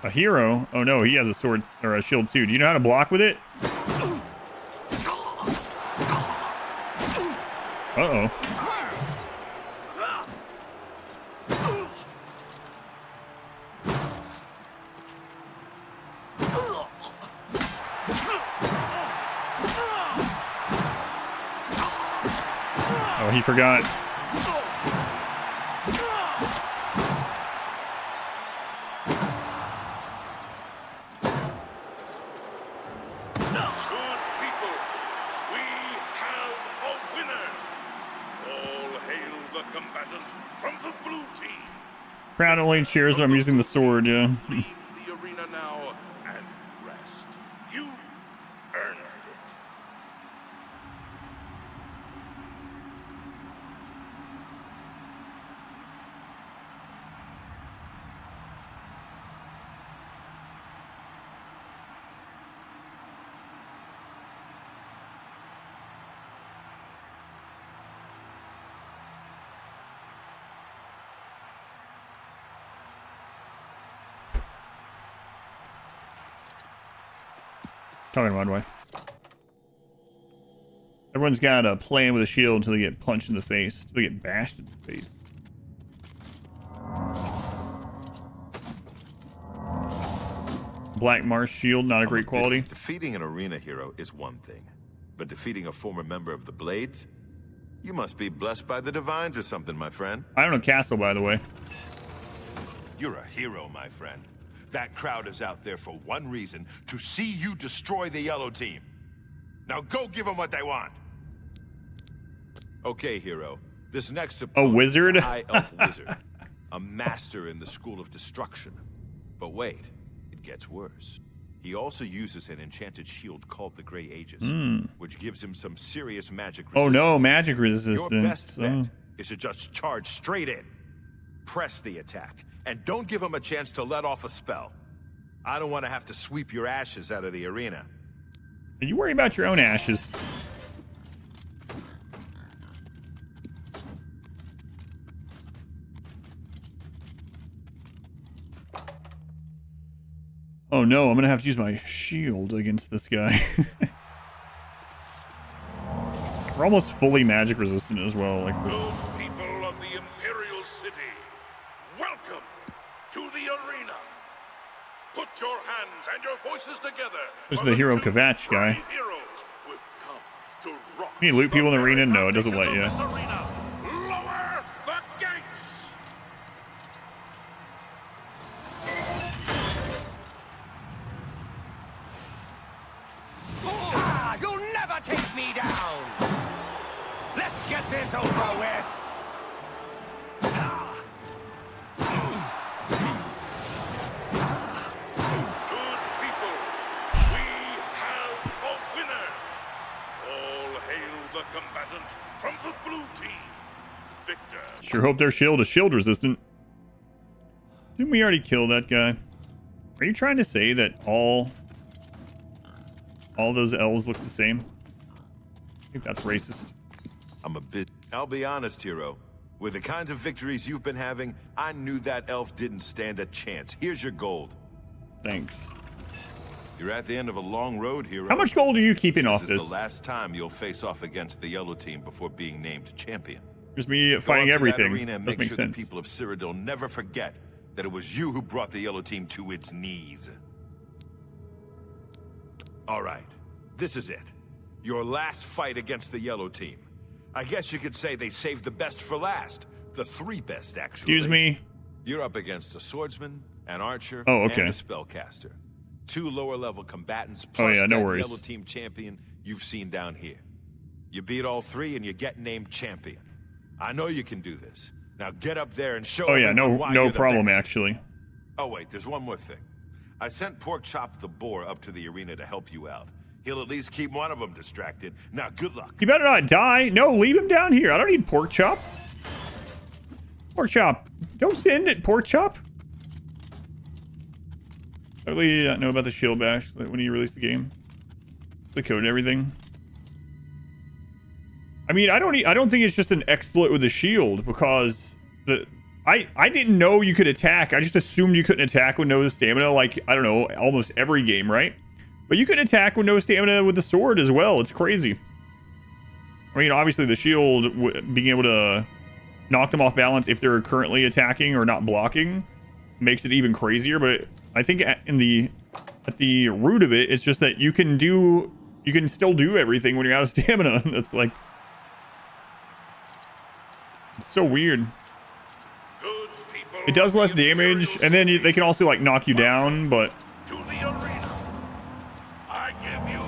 A hero? Oh no, he has a sword or a shield too. Do you know how to block with it? Uh-oh. Oh, he forgot. Crowd only cheers when I'm using the sword, yeah. Leave the arena now and rest. You earned it. Talking about wife. Everyone's got to play with a shield until they get punched in the face. Until they get bashed in the face. Black Marsh shield, not a great quality. Defeating an arena hero is one thing, but defeating a former member of the Blades? You must be blessed by the Divines or something, my friend. I don't know Castle, by the way. You're a hero, my friend. That crowd is out there for one reason, to see you destroy the Yellow Team. Now go give them what they want. Okay, hero. This next opponent wizard? is a high elf wizard. A master in the School of Destruction. But wait, it gets worse. He also uses an enchanted shield called the Grey Aegis, which gives him some serious magic resistance. Oh no, magic resistance. Your best bet is to just charge straight in. Press the attack, and don't give him a chance to let off a spell. I don't want to have to sweep your ashes out of the arena. You worry about your own ashes. Oh no, I'm gonna have to use my shield against this guy. We're almost fully magic resistant as well. Like Good people of the Imperial City, welcome to the arena. Put your hands and your voices together. There's the hero Kvatch guy. Heroes who have come to rock. Can you loot people in the arena? No, it doesn't let you. Lower the gates. You'll never take me down! Let's get this over with! Good people, we have a winner. All hail the combatant from the blue team, Victor. Sure hope their shield is shield resistant. Didn't we already kill that guy? Are you trying to say that all those elves look the same? I think that's racist. I'll be honest, hero. With the kinds of victories you've been having, I knew that elf didn't stand a chance. Here's your gold. Thanks. You're at the end of a long road, hero. How much gold are you keeping off This this? is the last time you'll face off against the Yellow Team before being named champion. Here's me Go fighting up to that everything. arena and Doesn't make make sure sense. the people of Cyrodiil never forget that it was you who brought the Yellow Team to its knees. All right, this is it. Your last fight against the Yellow Team. I guess you could say they saved the best for last. The three best, actually. Excuse me? You're up against a swordsman, an archer, Oh, okay. and a spellcaster. Two lower-level combatants, Oh, plus yeah, no that worries. Yellow Team champion you've seen down here. You beat all three, and you get named champion. I know you can do this. Now get up there and show Oh yeah, everyone why no you're the problem best. actually. Oh wait, there's one more thing. I sent Porkchop the boar up to the arena to help you out. He'll at least keep one of them distracted. Now, good luck. You better not die. No, leave him down here. I don't need pork chop. Pork chop. Don't send it, pork chop. I really know about the shield bash when you released the game. The code and everything. I mean, I don't think it's just an exploit with the shield because I didn't know you could attack. I just assumed you couldn't attack with no stamina, like, I don't know, almost every game, right? But you can attack with no stamina with the sword as well. It's crazy. I mean, obviously the shield being able to knock them off balance if they're currently attacking or not blocking makes it even crazier. But I think at the root of it, it's just that you can still do everything when you're out of stamina. That's like, it's so weird. It does less damage, and then they can also like knock you down, but To the arena. I give you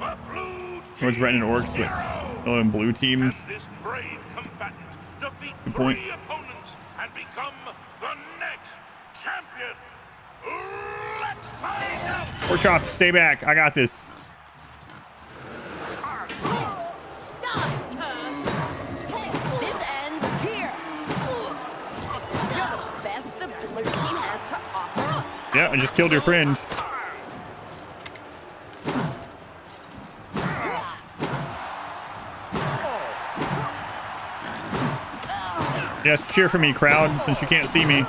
a blue towards team Red and Orcs, but oh, and blue teams. And this brave combatant defeat Good point. 3 opponents and become the next champion. Let's find out. Pork chop, stay back. I got this. This ends here. You're the best the blue team has to offer. Yeah, I just killed your friend. Yes, cheer for me, crowd, since you can't see me.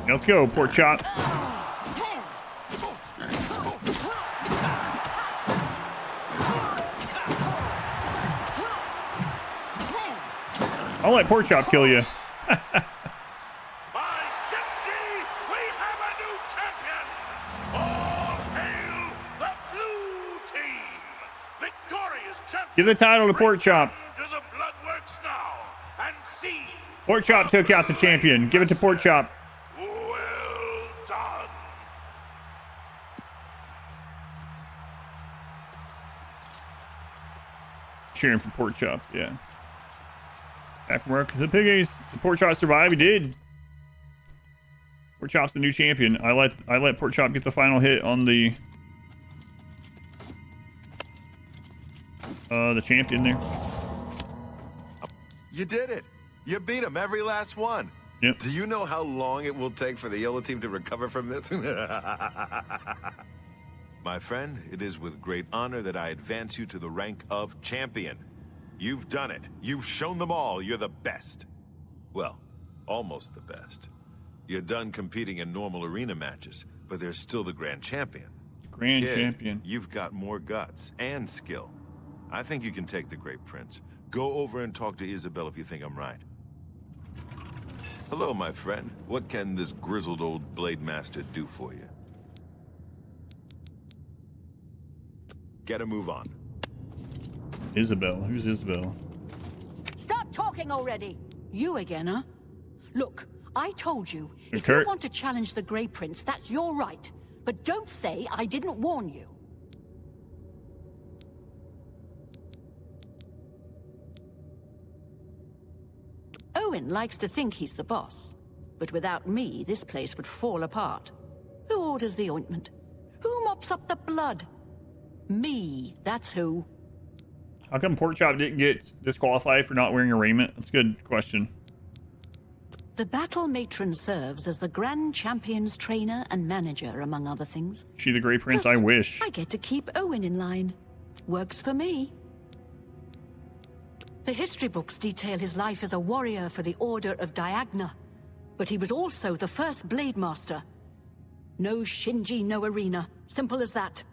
Let's go, pork chop. I'll let Pork Chop kill you. Give the title to Pork Chop. Pork Chop took out the champion. Give it to Pork Chop. Well done. Cheering for Pork Chop, yeah. Back from work, the piggies. Did Pork Chop survive? He did. Pork Chop's the new champion. I let Pork Chop get the final hit on the champion there. You did it. You beat him every last one. Yep. Do you know how long it will take for the yellow team to recover from this? My friend, it is with great honor that I advance you to the rank of champion. You've done it. You've shown them all you're the best. Well, almost the best. You're done competing in normal arena matches, but there's still the grand champion. Grand Kid, champion. You've got more guts and skill. I think you can take the Great Prince. Go over and talk to Isabel if you think I'm right. Hello, my friend. What can this grizzled old Blade Master do for you? Get a move on. Isabel. Who's Isabel? Stop talking already. You again, huh? Look, I told you, if Kurt. you want to challenge the Grey Prince, that's your right. But don't say I didn't warn you. Owen likes to think he's the boss. But without me, this place would fall apart. Who orders the ointment? Who mops up the blood? Me, that's who. How come Pork Chop didn't get disqualified for not wearing a raiment? That's a good question. The Battle Matron serves as the Grand Champion's trainer and manager, among other things. She the Grey Prince? Plus, I wish. I get to keep Owen in line. Works for me. The history books detail his life as a warrior for the Order of Diagna, but he was also the first Blade Master. No Shinji, no arena. Simple as that.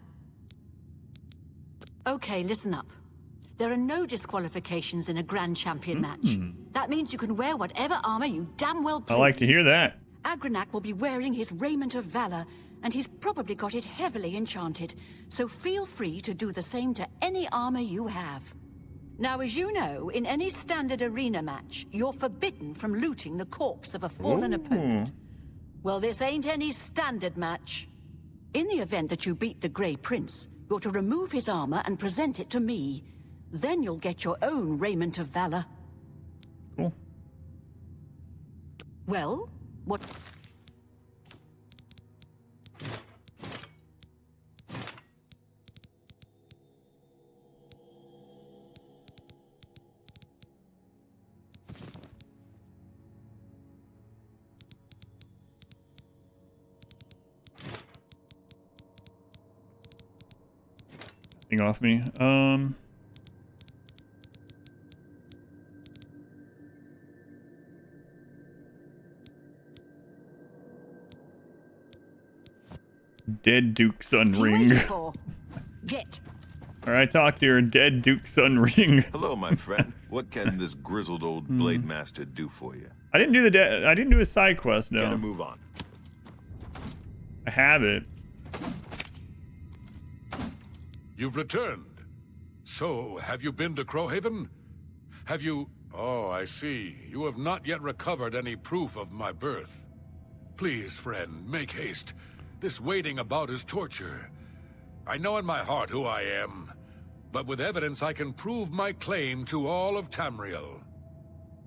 Okay, listen up. There are no disqualifications in a Grand Champion match. That means you can wear whatever armor you damn well please. I like to hear that. Agranak will be wearing his raiment of valor, and he's probably got it heavily enchanted, so feel free to do the same to any armor you have. Now, as you know, in any standard arena match, you're forbidden from looting the corpse of a fallen opponent. Well, this ain't any standard match. In the event that you beat the Grey Prince, you're to remove his armor and present it to me. Then you'll get your own raiment of valor. Cool. Well, what... Thing off me. Dead Duke's Son ring. Get. All right, talk to your dead Duke's Son ring. Hello, my friend. What can this grizzled old Blade Master do for you? I didn't do I didn't do a side quest. No. Get a move on. I have it. You've returned. So, have you been to Crowhaven? Have you... Oh, I see. You have not yet recovered any proof of my birth. Please, friend, make haste. This waiting about is torture. I know in my heart who I am, but with evidence I can prove my claim to all of Tamriel.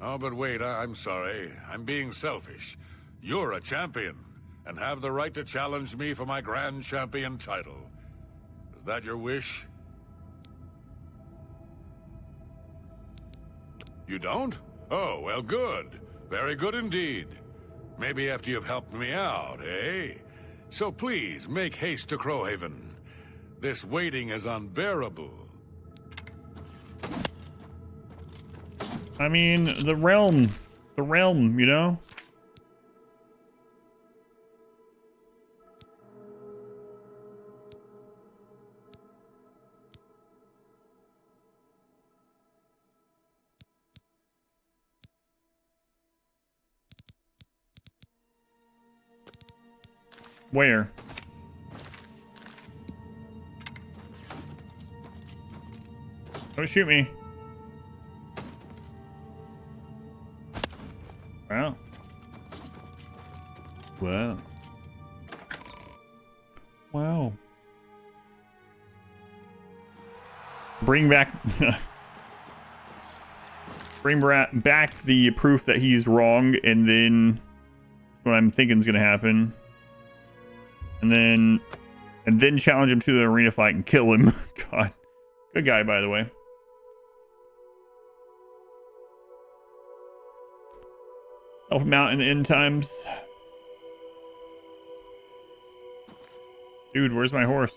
Oh, but wait, I'm sorry. I'm being selfish. You're a champion, and have the right to challenge me for my Grand Champion title. Is that your wish? You don't? Oh, well, good. Very good indeed. Maybe after you've helped me out, eh? So please, make haste to Crowhaven. This waiting is unbearable. I mean, the realm, you know? Where? Don't shoot me. Wow. Wow. Wow. Bring back back the proof that he's wrong, and then what I'm thinking is gonna happen. And then challenge him to the arena fight and kill him. God. Good guy, by the way. Help him out in the end times. Dude, where's my horse?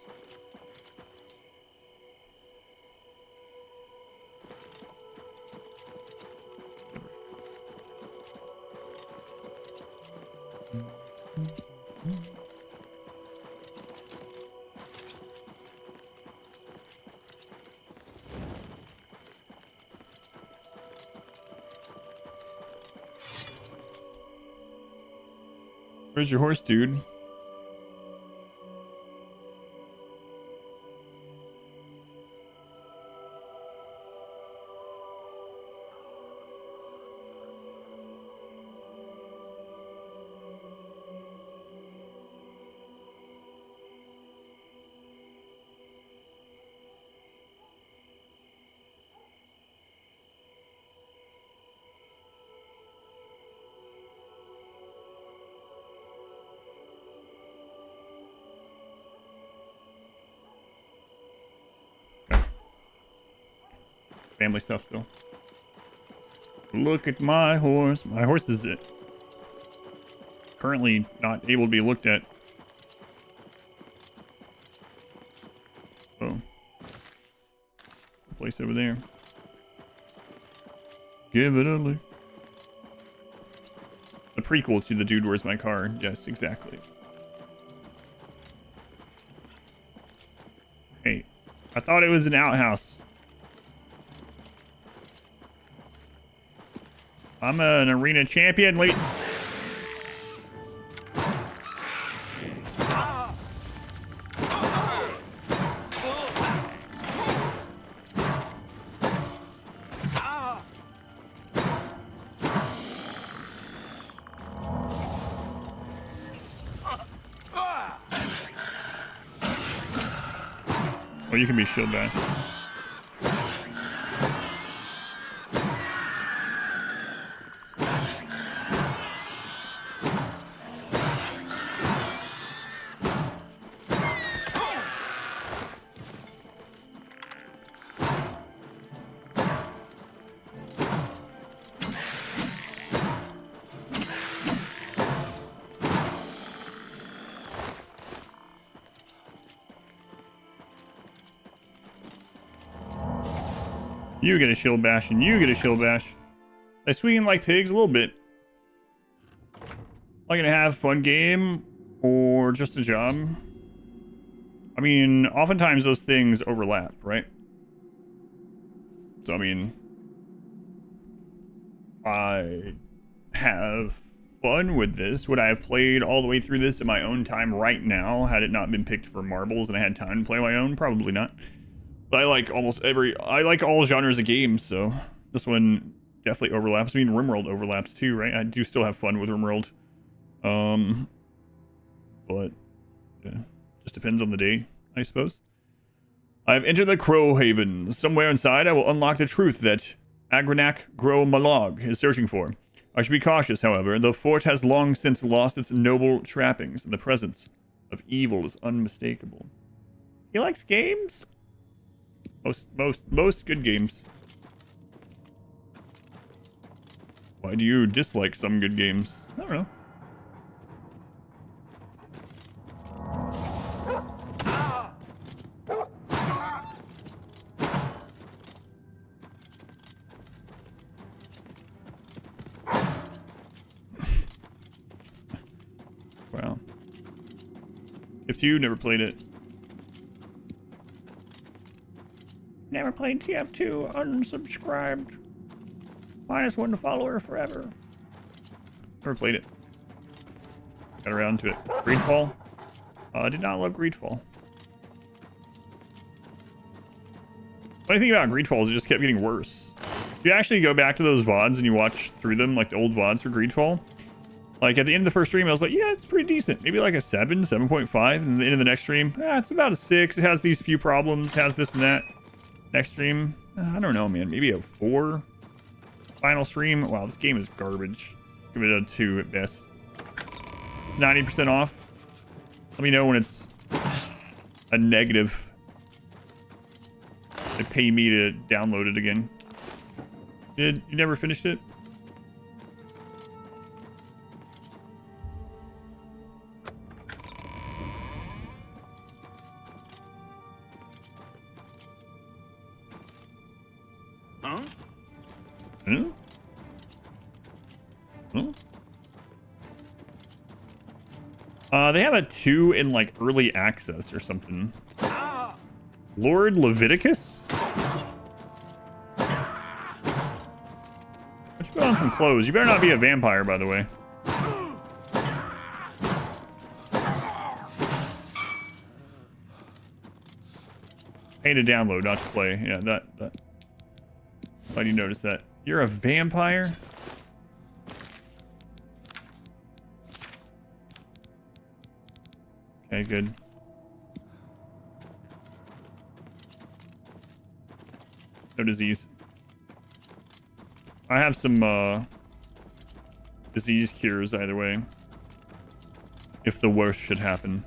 Where's your horse, dude? Family stuff though. Look at my horse. My horse is currently not able to be looked at. Oh. Place over there. Give it a look. The prequel to The Dude, Where's My Car? Yes, exactly. Hey, I thought it was an outhouse. I'm an arena champion. Wait. Oh, you can be shield back. You get a shield bash, and you get a shield bash. They swing like pigs a little bit. Like gonna have fun game or just a job? I mean, oftentimes those things overlap, right? So I mean, I have fun with this. Would I have played all the way through this in my own time right now had it not been picked for marbles and I had time to play my own? Probably not. But I like I like all genres of games, so this one definitely overlaps. I mean, RimWorld overlaps too, right? I do still have fun with RimWorld. But yeah, just depends on the day, I suppose. I've entered the Crow Haven. Somewhere inside, I will unlock the truth that Agranac Gro Malog is searching for. I should be cautious, however. The fort has long since lost its noble trappings, and the presence of evil is unmistakable. He likes games? Most good games. Why do you dislike some good games? I don't know. Wow. If you never played it. Never played TF2, unsubscribed. -1 follower forever. Never played it. Got around to it. Greedfall? I did not love Greedfall. Funny thing about Greedfall is it just kept getting worse. If you actually go back to those VODs and you watch through them, like the old VODs for Greedfall, like at the end of the first stream, I was like, yeah, it's pretty decent. Maybe like a 7, 7.5. And at the end of the next stream, it's about a 6. It has these few problems, has this and that. Next stream, I don't know, man. Maybe a 4. Final stream, wow, this game is garbage. Give it a 2 at best. 90% off. Let me know when it's a negative. They pay me to download it again. You never finished it? Huh? Hmm? Hmm? They have a 2 in like early access or something. Lord Leviticus? Let's put on some clothes. You better not be a vampire, by the way. Pay to download, not to play. Yeah, that. Why do you notice that? You're a vampire? Okay, good. No disease. I have some disease cures either way. If the worst should happen.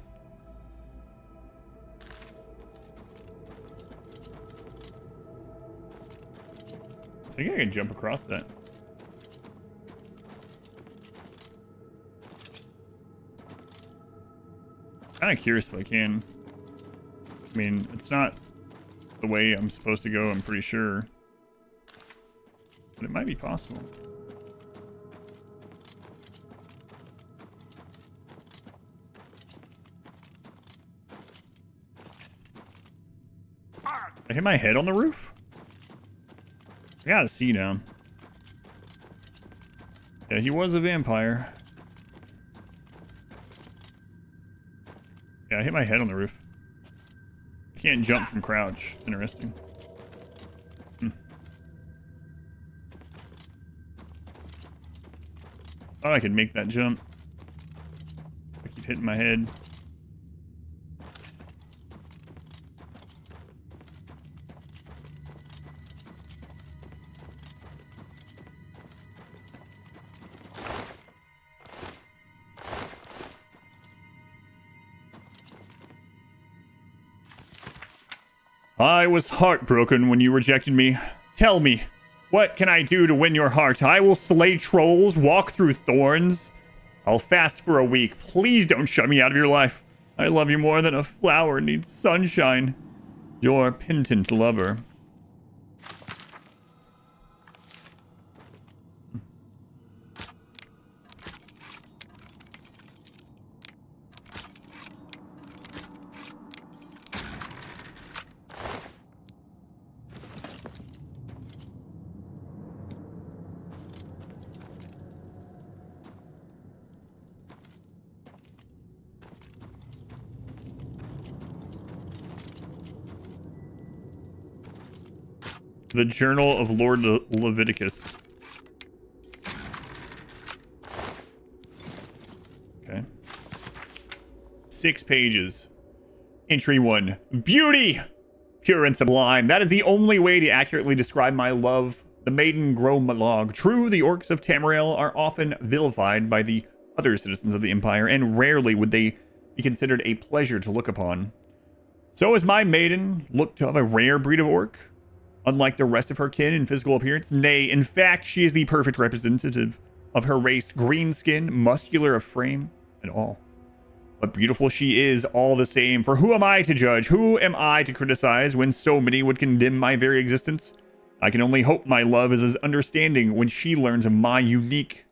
I think I can jump across that. Kind of curious if I can. I mean, it's not the way I'm supposed to go, I'm pretty sure. But it might be possible. I hit my head on the roof? I gotta see now. Yeah, he was a vampire. Yeah, I hit my head on the roof. Can't jump from crouch. Interesting. Thought I could make that jump. I keep hitting my head. I was heartbroken when you rejected me. Tell me, what can I do to win your heart? I will slay trolls, walk through thorns. I'll fast for a week. Please don't shut me out of your life. I love you more than a flower needs sunshine. Your penitent lover. The Journal of Lord Leviticus. Okay. 6 pages. Entry 1. Beauty! Pure and sublime. That is the only way to accurately describe my love. The maiden Grommalog. True, the orcs of Tamriel are often vilified by the other citizens of the Empire, and rarely would they be considered a pleasure to look upon. So is my maiden looked of a rare breed of orc? Unlike the rest of her kin in physical appearance, nay, in fact, she is the perfect representative of her race, green skin, muscular of frame, and all. But beautiful she is all the same, for who am I to judge? Who am I to criticize when so many would condemn my very existence? I can only hope my love is as understanding when she learns of my unique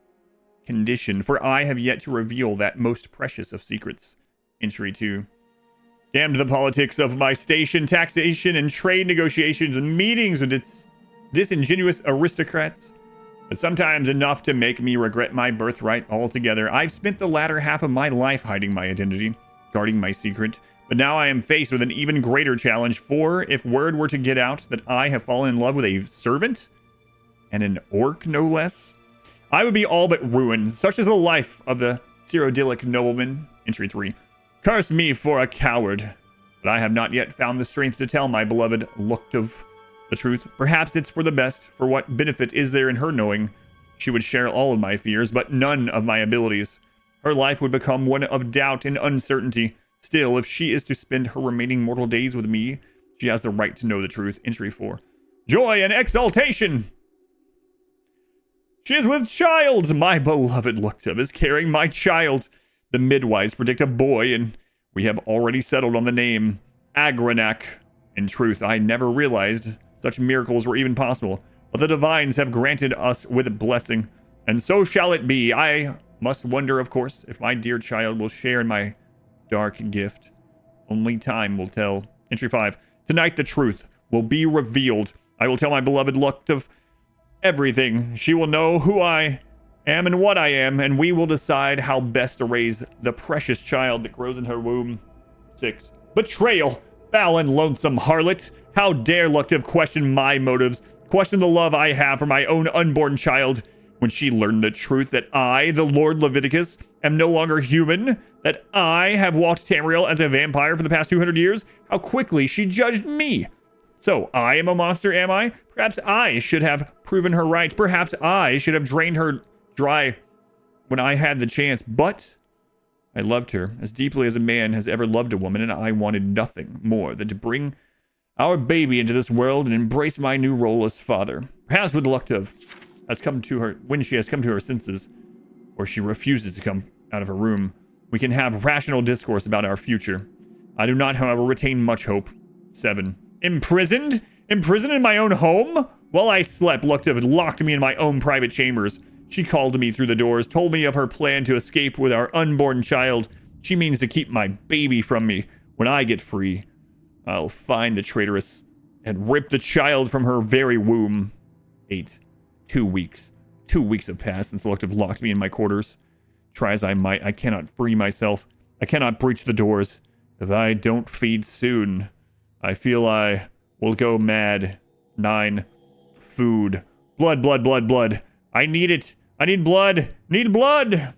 condition, for I have yet to reveal that most precious of secrets. Entry 2. Damn the politics of my station, taxation, and trade negotiations and meetings with its disingenuous aristocrats. But sometimes enough to make me regret my birthright altogether. I've spent the latter half of my life hiding my identity, guarding my secret. But now I am faced with an even greater challenge. For if word were to get out that I have fallen in love with a servant, and an orc no less, I would be all but ruined. Such is the life of the Cyrodiilic nobleman. Entry 3. Curse me for a coward, but I have not yet found the strength to tell my beloved Luktov the truth. Perhaps it's for the best, for what benefit is there in her knowing? She would share all of my fears, but none of my abilities. Her life would become one of doubt and uncertainty. Still, if she is to spend her remaining mortal days with me, she has the right to know the truth. Entry 4. Joy and exaltation! She is with child! My beloved Luktov is carrying my child. The midwives predict a boy, and we have already settled on the name. Agranak. In truth, I never realized such miracles were even possible, but the divines have granted us with blessing, and so shall it be. I must wonder, of course, if my dear child will share in my dark gift. Only time will tell. Entry 5. Tonight the truth will be revealed. I will tell my beloved Luktov everything. She will know who I am and what I am, and we will decide how best to raise the precious child that grows in her womb. 6. Betrayal! Foul and lonesome harlot! How dare Luktov question my motives, question the love I have for my own unborn child, when she learned the truth that I, the Lord Leviticus, am no longer human, that I have walked Tamriel as a vampire for the past 200 years? How quickly she judged me! So, I am a monster, am I? Perhaps I should have proven her right. Perhaps I should have drained her dry when I had the chance. But I loved her as deeply as a man has ever loved a woman, and I wanted nothing more than to bring our baby into this world and embrace my new role as father. Perhaps with Luktov has come to her, when she has come to her senses, or she refuses to come out of her room, we can have rational discourse about our future. I do not, however, retain much hope. 7. Imprisoned? Imprisoned in my own home? While I slept, Luktov had locked me in my own private chambers. She called to me through the doors, told me of her plan to escape with our unborn child. She means to keep my baby from me. When I get free, I'll find the traitoress and rip the child from her very womb. 8. 2 weeks. 2 weeks have passed since Luktov locked me in my quarters. Try as I might, I cannot free myself. I cannot breach the doors. If I don't feed soon, I feel I will go mad. 9. Food. Blood, blood, blood, blood. I need it. I need blood. Need blood.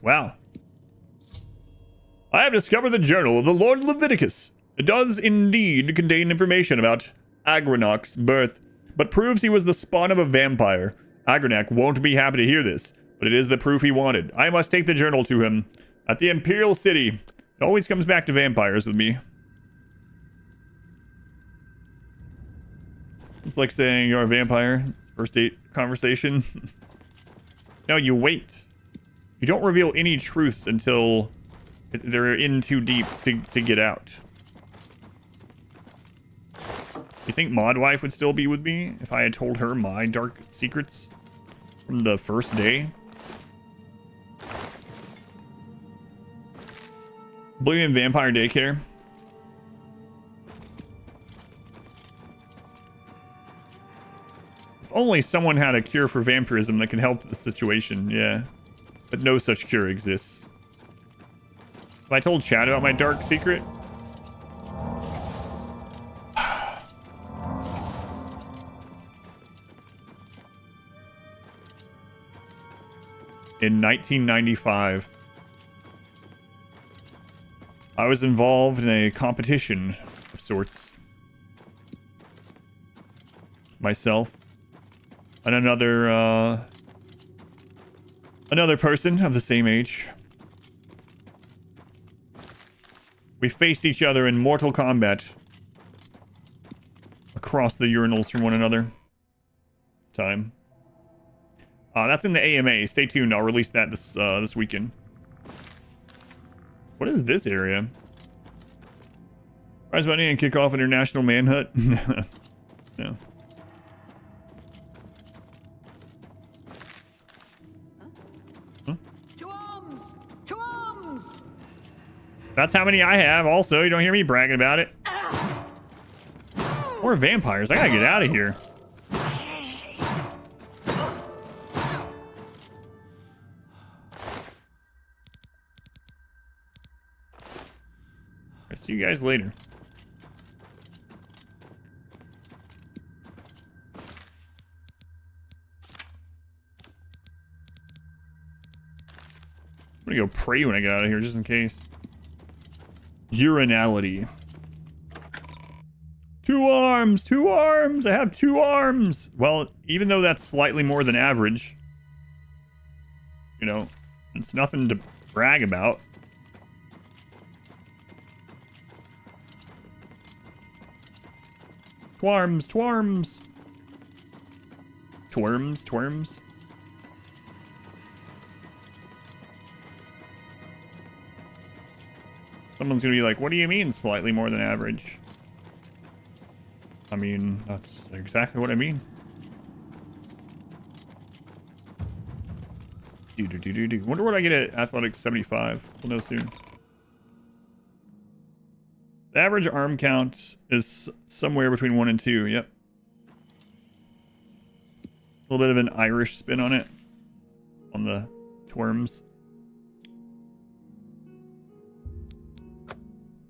Wow. I have discovered the journal of the Lord Leviticus. It does indeed contain information about Agranak's birth, but proves he was the spawn of a vampire. Agranak won't be happy to hear this, but it is the proof he wanted. I must take the journal to him. At the Imperial City. It always comes back to vampires with me. It's like saying you're a vampire. First date conversation. No, you wait. You don't reveal any truths until they're in too deep to get out. You think Modwife would still be with me if I had told her my dark secrets from the first day? Oblivion Vampire Daycare. If only someone had a cure for vampirism that could help the situation, yeah. But no such cure exists. Have I told Chad about my dark secret? In 1995, I was involved in a competition of sorts. Myself and another person of the same age. We faced each other in mortal combat across the urinals from one another. Time. That's in the AMA. Stay tuned. I'll release that this weekend. What is this area? Prize money and kick off international manhunt? No. Huh? To arms! To arms! That's how many I have. Also, you don't hear me bragging about it. More vampires. I gotta get out of here. see you guys later. I'm gonna go pray when I get out of here, just in case. Urinality. 2 arms! 2 arms! I have 2 arms! Well, even though that's slightly more than average, you know, it's nothing to brag about. Twarms! Twarms! Tworms! Tworms! Someone's gonna be like, what do you mean slightly more than average? I mean, that's exactly what I mean. Wonder what I get at Athletics 75. We'll know soon. The average arm count is somewhere between 1 and 2. Yep. A little bit of an Irish spin on it. On the tworms.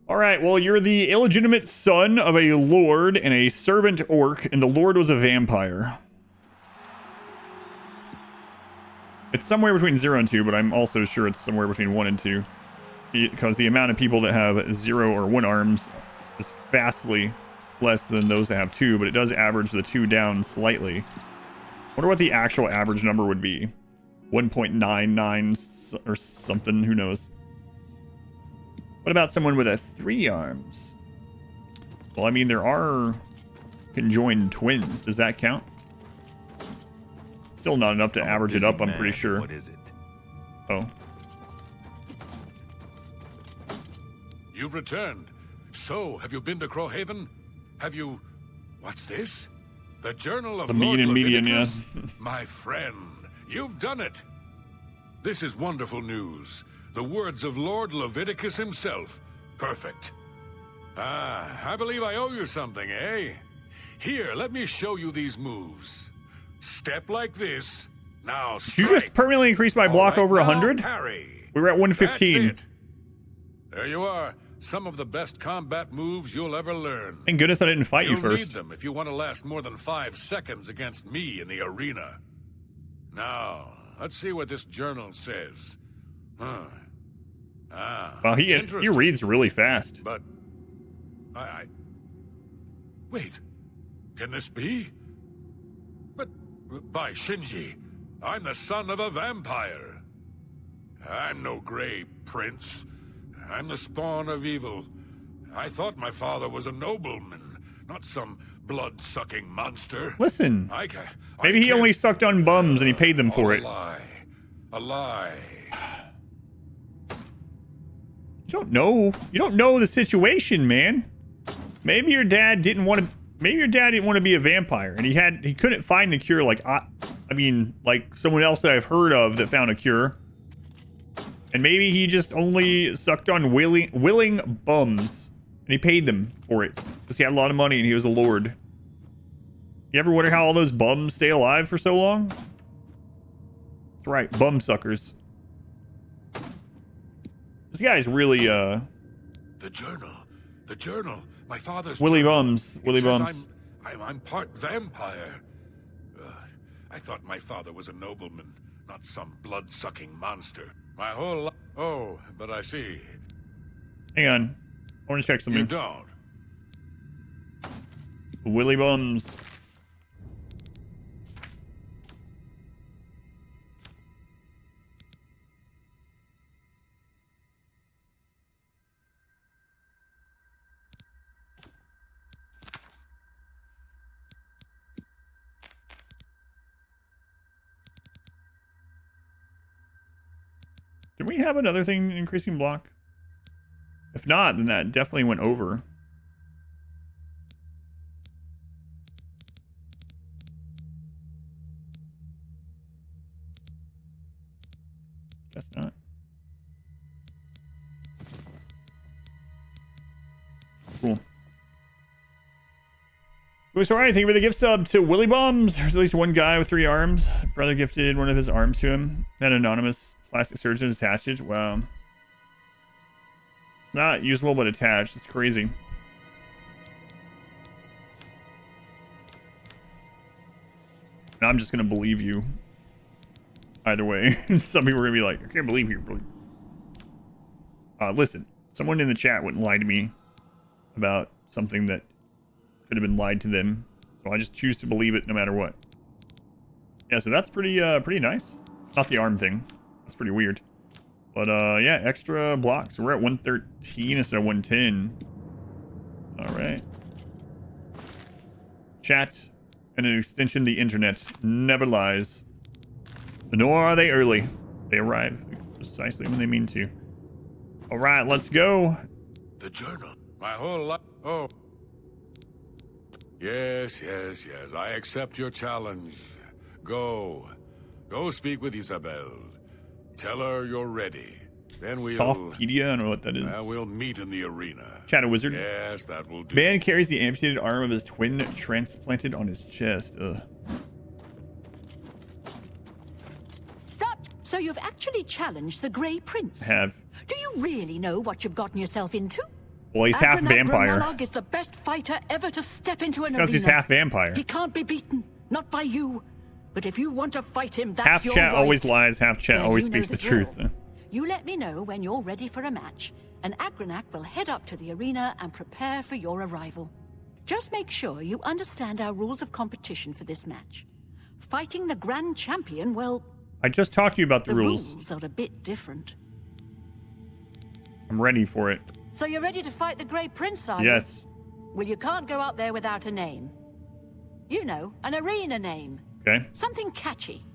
Alright, well, you're the illegitimate son of a lord and a servant orc, and the lord was a vampire. It's somewhere between 0 and 2, but I'm also sure it's somewhere between 1 and 2. Because the amount of people that have 0 or 1 arms is vastly less than those that have 2, but it does average the 2 down slightly. Wonder what the actual average number would be. 1.99 or something, who knows. What about someone with a 3 arms? Well, I mean, there are conjoined twins. Does that count? Still not enough to average it up, I'm pretty sure. What is it? Oh. You've returned. So, have you been to Crowhaven? Have you... What's this? The Journal of The Lord median, yeah. Leviticus? My friend, you've done it. This is wonderful news. The words of Lord Leviticus himself. Perfect. Ah, I believe I owe you something, eh? Here, let me show you these moves. Step like this. Now Did you strike. just permanently increase my block over 100? Parry. We were at 115. That's it. There you are. Some of the best combat moves you'll ever learn. Thank goodness I didn't fight you You'll first. need them if you want to last more than 5 seconds against me in the arena. Now, let's see what this journal says. Huh. Ah, Well, he interesting. reads really fast. But wait, can this be? But by Shinji, I'm the son of a vampire. I'm no gray prince. I'm the spawn of evil. I thought my father was a nobleman, not some blood-sucking monster. Listen, maybe he only sucked on bums and he paid them for it. A lie. You don't know the situation, man. Maybe your dad didn't want to be a vampire, and he couldn't find the cure. Like I mean, like someone else that I've heard of that found a cure. And maybe he just only sucked on willing bums, and he paid them for it because he had a lot of money and he was a lord. You ever wonder how all those bums stay alive for so long? That's right, bum suckers. This guy's really The journal. My father's Willy journal. Bums. It Willy says Bums. I'm part vampire. I thought my father was a nobleman, not some blood-sucking monster. My whole life. Oh, but I see. Hang on. I want to check something. You don't. Willy Bums. Can we have another thing increasing block? If not, then that definitely went over. Guess not. Cool. Sorry, thank you for the gift sub to Willy Bums. There's at least one guy with 3 arms. Brother gifted one of his arms to him. That anonymous plastic surgeon attached it. Wow. It's not usable but attached. It's crazy. And I'm just gonna believe you. Either way. Some people are gonna be like, I can't believe you. Listen, someone in the chat wouldn't lie to me about something that could have been lied to them. So I just choose to believe it no matter what. Yeah, so that's pretty nice. Not the arm thing. That's pretty weird. But yeah, extra blocks. So we're at 113 instead of 110. Alright. Chat and an extension, the internet never lies. Nor are they early. They arrive precisely when they mean to. Alright, let's go. The journal. My whole life. Oh. Yes. I accept your challenge. Go. Go speak with Isabel. Tell her you're ready. Then we'll... Softpedia? I don't know what that is. We'll meet in the arena. Shadow Wizard. Yes, that will do. Man carries the amputated arm of his twin transplanted on his chest. Ugh. Stop! So you've actually challenged the Grey Prince? I have. Do you really know what you've gotten yourself into? Well, he's half vampire. Gromulog is the best fighter ever to step into an arena. Because he's half vampire. He can't be beaten. Not by you. But if you want to fight him, that's half your chat right. always lies, half chat Well, always you know speaks the drill. truth. You let me know when you're ready for a match, and Agranak will head up to the arena and prepare for your arrival. Just make sure you understand our rules of competition for this match. Fighting the Grand Champion, well... I just talked to you about the rules. The rules are a bit different. I'm ready for it. So you're ready to fight the Grey Prince, are you? Yes. Well, you can't go up there without a name. You know, an arena name. Okay. Something catchy.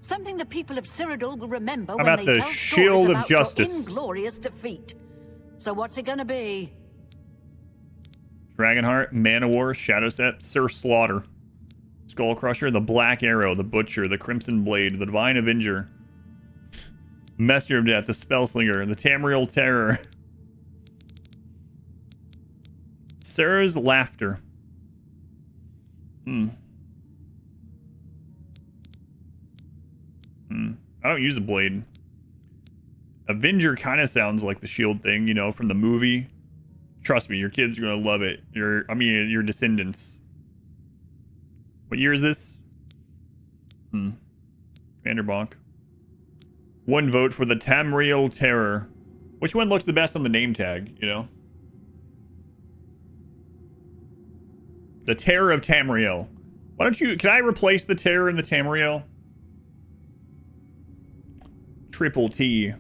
Something the people of Cyrodiil will remember How when about they the tell Shield stories of about Justice? your inglorious defeat. So what's it gonna be? Dragonheart, Man of War, Shadowstep, Sir Slaughter, Skullcrusher, the Black Arrow, the Butcher, the Crimson Blade, the Divine Avenger, Messenger of Death, the Spellslinger, the Tamriel Terror, Sarah's Laughter. I don't use a blade. Avenger kind of sounds like the shield thing, you know, from the movie. Trust me, your kids are gonna love it. Your descendants. What year is this? Vanderbonk. 1 vote for the Tamriel Terror. Which one looks the best on the name tag, you know? The Terror of Tamriel. Why don't you... Can I replace the Terror and the Tamriel? Triple T.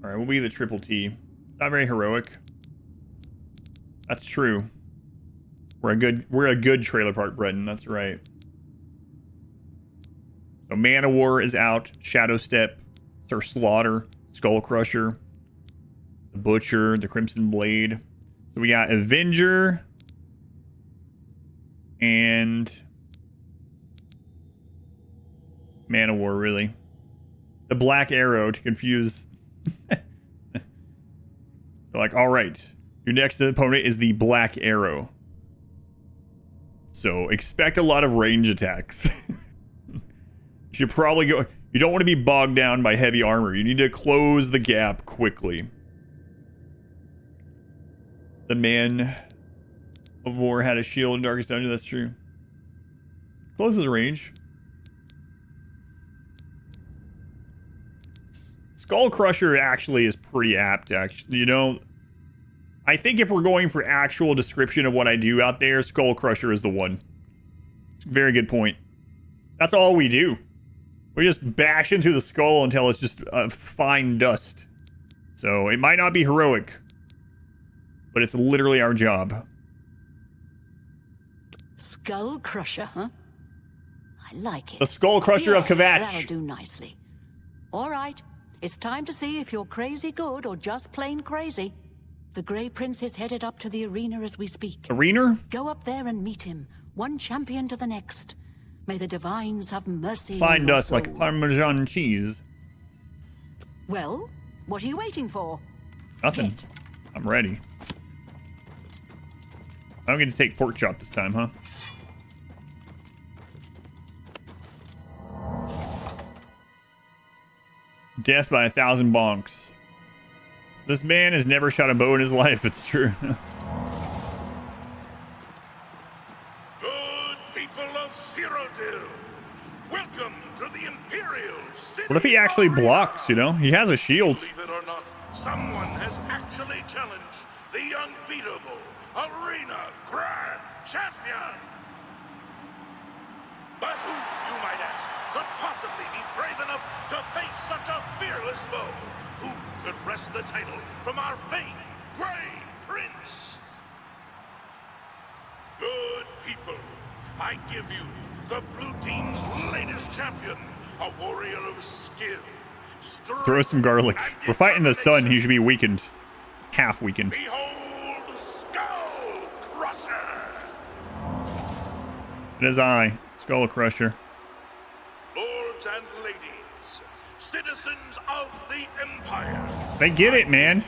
Alright, we'll be the Triple T. Not very heroic. That's true. We're a good trailer park Breton, that's right. So Man of War is out. Shadowstep, Sir Slaughter, Skullcrusher, the Butcher, the Crimson Blade. So we got Avenger and Man of War, really. The Black Arrow to confuse. They're like, all right, your next opponent is the Black Arrow. So expect a lot of range attacks. You should probably go... You don't want to be bogged down by heavy armor. You need to close the gap quickly. The Man of War had a shield in Darkest Dungeon. That's true. Closes range. Skullcrusher actually is pretty apt, actually. You know, I think if we're going for actual description of what I do out there, Skullcrusher is the one. It's a very good point. That's all we do. We just bash into the skull until it's just fine dust. So it might not be heroic, but it's literally our job. Skullcrusher, huh? I like it. The Skullcrusher of Kvatch. That'll do nicely. All right. It's time to see if you're crazy good or just plain crazy. The Grey Prince is headed up to the arena as we speak. Arena? Go up there and meet him, one champion to the next. May the divines have mercy. Find us like Parmesan cheese. Well, what are you waiting for? Nothing. I'm ready. I'm going to take pork chop this time, huh? Death by 1,000 bonks. This man has never shot a bow in his life. It's true. Good people of Cyrodiil, welcome to the Imperial City. What if he actually blocks, you know? He has a shield. Believe it or not, someone has actually challenged the unbeatable Arena Grand Champion. But who, you might ask, could possibly be brave enough to face such a fearless foe? Who could wrest the title from our famed Grey Prince? Good people, I give you the blue team's latest champion, a warrior of skill, strength. Throw some garlic. We're fighting the sun. He should be weakened. Half weakened. Behold, Skull Crusher! It is I, Skull Crusher. Lords and ladies, citizens of the Empire. They get it, man.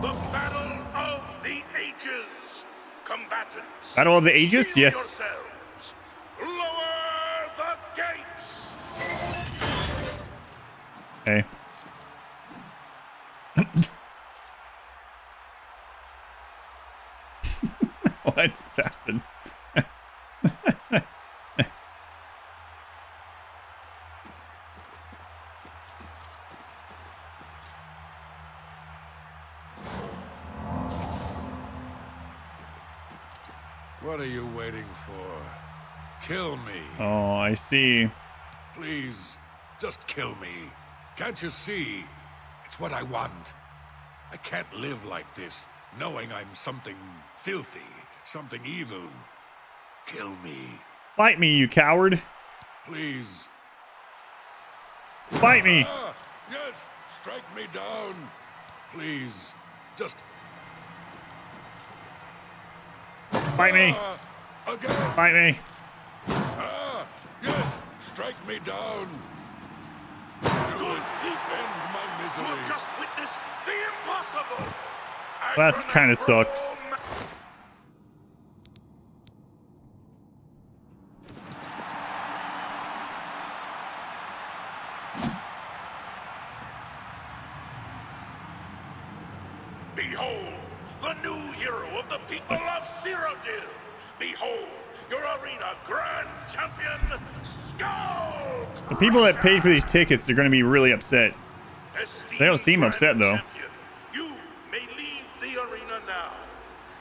The Battle of the Ages. Combatants. Battle of the Ages? Steel Yes. yourselves. Lower the gates. Hey. What's happened? What are you waiting for? Kill me. Oh, I see. Please, just kill me. Can't you see? It's what I want. I can't live like this, knowing I'm something filthy, something evil. Kill me. Fight me, you coward. Please. Fight me. Yes, strike me down. Please, just... Fight me. Again. Fight me. Yes, strike me down. Do it. End my misery. You have just witnessed the impossible. That kind of sucks. Behold, the new hero of the people of Cyrodiil. Behold, your arena grand champion, Skull. The people that paid for these tickets are going to be really upset. They don't seem upset, though. You may leave the arena now.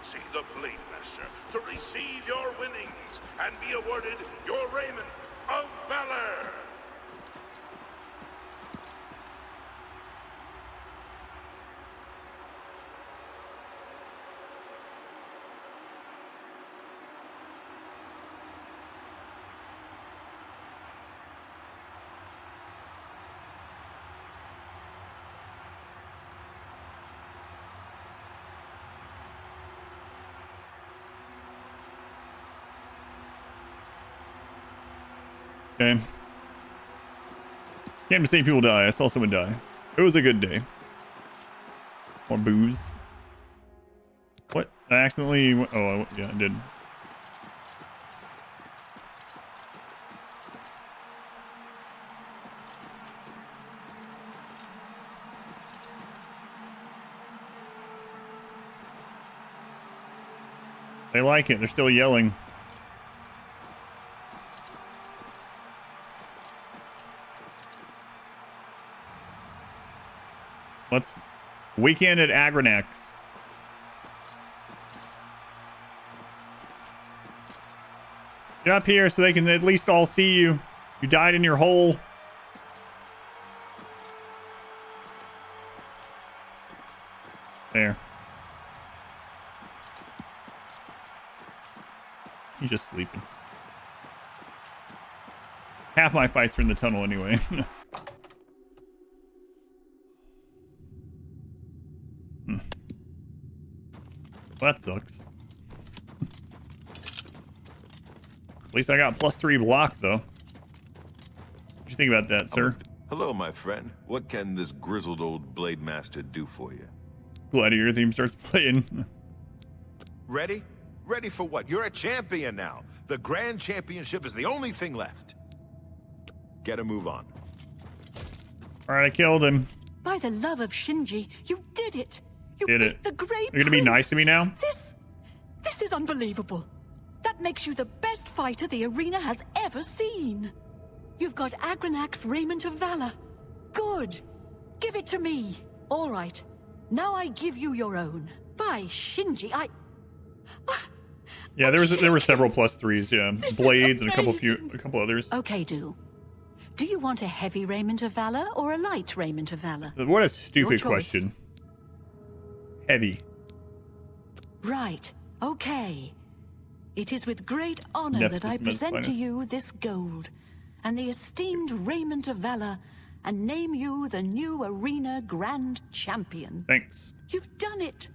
See the Blade Master to receive your winnings and be awarded your raiment of valor. Okay. Came to see people die. I saw someone die. It was a good day. More booze. What? I accidentally... Oh, yeah, I did. They like it. They're still yelling. Let's weekend at Agranax. Get up here so they can at least all see you. You died in your hole. There. He's just sleeping. Half my fights are in the tunnel anyway. Well, that sucks. At least I got +3 block, though. What do you think about that, sir? Hello, my friend. What can this grizzled old Blade Master do for you? Gladiator theme starts playing. Ready? Ready for what? You're a champion now. The Grand Championship is the only thing left. Get a move on. Alright, I killed him. By the love of Shinji, you did it! You Did beat it. the Grey You're gonna be nice to me now? This is unbelievable. That makes you the best fighter the arena has ever seen. You've got Agranak's Raiment of Valor. Good. Give it to me. All right. Now I give you your own. By Shinji, Yeah, there were several +3s. Yeah, blades and a couple others. Okay, do you want a heavy Raiment of Valor or a light Raiment of Valor? What a stupid Your choice. question. Heavy. Right. Okay. It is with great honor that I present to you this gold and the esteemed Raiment of Valor and name you the new Arena Grand Champion. Thanks. You've done it.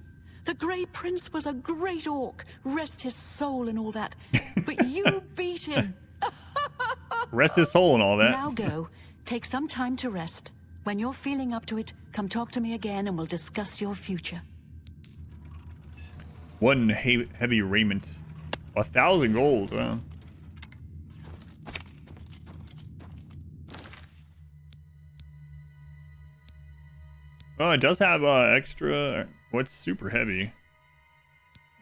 The Grey Prince was a great orc, rest his soul and all that, but you beat him. Rest his soul and all that. Now go. Take some time to rest. When you're feeling up to it, come talk to me again and we'll discuss your future. One heavy raiment. 1,000 gold. Wow. Oh, it does have extra. What's super heavy?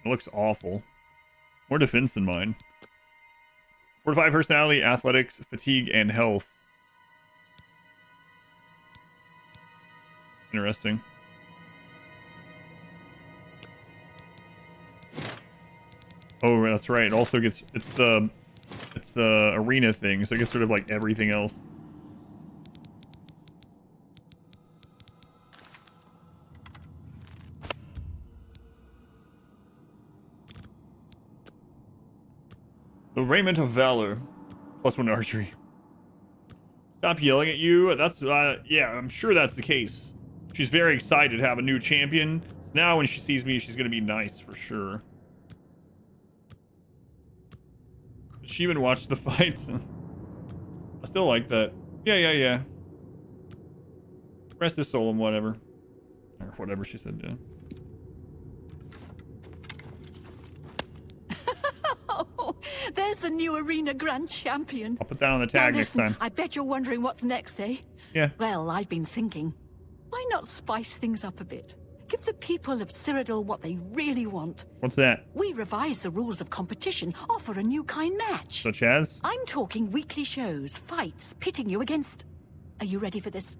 It looks awful. More defense than mine. Fortified personality, athletics, fatigue, and health. Interesting. Oh, that's right. It also gets it's the arena thing, so it gets sort of like everything else. The Raiment of Valor. +1 archery. Stop yelling at you. That's, yeah, I'm sure that's the case. She's very excited to have a new champion. Now when she sees me, she's going to be nice for sure. Did she even watch the fights? I still like that. Yeah. Rest his soul and whatever. Or whatever she said, yeah. There's the new Arena Grand Champion. I'll put that on the tag now listen, next time. I bet you're wondering what's next, eh? Yeah. Well, I've been thinking, why not spice things up a bit? Give the people of Cyrodiil what they really want. What's that? We revise the rules of competition, offer a new kind match. Such as? I'm talking weekly shows, fights, pitting you against... Are you ready for this?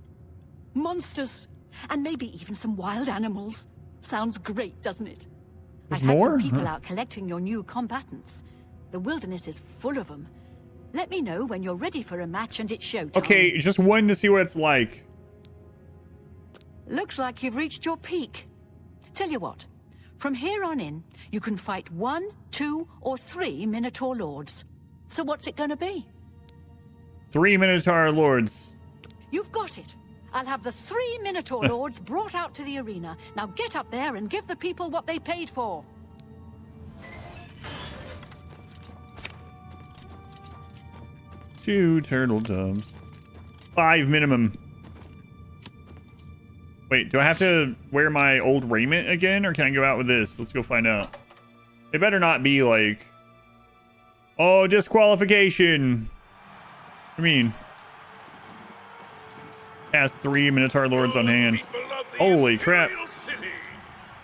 Monsters. And maybe even some wild animals. Sounds great, doesn't it? There's I've had more? some people out collecting your new combatants. The wilderness is full of them. Let me know when you're ready for a match and it's showtime. Okay, just one to see what it's like. Looks like you've reached your peak. Tell you what, from here on in, you can fight 1, 2, or 3 Minotaur Lords. So what's it gonna be? 3 Minotaur Lords. You've got it. I'll have the 3 Minotaur Lords brought out to the arena. Now get up there and give the people what they paid for. 2 turtle doves. 5 minimum. Wait, do I have to wear my old raiment again, or can I go out with this? Let's go find out. It better not be like... Oh, disqualification! I mean... Has 3 Minotaur Lords on hand. Holy crap. City.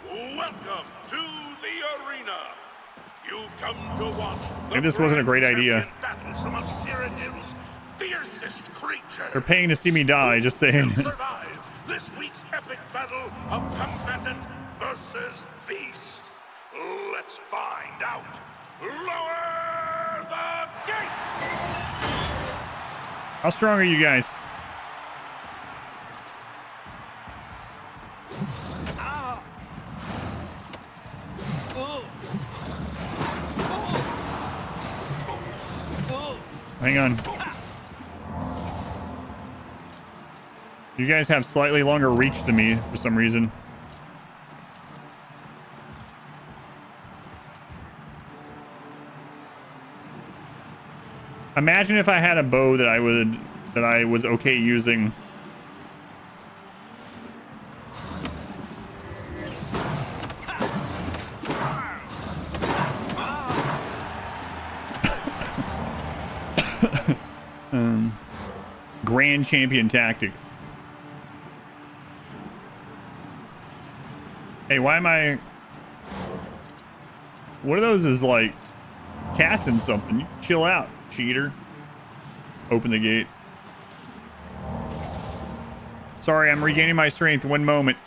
Welcome to the arena. You've come to watch Maybe this wasn't a great idea. battle some of Cyrodiil's fiercest creatures. They're paying to see me die, just saying. Survive this week's epic battle of combatant versus beast. Let's find out. Lower the gates. How strong are you guys? Hang on. You guys have slightly longer reach than me for some reason. Imagine if I had a bow that I was okay using. Grand champion tactics. Hey, why am I... One of those is like casting something. You chill out, cheater. Open the gate. Sorry, I'm regaining my strength. One moment.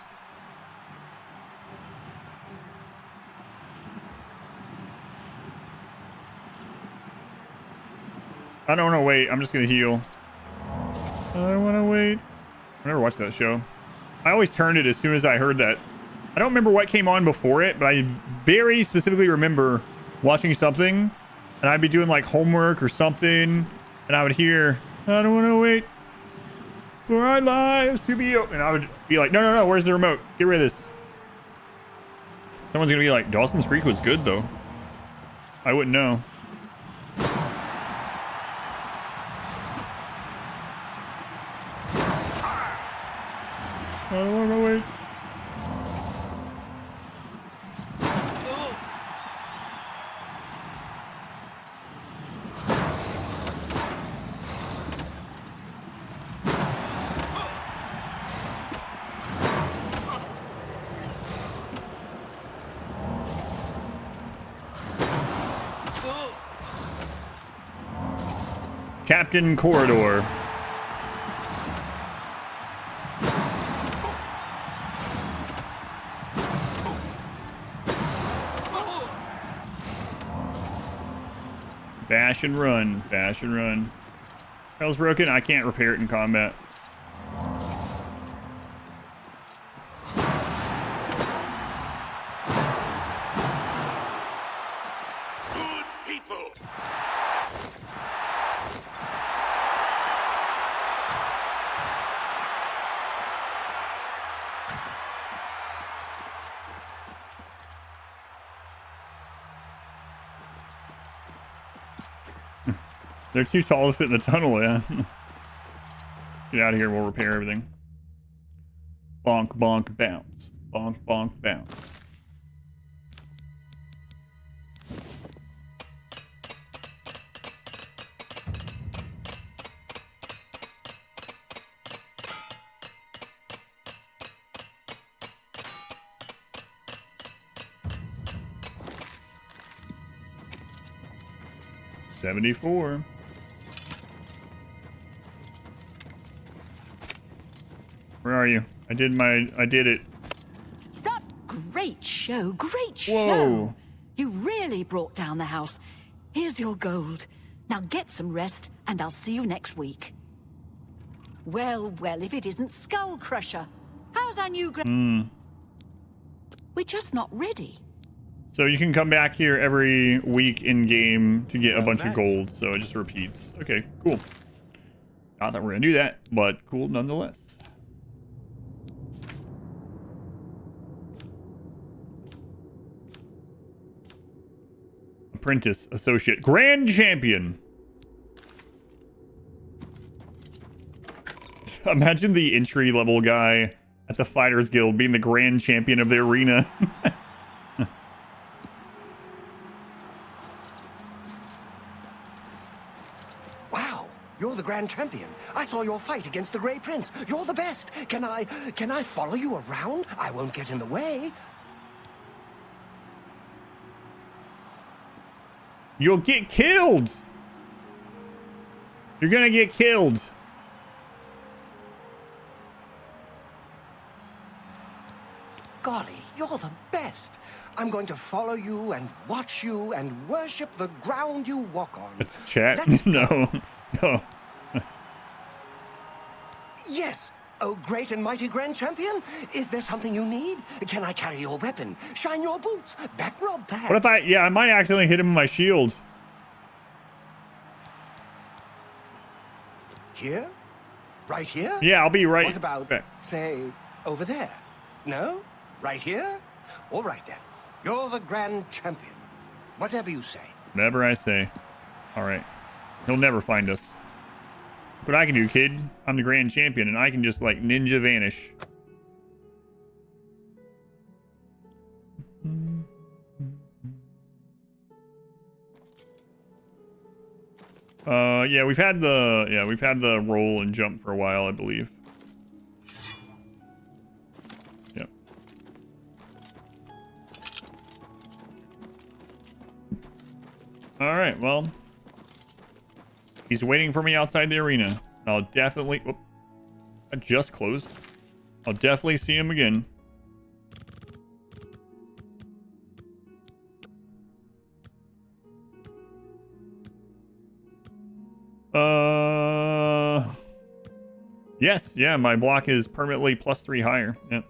I don't want to wait. I'm just going to heal. I don't want to wait. I never watched that show. I always turned it as soon as I heard that. I don't remember what came on before it, but I very specifically remember watching something, and I'd be doing like homework or something, and I would hear, I don't want to wait for our lives to be open. And I would be like, no, where's the remote? Get rid of this. Someone's going to be like, Dawson's Creek was good, though. I wouldn't know. I don't want to wait. Captain Corridor. Bash and run. Bash and run. Hell's broken. I can't repair it in combat. Good people. They're too tall to fit in the tunnel, yeah. Get out of here, we'll repair everything. Bonk, bonk, bounce. Bonk, bonk, bounce. $74. Where are you? I did it. Stop! Great show, great show. Whoa. You really brought down the house. Here's your gold. Now get some rest, and I'll see you next week. Well, if it isn't Skull Crusher. How's our new We're just not ready. So you can come back here every week in game to get a bunch of gold, so it just repeats. Okay, cool. Not that we're gonna do that, but cool nonetheless. Apprentice, associate, grand champion. Imagine the entry level guy at the Fighters Guild being the grand champion of the arena. Wow, you're the grand champion. I saw your fight against the Grey Prince. You're the best. Can I follow you around? I won't get in the way. You'll get killed. You're gonna get killed. Golly, you're the best. I'm going to follow you and watch you and worship the ground you walk on. Let's chat. No. Yes. Oh, great and mighty grand champion. Is there something you need? Can I carry your weapon? Shine your boots? Back rub, perhaps? What if I might accidentally hit him with my shield. Here? Right here? Yeah, I'll be right. What about, say, over there? No? Right here? All right, then. You're the grand champion. Whatever you say. Whatever I say. All right. He'll never find us. Look what I can do, kid. I'm the grand champion, and I can just, like, ninja vanish. Yeah, we've had the roll and jump for a while, I believe. Yep. All right, well, he's waiting for me outside the arena. I'll definitely... Whoop, I just closed. I'll definitely see him again. Yes, yeah, my block is permanently +3 higher. Yep.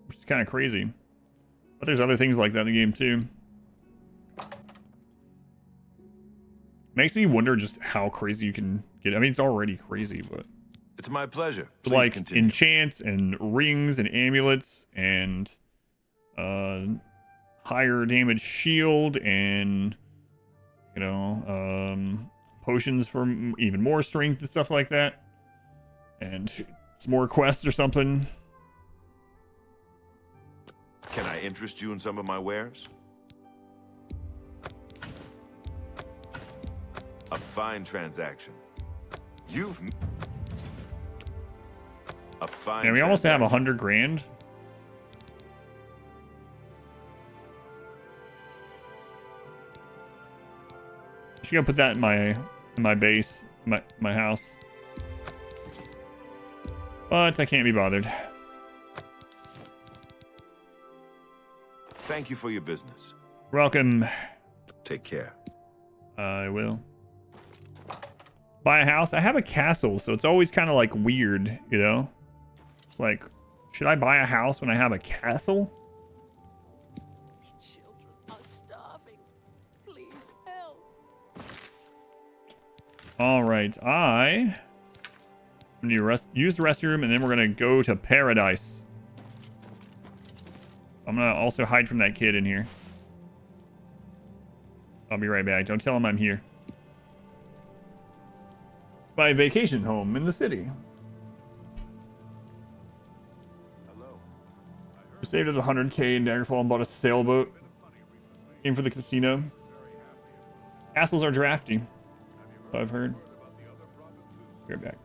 Which is kind of crazy. But there's other things like that in the game too. Makes me wonder just how crazy you can get. I mean, it's already crazy, but... It's my pleasure. Please like continue. enchants and rings and amulets and higher damage shield and, you know, potions for even more strength and stuff like that. And some more quests or something. Can I interest you in some of my wares? A fine transaction. A fine. Yeah, we almost have 100 grand. I should go put that in my base, my house. But I can't be bothered. Thank you for your business. Welcome. Take care. I will. Buy a house. I have a castle, so it's always kind of like weird, you know? It's like, should I buy a house when I have a castle? Children are starving. Please help. All right, I'm gonna use the restroom, and then we're gonna go to paradise. I'm gonna also hide from that kid in here. I'll be right back. Don't tell him I'm here. My vacation home in the city. We saved us 100k in Daggerfall and bought a sailboat. Came for the casino. Castles are drafty. I've heard. Be right back.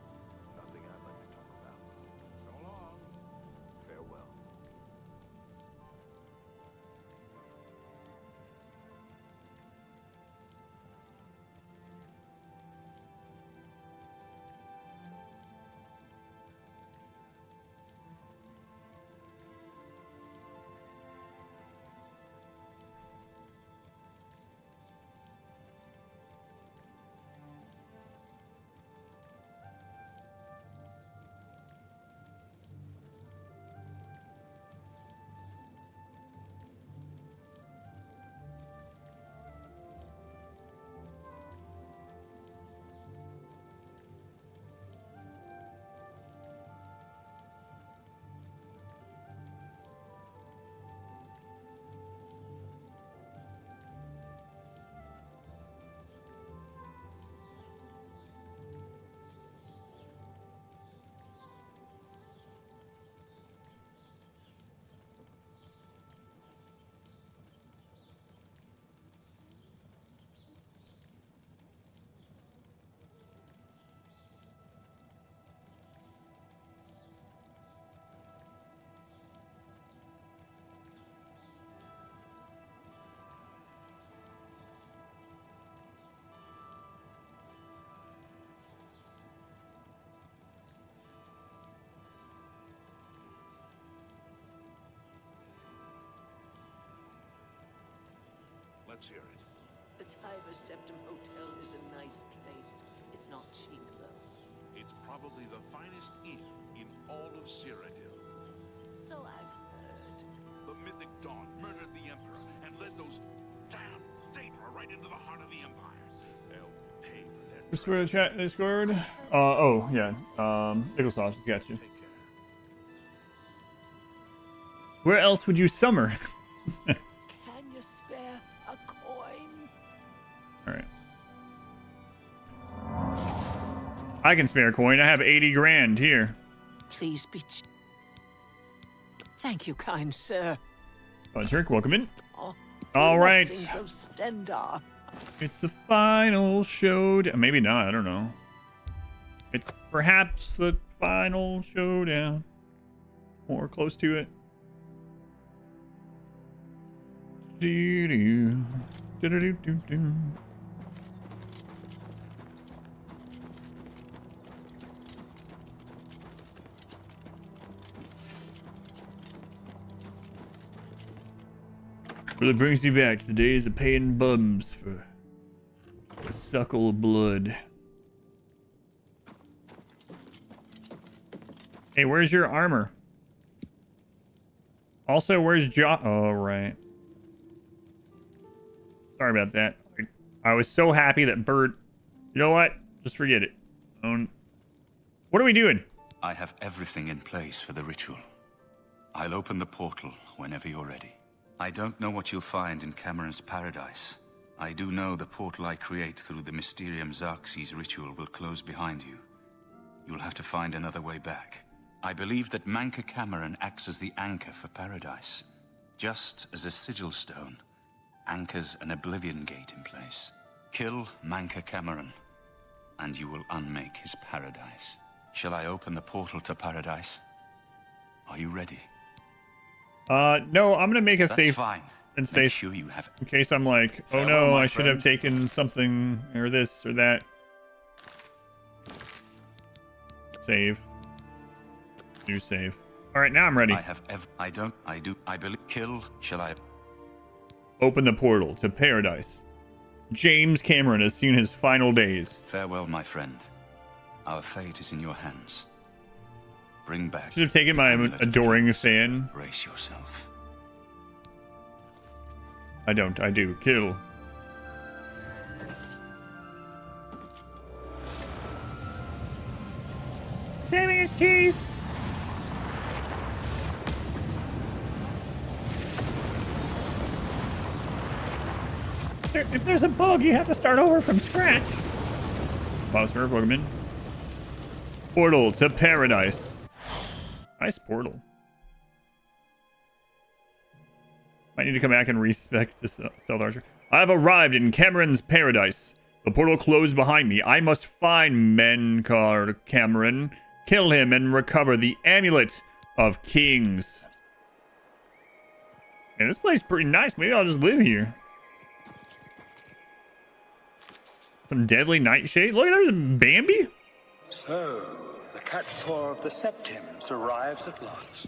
Let's hear it. The Tiber Septum Hotel is a nice place. It's not cheap, though. It's probably the finest inn in all of Cyrodiil. So I've heard. The mythic Dawn murdered the Emperor and led those damn Daedra right into the heart of the Empire. They'll pay for that. Discord chat, Discord. Oh, yeah. Picklesoft, just got you. Where else would you summer? Can you spare a coin? Alright. I can spare a coin. I have 80 grand here. Please be... Thank you, kind sir. Trick, welcome in. Oh, Alright. blessings of Stendar. It's the final showdown. Maybe not, I don't know. It's perhaps the final showdown. Or close to it. Doo-doo. Do-do-do-do-do. Well, it brings me back to the days of paying bums for a suckle of blood. Hey, where's your armor? Also, where's Oh, right. Sorry about that. I was so happy that Bird... You know what? Just forget it. What are we doing? I have everything in place for the ritual. I'll open the portal whenever you're ready. I don't know what you'll find in Camoran's paradise. I do know the portal I create through the Mysterium Xarxes ritual will close behind you. You'll have to find another way back. I believe that Mankar Camoran acts as the anchor for paradise, just as a sigil stone anchors an Oblivion gate in place. Kill Mankar Camoran, and you will unmake his paradise. Shall I open the portal to paradise? Are you ready? No, I'm gonna make a That's safe fine. and say, Make sure you have... in case I'm like, oh Farewell, no, my I should have friend. taken something or this or that. Save. New save. All right, now I'm ready. I believe. Kill. Shall I? Open the portal to paradise. James Camoran has seen his final days. Farewell, my friend. Our fate is in your hands. Bring back. Should have taken my adoring fan. Brace yourself. I don't. I do. Kill. Saving his cheese. If there's a bug, you have to start over from scratch. Pause for a Pokemon. Portal to paradise. Nice portal. Might need to come back and respec this stealth archer. I have arrived in Camoran's paradise. The portal closed behind me. I must find Mankar Camoran, kill him, and recover the amulet of kings. Man, this place is pretty nice. Maybe I'll just live here. Some deadly nightshade. Look, there's Bambi. So, the cat's paw of the Septims arrives at last.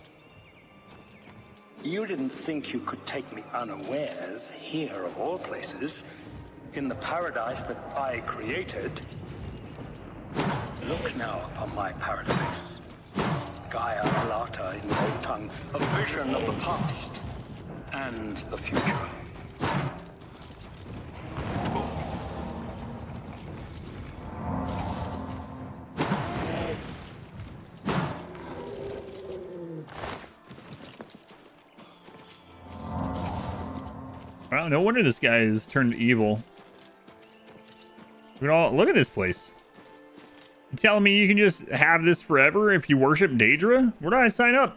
You didn't think you could take me unawares, here of all places, in the paradise that I created. Look now upon my paradise. Gaia Alata in no tongue, a vision of the past and the future. Wow, no wonder this guy is turned evil. Look at this place. You telling me you can just have this forever if you worship Daedra? Where do I sign up?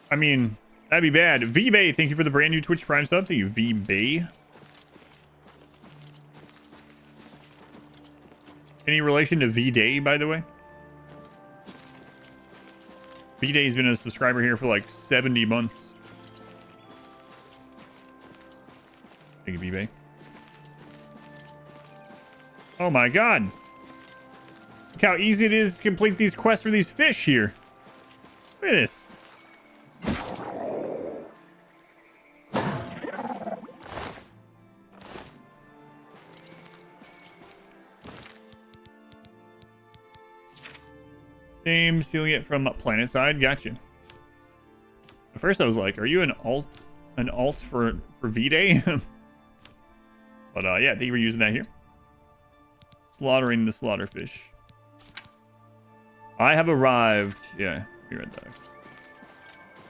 I mean, that'd be bad. V-Bay, thank you for the brand new Twitch Prime sub. Thank you, V-Bay. Any relation to V-Day, by the way? V-Day's been a subscriber here for like 70 months. Thank you, V-Bay. Oh my god. Look how easy it is to complete these quests for these fish here. Look at this. Same, stealing it from Planet Side. Gotcha. At first I was like, are you an alt for V-Day? But yeah, I think we're using that here. Slaughtering the slaughterfish. I have arrived. Yeah, we read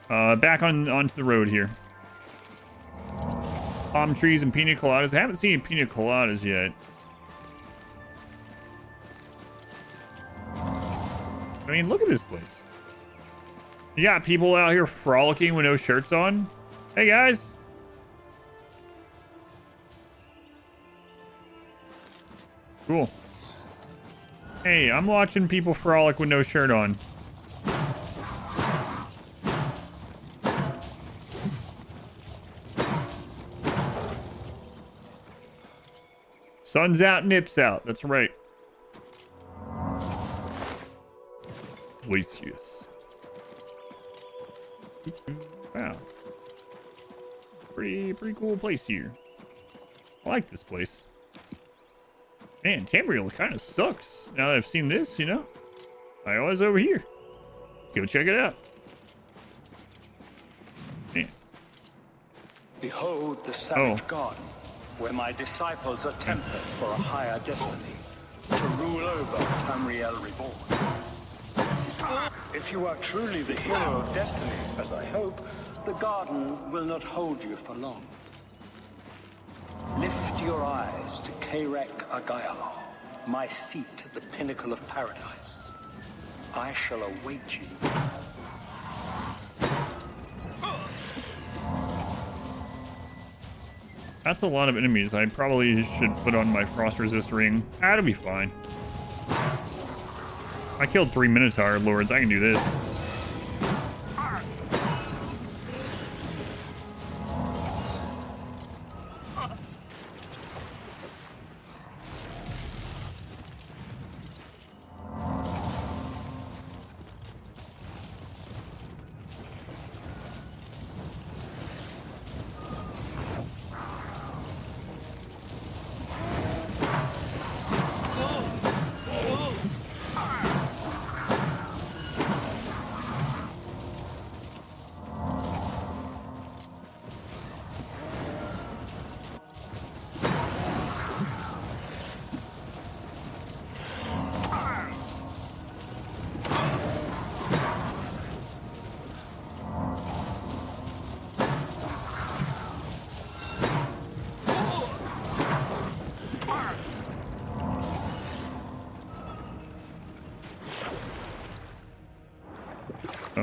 that. Back onto the road here. Palm trees and pina coladas. I haven't seen pina coladas yet. I mean, look at this place. You got people out here frolicking with no shirts on. Hey, guys. Cool. Hey, I'm watching people frolic with no shirt on. Sun's out, nips out. That's right. Lucius. Wow. Pretty cool place here. I like this place. Man, Tamriel kind of sucks. Now that I've seen this, you know? I was over here. Go check it out. Man. Behold the savage garden, where my disciples are tempered for a higher destiny, to rule over Tamriel Reborn. If you are truly the hero of destiny, as I hope, the garden will not hold you for long. Lift your eyes to Kairek Agayalor, my seat at the pinnacle of paradise. I shall await you. That's a lot of enemies. I probably should put on my frost resist ring. That'll be fine. I killed 3 Minotaur lords. I can do this.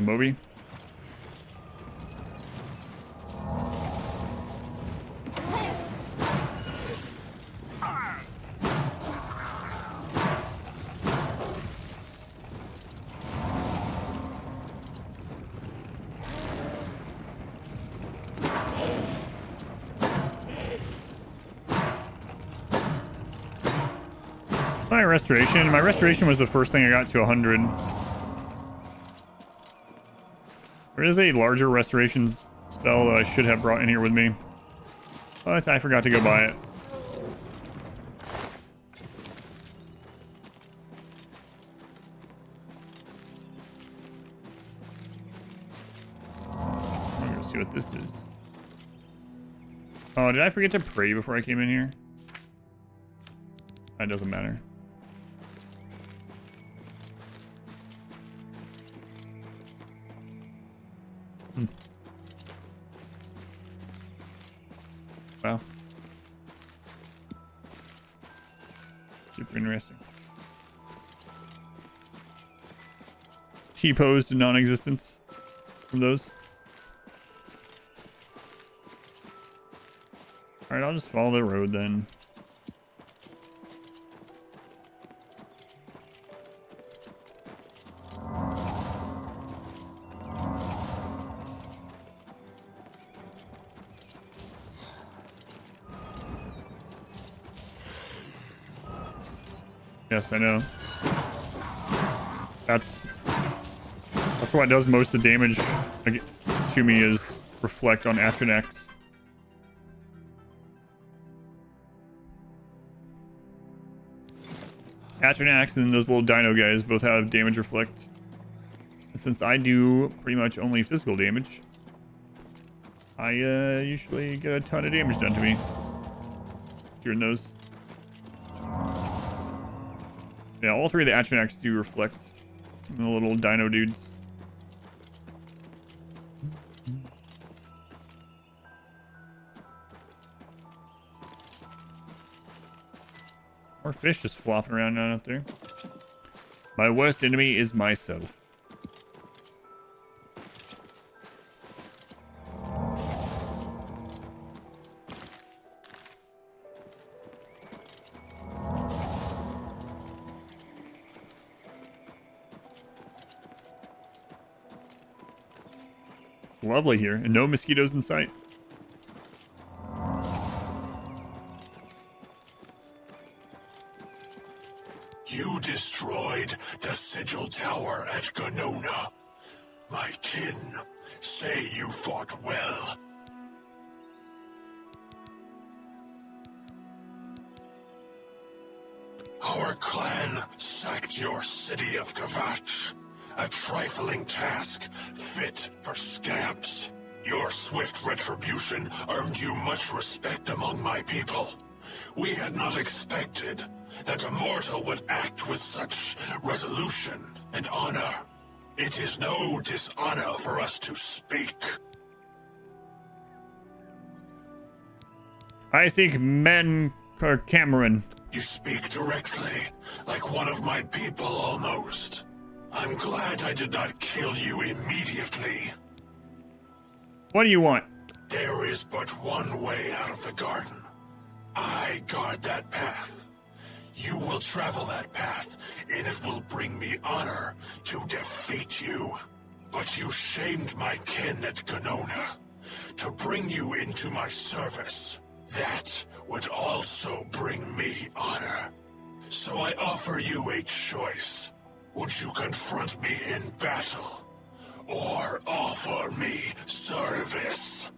Moby. My restoration was the first thing I got to 100. There is a larger restoration spell that I should have brought in here with me, but I forgot to go buy it. I'm gonna see what this is. Oh, did I forget to pray before I came in here? That doesn't matter. Wow. Super interesting. T-pose to non-existence from those. Alright, I'll just follow the road then. Yes, I know. That's what does most of the damage to me is reflect on Atronax. Atronax and those little dino guys both have damage reflect. And since I do pretty much only physical damage, I usually get a ton of damage done to me during those. Yeah, all three of the Atronax do reflect the little dino dudes. More fish just flopping around down up there. My worst enemy is myself. Lovely here, and no mosquitoes in sight. You destroyed the Sigil Tower at Gonona. My kin say you fought well. Our clan sacked your city of Kavach. A trifling task fit for scamps. Your swift retribution earned you much respect among my people. We had not expected that a mortal would act with such resolution and honor. It is no dishonor for us to speak. I seek Mankar Camoran. You speak directly, like one of my people almost. I'm glad I did not kill you immediately. What do you want? There is but one way out of the garden. I guard that path. You will travel that path, and it will bring me honor to defeat you. But you shamed my kin at Gonona. To bring you into my service, that would also bring me honor. So I offer you a choice. Would you confront me in battle, or offer me service?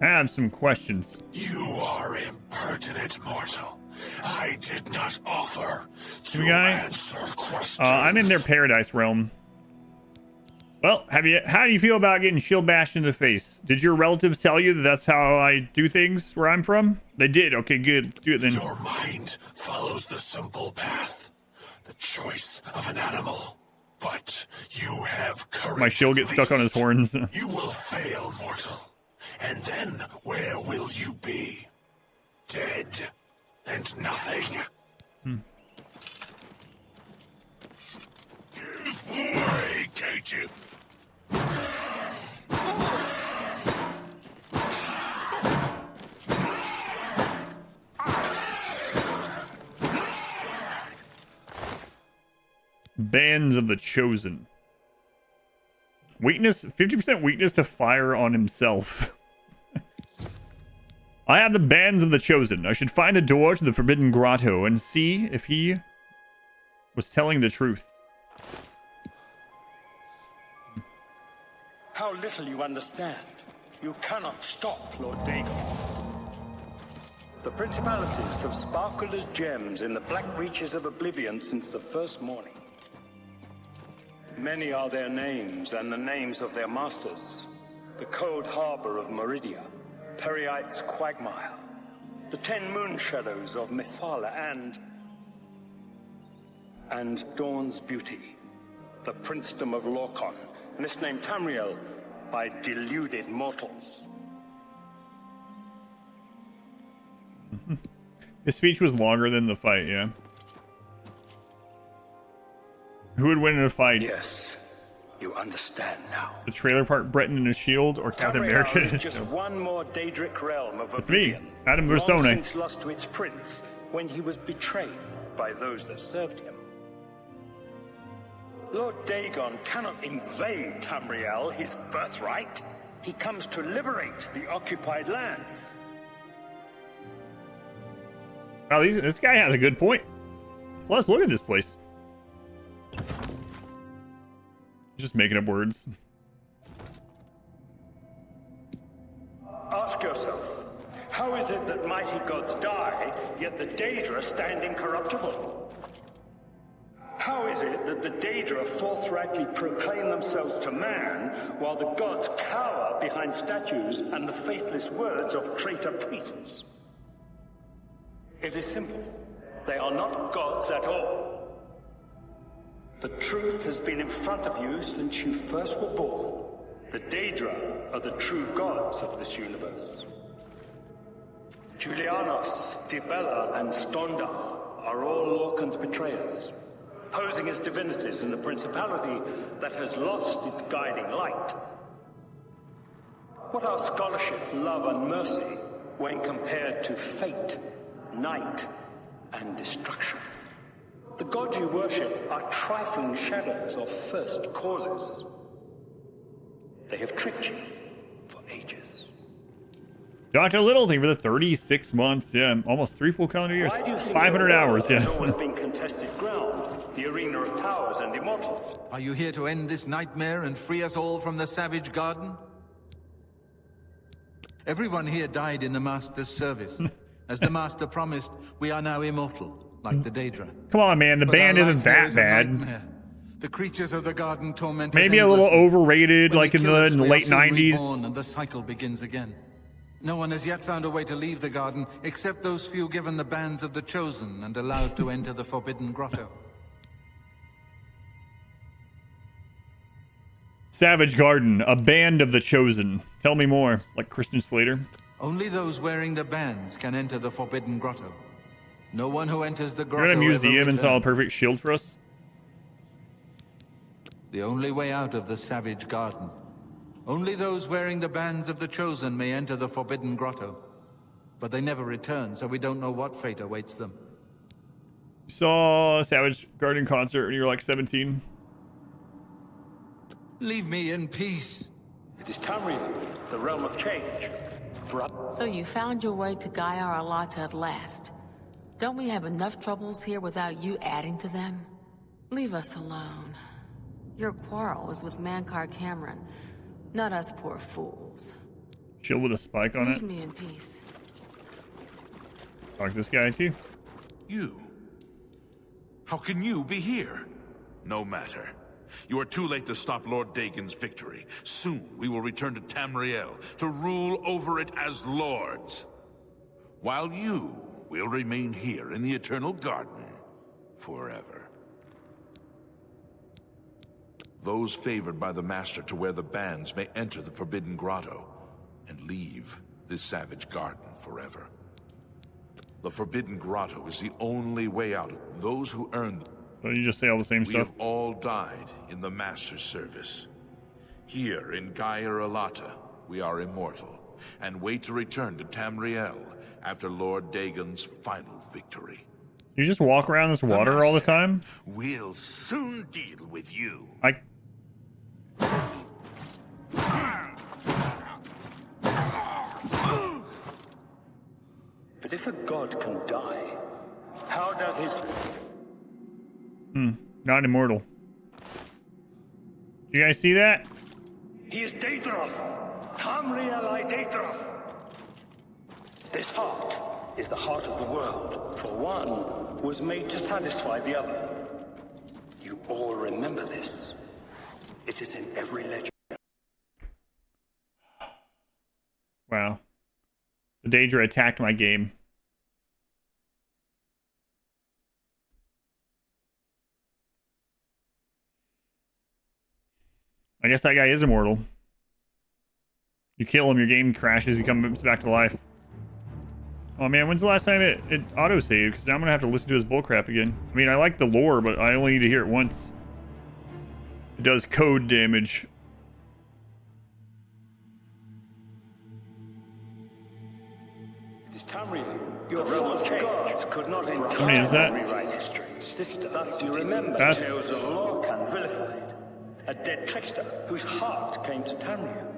I have some questions. You are impertinent, mortal. I did not offer to answer questions. I'm in their paradise realm. Well, how do you feel about getting shield bashed in the face? Did your relatives tell you that that's how I do things where I'm from? They did. Okay, good. Let's do it then. Your mind follows the simple path, the choice of an animal. But you have courage. My shield gets stuck on his horns. You will fail, mortal. And then where will you be? Dead and nothing. Boy, Caitiff. Bands of the Chosen. Weakness, 50% weakness to fire on himself. I have the Bands of the Chosen. I should find the door to the Forbidden Grotto and see if he was telling the truth. How little you understand. You cannot stop Lord Dagon. The principalities have sparkled as gems in the black reaches of Oblivion since the first morning. Many are their names and the names of their masters. The cold harbor of Meridia, Periite's quagmire, the 10 moon shadows of Mephala and Dawn's beauty, the princedom of Lorkon, misnamed Tamriel by deluded mortals. His speech was longer than the fight, yeah. Who would win in a fight? Yes, you understand now. The Trailer Park Breton in a shield or Captain America? Is just one more Daedric realm of It's Oblivion. me, Adam Long Versone. since lost to its prince when he was betrayed by those that served him. Lord Dagon cannot invade Tamriel, his birthright. He comes to liberate the occupied lands. Wow, this guy has a good point. Plus, look at this place. Just making up words. Ask yourself, how is it that mighty gods die, yet the Daedra stand incorruptible? How is it that the Daedra forthrightly proclaim themselves to man, while the gods cower behind statues and the faithless words of traitor priests? It is simple. They are not gods at all. The truth has been in front of you since you first were born. The Daedra are the true gods of this universe. Julianos, Dibella, and Stondar are all Lorcan's betrayers, posing as divinities in the principality that has lost its guiding light. What are scholarship, love, and mercy when compared to fate, night, and destruction? The gods you worship are trifling shadows of first causes. They have tricked you for ages. Dr. Little, thank you for the 36 months. Yeah, almost 3 full calendar years. 500 hours, yeah. Has always been contested ground, the arena of powers and immortals. Are you here to end this nightmare and free us all from the Savage Garden? Everyone here died in the Master's service. As the Master promised, we are now immortal, like the Daedra. Come on, man. The band isn't that bad. The creatures of the garden torment us Maybe a little endlessly. overrated, When like they in kill the us, we are late soon 90s. reborn and the cycle begins again. No one has yet found a way to leave the garden, except those few given the bands of the Chosen and allowed to enter the Forbidden Grotto. Savage Garden, a band of the Chosen. Tell me more, like Christian Slater. Only those wearing the bands can enter the Forbidden Grotto. No one who enters the grotto You're at a museum ever install a returns. perfect shield for us? The only way out of the Savage Garden. Only those wearing the bands of the Chosen may enter the Forbidden Grotto. But they never return, so we don't know what fate awaits them. You saw a Savage Garden concert when you were like 17. Leave me in peace. It is Tamriel, the realm of change. So you found your way to Gaia Arlata at last. Don't we have enough troubles here without you adding to them? Leave us alone. Your quarrel is with Mankar Camoran, not us poor fools. Shield with a spike on Leave it. me in peace. Talk to this guy too. You? How can you be here? No matter. You are too late to stop Lord Dagon's victory. Soon we will return to Tamriel to rule over it as lords. While you will remain here in the Eternal Garden forever. Those favored by the Master to wear the bands may enter the Forbidden Grotto and leave this savage garden forever. The Forbidden Grotto is the only way out. Those who earn them. So you just say all the same We stuff? have all died in the Master's service. Here in Gaia Arlata, we are immortal, and wait to return to Tamriel after Lord Dagon's final victory. You just walk around this water all the time? We'll soon deal with you. But if a god can die, how does his... Not immortal. You guys see that? He is Daedroth! Tamriel I Daedroth! This heart is the heart of the world, for one was made to satisfy the other. You all remember this. It is in every legend. Wow. The Daedra attacked my game. I guess that guy is immortal. You kill him, your game crashes, he comes back to life. Oh man, when's the last time it auto-saved? Because now I'm going to have to listen to his bullcrap again. I mean, I like the lore, but I only need to hear it once. It does code damage. It is Tamriel. Your false gods could not many is that? entirely rewrite history. Sister, thus do you remember That's- tales of Lorcan vilified, a dead trickster whose heart came to Tamriel.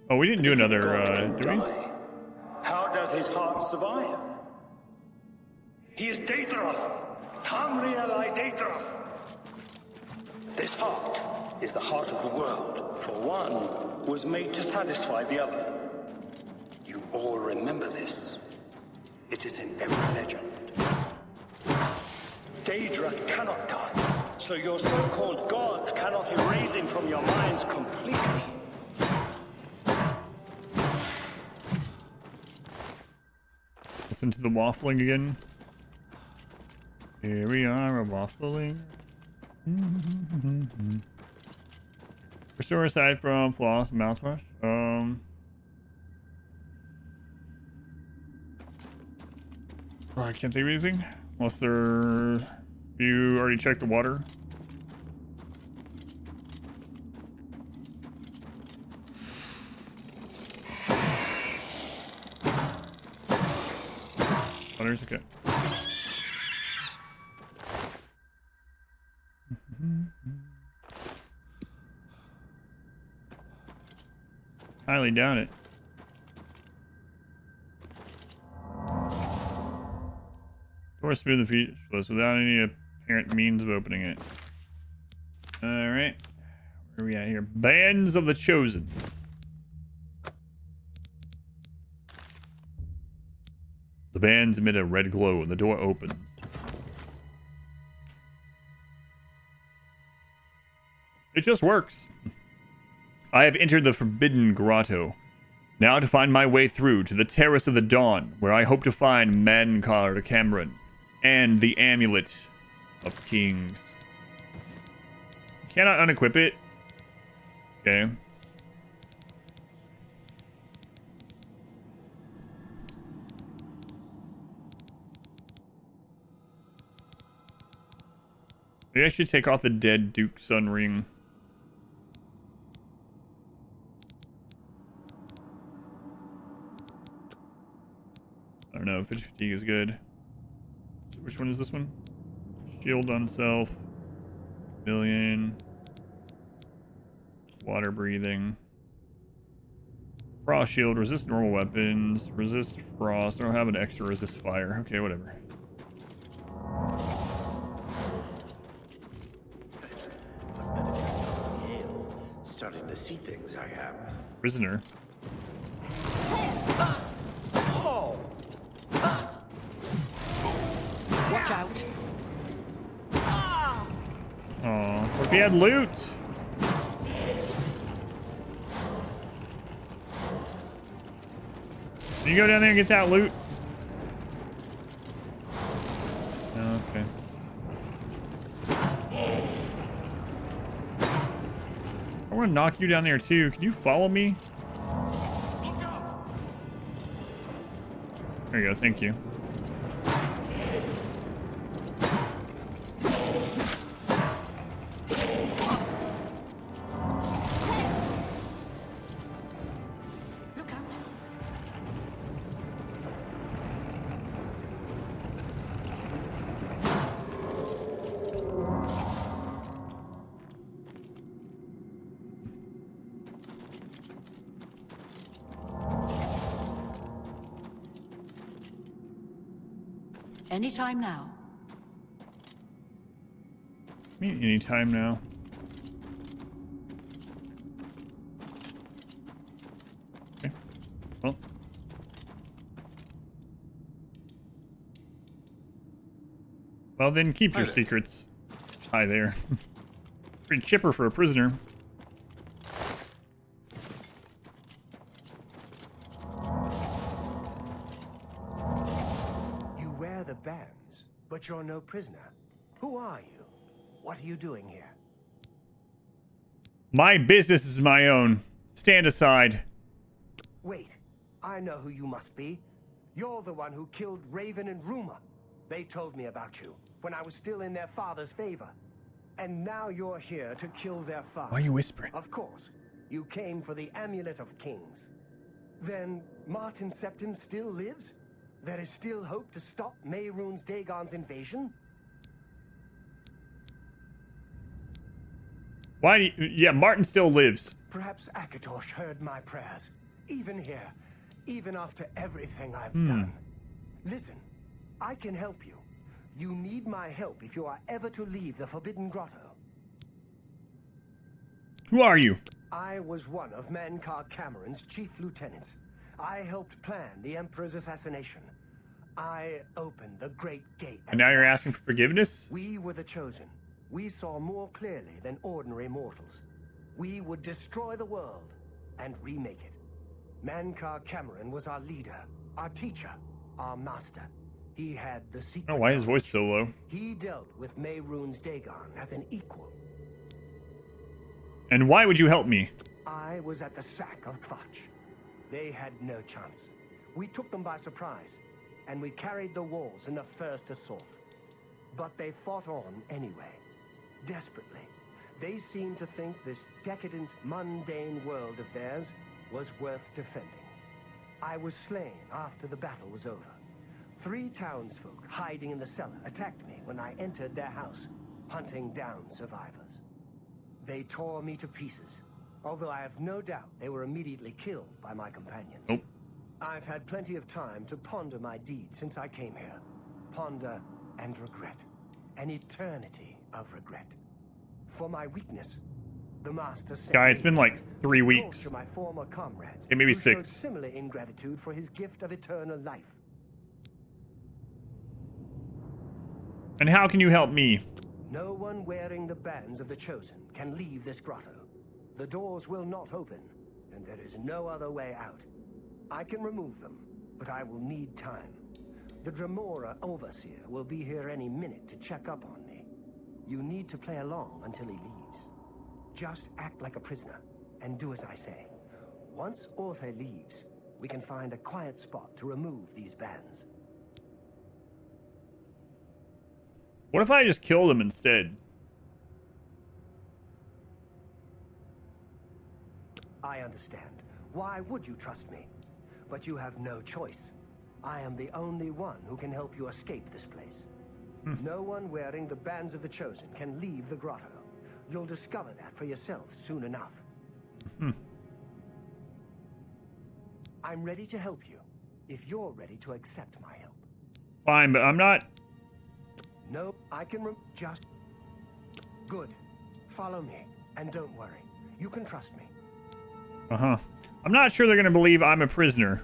Oh, we didn't do another, did we? How does his heart survive? He is Daedroth! Tamriel I Daedroth! This heart is the heart of the world, for one was made to satisfy the other. You all remember this. It is in every legend. Daedra cannot die, so your so-called gods cannot erase him from your minds completely. Listen to the waffling again. Here we are, a waffling. Restore aside from floss and mouthwash. Oh, I can't think of anything. Unless they're... You already checked the water? Water's okay. Highly doubt it. Door smooth and featureless without any apparent means of opening it. Alright. Where are we at here? Bands of the Chosen. The bands emit a red glow and the door opens. It just works. I have entered the Forbidden Grotto. Now to find my way through to the Terrace of the Dawn, where I hope to find Mankar Camoran and the Amulet of Kings. Cannot unequip it. Okay. Maybe I should take off the dead Duke's Sun Ring. I don't know, 50 fatigue is good. So which one is this one? Shield on self. Million. Water breathing. Frost shield, resist normal weapons, resist frost. I don't have an extra resist fire. Okay, whatever. Starting to see things, I am. Prisoner. Watch out. Oh, what if he had loot? Can you go down there and get that loot? Okay. I want to knock you down there too. Can you follow me? There you go. Thank you. Anytime now. Anytime now. Okay. Well, then keep your secrets. Hi there. Pretty chipper for a prisoner. Bands, but you're no prisoner. Who are you? What are you doing here? My business is my own. Stand aside. Wait, I know who you must be. You're the one who killed Raven and Bruma. They told me about you when I was still in their father's favor. And now you're here to kill their father. Why are you whispering? Of course. You came for the Amulet of Kings. Then Martin Septim still lives? There is still hope to stop Mehrunes Dagon's invasion? Why? Yeah, Martin still lives. Perhaps Akatosh heard my prayers. Even here. Even after everything I've done. Listen, I can help you. You need my help if you are ever to leave the Forbidden Grotto. Who are you? I was one of Mankar Camoran's chief lieutenants. I helped plan the Emperor's assassination. I opened the Great Gate. And now you're asking for forgiveness? We were the chosen. We saw more clearly than ordinary mortals. We would destroy the world and remake it. Mankar Camoran was our leader, our teacher, our master. He had the secret. Oh, why is his voice so low? He dealt with Mehrunes Dagon as an equal. And why would you help me? I was at the sack of Kvatch. They had no chance. We took them by surprise, and we carried the walls in the first assault. But they fought on anyway, desperately. They seemed to think this decadent, mundane world of theirs was worth defending. I was slain after the battle was over. 3 townsfolk hiding in the cellar attacked me when I entered their house, hunting down survivors. They tore me to pieces, although I have no doubt they were immediately killed by my companions. Nope. I've had plenty of time to ponder my deeds since I came here. ponder and regret. An eternity of regret. For my weakness, the Master said... Guy, it's been like 3 weeks. To my former comrades, Yeah, maybe who showed 6. similar ingratitude for his gift of eternal life. And how can you help me? No one wearing the bands of the Chosen can leave this grotto. The doors will not open, and there is no other way out. I can remove them, but I will need time. The Dremora Overseer will be here any minute to check up on me. You need to play along until he leaves. Just act like a prisoner, and do as I say. Once Orthe leaves, we can find a quiet spot to remove these bands. What if I just kill them instead? I understand. Why would you trust me? But you have no choice. I am the only one who can help you escape this place. No one wearing the bands of the Chosen can leave the grotto. You'll discover that for yourself soon enough. I'm ready to help you, if you're ready to accept my help. Fine, but I'm not... No, I can just... Good. Follow me, and don't worry. You can trust me. Uh-huh. I'm not sure they're gonna believe I'm a prisoner.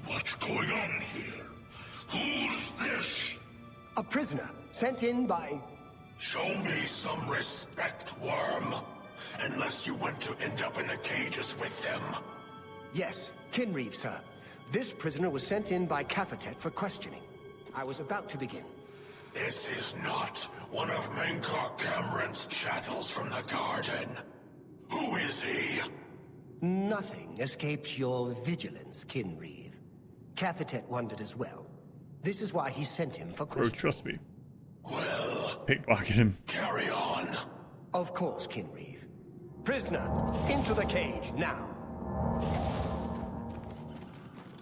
What's going on here? Who's this? A prisoner, sent in by... Show me some respect, worm. Unless you want to end up in the cages with them. Yes, Kinreeve, sir. This prisoner was sent in by Cathatet for questioning. I was about to begin. This is not one of Mankar Camoran's chattels from the garden. Who is he? Nothing escapes your vigilance, Kinreeve. Cathatet wondered as well. This is why he sent him for questioning. Bro, trust me. Well... Pickpocket him. Carry on. Of course, Kinreeve. Prisoner, into the cage, now.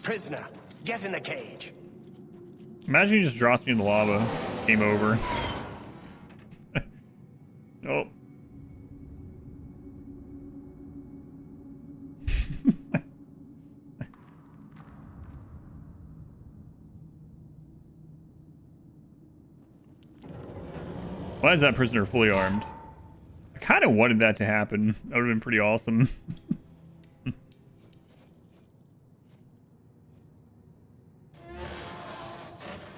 Prisoner, get in the cage. Imagine he just drops me in the lava. Game over. Nope. Why is that prisoner fully armed? I kind of wanted that to happen. That would have been pretty awesome.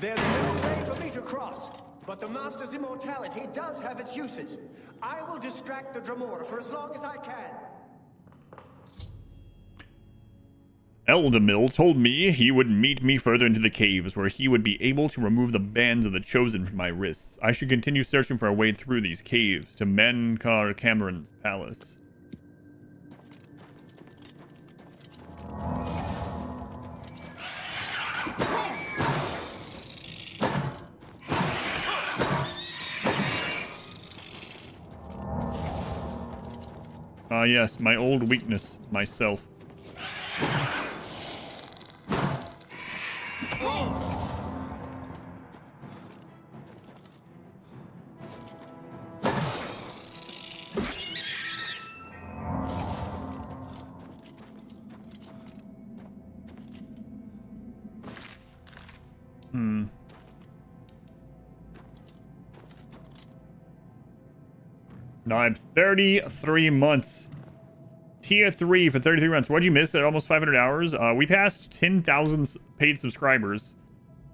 There's no way for me to cross, but the Master's immortality does have its uses. I will distract the Dremora for as long as I can. Eldamil told me he would meet me further into the caves, where he would be able to remove the bands of the Chosen from my wrists. I should continue searching for a way through these caves to Mankar Camoran's palace. Ah, yes, my old weakness, myself. Now I'm 33 months. Tier 3 for 33 months. What'd you miss at almost 500 hours? We passed 10,000 paid subscribers.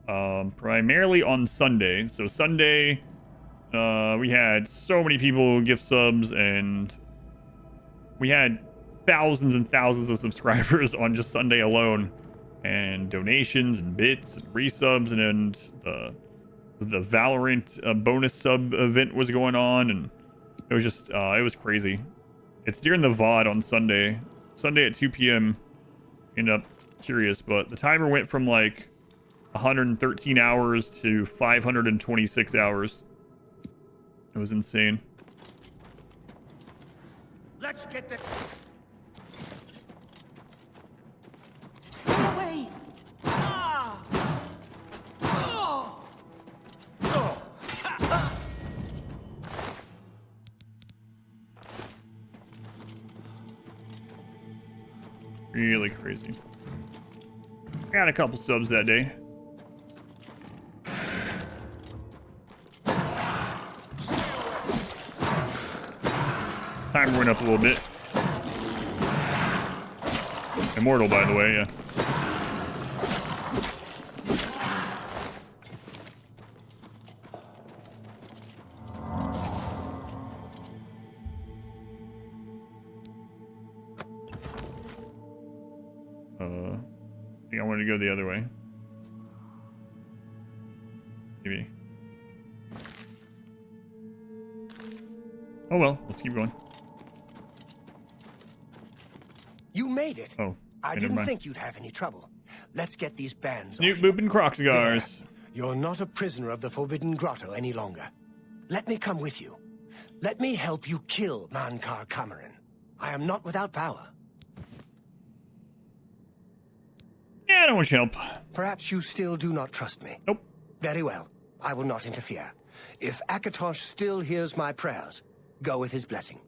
Primarily on Sunday. So Sunday, we had so many people gift subs, and we had thousands and thousands of subscribers on just Sunday alone. And donations and bits and resubs, and the Valorant bonus sub event was going on, and it was just it was crazy. It's during the VOD on Sunday at 2 p.m. End up curious, but the timer went from like 113 hours to 526 hours. It was insane. Let's get this. Stay away. Really crazy. Got a couple subs that day. Timer went up a little bit. Immortal, by the way, yeah. I think I wanted to go the other way. Maybe. Oh well, let's keep going. You made it. Oh, I never didn't mind. think you'd have any trouble. Let's get these bands Snoop off you. Boop and Croc cigars. There. You're not a prisoner of the Forbidden Grotto any longer. Let me come with you. Let me help you kill Mankar Camoran. I am not without power. Yeah, I don't want your help. Perhaps you still do not trust me. Nope. Very well. I will not interfere. If Akatosh still hears my prayers, go with his blessing.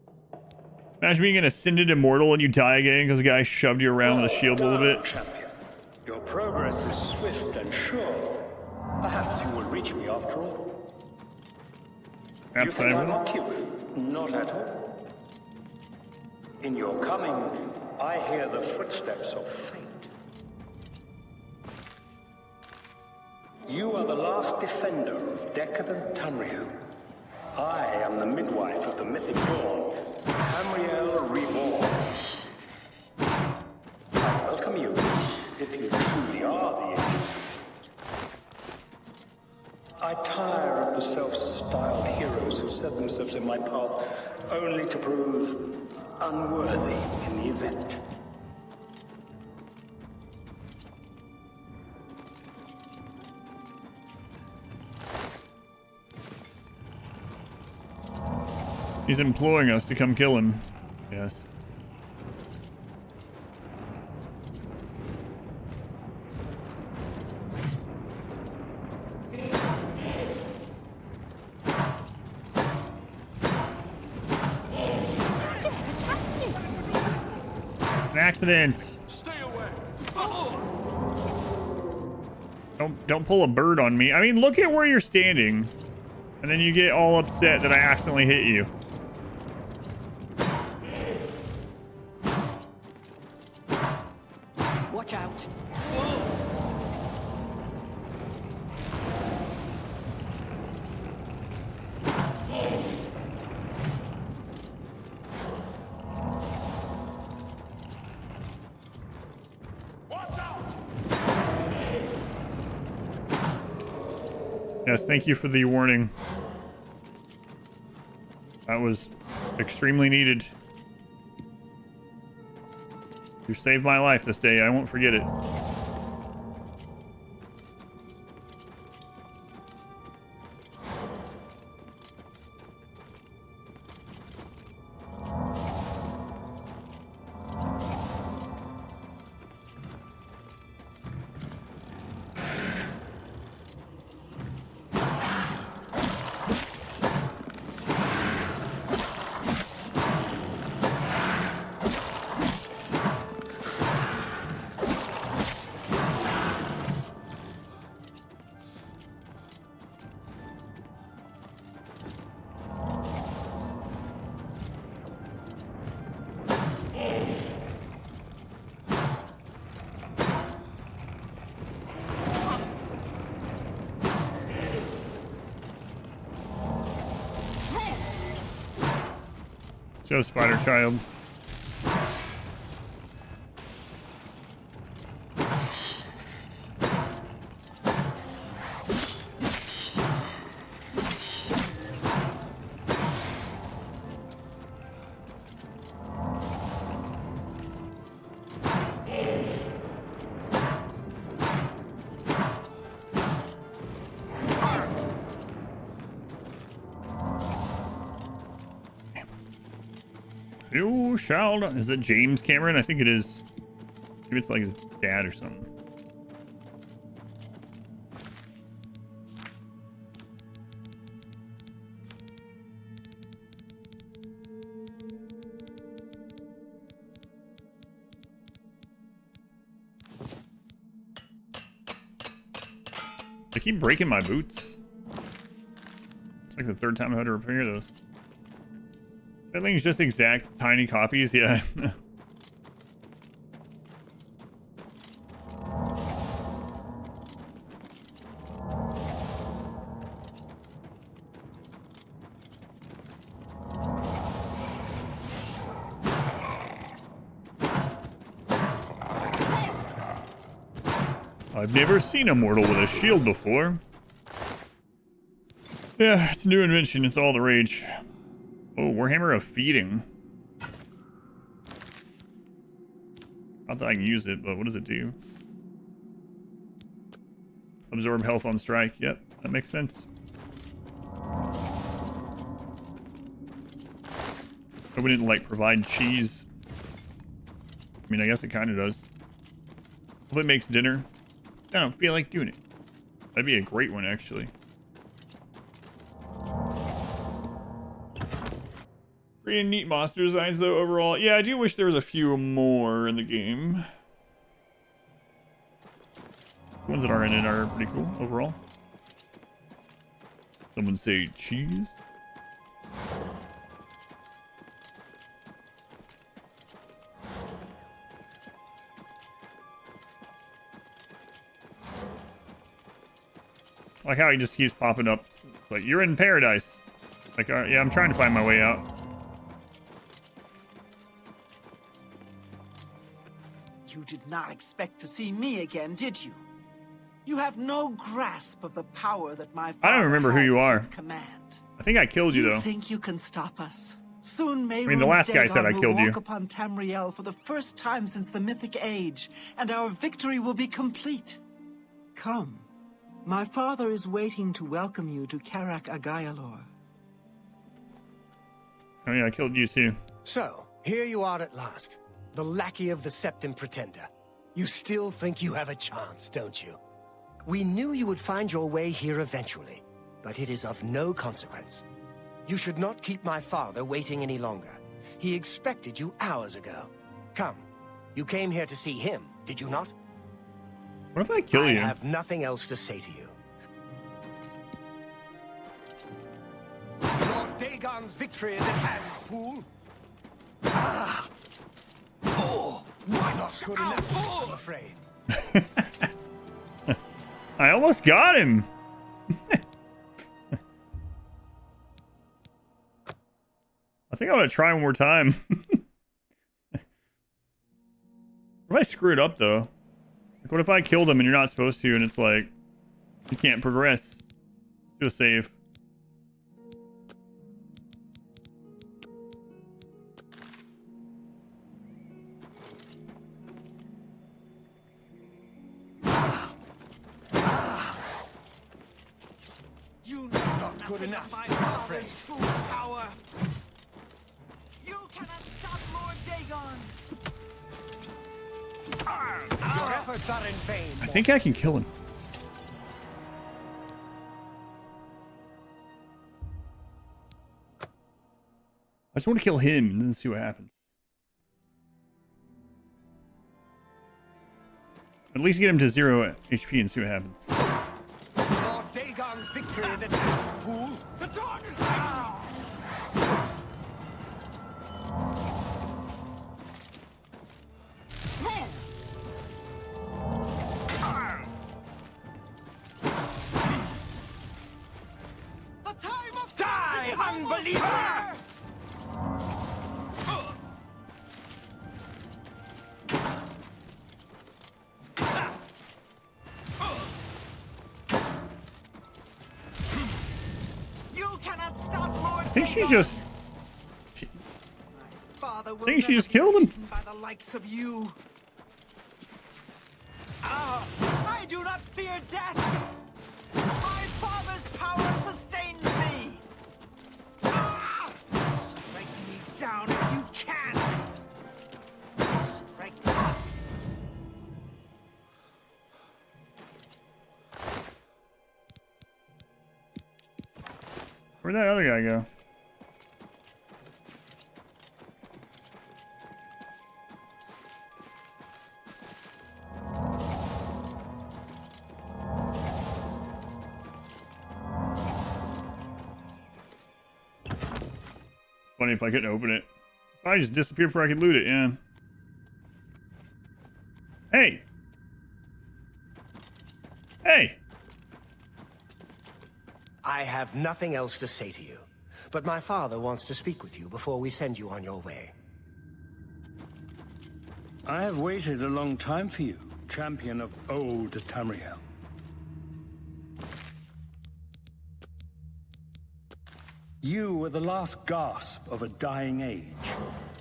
Imagine being an ascended immortal and you die again because the guy shoved you around with a shield a little bit. Champion. Your progress is swift and sure. Perhaps you will reach me after all. Perhaps you think I I will. mock you? Not at all. In your coming, I hear the footsteps of fate. You are the last defender of decadent Tamriel. I am the midwife of the mythic dawn, Tamriel Reborn. I welcome you, if you truly are the agent. I tire of the self-styled heroes who set themselves in my path only to prove unworthy in the event. He's imploring us to come kill him. Yes. An accident. Stay away. Don't pull a bird on me. I mean, look at where you're standing. And then you get all upset that I accidentally hit you. Watch out. Yes, thank you for the warning. That was extremely needed. You saved my life this day. I won't forget it. Go, Spider Child. You shall not. Is it James Cameron? I think it is. Maybe it's like his dad or something. They keep breaking my boots. It's like the third time I had to repair those. Everything's just exact tiny copies, yeah. I've never seen a mortal with a shield before. Yeah, it's a new invention. It's all the rage. Oh, Warhammer of Feeding. Not that I can use it, but what does it do? Absorb health on strike. Yep, that makes sense. I wouldn't, like, provide cheese. I mean, I guess it kind of does. If it makes dinner, I don't feel like doing it. That'd be a great one, actually. Pretty neat monster designs, though, overall. Yeah, I do wish there was a few more in the game. The ones that are in it are pretty cool, overall. Someone say cheese. I like how he just keeps popping up. It's like, you're in paradise. Like, yeah, I'm trying to find my way out. You did not expect to see me again, did you? You have no grasp of the power that my father I don't remember who you are. Command. I think I killed you, though. You think you can stop us? Soon I mean, the last guy said I killed you. Walk upon Tamriel for the first time since the Mythic Age, and our victory will be complete. Come. My father is waiting to welcome you to Karak Agayalor. Oh yeah, I killed you too. So, here you are at last. The lackey of the Septim Pretender. You still think you have a chance, don't you? We knew you would find your way here eventually, but it is of no consequence. You should not keep my father waiting any longer. He expected you hours ago. Come, you came here to see him, did you not? What if I kill you? I have nothing else to say to you. Lord Dagon's victory is at hand, fool. Ah! Oh! Why not good enough, I'm afraid. I almost got him. I think I want to try one more time. What if I screw it up, though? Like, what if I killed him and you're not supposed to, and it's like, you can't progress? Let's do a save. You know not good enough, I'm afraid. True power. You cannot stop Lord Dagon. Your efforts are in vain. I think I can kill him. I just want to kill him and then see what happens. At least get him to 0 HP and see what happens. Lord Dagon's victory is at hand, fool. The dawn is now. The time of Die, unbeliever! You cannot stop Lord I think she Dagon. just... Father will I think she never just killed him. be beaten by the likes of you. Ah, I do not fear death. My father's power sustains me. Ah, strike me down if you can. Strike me. Where'd that other guy go? Funny if I couldn't open it. I just disappeared before I could loot it, yeah. Hey! Hey! I have nothing else to say to you, but my father wants to speak with you before we send you on your way. I have waited a long time for you, champion of old Tamriel. You were the last gasp of a dying age.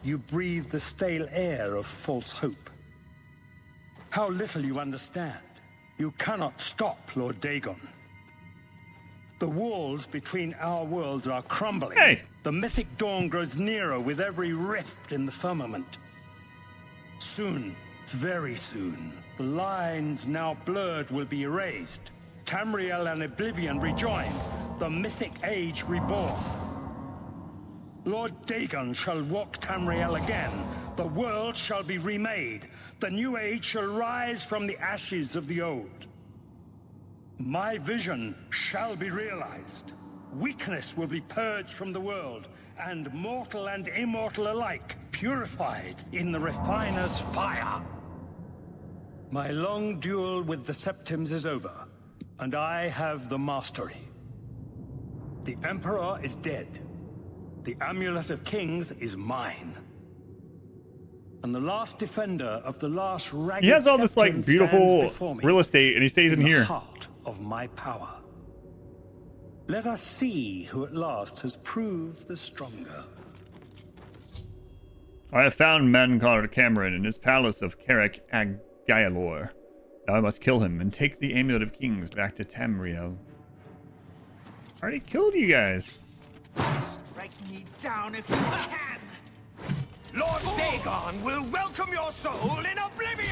You breathed the stale air of false hope. How little you understand. You cannot stop Lord Dagon. The walls between our worlds are crumbling. Hey! The mythic dawn grows nearer with every rift in the firmament. Soon, very soon, the lines now blurred will be erased. Tamriel and Oblivion rejoin, the mythic age reborn. Lord Dagon shall walk Tamriel again. The world shall be remade. The new age shall rise from the ashes of the old. My vision shall be realized. Weakness will be purged from the world, and mortal and immortal alike purified in the refiner's fire. My long duel with the Septims is over, and I have the mastery. The Emperor is dead. The Amulet of Kings is mine. And the last defender of the last ragged He has all this like Septim beautiful stands before me, real estate, and he stays in the here. heart of my power. Let us see who at last has proved the stronger. I have found Mankar Camoran in his palace of Carrick Agaialor. Now I must kill him and take the Amulet of Kings back to Tamriel. I already killed you guys. Strike me down if you can! Lord Dagon will welcome your soul in Oblivion!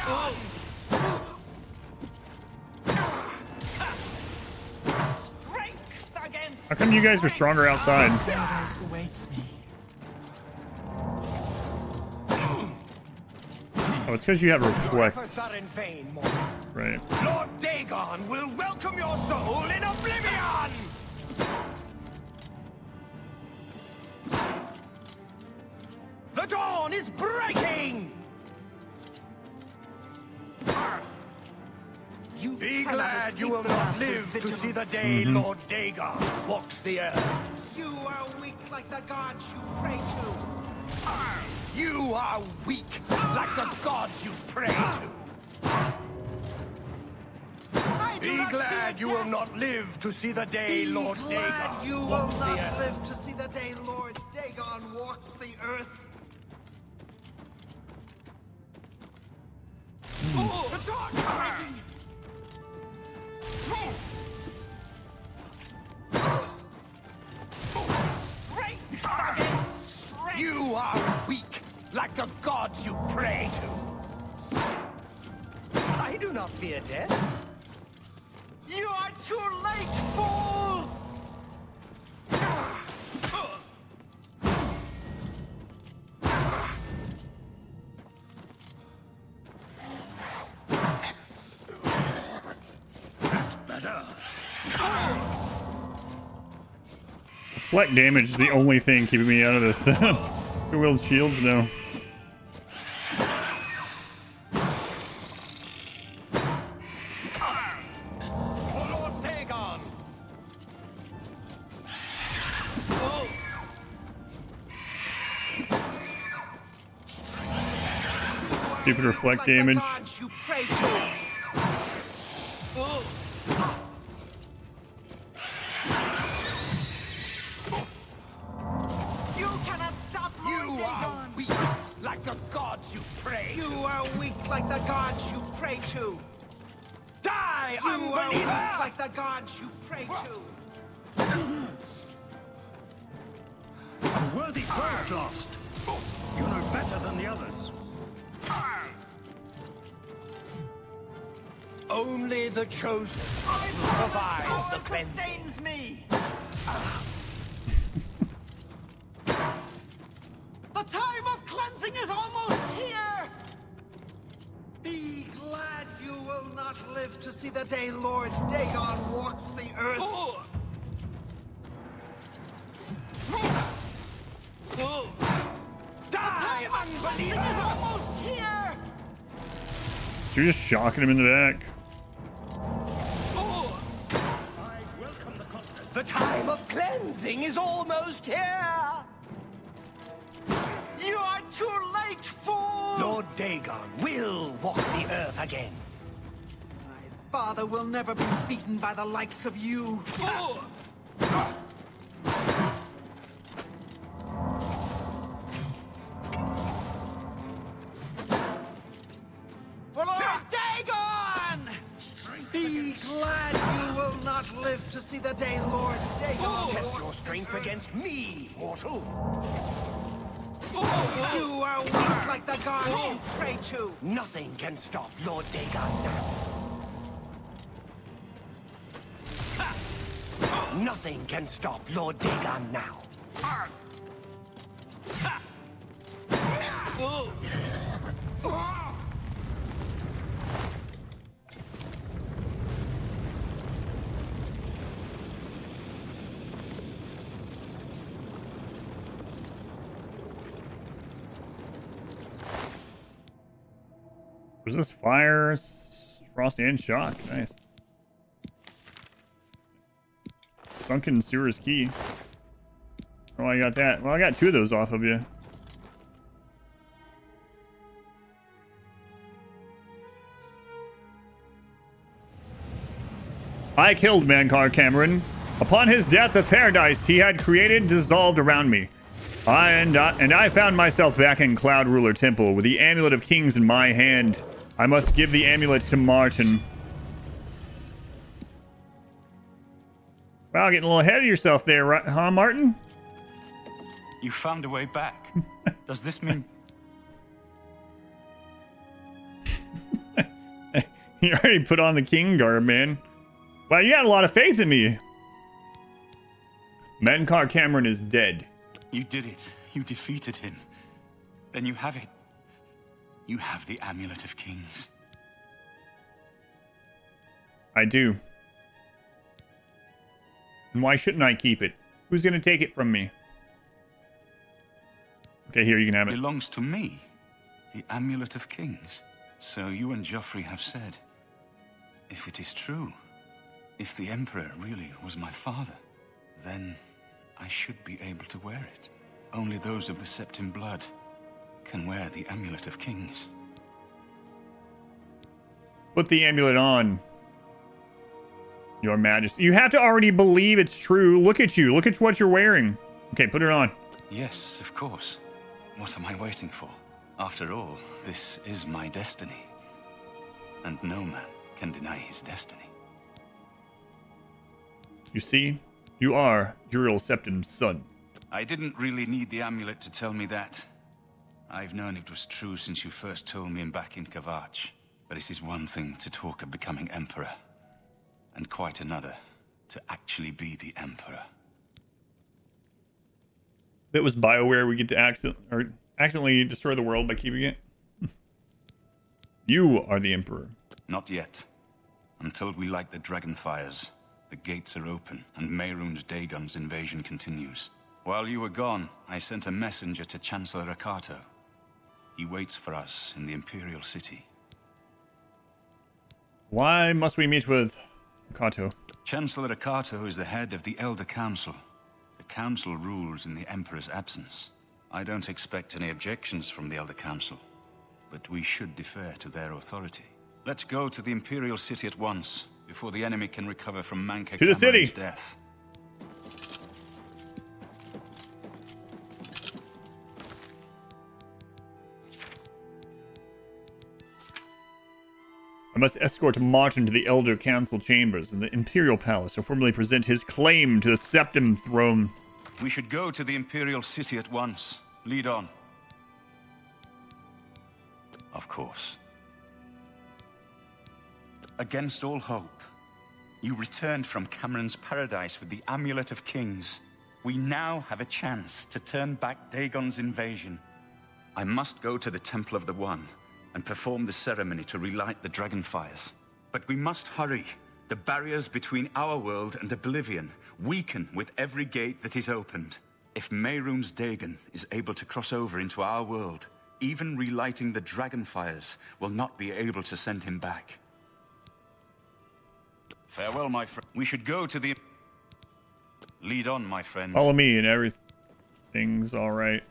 Strength against How come you guys are stronger outside? Paradise awaits me. Oh, it's because you have Your reflect. efforts are in vain, mortal. Right. Lord Dagon will welcome your soul in Oblivion! The dawn is breaking! You be glad you will not live to see the day Lord Dagon walks the earth. You are weak like the gods you pray to. You are weak like the gods you pray to. Be glad you will not live to see the day Lord Dagon walks the earth. Live to see the day Lord Dagon walks the earth. The dawn is breaking! Strength against strength! You are weak, like the gods you pray to. I do not fear death. You are too late, fool! Better. Reflect damage is the only thing keeping me out of this. Who wields shields? No. Lord Dagon! Stupid reflect damage. You pray to. You cannot stop Lord Dagon! Are weak, like the gods you pray to. You are weak like the gods you pray to. Die, You are unbeliever! weak like the gods you pray to. A worthy foe at last. You know better than the others. Only the chosen will survive the cleansing. Sustains me. The time of cleansing is almost here. Be glad you will not live to see the day Lord Dagon walks the earth. You're just shocking him in the back. The time of cleansing is almost here! You are too late, fool! Lord Dagon will walk the earth again. My father will never be beaten by the likes of you. For Lord Dagon! Be glad you will not live to see the day Lord Dagon... Test your strength against me, mortal! You are weak like the gods you pray to! Nothing can stop Lord Dagon now. Nothing can stop Lord Dagon now. Was this fire, frost, and shock? Nice. Sunken Sewer's Key. Oh, I got that. Well, I got 2 of those off of you. I killed Mankar Camoran. Upon his death, the paradise he had created dissolved around me. And I found myself back in Cloud Ruler Temple with the Amulet of Kings in my hand. I must give the amulet to Martin. Wow, getting a little ahead of yourself there, right, huh, Martin? You found a way back. Does this mean... You already put on the king garb, man. Wow, you had a lot of faith in me. Mankar Camoran is dead. You did it. You defeated him. Then you have it. You have the Amulet of Kings. I do. And why shouldn't I keep it? Who's gonna take it from me? Okay, here, you can have it. It belongs to me. The Amulet of Kings. So you and Joffrey have said, if it is true, if the Emperor really was my father, then I should be able to wear it. Only those of the Septim blood can wear the Amulet of Kings. Put the amulet on, Your Majesty. You have to already believe it's true. Look at you. Look at what you're wearing. Okay, put it on. Yes, of course. What am I waiting for? After all, this is my destiny. And no man can deny his destiny. You see, you are Juriel Septim's son. I didn't really need the amulet to tell me that. I've known it was true since you first told me back in Kavach. But it is one thing to talk of becoming Emperor, and quite another to actually be the Emperor. That was BioWare. We get to accidentally destroy the world by keeping it. You are the Emperor. Not yet. Until we light the dragon fires, the gates are open, and Mehrunes Dagon's invasion continues. While you were gone, I sent a messenger to Chancellor Akato. He waits for us in the Imperial City. Why must we meet with Akato? Chancellor Akato is the head of the Elder Council. The Council rules in the Emperor's absence. I don't expect any objections from the Elder Council, but we should defer to their authority. Let's go to the Imperial City at once, before the enemy can recover from Mankar to the city. Death. I must escort Martin to the Elder Council chambers in the Imperial Palace to formally present his claim to the Septim throne. We should go to the Imperial City at once. Lead on. Of course. Against all hope, you returned from Camoran's paradise with the Amulet of Kings. We now have a chance to turn back Dagon's invasion. I must go to the Temple of the One and perform the ceremony to relight the dragon fires. But we must hurry. The barriers between our world and Oblivion weaken with every gate that is opened. If Mehrunes Dagon is able to cross over into our world, Even relighting the dragon fires will not be able to send him back. Farewell, my friend. We should go to the... Lead on, my friend. Follow me and everything's all right.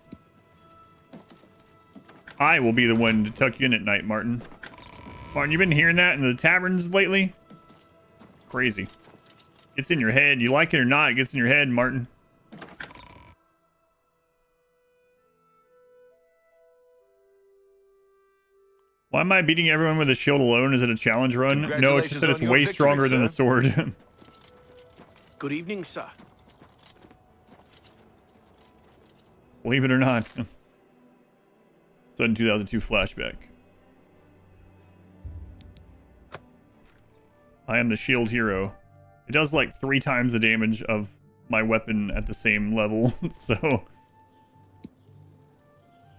I will be the one to tuck you in at night, Martin. Martin, you been hearing that in the taverns lately? Crazy. It's in your head. You like it or not, it gets in your head, Martin. Why am I beating everyone with a shield alone? Is it a challenge run? No, it's just that it's way stronger than the sword. Good evening, sir. Believe it or not. Sudden 2002 flashback. I am the shield hero. It does like 3 times the damage of my weapon at the same level, so...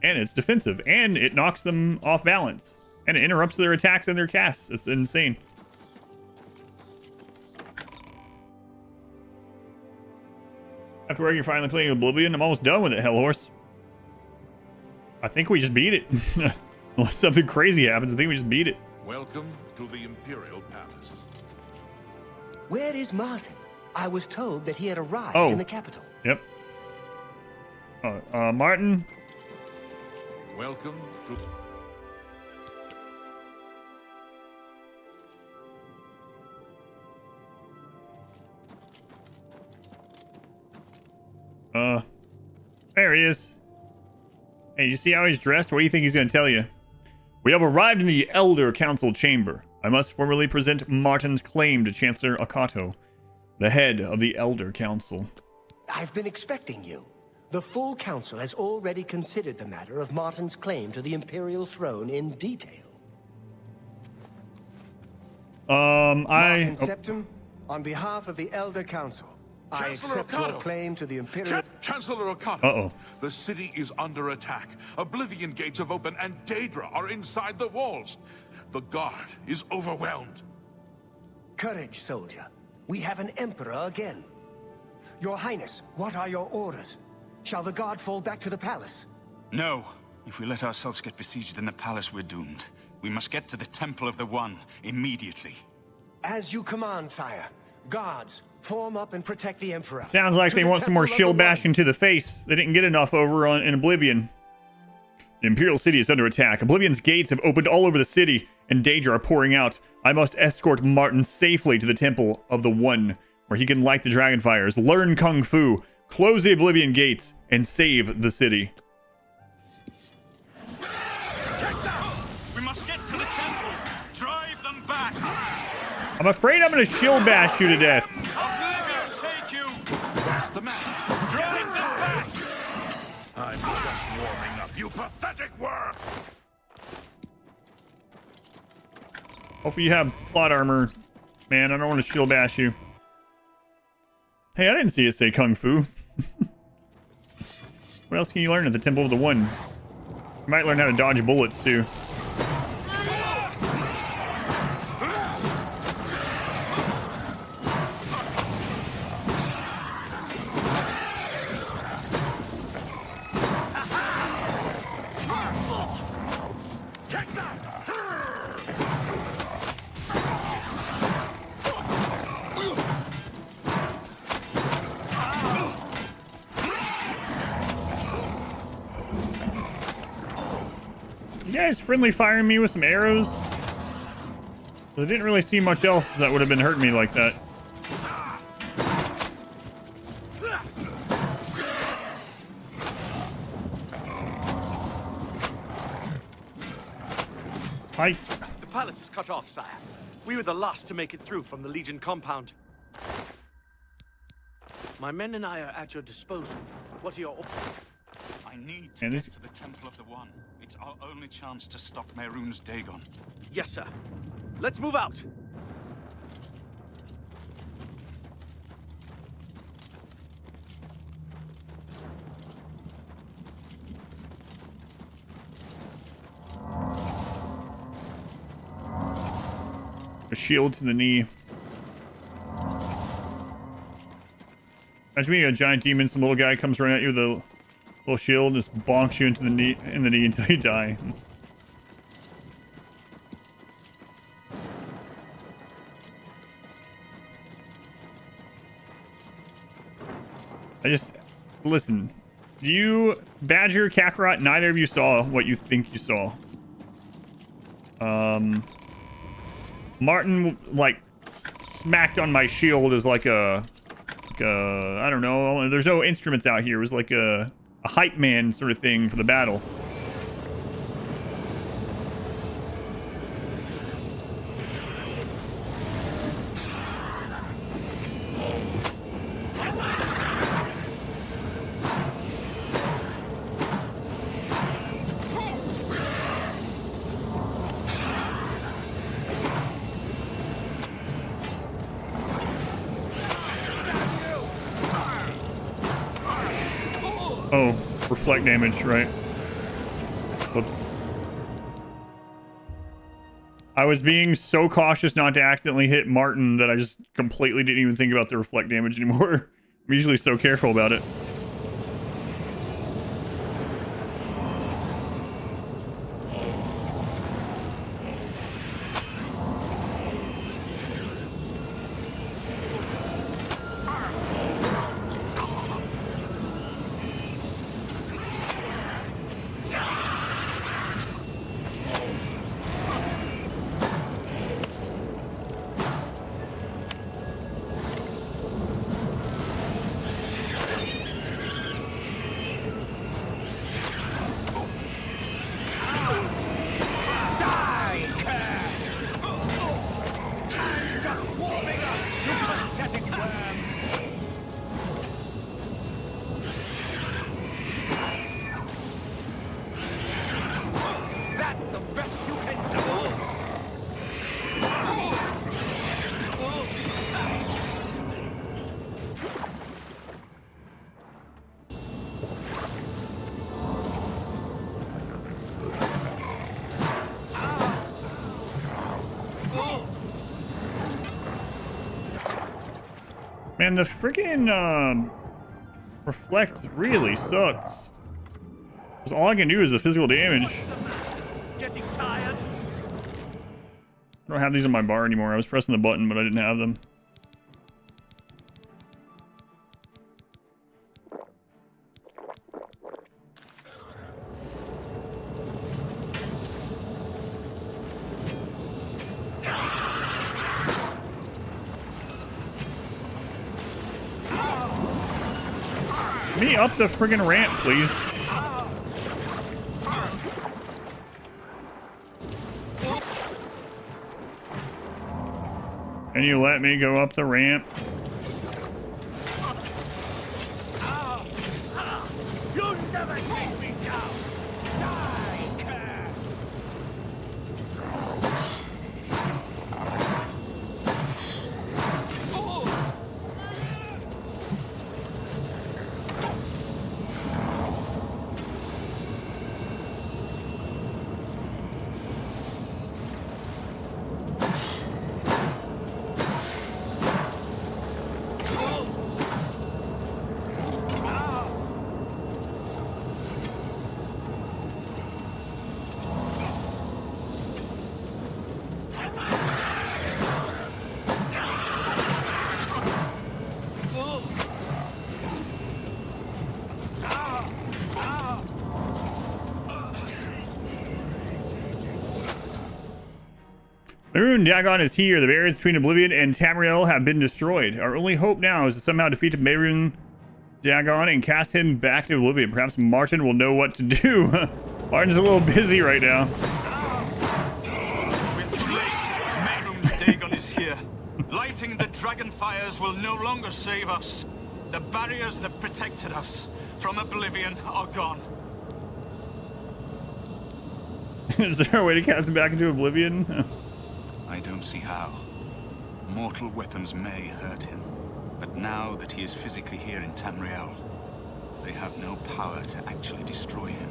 And it's defensive, and it knocks them off balance. And it interrupts their attacks and their casts. It's insane. After working, you're finally playing Oblivion. I'm almost done with it, Hellhorse. I think we just beat it. Unless something crazy happens, I think we just beat it. Welcome to the Imperial Palace. Where is Martin? I was told that he had arrived in the capital. Yep. Martin. Welcome to... There he is. Hey, you see how he's dressed? What do you think he's going to tell you? We have arrived in the Elder Council chamber. I must formally present Martin's claim to Chancellor Akato, the head of the Elder Council. I've been expecting you. The full council has already considered the matter of Martin's claim to the Imperial throne in detail. Martin Septim, on behalf of the Elder Council, I accept your claim to the Imperial... Chancellor Okato! Uh-oh. The city is under attack. Oblivion gates have opened and Daedra are inside the walls. The guard is overwhelmed. Courage, soldier. We have an emperor again. Your Highness, what are your orders? Shall the guard fall back to the palace? No. If we let ourselves get besieged in the palace, we're doomed. We must get to the Temple of the One immediately. As you command, sire. Guards, form up and protect the Emperor. Sounds like they want some more shield bashing to the face. They didn't get enough over in Oblivion. The Imperial City is under attack. Oblivion's gates have opened all over the city, and Daedra are pouring out. I must escort Martin safely to the Temple of the One, where he can light the dragon fires, learn Kung Fu, close the Oblivion gates, and save the city. We must get to the temple. Drive them back. I'm afraid I'm going to shield bash you to death. Oblivion take you. That's the man. Drive them back. I'm just warming up, you pathetic worm! Hopefully you have plot armor. Man, I don't want to shield bash you. Hey, I didn't see it say Kung Fu. What else can you learn at the Temple of the One? You might learn how to dodge bullets, too. You guys friendly firing me with some arrows? I didn't really see much else that would have been hurting me like that. Hi. The palace is cut off, sire. We were the last to make it through from the Legion compound. My men and I are at your disposal. What are your orders? I need to get to the Temple of the One. It's our only chance to stop Mehrunes Dagon. Yes, sir. Let's move out. A shield to the knee. Imagine being a giant demon, some little guy comes running at you with a Little shield just bonks you into the knee until you die. Listen. You, Badger, Kakarot, neither of you saw what you think you saw. Martin, like, smacked on my shield as like a I don't know. There's no instruments out here. It was like a hype man sort of thing for the battle. Oh, reflect damage, right? Whoops. I was being so cautious not to accidentally hit Martin that I just completely didn't even think about the reflect damage anymore. I'm usually so careful about it. Man, the freaking reflect really sucks. Because all I can do is the physical damage. Getting tired? I don't have these in my bar anymore. I was pressing the button, but I didn't have them. Me up the friggin' ramp, please. Can you let me go up the ramp? You'll never take me down! Die, Kerr! Maroon Dagon is here. The barriers between Oblivion and Tamriel have been destroyed. Our only hope now is to somehow defeat Maroon Dagon and cast him back to Oblivion. Perhaps Martin will know what to do. Martin's a little busy right now. We're too late. Maroon Dagon is here. Lighting the dragon fires will no longer save us. The barriers that protected us from Oblivion are gone. Is there a way to cast him back into Oblivion? I don't see how. Mortal weapons may hurt him, but now that he is physically here in Tamriel, they have no power to actually destroy him.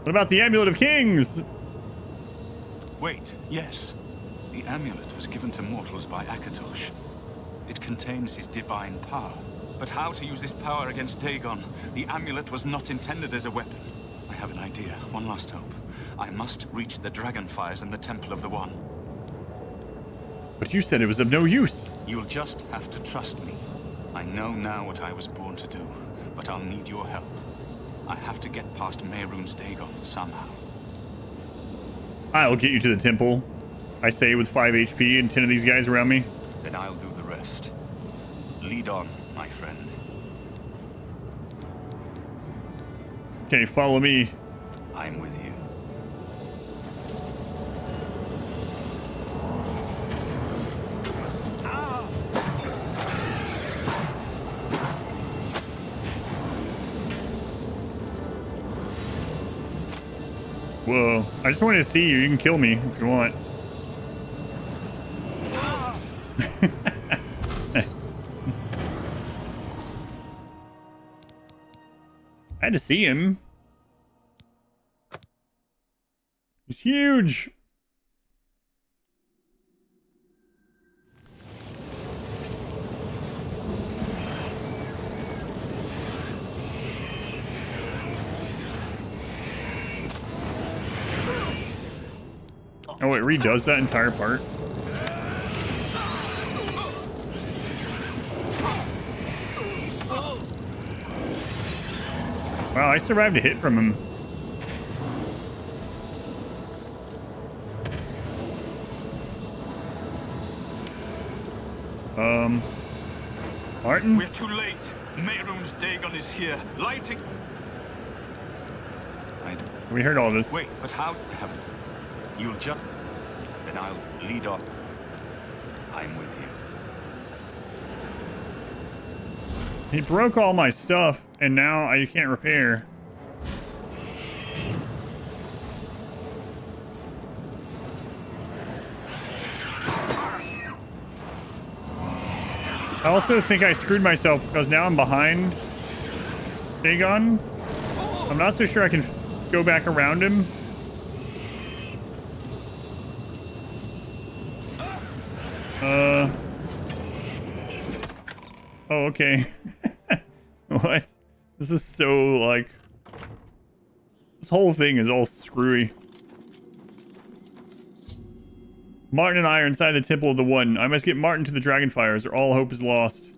What about the Amulet of Kings? Wait, yes. The amulet was given to mortals by Akatosh. It contains his divine power, But how to use this power against Dagon? The amulet was not intended as a weapon. I have an idea. One last hope. I must reach the dragonfires in the Temple of the One. But you said it was of no use. You'll just have to trust me. I know now what I was born to do, but I'll need your help. I have to get past Mehrunes Dagon somehow. I'll get you to the temple, I say with 5 HP and 10 of these guys around me. Then I'll do the rest. Lead on, my friend. Okay, follow me. I'm with you. Whoa, I just wanted to see you. You can kill me if you want. I had to see him. He's huge. Oh, it redoes that entire part. Wow, I survived a hit from him. Martin? We're too late. Mehrunes Dagon is here, lighting. We heard all this. Wait, but how? You'll jump, then I'll lead on. I'm with you. He broke all my stuff, and now I can't repair. I also think I screwed myself because now I'm behind Dagon. I'm not so sure I can go back around him. Oh, okay. What? This is so, like... This whole thing is all screwy. Martin and I are inside the Temple of the One. I must get Martin to the Dragonfires, or all hope is lost.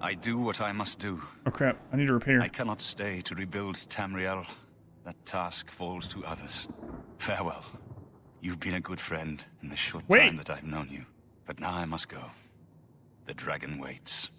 I do what I must do. Oh crap, I need to repair. I cannot stay to rebuild Tamriel. That task falls to others. Farewell. You've been a good friend in the short time that I've known you. But now I must go. The dragon waits.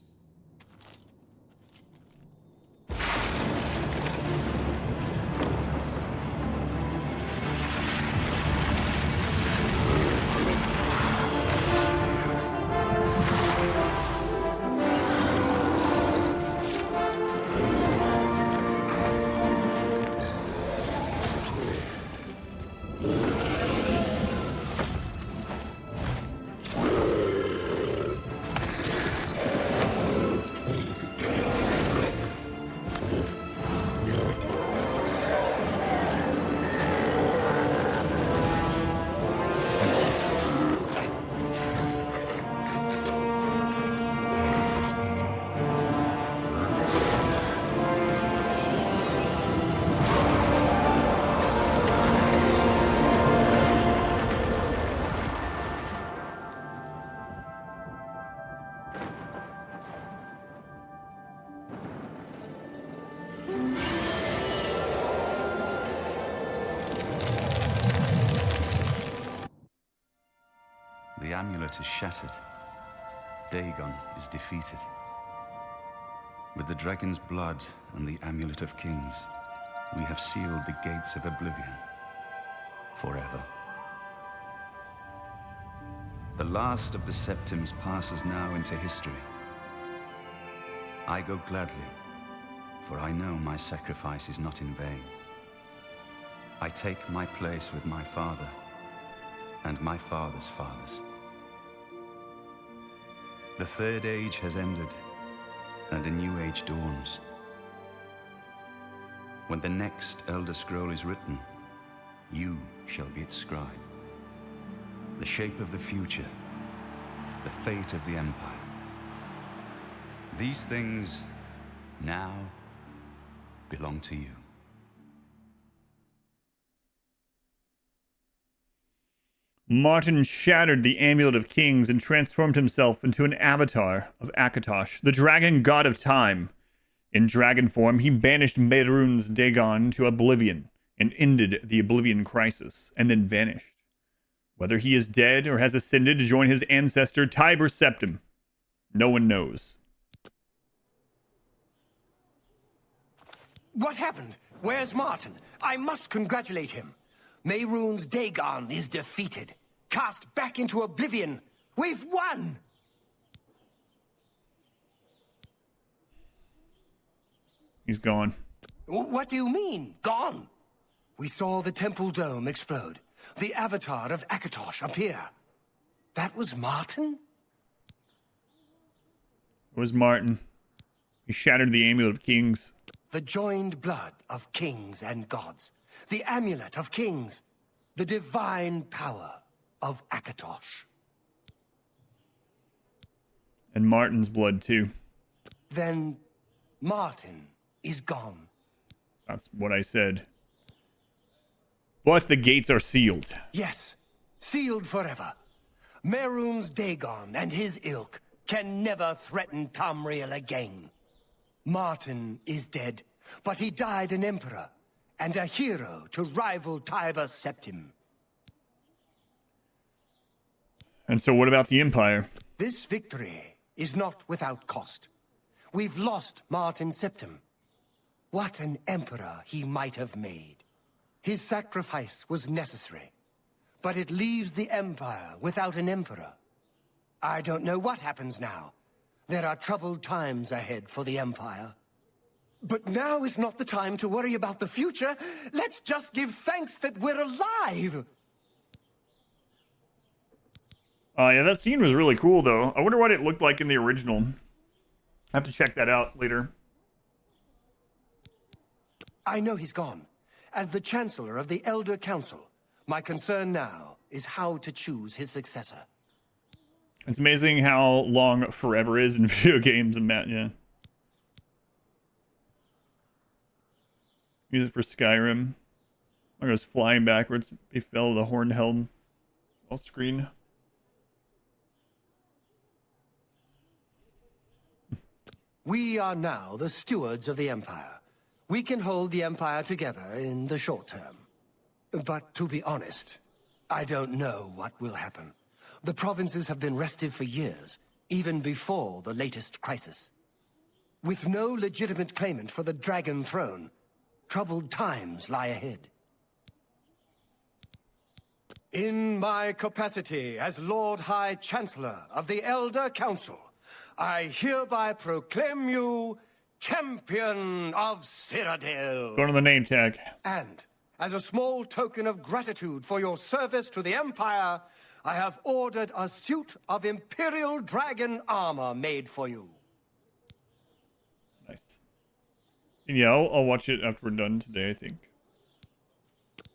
The amulet is shattered. Dagon is defeated. With the dragon's blood and the amulet of kings, we have sealed the gates of Oblivion forever. The last of the Septims passes now into history. I go gladly, for I know my sacrifice is not in vain. I take my place with my father and my father's fathers. The Third Age has ended, and a new age dawns. When the next Elder Scroll is written, you shall be its scribe. The shape of the future, the fate of the Empire. These things now belong to you. Martin shattered the Amulet of Kings and transformed himself into an avatar of Akatosh, the dragon god of time. In dragon form, he banished Mehrunes Dagon to Oblivion and ended the Oblivion Crisis, and then vanished. Whether he is dead or has ascended to join his ancestor Tiber Septim, no one knows. What happened? Where's Martin? I must congratulate him. Mehrunes Dagon is defeated. Cast back into Oblivion. We've won! He's gone. What do you mean, gone? We saw the temple dome explode. The avatar of Akatosh appear. That was Martin? It was Martin. He shattered the Amulet of Kings. The joined blood of kings and gods. The amulet of kings. The divine power of Akatosh. And Martin's blood, too. Then Martin is gone. That's what I said. But the gates are sealed. Yes, sealed forever. Mehrunes Dagon and his ilk can never threaten Tamriel again. Martin is dead, but he died an emperor and a hero to rival Tiber Septim. And so what about the Empire? This victory is not without cost. We've lost Martin Septim. What an emperor he might have made. His sacrifice was necessary, but it leaves the Empire without an emperor. I don't know what happens now. There are troubled times ahead for the Empire. But now is not the time to worry about the future. Let's just give thanks that we're alive. Yeah, that scene was really cool, though. I wonder what it looked like in the original. I have to check that out later. I know he's gone. As the Chancellor of the Elder Council, my concern now is how to choose his successor. It's amazing how long forever is in video games and that, yeah. Use it for Skyrim. I was flying backwards. He fell the horned helm. All screen. We are now the stewards of the Empire. We can hold the Empire together in the short term. But to be honest, I don't know what will happen. The provinces have been restive for years, even before the latest crisis. With no legitimate claimant for the Dragon Throne, troubled times lie ahead. In my capacity as Lord High Chancellor of the Elder Council, I hereby proclaim you Champion of Cyrodiil. Go to the name tag. And, as a small token of gratitude for your service to the Empire, I have ordered a suit of Imperial Dragon armor made for you. Nice. Yeah, I'll watch it after we're done today, I think.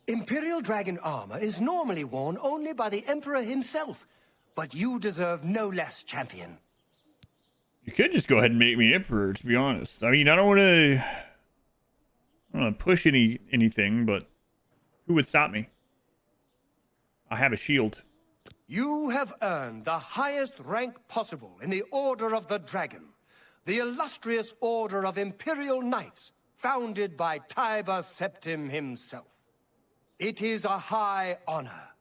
Imperial Dragon armor is normally worn only by the Emperor himself, but you deserve no less, Champion. You could just go ahead and make me Emperor, to be honest. I mean, I don't want to push anything, but who would stop me? I have a shield. You have earned the highest rank possible in the Order of the Dragon, the illustrious Order of Imperial Knights, founded by Tiber Septim himself. It is a high honor.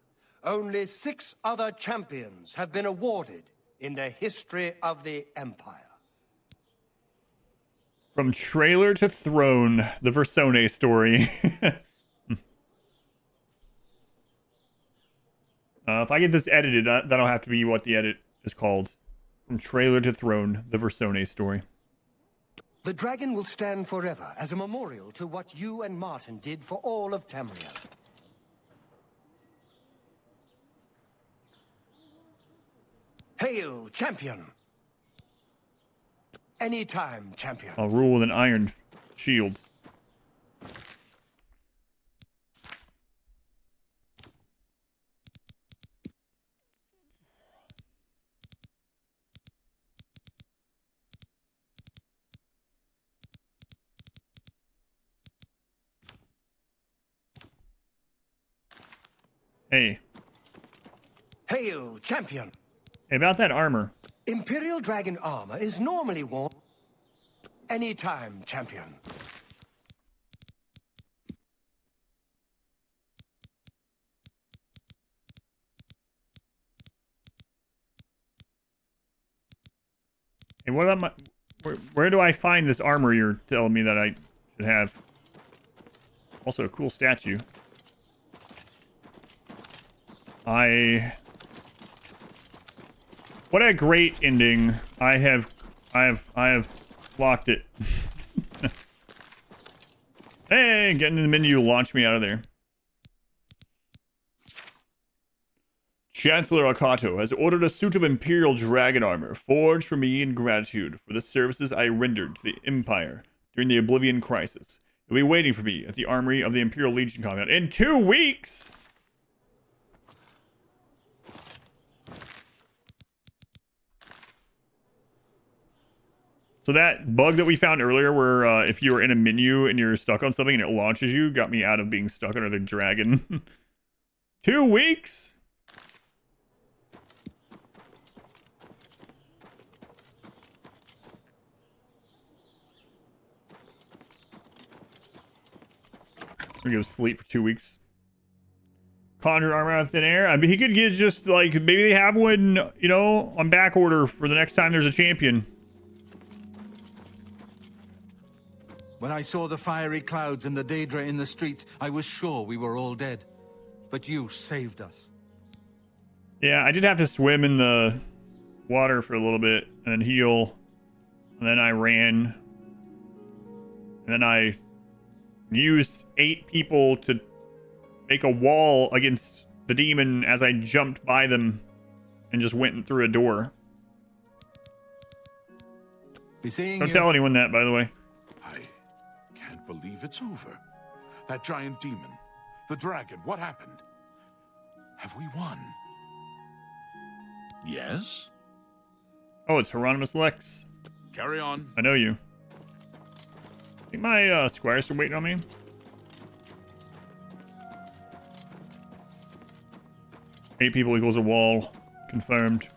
Only 6 other champions have been awarded in the history of the Empire. From trailer to throne, the Versone story. If I get this edited, that'll have to be what the edit is called. From trailer to throne, the Versone story. The dragon will stand forever as a memorial to what you and Martin did for all of Tamriel. Hail, champion! Anytime, champion. I'll rule with an iron shield. Hey. Hail, champion. Hey, about that armor. Imperial Dragon armor is normally worn anytime, champion. Hey, what about my... Where do I find this armor you're telling me that I should have? Also, a cool statue. What a great ending. I have locked it. Hey, getting in the menu launched me out of there. Chancellor Akato has ordered a suit of Imperial Dragon armor, forged for me in gratitude for the services I rendered to the Empire during the Oblivion Crisis. It'll be waiting for me at the armory of the Imperial Legion compound in 2 weeks! So that bug that we found earlier where if you were in a menu and you're stuck on something and it launches you, got me out of being stuck under the dragon. 2 weeks? I'm gonna go sleep for 2 weeks. Conjure armor out of thin air. I mean, he could get just like, maybe they have one, you know, on back order for the next time there's a champion. When I saw the fiery clouds and the Daedra in the streets, I was sure we were all dead. But you saved us. Yeah, I did have to swim in the water for a little bit and then heal. And then I ran. And then I used 8 people to make a wall against the demon as I jumped by them and just went through a door. Don't tell anyone that, by the way. Believe it's over. That giant demon, the dragon, what happened? Have we won? Yes? Oh, it's Hieronymus Lex. Carry on. I know you. I think my squires still waiting on me. Eight people equals a wall. Confirmed.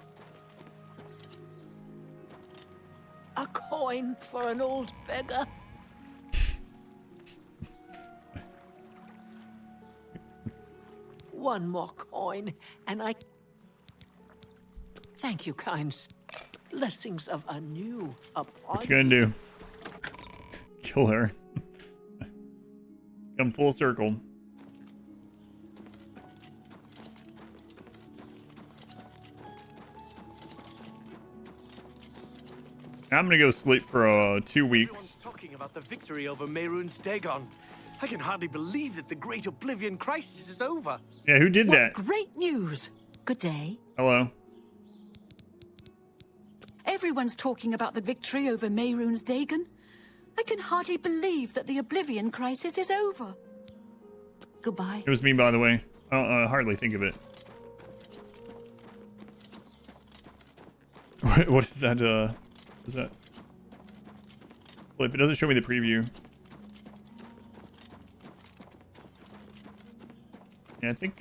A coin for an old beggar. One more coin, and I... Thank you, kind. Blessings of anew upon What you gonna do? Kill her. Come full circle. I'm gonna go sleep for 2 weeks. Everyone's talking about the victory over Mehrunes Dagon. I can hardly believe that the Great Oblivion Crisis is over. Yeah, who did that? Great news. Good day. Hello. Everyone's talking about the victory over Mehrunes Dagon. I can hardly believe that the Oblivion Crisis is over. Goodbye. It was me, by the way. I don't hardly think of it. What is that? What is that? Clip. It doesn't show me the preview. Yeah, I think,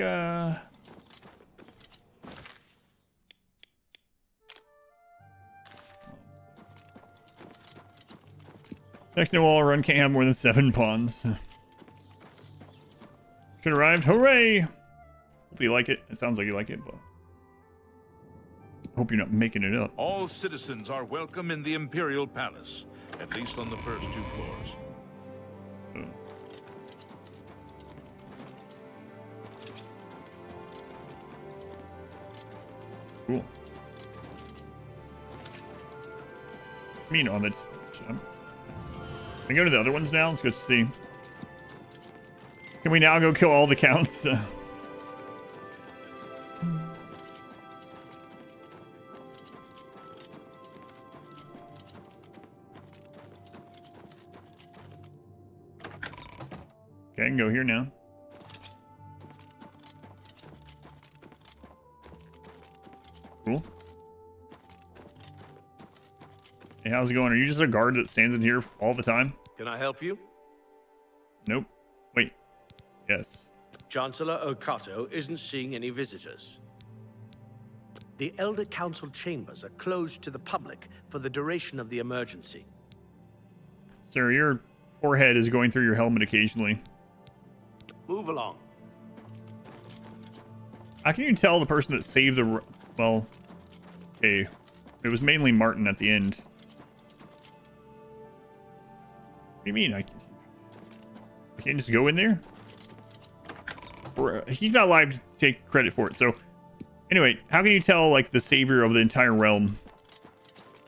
next new wall run can't have more than 7 pawns. Should arrived. Hooray! Hope you like it. It sounds like you like it, but hope you're not making it up. All citizens are welcome in the Imperial Palace, at least on the first 2 floors. Cool. Mean omits. Can we go to the other ones now? Let's go see. Can we now go kill all the counts? Okay, I can go here now. Cool. Hey, how's it going? Are you just a guard that stands in here all the time? Can I help you? Nope. Wait. Yes. Chancellor Okato isn't seeing any visitors. The Elder Council chambers are closed to the public for the duration of the emergency. Sir, your forehead is going through your helmet occasionally. Move along. How can you tell the person that saved the... Well, okay. It was mainly Martin at the end. What do you mean? I can't just go in there? He's not allowed to take credit for it. So, anyway, how can you tell, like, the savior of the entire realm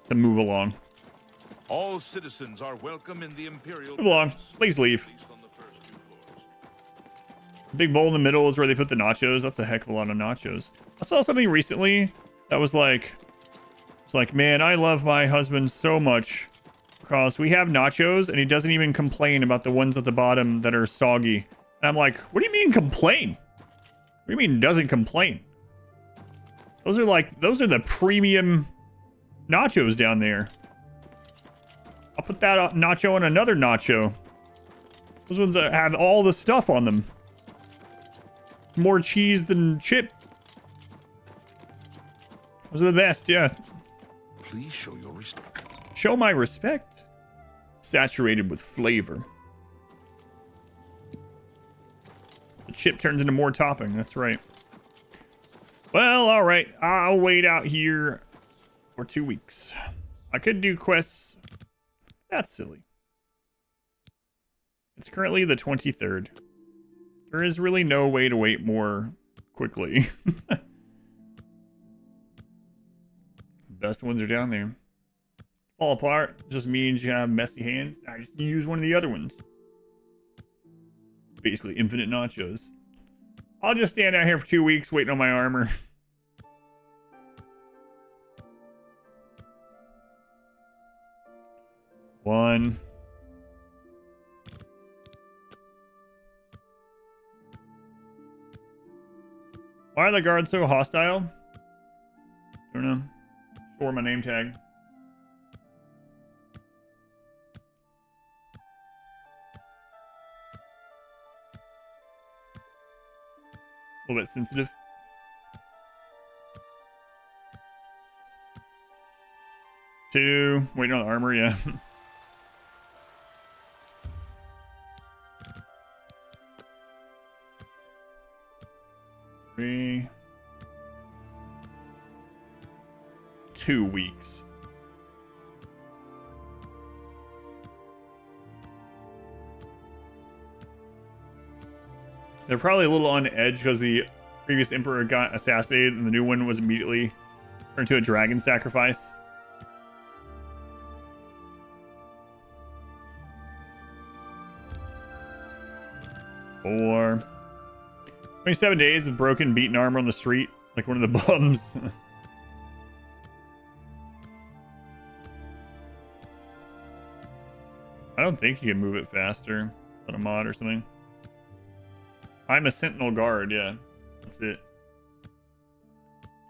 to move along? All citizens are welcome in the Imperial... Move along. Please leave. Big bowl in the middle is where they put the nachos. That's a heck of a lot of nachos. I saw something recently that was like... It's like, man, I love my husband so much because we have nachos and he doesn't even complain about the ones at the bottom that are soggy. And I'm like, what do you mean complain? What do you mean doesn't complain? Those are the premium nachos down there. I'll put that nacho on another nacho. Those ones that have all the stuff on them. More cheese than chip. Those are the best, yeah. Please show your respect. Show my respect. Saturated with flavor. The chip turns into more topping. That's right. Well, all right. I'll wait out here for 2 weeks. I could do quests. That's silly. It's currently the 23rd. There is really no way to wait more quickly. Best ones are down there. Fall apart just means you have messy hands. I just use one of the other ones. Basically infinite nachos. I'll just stand out here for 2 weeks waiting on my armor. One. Why are the guards so hostile? I don't know. Store my name tag. A little bit sensitive. Two. Waiting on the armor, yeah. Three. 2 weeks. They're probably a little on edge because the previous emperor got assassinated and the new one was immediately turned to a dragon sacrifice. Four. 27 days of broken, beaten armor on the street, like one of the bums. I don't think you can move it faster on a mod or something. I'm a sentinel guard, yeah. That's it.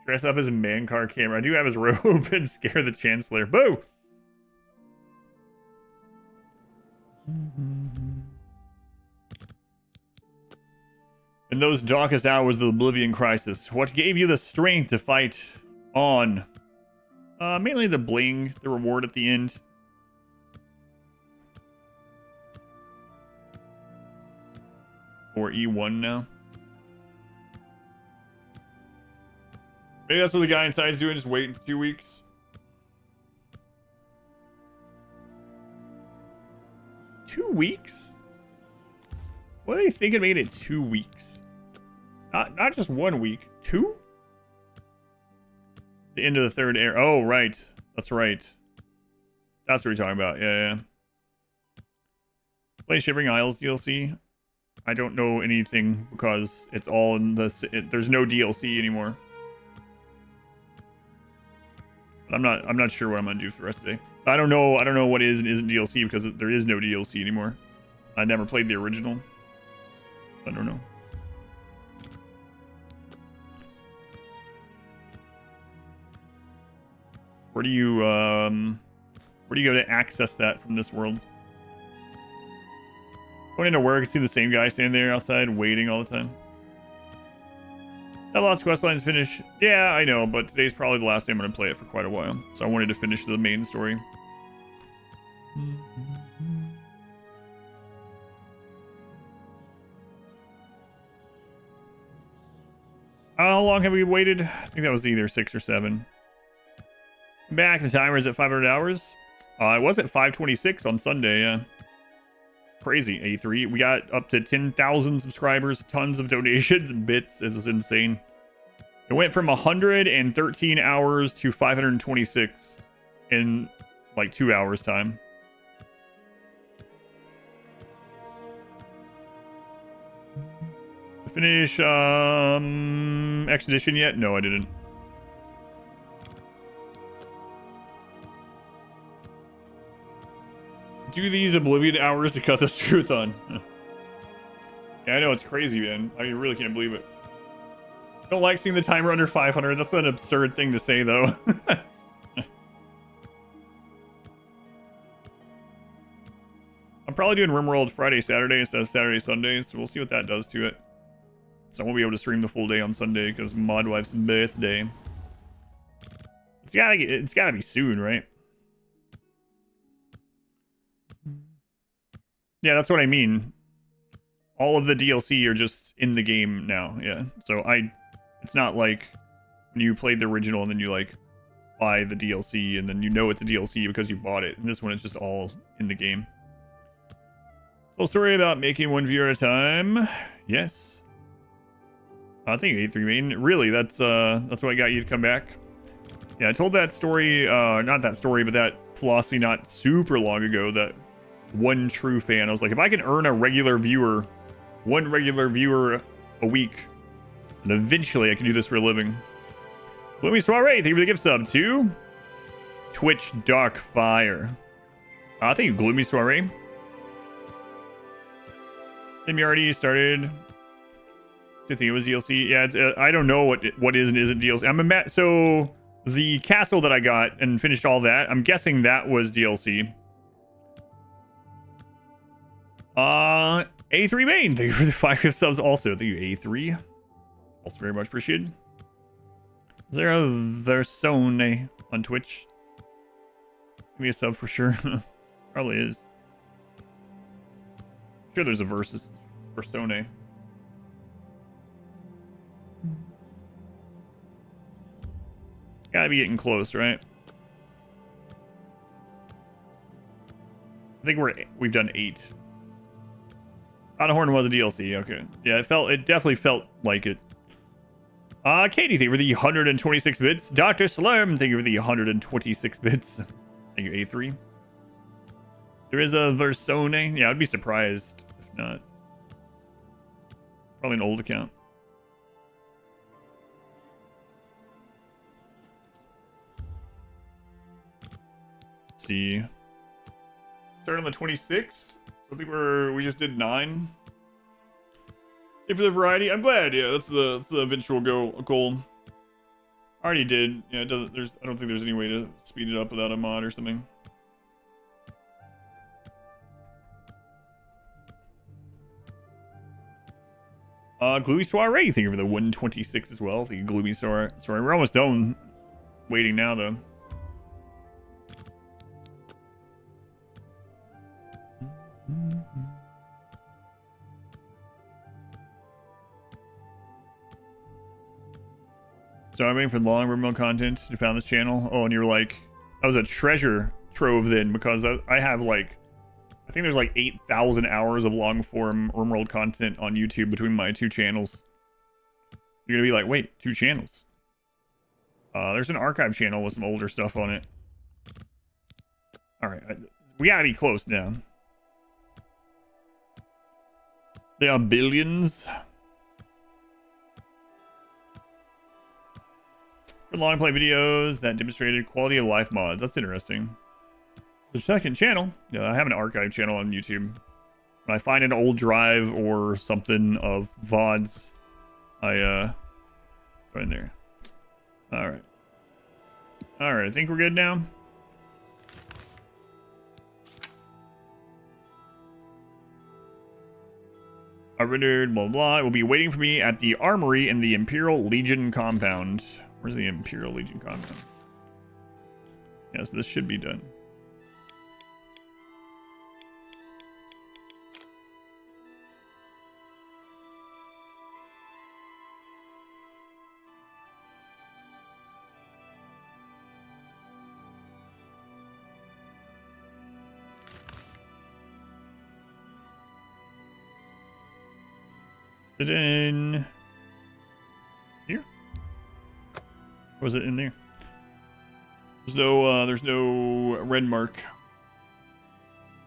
Dress up as a Mankar camera. I do have his robe and scare the Chancellor. Boo! In those darkest hours of the Oblivion crisis, what gave you the strength to fight on? Mainly the bling, the reward at the end. Or E1 now. Maybe that's what the guy inside is doing, just waiting for 2 weeks. 2 weeks? What are they thinking made it 2 weeks? Not just 1 week. 2? The end of the third era. Oh, right. That's right. That's what you're talking about. Yeah, yeah. Play Shivering Isles DLC. I don't know anything because it's all in the... there's no DLC anymore. But I'm not sure what I'm gonna do for the rest of the day. I don't know what is and isn't DLC because there is no DLC anymore. I never played the original. I don't know. Where do you go to access that from this world? Going into work, I see the same guy standing there outside waiting all the time. Have lots of quest lines to finish. Yeah, I know, but today's probably the last day I'm going to play it for quite a while. So I wanted to finish the main story. How long have we waited? I think that was either 6 or 7. Back, the timer is at 500 hours. It was at 526 on Sunday, yeah. Crazy, A3. We got up to 10,000 subscribers, tons of donations and bits. It was insane. It went from 113 hours to 526 in like 2 hours time. Finish Expedition yet? No, I didn't. Do these Oblivion hours to cut the truth on. Yeah, I know, it's crazy, man. I really can't believe it. Don't like seeing the timer under 500. That's an absurd thing to say, though. I'm probably doing RimWorld Friday, Saturday instead of Saturday, Sunday, so we'll see what that does to it. So I won't be able to stream the full day on Sunday because Mod Wife's birthday. It's gotta be soon, right? Yeah, that's what I mean. All of the DLC are just in the game now, yeah. So it's not like when you played the original and then you like buy the DLC and then you know it's a DLC because you bought it. And this one is just all in the game. Full story about making one viewer at a time. Yes. I think A3 main. Really, that's what got you to come back. Yeah, I told that story, not that story, but that philosophy not super long ago that one true fan. I was like, if I can earn a regular viewer, one regular viewer a week, and eventually I can do this for a living. Gloomy Soiree, thank you for the gift sub to Twitch Dark Fire. Thank you, Gloomy Soiree. Tim, you already started. I think it was DLC. Yeah, it's, I don't know what is and isn't DLC. So the castle that I got and finished all that, I'm guessing that was DLC. A3 main, thank you for the 5 gift subs also. Thank you, A3. Also very much appreciated. Is there a Versone on Twitch? Give me a sub for sure. Probably is. Sure there's a Versone. Gotta be getting close, right? I think we've done 8. Horn was a DLC, okay. Yeah, it definitely felt like it. Katie, thank you for the 126 bits. Dr. Slurm, thank you for the 126 bits. Thank you, A3. There is a Versone. Yeah, I'd be surprised if not. Probably an old account. Let's see. Start on the 26th. I think we just did 9. Save for the variety. I'm glad. Yeah, that's the eventual goal. I already did. Yeah, it doesn't. I don't think there's any way to speed it up without a mod or something. Gloomy Soiree. Thank you for the 126 as well. Thank you, Gloomy Soiree. Sorry, we're almost done. Waiting now though. So I'm waiting for long remote content. You found this channel. Oh, and you're like, that was a treasure trove then, because I have like, I think there's like 8,000 hours of long form RimWorld content on YouTube between my 2 channels. You're gonna be like, wait, 2 channels? There's an archive channel with some older stuff on it. All right, we gotta be close now. There are billions. For long play videos that demonstrated quality of life mods. That's interesting. The second channel. Yeah, I have an archive channel on YouTube. When I find an old drive or something of VODs, I go in there. Alright. Alright, I think we're good now. Arbitered, blah, blah. It will be waiting for me at the armory in the Imperial Legion compound. Where's the Imperial Legion compound? Yeah, so this should be done. Is it in here? Or was it in there? There's no red mark.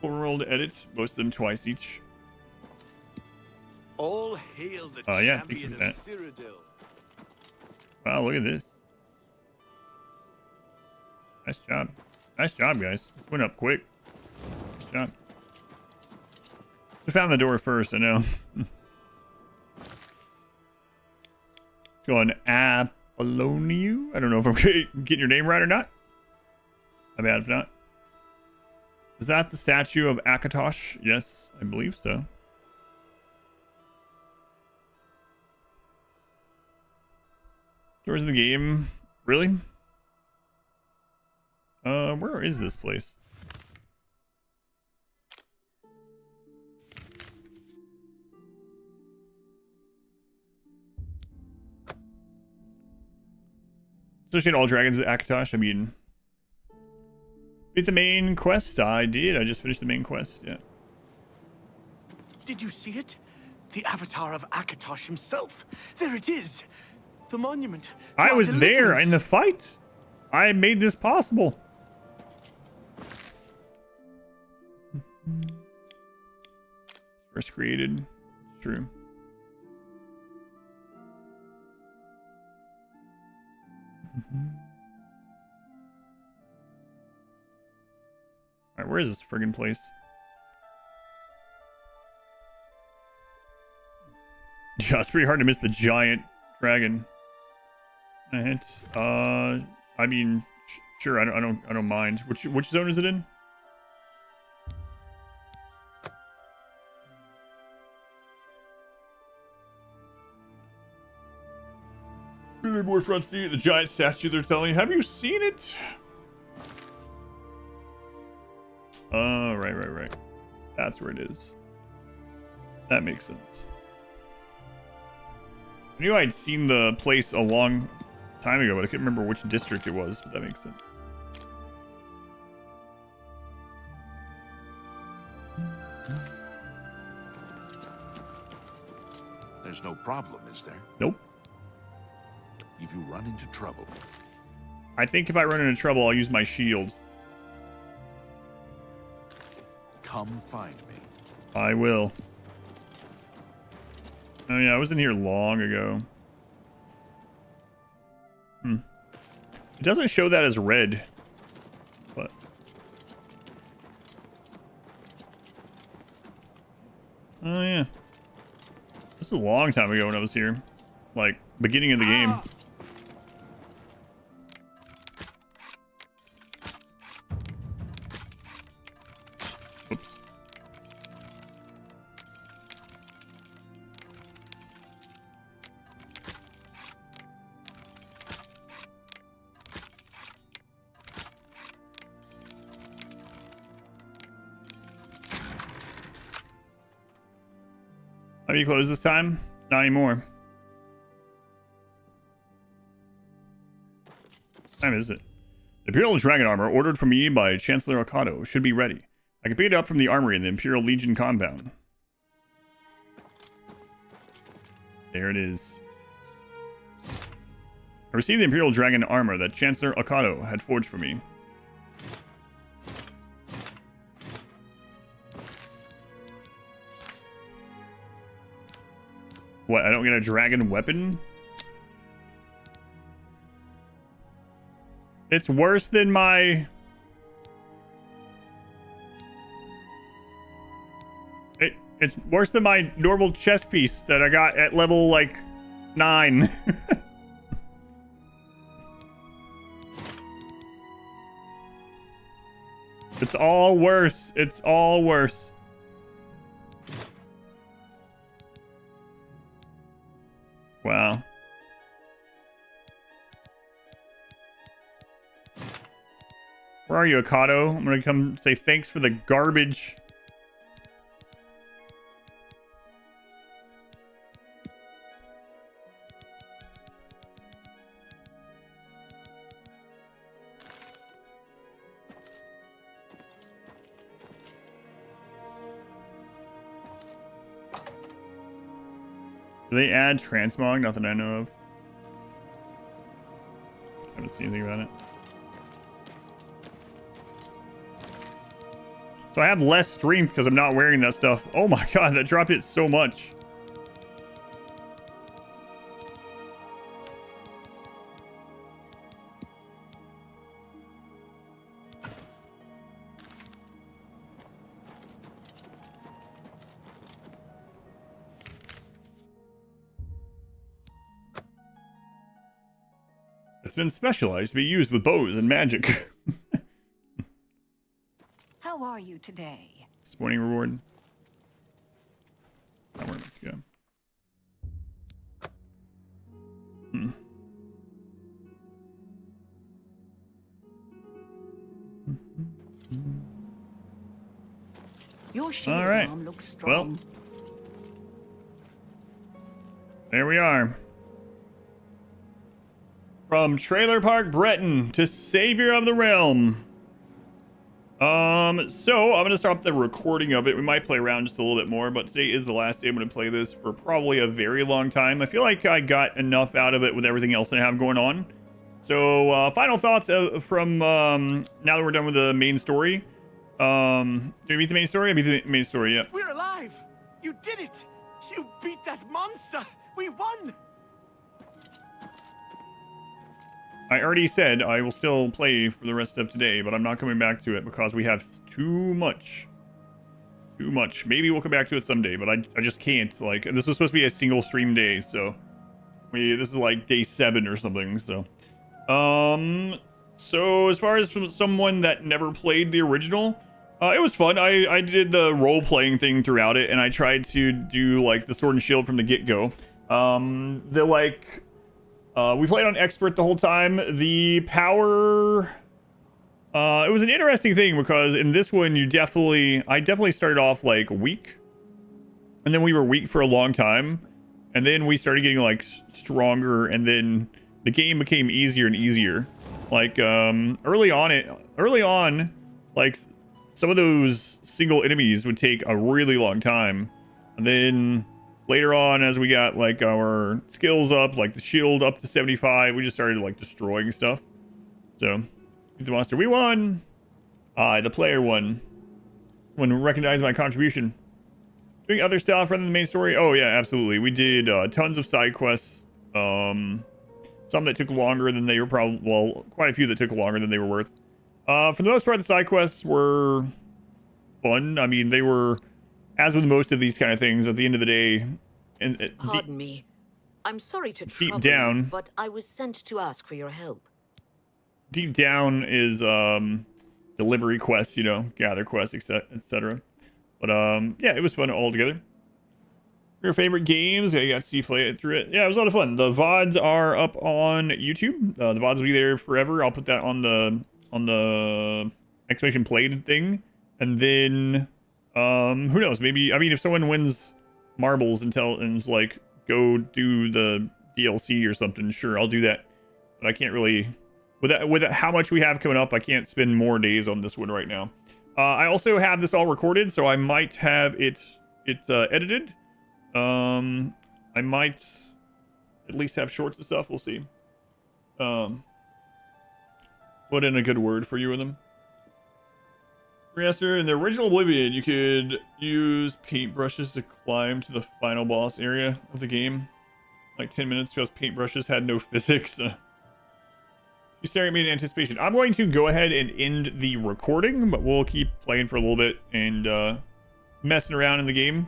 Full world edits, most of them twice each. All hail the Yeah, thank you champion for of that. Cyrodiil. Wow, look at this. Nice job. Nice job, guys. This went up quick. Nice job. I found the door first, I know. Going Apolloniu. I don't know if I'm getting your name right or not. My bad if not. Is that the statue of Akatosh? Yes, I believe so. Doors of the game. Really? Where is this place? Associate all dragons with Akatosh. I mean, beat the main quest. I did. I just finished the main quest. Yeah. Did you see it? The avatar of Akatosh himself. There it is. The monument. I was there in the fight. I made this possible. First created. True. Alright, where is this friggin' place? Yeah, it's pretty hard to miss the giant dragon. I mean, sure, I don't mind. Which zone is it in? More front seat, the giant statue they're telling you. Have you seen it? Oh, right. That's where it is. That makes sense. I knew I'd seen the place a long time ago, but I couldn't remember which district it was, but that makes sense. There's no problem, is there? Nope. If you run into trouble. I think if I run into trouble, I'll use my shield. Come find me. I will. Oh yeah, I was in here long ago. It doesn't show that as red. But... oh yeah. This is a long time ago when I was here. Like, beginning of the game. Oops. Have you closed this time? Not anymore. What time is it? The Imperial Dragon Armor, ordered from me by Chancellor Ocado, should be ready. I can pick it up from the armory in the Imperial Legion compound. There it is. I received the Imperial Dragon Armor that Chancellor Ocado had forged for me. What, I don't get a dragon weapon? It's worse than my... It's worse than my normal chess piece that I got at level, like, 9. It's all worse. It's all worse. Wow. Where are you, Akato? I'm gonna come say thanks for the garbage. Do they add transmog? Nothing I know of. I haven't seen anything about it. So I have less strength because I'm not wearing that stuff. Oh my god, that dropped it so much. It's been specialized to be used with bows and magic. How are you today? Sporting reward. Not where to go. Your shield arm looks strong. Well, there we are. From Trailer Park Breton to Savior of the Realm. So I'm gonna stop the recording of it. We might play around just a little bit more, but today is the last day I'm gonna play this for probably a very long time. I feel like I got enough out of it with everything else I have going on. So final thoughts from now that we're done with the main story. Did we beat the main story? I beat the main story, yeah. We're alive! You did it! You beat that monster! We won! I already said I will still play for the rest of today, but I'm not coming back to it because we have too much. Too much. Maybe we'll come back to it someday, but I just can't. Like, this was supposed to be a single stream day, so this is like day 7 or something, so. So as far as from someone that never played the original, it was fun. I did the role-playing thing throughout it, and I tried to do, like, the sword and shield from the get-go. We played on expert the whole time. The power, it was an interesting thing because in this one, I definitely started off like weak, and then we were weak for a long time, and then we started getting like stronger, and then the game became easier and easier. Like early on, like some of those single enemies would take a really long time, and then later on, as we got like our skills up, like the shield up to 75, we just started like destroying stuff. So, beat the monster. We won! The player won. Someone recognized my contribution. Doing other stuff rather than the main story? Oh yeah, absolutely. We did tons of side quests. Some that took longer than they were quite a few that took longer than they were worth. For the most part, the side quests were fun. I mean, they were, as with most of these kind of things, at the end of the day, Pardon me. I'm sorry to trouble down, you, but I was sent to ask for your help. Deep down is delivery quests, gather quests, etc. But yeah, it was fun altogether. Your favorite games? I got to see you play it through it. Yeah, it was a lot of fun. The VODs are up on YouTube. The VODs will be there forever. I'll put that on the exclamation played thing, and then who knows? Maybe, I mean, if someone wins marbles and like go do the DLC or something, sure, I'll do that. But I can't really, with how much we have coming up, I can't spend more days on this one right now. I also have this all recorded, so I might have it edited. I might at least have shorts and stuff. We'll see. Put in a good word for you with them. Remaster, in the original Oblivion, you could use paintbrushes to climb to the final boss area of the game. Like 10 minutes because paintbrushes had no physics. You staring at me in anticipation. I'm going to go ahead and end the recording, but we'll keep playing for a little bit and messing around in the game.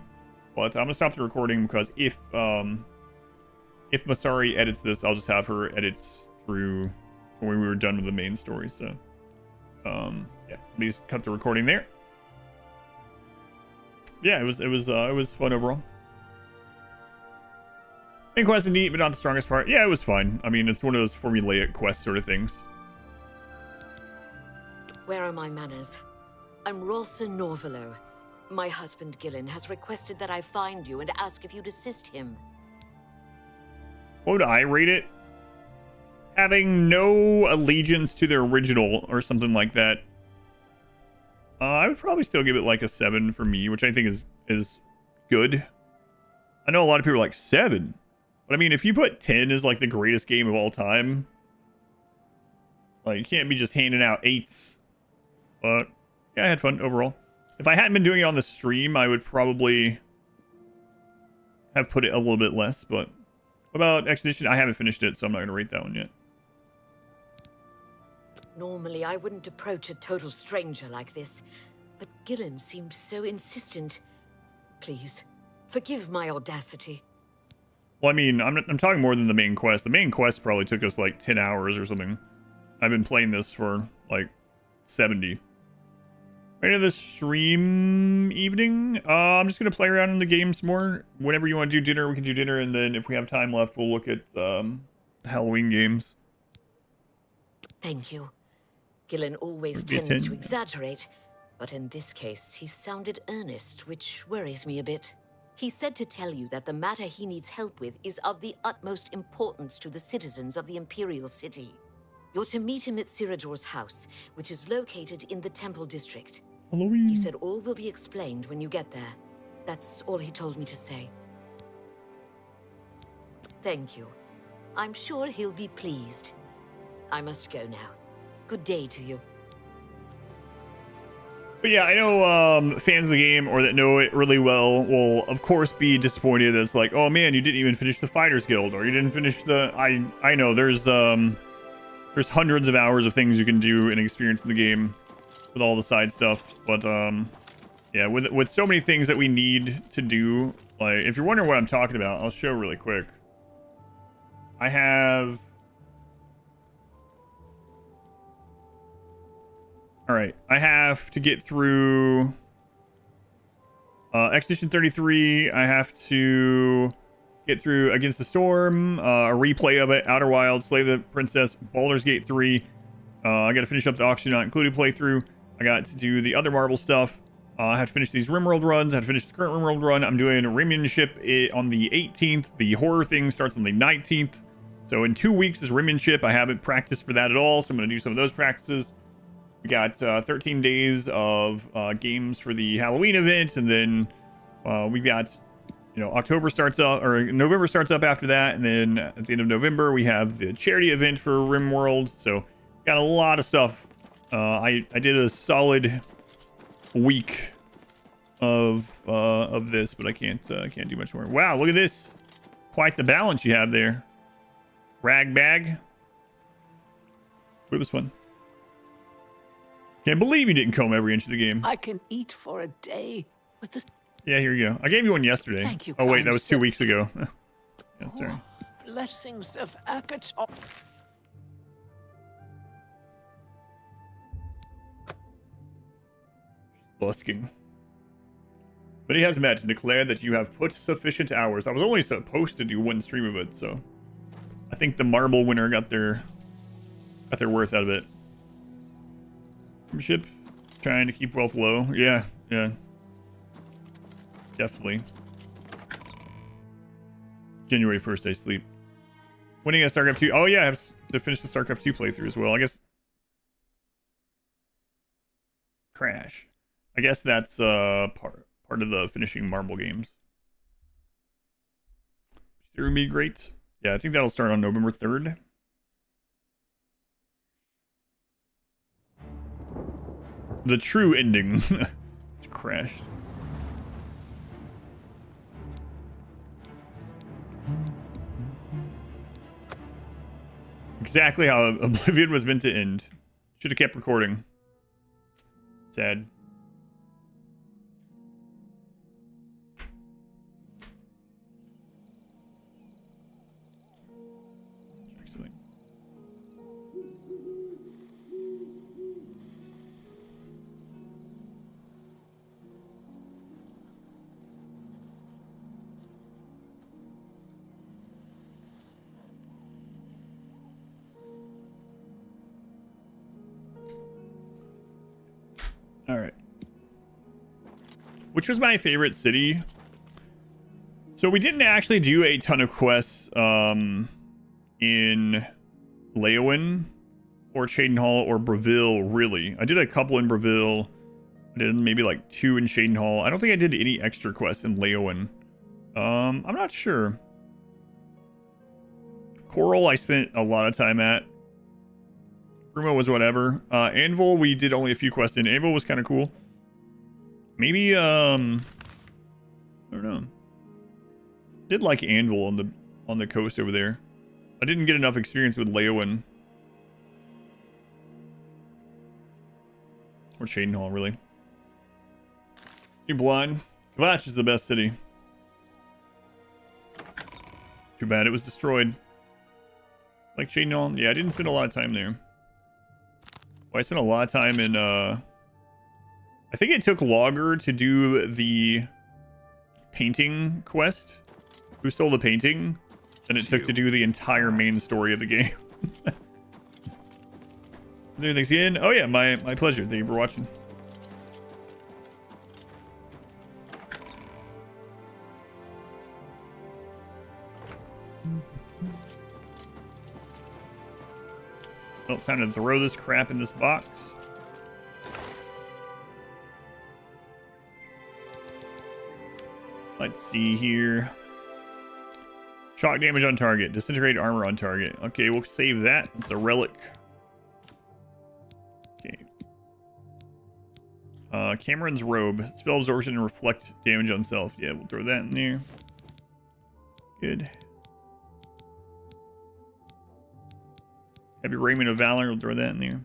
But I'm gonna stop the recording because if Masari edits this, I'll just have her edit through when we were done with the main story. So yeah, let me just cut the recording there. Yeah, it was fun overall. Main quest is neat, but not the strongest part. Yeah, it was fine. I mean, it's one of those formulaic quest sort of things. Where are my manners? I'm Rolsa Norvalo. My husband Gillen has requested that I find you and ask if you'd assist him. What would I rate it? Having no allegiance to the original or something like that. I would probably still give it like a 7 for me, which I think is good. I know a lot of people are like 7. But I mean, if you put 10 as like the greatest game of all time, like you can't be just handing out 8s. But yeah, I had fun overall. If I hadn't been doing it on the stream, I would probably have put it a little bit less. But what about Expedition? I haven't finished it, so I'm not going to rate that one yet. Normally, I wouldn't approach a total stranger like this, but Gillen seemed so insistent. Please, forgive my audacity. Well, I mean, I'm talking more than the main quest. The main quest probably took us like 10 hours or something. I've been playing this for like 70. Right into the stream evening. I'm just going to play around in the game some more. Whenever you want to do dinner, we can do dinner. And then if we have time left, we'll look at Halloween games. Thank you. Gillen always tends to exaggerate, but in this case, he sounded earnest, which worries me a bit. He said to tell you that the matter he needs help with is of the utmost importance to the citizens of the Imperial City. You're to meet him at Ciridor's house, which is located in the Temple District. Halloween. He said all will be explained when you get there. That's all he told me to say. Thank you. I'm sure he'll be pleased. I must go now. Good day to you. But yeah, I know fans of the game or that know it really well will, of course, be disappointed that it's like, oh man, you didn't even finish the Fighters Guild, or you didn't finish the... I know, there's hundreds of hours of things you can do and experience in the game with all the side stuff. But yeah, with so many things that we need to do, like, if you're wondering what I'm talking about, I'll show really quick. I have... Alright, I have to get through Expedition 33. I have to get through Against the Storm, a replay of it, Outer Wilds, Slay the Princess, Baldur's Gate 3. I got to finish up the Auction Not Included playthrough. I got to do the other Marvel stuff. I have to finish these RimWorld runs. I have to finish the current RimWorld run. I'm doing a Rimmanship on the 18th. The horror thing starts on the 19th. So in 2 weeks is Rimmanship. I haven't practiced for that at all, so I'm going to do some of those practices. We got 13 days of games for the Halloween event, and then we got, you know, October starts up, or November starts up after that, and then at the end of November we have the charity event for RimWorld. So got a lot of stuff. I did a solid week of this, but I can't do much more. Wow, look at this! Quite the balance you have there. Rag bag. But it was fun. Can't believe you didn't comb every inch of the game. I can eat for a day with this. Yeah, here you go. I gave you one yesterday. Thank you, oh wait, that kind was 2 weeks ago. Yeah, sorry. Blessings of Akator. Busking. But he has met and declared that you have put sufficient hours. I was only supposed to do one stream of it, so I think the marble winner got their worth out of it. Ship, trying to keep wealth low. Yeah, definitely. January 1st, I sleep. Winning a StarCraft 2. Oh yeah, I have to finish the StarCraft 2 playthrough as well. I guess. Crash. I guess that's part of the finishing Marble games. It would be great. Yeah, I think that'll start on November 3rd. The true ending. It's crashed. Exactly how Oblivion was meant to end. Should have kept recording. Sad. All right. Which was my favorite city? So we didn't actually do a ton of quests in Leyawiin or Cheydinhal or Breville, really. I did a couple in Breville. I did maybe like 2 in Cheydinhal. I don't think I did any extra quests in Leyawiin. I'm not sure. Coral I spent a lot of time at. Bruma was whatever. Anvil we did only a few quests in. Anvil was kind of cool. Maybe I don't know. Did like Anvil on the coast over there. I didn't get enough experience with Leyawiin. Or Cheydinhal, really. You blind? Kvatch is the best city. Too bad it was destroyed. Like Cheydinhal? Yeah, I didn't spend a lot of time there. Well, I spent a lot of time in, I think it took longer to do the painting quest. Who stole the painting? Than it took to do the entire main story of the game. Thanks again. Oh yeah, my pleasure. Thank you for watching. Well, time to throw this crap in this box. Let's see here. Shock damage on target. Disintegrate armor on target. Okay, we'll save that. It's a relic. Okay. Camoran's robe. Spell absorption and reflect damage on self. Yeah, we'll throw that in there. Good. Heavy raiment of valor. We'll throw that in there.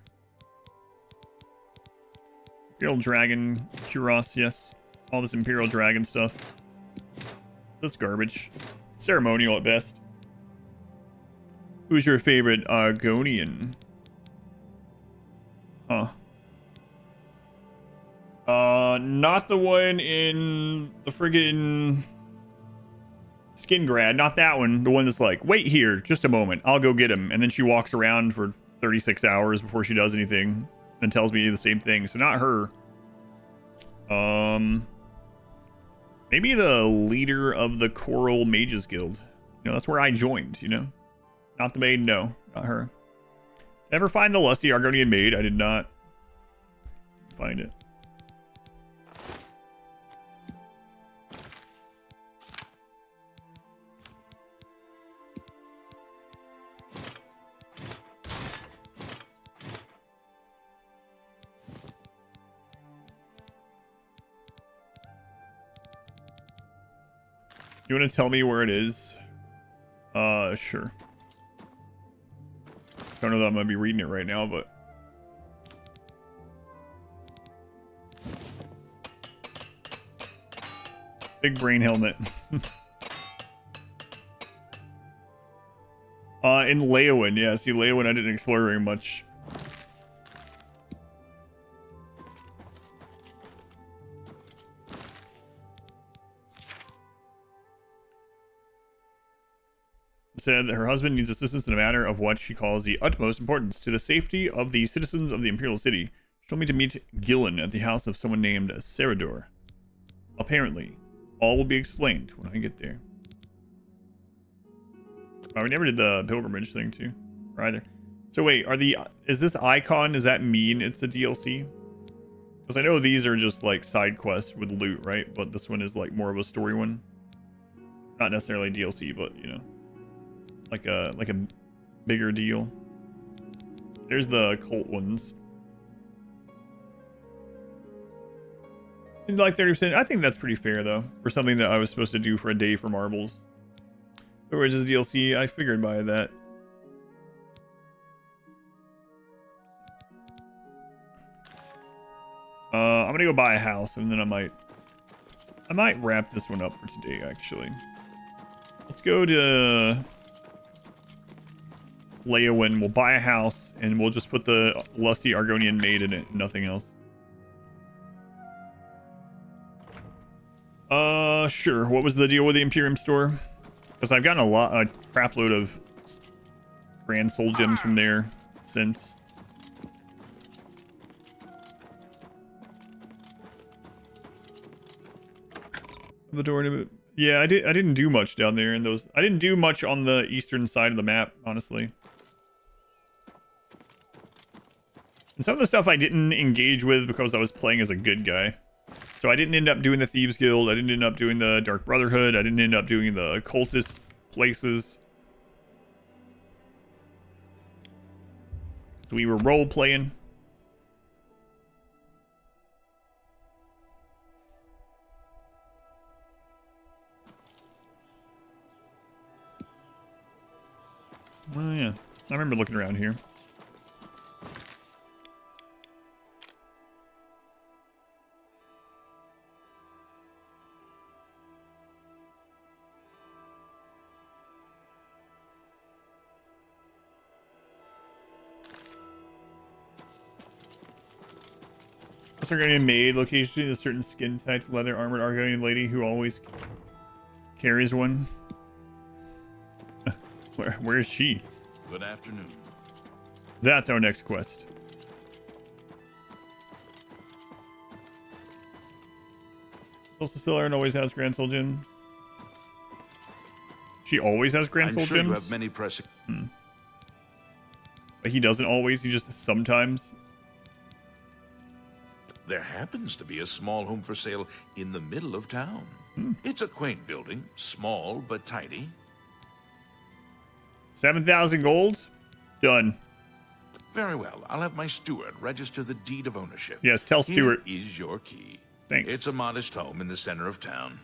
Imperial dragon. Kuros. Yes. All this Imperial dragon stuff. That's garbage. Ceremonial at best. Who's your favorite Argonian? Huh. Not the one in the friggin' Skingrad. Not that one. The one that's like, wait here, just a moment. I'll go get him. And then she walks around for 36 hours before she does anything and tells me the same thing. So not her. Maybe the leader of the Coral Mages Guild. You know, that's where I joined, you know? Not the maid, no. Not her. Never find the lusty Argonian maid. I did not find it. You want to tell me where it is? Sure. Don't know that I'm gonna be reading it right now, but big brain helmet. In Leyawiin, yeah. See, Leyawiin I didn't explore very much. Said that her husband needs assistance in a matter of what she calls the utmost importance to the safety of the citizens of the Imperial City. She told me to meet Gillen at the house of someone named Serador. Apparently, all will be explained when I get there. Oh, we never did the pilgrimage thing too, either. So wait, is this icon? Does that mean it's a DLC? Because I know these are just like side quests with loot, right? But this one is like more of a story one. Not necessarily DLC, but you know. Like a bigger deal. There's the cult ones. And like 30%. I think that's pretty fair though, for something that I was supposed to do for a day for marbles. Whereas this DLC, I figured by that. I'm gonna go buy a house and then I might wrap this one up for today actually. Let's go to Leyawiin. We'll buy a house and we'll just put the lusty Argonian maid in it, nothing else. Sure. What was the deal with the Imperium store? Because I've gotten a crap load of grand soul gems from there since. The door to... Yeah, I didn't do much down there in those. I didn't do much on the eastern side of the map, honestly. And some of the stuff I didn't engage with because I was playing as a good guy. So I didn't end up doing the Thieves Guild. I didn't end up doing the Dark Brotherhood. I didn't end up doing the cultist places. So we were role playing. Oh yeah, I remember looking around here. Argonian maid, location a certain skin type, leather armored Argonian lady who always carries one. Where is she? Good afternoon. That's our next quest. Solstice and always has Grand Soul gems. She always has Grand Soul I'm sure gems? you have many pressing. But he doesn't always, he just sometimes. There happens to be a small home for sale in the middle of town. It's a quaint building, small but tidy. 7,000 gold? Done. Very well. I'll have my steward register the deed of ownership. Yes, tell Stewart. Here is your key. Thanks. It's a modest home in the center of town.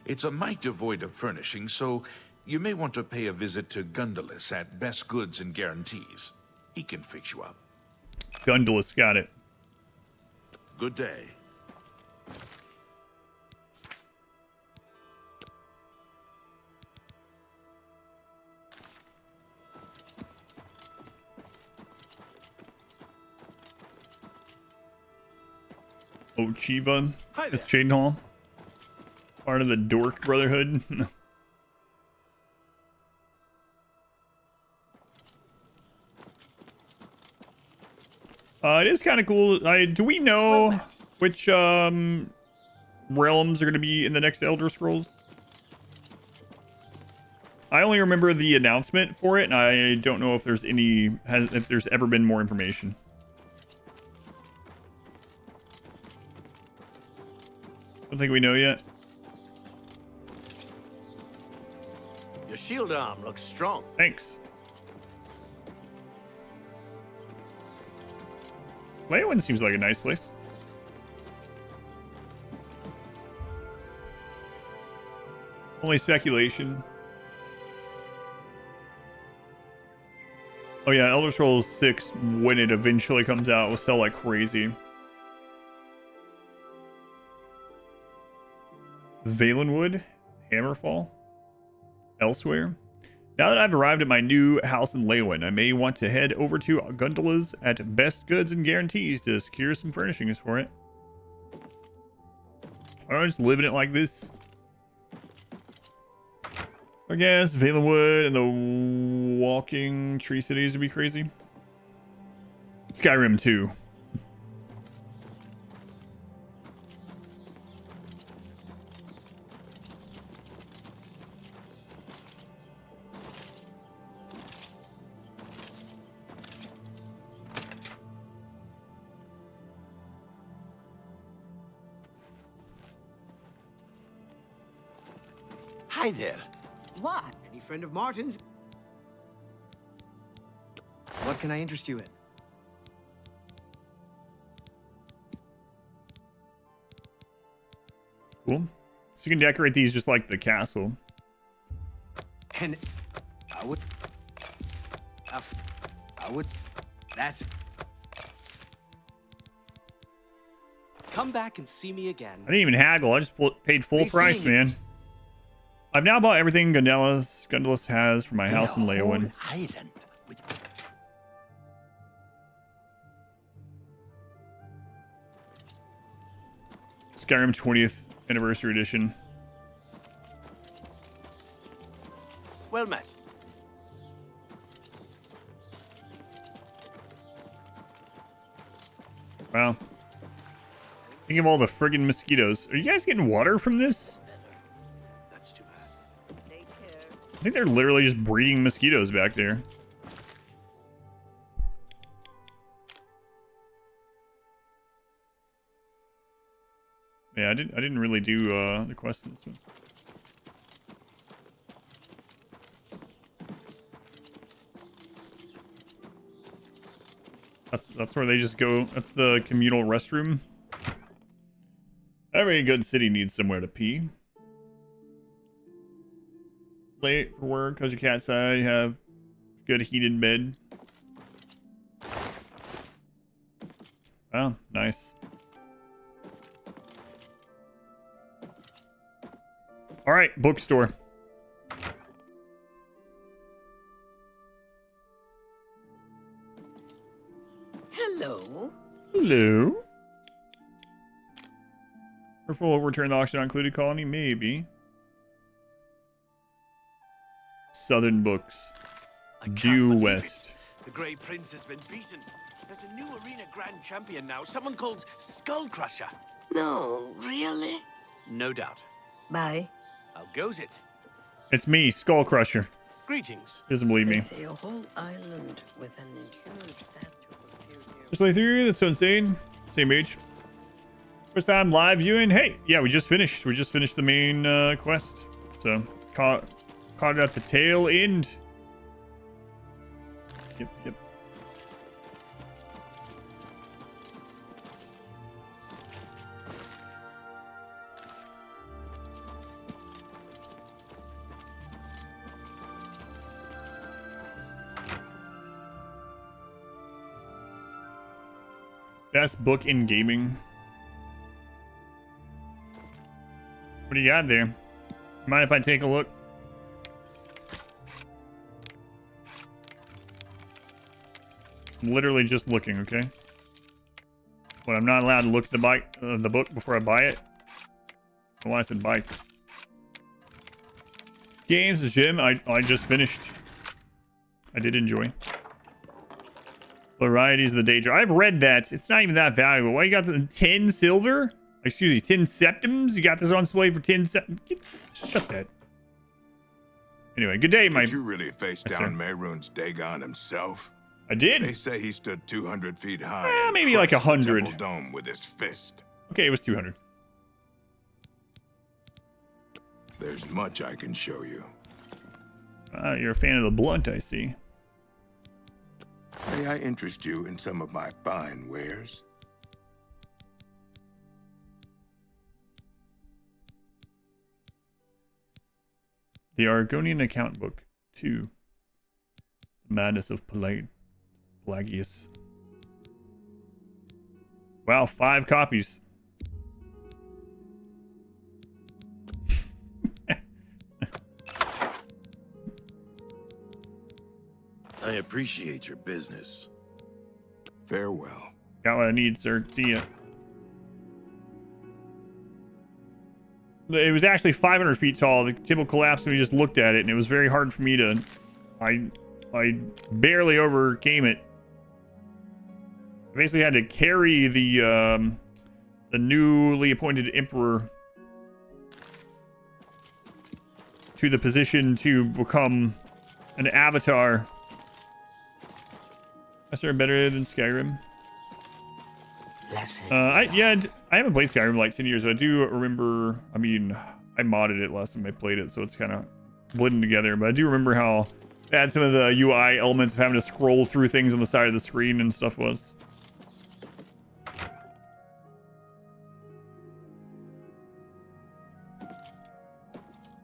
It's a mite devoid of furnishing, so you may want to pay a visit to Gundulus at Best Goods and Guarantees. He can fix you up. Gundulus, got it. Good day. Oh, Chiva. Is Chainhall part of the Dork Brotherhood? It is kind of cool. Do we know which realms are going to be in the next Elder Scrolls? I only remember the announcement for it, and I don't know if there's if there's ever been more information. Don't think we know yet. Your shield arm looks strong. Thanks. Leywin seems like a nice place. Only speculation. Oh yeah, Elder Scrolls 6, when it eventually comes out, will sell like crazy. Valenwood, Hammerfall, elsewhere. Now that I've arrived at my new house in Leywin, I may want to head over to Gundula's at Best Goods and Guarantees to secure some furnishings for it. I'm just living it like this. I guess Valenwood and the walking tree cities would be crazy. Skyrim 2. Hi there. What? Any friend of Martin's? What can I interest you in? Cool. So you can decorate these just like the castle. And I would... That's... Come back and see me again. I didn't even haggle. I just paid full price, man. I've now bought everything Gundulus has for my house in Leywin. Island with... Skyrim 20th Anniversary Edition. Well met. Wow. Think of all the friggin' mosquitoes. Are you guys getting water from this? think they're literally just breeding mosquitoes back there. Yeah, I didn't really do the quest in this one. That's where they just go. That's the communal restroom. Every good city needs somewhere to pee. Late for work, cause your cat side, you have good heated bed. Oh, nice. All right, bookstore. Hello. Hello. Careful, return the auction not included colony, maybe. Southern books. Due west. The Grey Prince has been beaten. There's a new arena grand champion now, someone called Skull Crusher. No, really? No doubt. Bye. How goes it? It's me, Skull Crusher. Greetings. He doesn't believe me. They say a whole island with an inhuman statue appeared here. Just play through, that's so insane. Same age. First time live viewing. Hey, yeah, we just finished. We just finished the main quest. So, caught it at the tail end. Yep. Best book in gaming. What do you got there? Mind if I take a look? I'm literally just looking, okay? But I'm not allowed to look at the book before I buy it. Well, I said buy. Games, the gym, I just finished. I did enjoy. Varieties of the Daedra. I've read that. It's not even that valuable. Why you got the 10 silver? Excuse me, 10 septims? You got this on display for 10 septims? Shut that. Anyway, good day, Did you really face down Mehrunes Dagon himself? I did. They say he stood 200 feet high. Maybe like 100. Temple dome with his fist. Okay, it was 200. There's much I can show you. You're a fan of the blunt, I see. May I interest you in some of my fine wares? The Argonian Account Book 2. The Madness of Pelagius. Wow, 5 copies. I appreciate your business. Farewell. Got what I need, sir. See ya. It was actually 500 feet tall. The table collapsed and we just looked at it, and it was very hard for me to... I barely overcame it. I basically had to carry the newly appointed emperor to the position to become an avatar. Is there better than Skyrim? I haven't played Skyrim in like 10 years, but I do remember, I mean, I modded it last time I played it, so it's kind of blending together, but I do remember how bad some of the UI elements of having to scroll through things on the side of the screen and stuff was.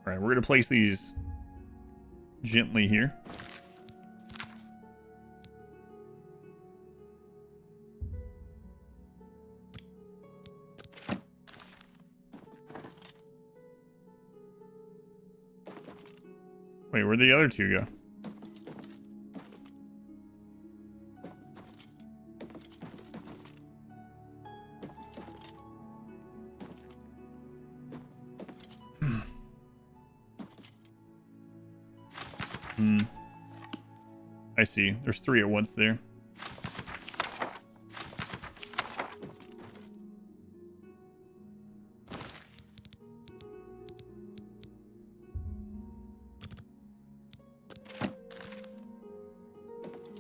Alright, we're going to place these gently here. Wait, where'd the other two go? I see. There's 3 at once there.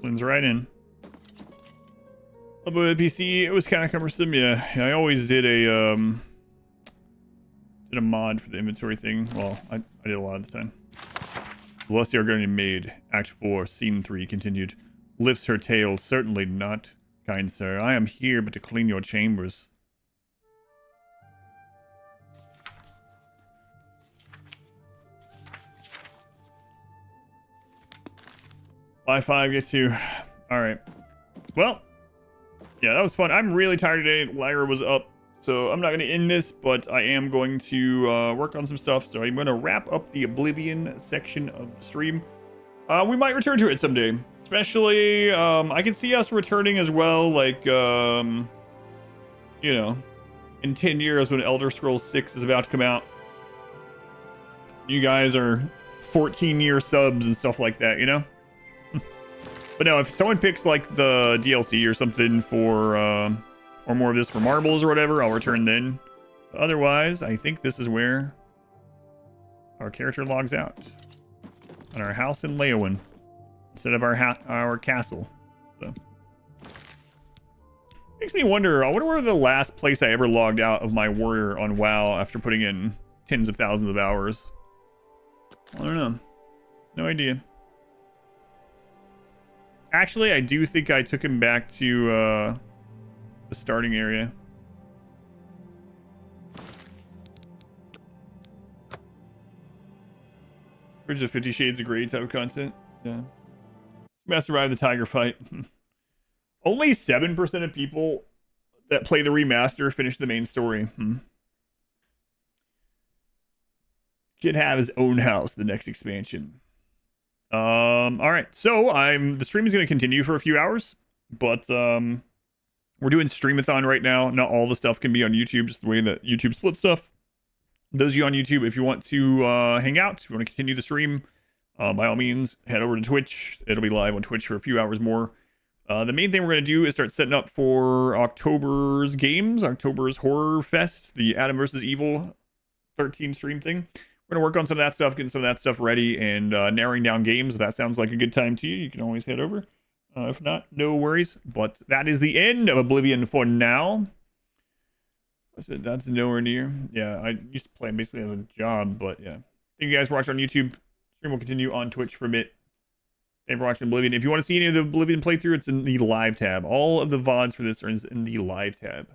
Blends right in. But PC, it was kind of cumbersome. Yeah, I always did a mod for the inventory thing. Well, I did a lot of the time. Celestia Guardian Maid, Act 4, Scene 3 continued. Lifts her tail. Certainly not, kind sir. I am here but to clean your chambers. By 5, get 2. Alright. Well, yeah, that was fun. I'm really tired today. Lyra was up, so I'm not going to end this, but I am going to work on some stuff. So I'm going to wrap up the Oblivion section of the stream. We might return to it someday. Especially, I can see us returning as well, like, you know, in 10 years when Elder Scrolls 6 is about to come out. You guys are 14-year subs and stuff like that, you know? But no, if someone picks like the DLC or something for, or more of this for marbles or whatever, I'll return then. Otherwise, I think this is where our character logs out. On our house in Leowin. Instead of our castle. So. Makes me wonder, I wonder where the last place I ever logged out of my warrior on WoW after putting in tens of thousands of hours. I don't know. No idea. Actually, I do think I took him back to the starting area. Bridge of 50 Shades of Grey type of content. Yeah. Must survive the tiger fight. Only 7% of people that play the remaster finish the main story. Should have his own house, the next expansion. All right, so the stream is going to continue for a few hours, but we're doing Streamathon right now. Not all the stuff can be on YouTube, just the way that YouTube splits stuff. Those of you on YouTube, if you want to hang out, if you want to continue the stream, by all means, head over to Twitch. It'll be live on Twitch for a few hours more. The main thing we're going to do is start setting up for October's games, October's Horror Fest, the Adam vs. Evil 13 stream thing. We're going to work on some of that stuff, getting some of that stuff ready, and narrowing down games. If that sounds like a good time to you, you can always head over. If not, no worries. But that is the end of Oblivion for now. That's nowhere near. Yeah, I used to play basically as a job, but yeah. Thank you guys for watching on YouTube. Stream will continue on Twitch for a bit. Thank you for watching Oblivion. If you want to see any of the Oblivion playthrough, it's in the live tab. All of the VODs for this are in the live tab.